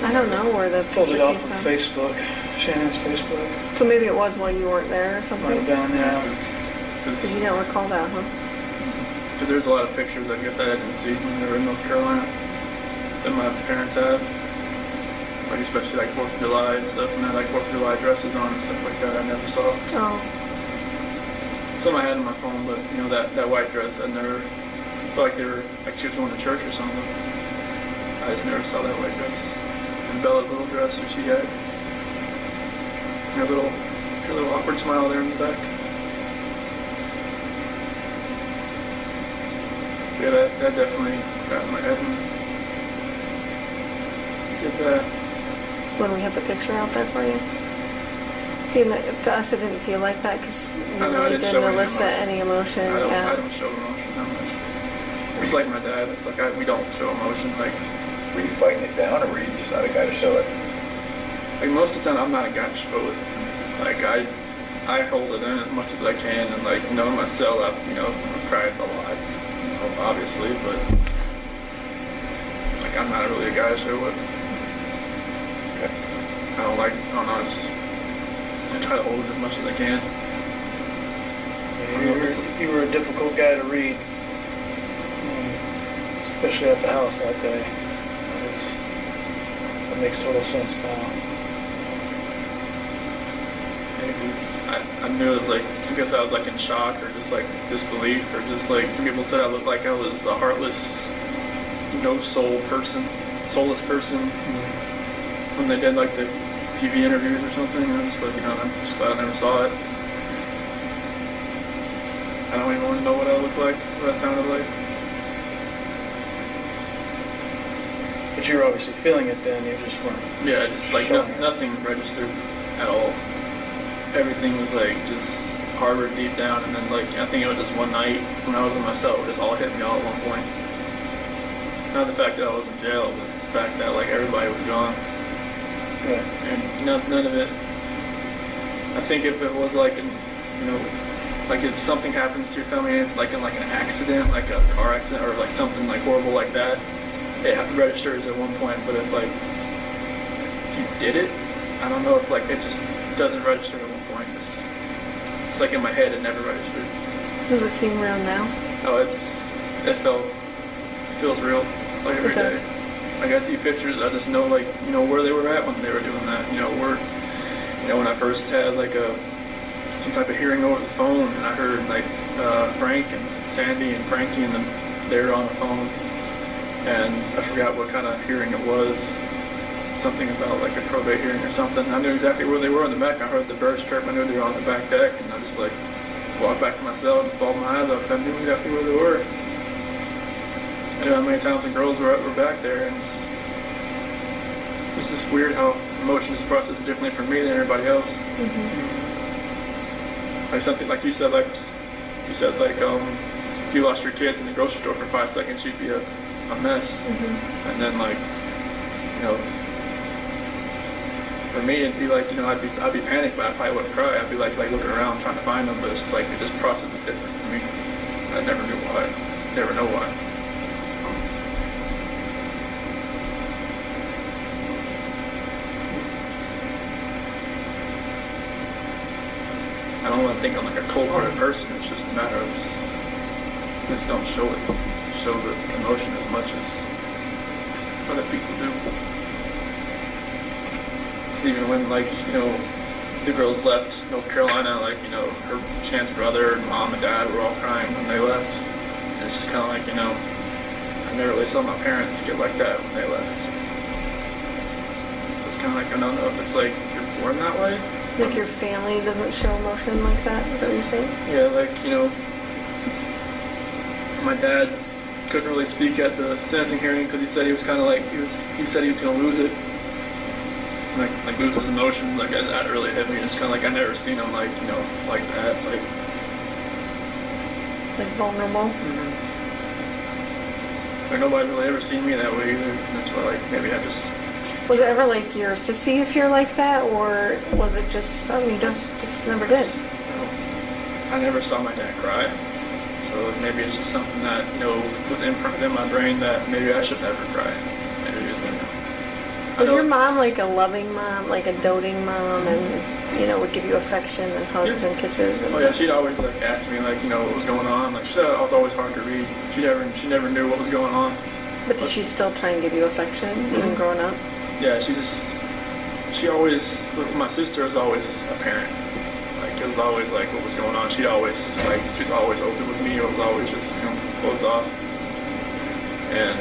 I don't know where the Pulled picture it off came of from. Facebook, Shannon's Facebook. So maybe it was while you weren't there or something? Might have been, yeah. Because you don't recall that, huh? Because there's a lot of pictures, I guess, I didn't see when they were in North Carolina that my parents had. Like, especially like 4th of July and stuff, and they had like 4th of July dresses on and stuff like that I never saw. Oh. Some I had on my phone, but, that white dress, I never... felt like they were, like she was going to church or something. I just never saw that white dress. And Bella's little dress that she had. Her little awkward smile there in the back. Yeah, that definitely got in my head and did that. When we had the picture out there for you? See, to us it didn't feel like that, because you really didn't elicit any emotion. I don't show emotion that much. It's like my dad. It's like we don't show emotion. Like, were you fighting it down, or were you just not a guy to show it? Like most of the time, I'm not a guy to show it. Like I hold it in as much as I can, and like in my cell, I've cried a lot, obviously, but like I'm not really a guy to show it. Okay. I don't know. I try to hold it as much as I can. Yeah, you were a difficult guy to read. Especially at the house that day. That makes total sense now. I knew it was like, because I was like in shock or just like disbelief, or just like some people said I looked like I was a heartless, no soul person, soulless person. When they did like the TV interviews or something, I was just like, I'm just glad I never saw it. I don't even want to know what I looked like, what I sounded like. But you were obviously feeling it then, you just weren't. Yeah, just like nothing registered at all. Everything was like just harbored deep down, and then like I think it was just one night when I was in my cell, it just all hit me all at one point. Not the fact that I was in jail, but the fact that like everybody was gone. Yeah. And none of it. I think if it was like like if something happens to your family, like in like an accident, like a car accident, or like something like horrible like that, it have to register at one point. But if like you did it, I don't know if like it just doesn't register at one point. It's like in my head, it never registered. Does it seem real now? Oh, it feels real, like every day. Like I see pictures, I just know like where they were at when they were doing that. When I first had like some type of hearing over the phone, and I heard like Frank and Sandy and Frankie, and they were on the phone, and I forgot what kind of hearing it was. Something about like a probate hearing or something. I knew exactly where they were in the back. I heard the birds chirp. I knew they were on the back deck, and I just like walked back to my cell and just balled my eyes out because I knew exactly where they were. I knew how many times the girls were back there, and it's just weird how emotions process differently for me than everybody else. Like something like you said, if you lost your kids in the grocery store for 5 seconds, you'd be a mess. And then like, you know, for me it'd be like, you know, I'd be panicked, but I probably wouldn't cry. I'd be like looking around trying to find them, but it's like it just processes different for me. I never knew why. Never know why. I don't want to think I'm like a cold-hearted person. It's just a matter of just don't show it, show the emotion as much as other people do. Even when, like, you know, the girls left North Carolina, like, you know, her Shan's brother and mom and dad were all crying when they left. And it's just kind of like, you know, I never really saw my parents get like that when they left. So it's kind of like, I don't know if it's like you're born that way. Like your family doesn't show emotion like that? Is that what you're saying? Yeah, like, you know, my dad couldn't really speak at the sentencing hearing because he said he was kind of like, he said he was going to lose it. Like lose his emotions. Like that really hit me. It's kind of like I never seen him like, you know, like that. Like vulnerable? Like nobody really ever seen me that way either. That's why, like, maybe I just... Was it ever like you're a sissy if you're like that, or was it just something you just never did? No. I never saw my dad cry. So maybe it's just something that, you know, was imprinted in my brain that maybe I should never cry. Maybe it's like... Was your mom like a loving mom, like a doting mom, and, you know, would give you affection and hugs and kisses? And oh yeah, she'd always like ask me like, you know, what was going on. Like she said I was always hard to read. She never knew what was going on. But did she still try and give you affection even growing up? Yeah, she always, my sister was always a parent. Like it was always like what was going on. She was always open with me. It was always just, you know, closed off. And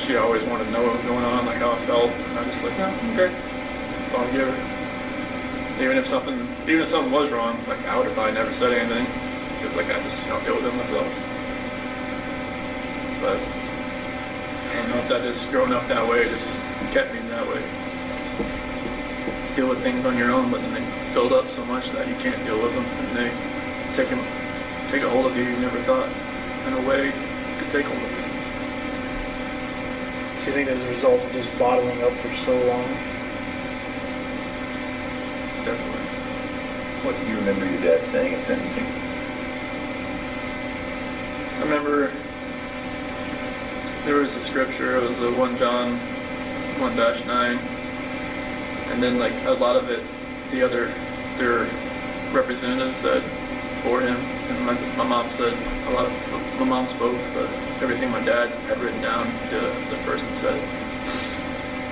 she always wanted to know what was going on, like how I felt. And I just like, no, okay. That's all I give her. Even if something was wrong, like I would have probably never said anything. Because like I just, you know, deal with it myself. But I don't know if that just growing up that way just kept me that way. Deal with things on your own, but then they build up so much that you can't deal with them, and they take a hold of you never thought in a way could take hold of you. Do you think as a result of just bottling up for so long? Definitely. What do you remember your dad saying at sentencing? I remember there was a scripture. It was a 1 John 1-9, and then like a lot of it, their representatives said for him, and my mom said a lot. My mom spoke, but everything my dad had written down, the person said.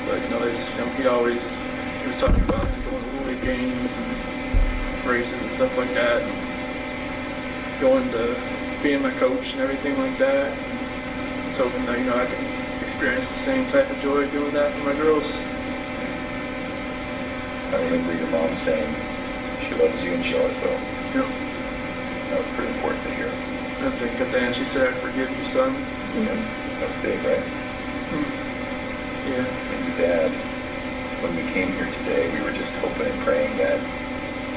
But you know, he was talking about going to Little League games and races and stuff like that, and going to being my coach and everything like that. I was hoping that, you know, I could experience the same type of joy doing that for my girls. I remember your mom saying she loves you and she always will. Yep. That was pretty important to hear. I think at the end she said, "I forgive you, son." Yeah, that was big, right? Yeah. And your dad, when we came here today, we were just hoping and praying that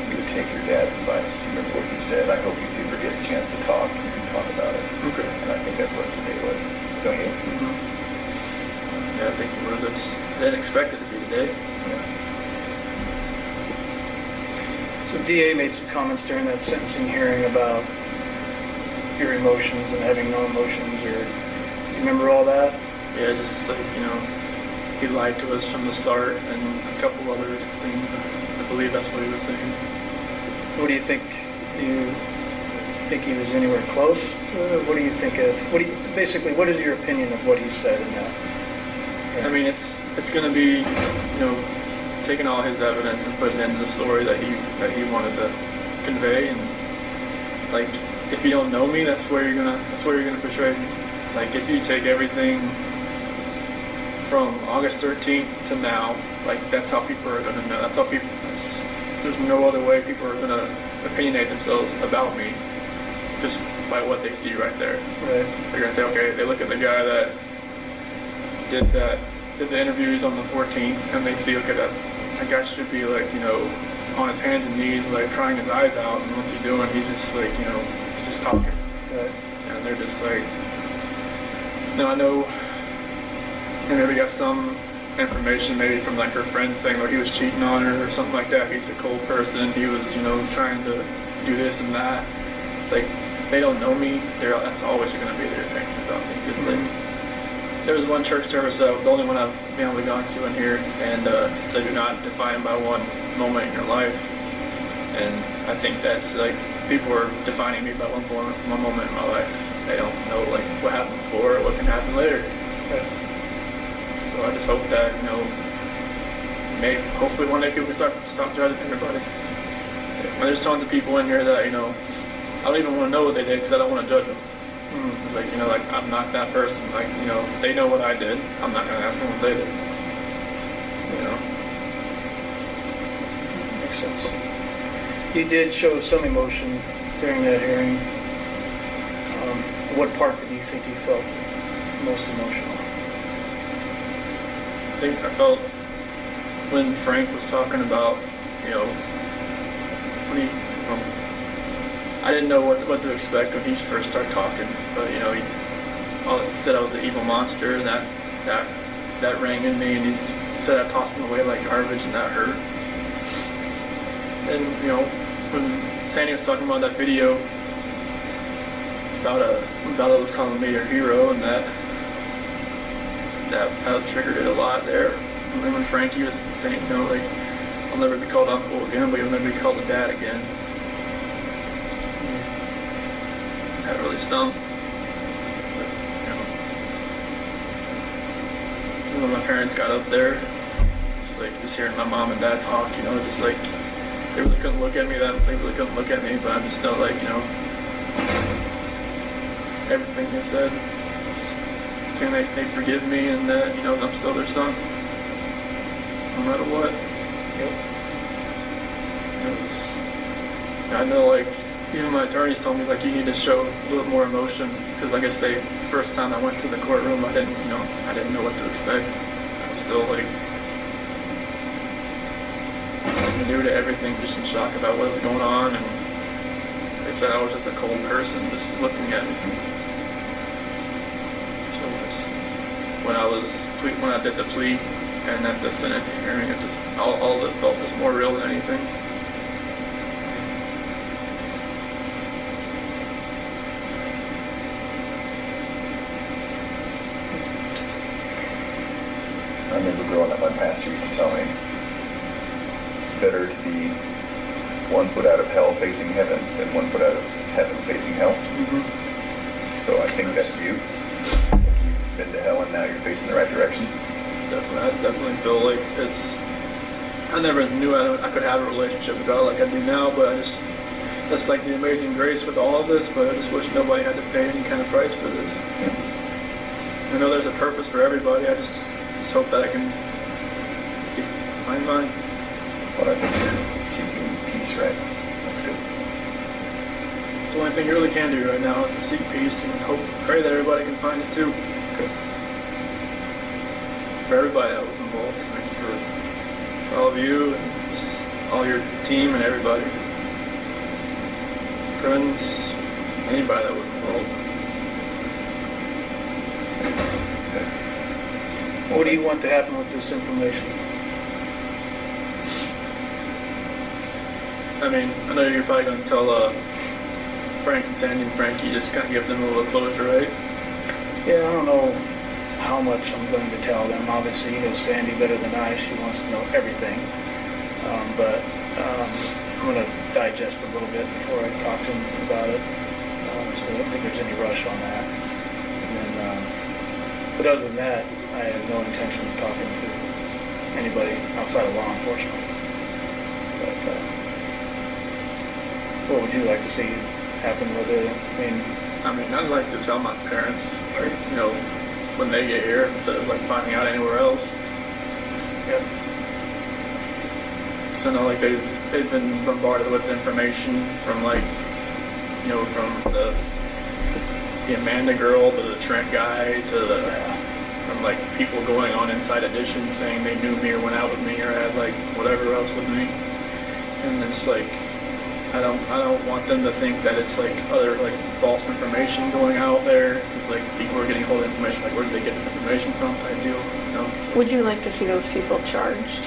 you would take your dad's advice. Do you remember what he said? I hope you do ever get a chance to talk. You can talk about it. Okay. And I think that's what today was. Don't you? Yeah, I think it was. I didn't expect it to be today. Yeah. So DA made some comments during that sentencing hearing about your emotions and having no emotions, or do you remember all that? Yeah, just like, you know, he lied to us from the start and a couple other things. I believe that's what he was saying. What do you think? Do you think he was anywhere close? What do you think of? Basically, what is your opinion of what he said in that? I mean, it's going to be, you know, taking all his evidence and putting it into the story that he wanted to convey, and like if you don't know me, that's where you're gonna portray me. Like if you take everything from August 13th to now, like that's how people are gonna know. There's no other way people are gonna opinionate themselves about me just by what they see right there. Right. They're gonna say, okay, they look at the guy that did the interviews on the 14th, and they see, okay, that guy should be like, you know, on his hands and knees, like trying his eyes out, and what's he doing? He's just like, you know, he's just talking. Right. And they're just like, no, I know. And maybe got some information maybe from like her friends saying, like, he was cheating on her or something like that. He's a cold person. He was, you know, trying to do this and that. It's like, they don't know me. That's always going to be their opinion about me. It's like, there was one church service, the only one I've been able to go to in here, and said you're not defined by one moment in your life. And I think that's like, people are defining me by one moment in my life. They don't know like what happened before or what can happen later. So I just hope that, you know, hopefully one day people can stop judging everybody. There's tons of people in here that, you know, I don't even want to know what they did because I don't want to judge them. Like, you know, like, I'm not that person. Like, you know, they know what I did. I'm not going to ask them what they did. You know? Makes sense. You did show some emotion during that hearing. What part did you think you felt most emotional? I think I felt when Frank was talking about, you know, I didn't know what to expect when he first started talking, but you know, he said I was the evil monster, and that rang in me, and he said I tossed him away like garbage, and that hurt. And you know, when Sandy was talking about that video about Bella was calling me her hero, and that triggered it a lot there. And then when Frankie was saying, you know, like, I'll never be called uncle again, but you'll never be called a dad again. That really stung. But, you know, when my parents got up there, just hearing my mom and dad talk, you know, just like, they really couldn't look at me, but I just felt like, you know, everything they said, saying they forgive me and that, you know, I'm still their son, no matter what. Yep. I know, like, even my attorneys told me, like, you need to show a little more emotion, because I guess first time I went to the courtroom, I didn't know what to expect. I was still, like, new to everything, just in shock about what was going on, and they said I was just a cold person, just looking at me. So when I did the plea and at the sentencing hearing, it just all of it felt just more real than anything. I remember growing up, my pastor used to tell me, it's better to be 1 foot out of hell facing heaven than 1 foot out of heaven facing hell. So I think that's you. You've been to hell and now you're facing the right direction. Definitely, I definitely feel like I never knew I could have a relationship with God like I do now, but that's like the amazing grace with all of this, but I just wish nobody had to pay any kind of price for this. I know there's a purpose for everybody, I just hope that I can find mine. Well, I think you're seeking peace, right? That's good. The only thing you really can do right now is to seek peace and pray that everybody can find it too. Good. For everybody that was involved, like for all of you and just all your team and everybody, friends, anybody that was involved. What do you want to happen with this information? I mean, I know you're probably going to tell Frank and Sandy and Frankie, just kind of give them a little closure, right? Yeah, I don't know how much I'm going to tell them. Obviously, you know Sandy better than I. She wants to know everything. But I'm going to digest a little bit before I talk to them about it. So I don't think there's any rush on that. And then, but other than that, I have no intention of talking to anybody outside of law enforcement. But what would you like to see happened with it? I mean, I'd like to tell my parents, like, when they get here, instead of like finding out anywhere else. Yep. So no, like they've been bombarded with information from like, from the Amanda girl to the Trent guy to from like people going on Inside Edition saying they knew me or went out with me or had like whatever else with me, and it's like I don't want them to think that it's like other like false information going out there, because like people are getting hold of information like where did they get this information from type deal. Would you like to see those people charged?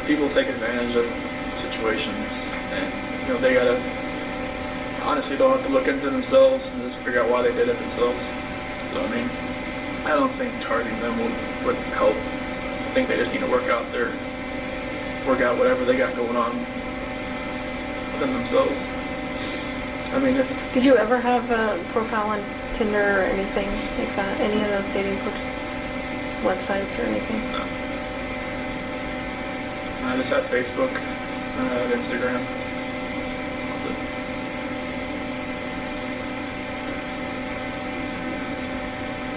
People take advantage of situations, and they gotta honestly they'll have to look into themselves and just figure out why they did it themselves. So I mean, I don't think charging them would help. I think they just need to work out whatever they got going on within themselves. I mean, Did you ever have a profile on Tinder or anything like that? Any of those dating websites or anything? No. I just had Facebook, I had Instagram. That's it.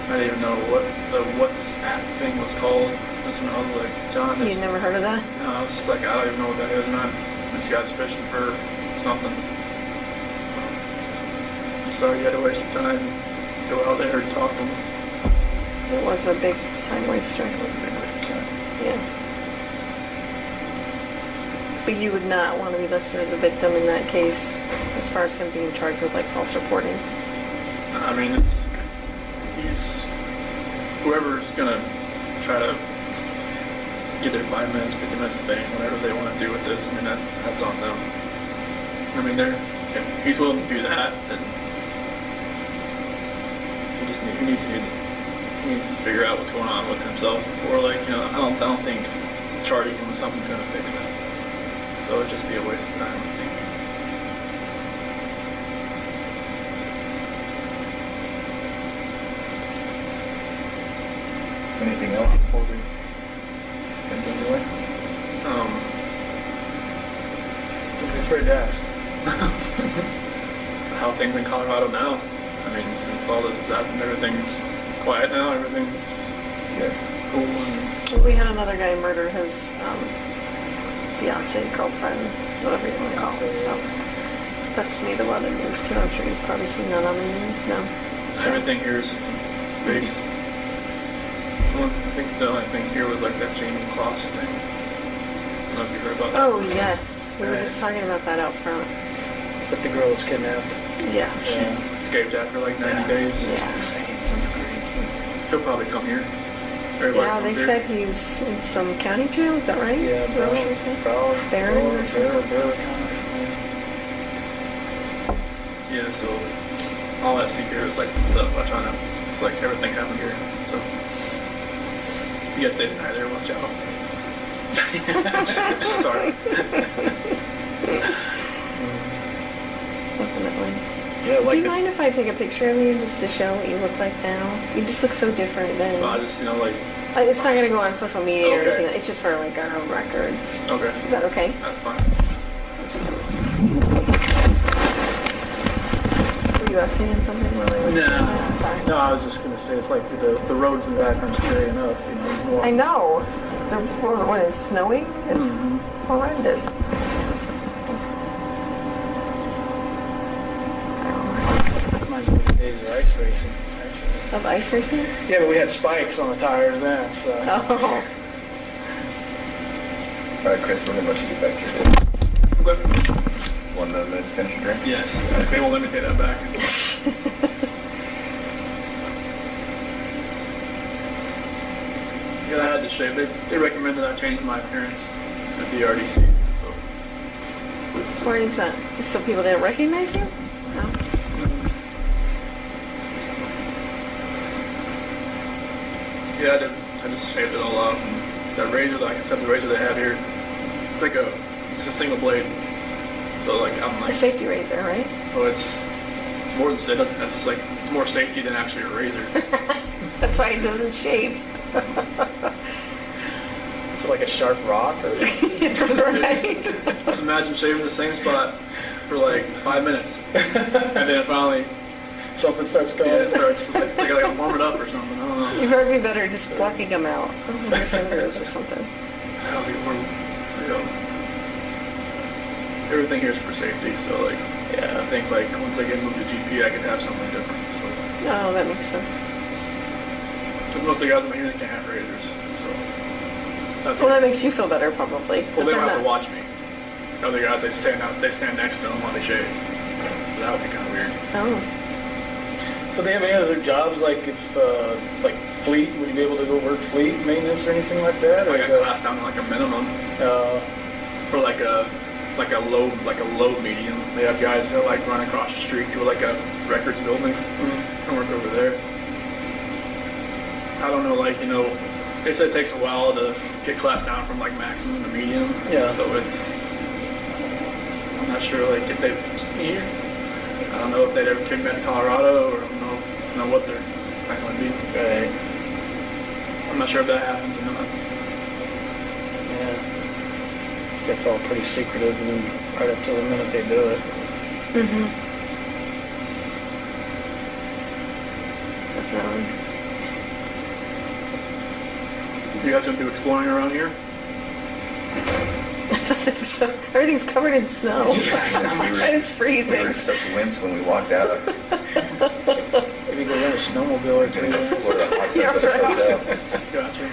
I didn't even know what the WhatsApp thing was called. That's when I was like, John. You never heard of that? No, I was just like, I don't even know what that is, man. This guy's fishing for something. So you had to waste your time, go out there and talk to him. It was a big time waster. It was a big waste of time. Yeah. But you would not want to be listed as a victim in that case, as far as him being charged with like false reporting. I mean, he's whoever's gonna try to get their 5 minutes, 50 minutes thing, whatever they want to do with this. I mean, that's on them. I mean, if he's willing to do that, then he needs to figure out what's going on with himself before, like, I don't think charging him with something's gonna fix that. So it'd just be a waste of time, I think. Anything else before we send things away? Don't be afraid to ask. How things in Colorado now? I mean, since all this has happened, everything's quiet now. Everything's cool. And Well, we had another guy murder his fiance, girlfriend, whatever you want to call it. So that's made a lot of news too. I'm sure you've probably seen that on the news now. everything here is based. I think the only thing here was like that Jamie Kloss thing. I don't know if you heard about that. Oh yes, we were just talking about that out front. But the girl was kidnapped. Yeah. She escaped after like 90 days. Yeah. That's crazy. He'll probably come here. Yeah, they said he's in some county jail. Is that right? Yeah, Is that what she said? Barron or something? Yeah, so all I see here is like stuff I trying to. It's like everything happened here. So you guys stay tonight there. Watch out. Sorry. Definitely. Yeah, Do you mind if I take a picture of you just to show what you look like now? You just look so different then. I just like. It's not going to go on social media or Okay. anything. It's just for like our own records. Okay. Is that okay? That's fine. Were you asking him something while I was? No. Oh, sorry. No, I was just going to say, it's like the roads in the background's scary enough. I know. When it's snowing, it's horrendous. Reminds me of the days of ice racing, actually. Of ice racing? Yeah, but we had spikes on the tires then, so. Oh. All right, Chris, we're going to let you get back to your day. Okay. Want to finish your drink? Yes. They won't let me take that back. Yeah, I had to shave. They recommended I change my appearance at the RDC. So. Why is that? Just so people didn't recognize you? No. Yeah, I just shaved it all off. And that razor, like I said, the razor they have here, it's like it's a single blade. So like I'm like. A safety razor, right? Oh, it's more than it's more safety than actually a razor. That's why it doesn't shave. Is it like a sharp rock? Or Right. Just imagine shaving the same spot for like 5 minutes, and then finally, Something starts going. yeah, it starts. It's like I gotta warm it up or something. I don't know. You might be better just plucking them out with your fingers or something. That'll be warm. Everything here is for safety, so like, I think like once I get moved to GP, I could have something different. So. Oh, that makes sense. Because most of the guys in my unit can't have razors, so. Well, that makes you feel better, probably. Well, they But don't have to they're watch me. The other guys, they stand next to them while they shave. So that would be kind of weird. Oh. So they have any other jobs, like if, like fleet, would you be able to go work fleet maintenance or anything like that? I got classed down to like a minimum. For like a low medium. They have guys that like run across the street to like a records building and work over there. I don't know, like, you know, they said it takes a while to get classed down from like maximum to medium. Yeah. So I'm not sure like if they here. I don't know if they'd ever kick back to Colorado, or I don't know what their plan would be. Right. I'm not sure if that happens or not. Yeah. That's all pretty secretive, and then right up to the minute they do it. Mm-hmm. Definitely. You guys gonna do exploring around here? So, everything's covered in snow. And it's We freezing. were such wimps when we walked out. Maybe go rent a snowmobile or two. Yeah, right. Gotcha.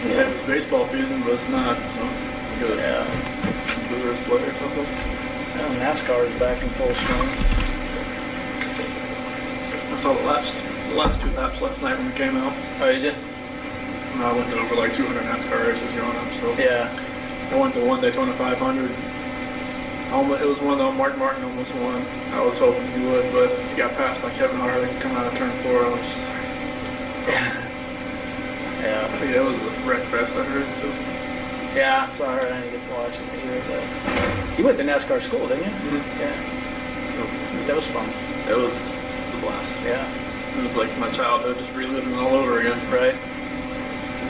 They said it's baseball season, but it's not, so we go Yeah. Brewers play or something. Well, NASCAR is back in full swing. I saw the last 2 laps last night when we came out. Oh, did you? And I went to over like 200 NASCAR races growing up, so Yeah. I went to one Daytona 500. It was one that Mark Martin almost won. I was hoping he would, but he got passed by Kevin Harvick coming out of turn 4. I was just like, Yeah. yeah, it was a wreck fest, I heard. So. Yeah, sorry, I didn't get to watch it either. But you went to NASCAR school, didn't you? Mhm. Yeah. That was fun. It was a blast. Yeah. It was like my childhood, just reliving all over again. Right.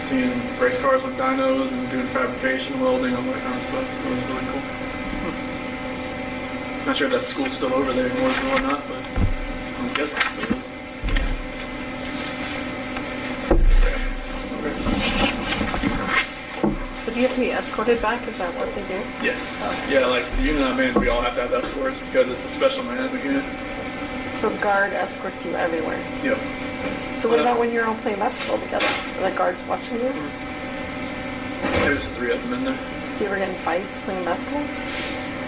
Seeing race cars with dynos and doing fabrication, welding, all that kind of stuff. It was really cool. Not sure if that school's still over there anymore or not, but I'm guessing it still is. So do you have to be escorted back? Is that what they do? Yes. Okay. Yeah, like the unit I'm in, we all have to have escorts because it's a special management unit. So guard escorts you everywhere. Yep. So what about when you're all playing basketball together? Are the guards watching you? There's 3 of them in there. Do you ever get in fights playing basketball?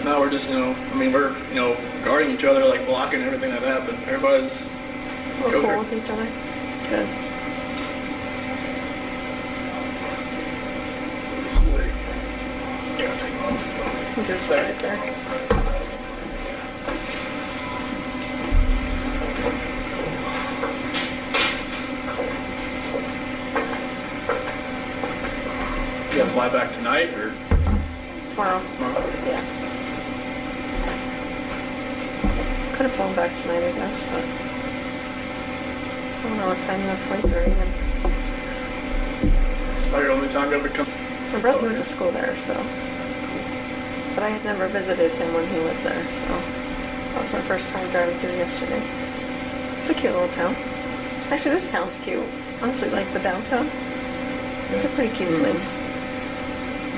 No, we're just, we're, guarding each other, like blocking everything that happened. Everybody's We're cool with each other? Good. Yeah, take one. There's one right there. You guys fly back tonight or Tomorrow. tomorrow? Yeah. Could have flown back tonight, I guess, but I don't know what time the flights are even. It's probably the only time you ever come. My brother went to school there, so. But I had never visited him when he lived there, so that was my first time driving through yesterday. It's a cute little town. Actually, this town's cute. Honestly, like the downtown. It's a pretty cute place.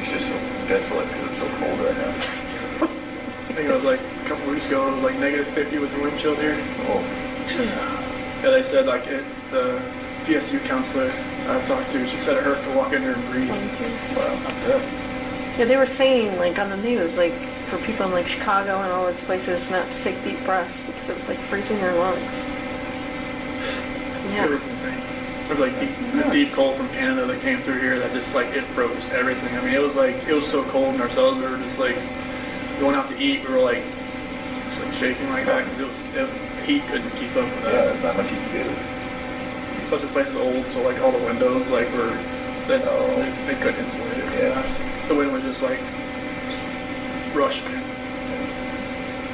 It's just so desolate because it's so cold right now. I think it was like a couple weeks ago, it was like -50 with the wind chill here. Oh. Yeah, they said like the PSU counselor I talked to, she said it hurt to walk in there and breathe. Wow. Yeah, they were saying, like, on the news, like, for people in, like, Chicago and all those places not to take deep breaths because it was, like, freezing their lungs. It was insane. There was, like, the deep cold from Canada that came through here that just, like, it froze everything. I mean, it was so cold in ourselves, we were just, like, going out to eat, we were, like, just, like, shaking like that because the heat couldn't keep up with that. Yeah, there's not much you can do. Plus, this place is old, so, like, all the windows, like, they couldn't insulate it. Yeah. The wind was just like rushing in.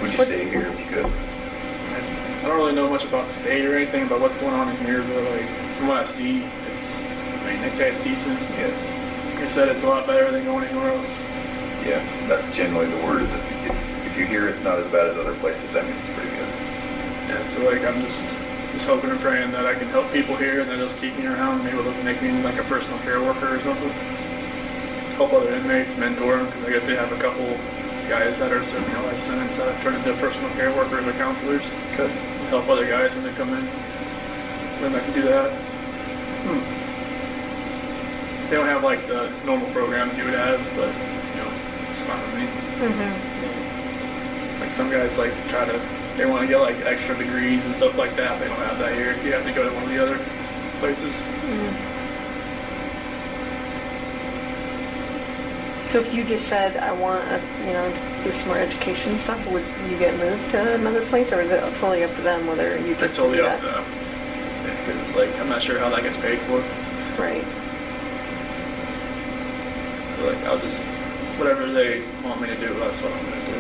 Would you stay here if you could? I don't really know much about the state or anything about what's going on in here, but like from what I see, I mean, they say it's decent. Yes. Like I said, it's a lot better than going anywhere else. Yeah, that's generally the word. Is if you hear it's not as bad as other places, that means it's pretty good. Yeah, so like I'm just hoping and praying that I can help people here and that they'll keep me around. Maybe they'll make me like a personal care worker or something. Help other inmates, mentor them, because I guess they have a couple guys that are serving a life sentence that have turned into personal care workers or counselors. Good. Help other guys when they come in. Then I can do that. They don't have like the normal programs you would have, but you know, it's fine with me. Like some guys like they want to get like extra degrees and stuff like that. They don't have that here. You have to go to one of the other places. So if you just said, I want to, do some more education stuff, would you get moved to another place, or is it totally up to them whether you It's just totally do up that? to them. Because like I'm not sure how that gets paid for. Right. So like I'll just whatever they want me to do, that's what I'm gonna do.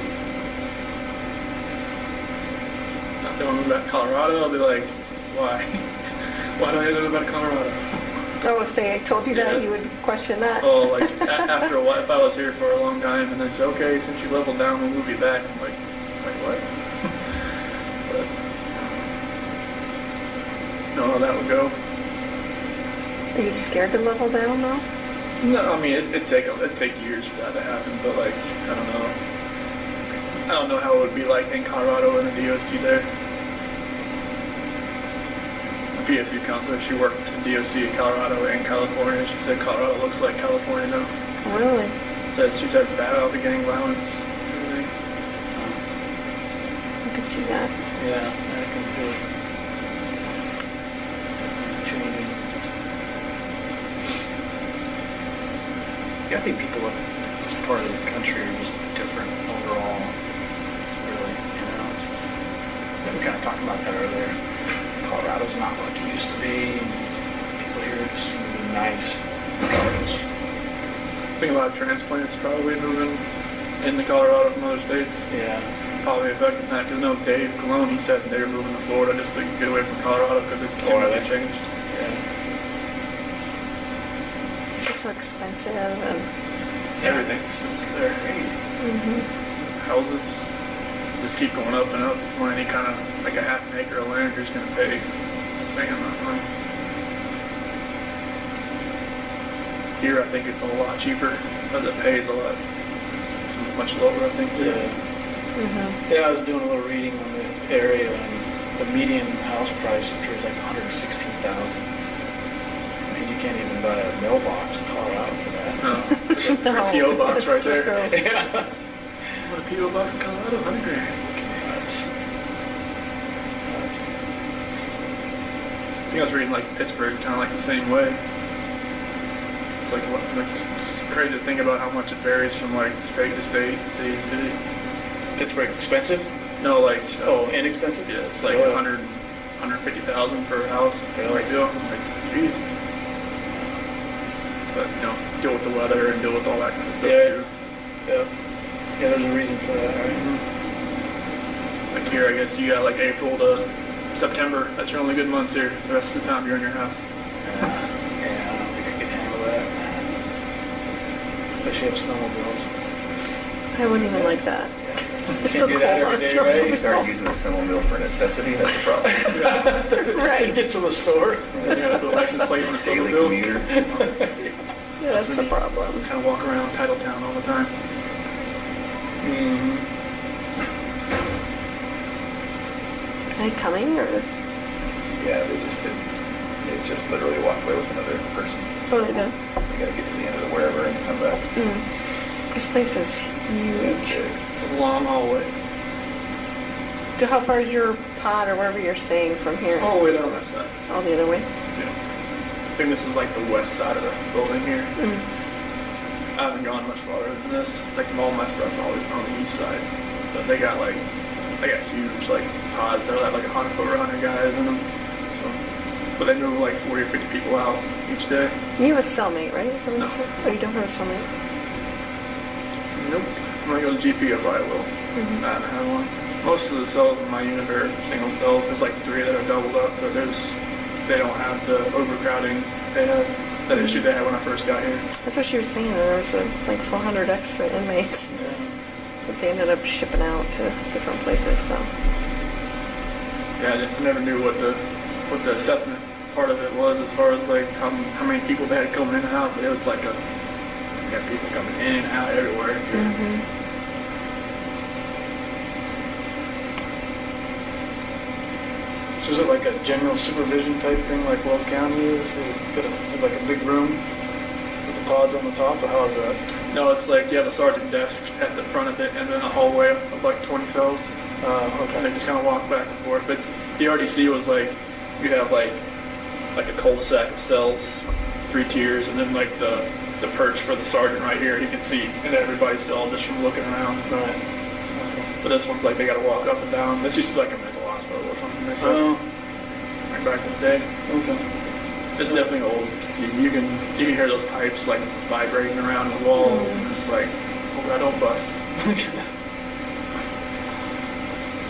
If they want to move back to Colorado, I'll be like, why? Why do I have to move back to Colorado? Oh, if they told you that, Yeah. you would question that? Oh, like after a while, if I was here for a long time and then say, okay, since you leveled down, we'll move you back. I'm like what? But I don't know how that would go. Are you scared to level down, though? No, I mean it'd take years for that to happen, but like I don't know how it would be like in Colorado and the DOC there. The PSU counselor, she worked in DOC in Colorado and California. She said Colorado looks like California now. Really? She said it's bad about the gang violence and everything. I could see that. Yeah, I can see it. Changing. Yeah, I think people in this part of the country are just different overall. Really, we kind of talked about that earlier. Colorado's not what it used to be. People here just seem to be nice. I think a lot of transplants probably moving into Colorado from other states. Yeah. Probably affecting that, because no, Dave Colon, he said they were moving to Florida just to get away from Colorado because it's significantly changed. Yeah. It's just so expensive and... Everything's just there. Houses just keep going up and up. For any kind of, like a half an acre of land, you're just going to pay the same amount of money. Here, I think it's a lot cheaper, but the pay is it's much lower, I think, too. Yeah, I was doing a little reading on the area, and the median house price up here is like $116,000. I mean, you can't even buy a mailbox in Colorado for that. No. No, A P.O. box right there. true. Yeah. What a P.O. box in Colorado? $100,000. I think I was reading like Pittsburgh, kind of like the same way. It's like it's crazy to think about how much it varies from like state to state, city to city. Pittsburgh expensive? No, like Inexpensive? yeah, it's like 150,000 per house. Really? Like deal. I'm like, geez. But deal with the weather and deal with all that kind of stuff too. Yeah. Yeah, there's a reason for that, right? Like here, I guess you got like April to September. That's your only good months here. The rest of the time you're in your house. Yeah, I don't think I can handle that. Especially if snowmobiles. I wouldn't even like that. It's Can't still do that cold every day, on right? You start using the snowmobile for necessity, that's a problem. Right. Get to the store. You gotta put a license plate on the Daily snowmobile. commuter. Yeah, that's the problem. Kind of walk around Titletown all the time. Are they coming, or? Yeah, they just literally walked away with another person. Oh, they did. They gotta get to the end of the wherever and come back. This place is huge. It's a long hallway. So how far is your pod or wherever you're staying from here? All the way down that side. All the other way? Yeah. I think this is like the west side of the building here. I haven't gone much farther than this. Like all my stuff's always on the east side. But they got huge like pods that are like 100 over 100 guys in them. So, but they move like 40 or 50 people out each day. You have a cellmate, right? No. Oh, you don't have a cellmate? Nope. When I go to GP, I probably will. I haven't had one. Most of the cells in my unit are single cells. There's like 3 that are doubled up, but they don't have the overcrowding they have. that issue they had when I first got here. That's what she was saying. There was like 400 extra inmates that they ended up shipping out to different places. So Yeah, I never knew what the assessment part of it was as far as like how many people they had coming in and out, but it was like you got people coming in and out everywhere. So is it like a general supervision type thing like Love County is? Where you got like a big room with the pods on the top, or how is that? No, it's like you have a sergeant desk at the front of it and then a hallway of like 20 cells. Okay. And they just kind of walk back and forth. But the RDC was like, you have like a cul-de-sac of cells, 3 tiers, and then like the perch for the sergeant right here, he can see and everybody's cell just from looking around. Right. Okay. But this one's like they got to walk up and down. This used to be like a mental hospital or something. They said, like back in the day. Okay. It's definitely old. You can hear those pipes like vibrating around the walls, and it's like, hope I don't bust.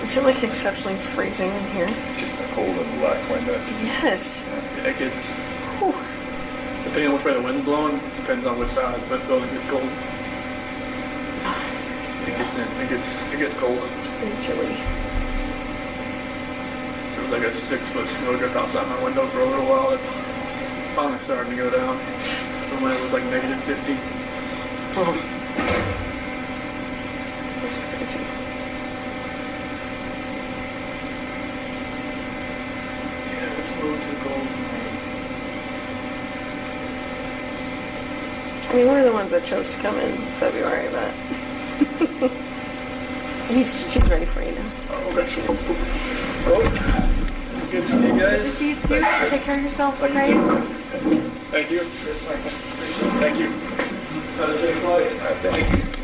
Is it like exceptionally freezing in here? Just the cold of the black windows. Yes. Yeah, it gets, depending on which way the wind's blowing, depends on which side, but the building gets cold. It gets cold. Pretty chilly. There was like a 6-foot snowdrift outside my window for a little while. It's finally starting to go down. Somewhere it was like -50. That's crazy. It's a little too cold. I mean, we're the ones that chose to come in February, but she's ready for you now. Oh, okay. She is. Well, good to see you guys. Good to see you too. Take care of yourself, okay? Thank you. Thank you. Have a safe flight. Thank you.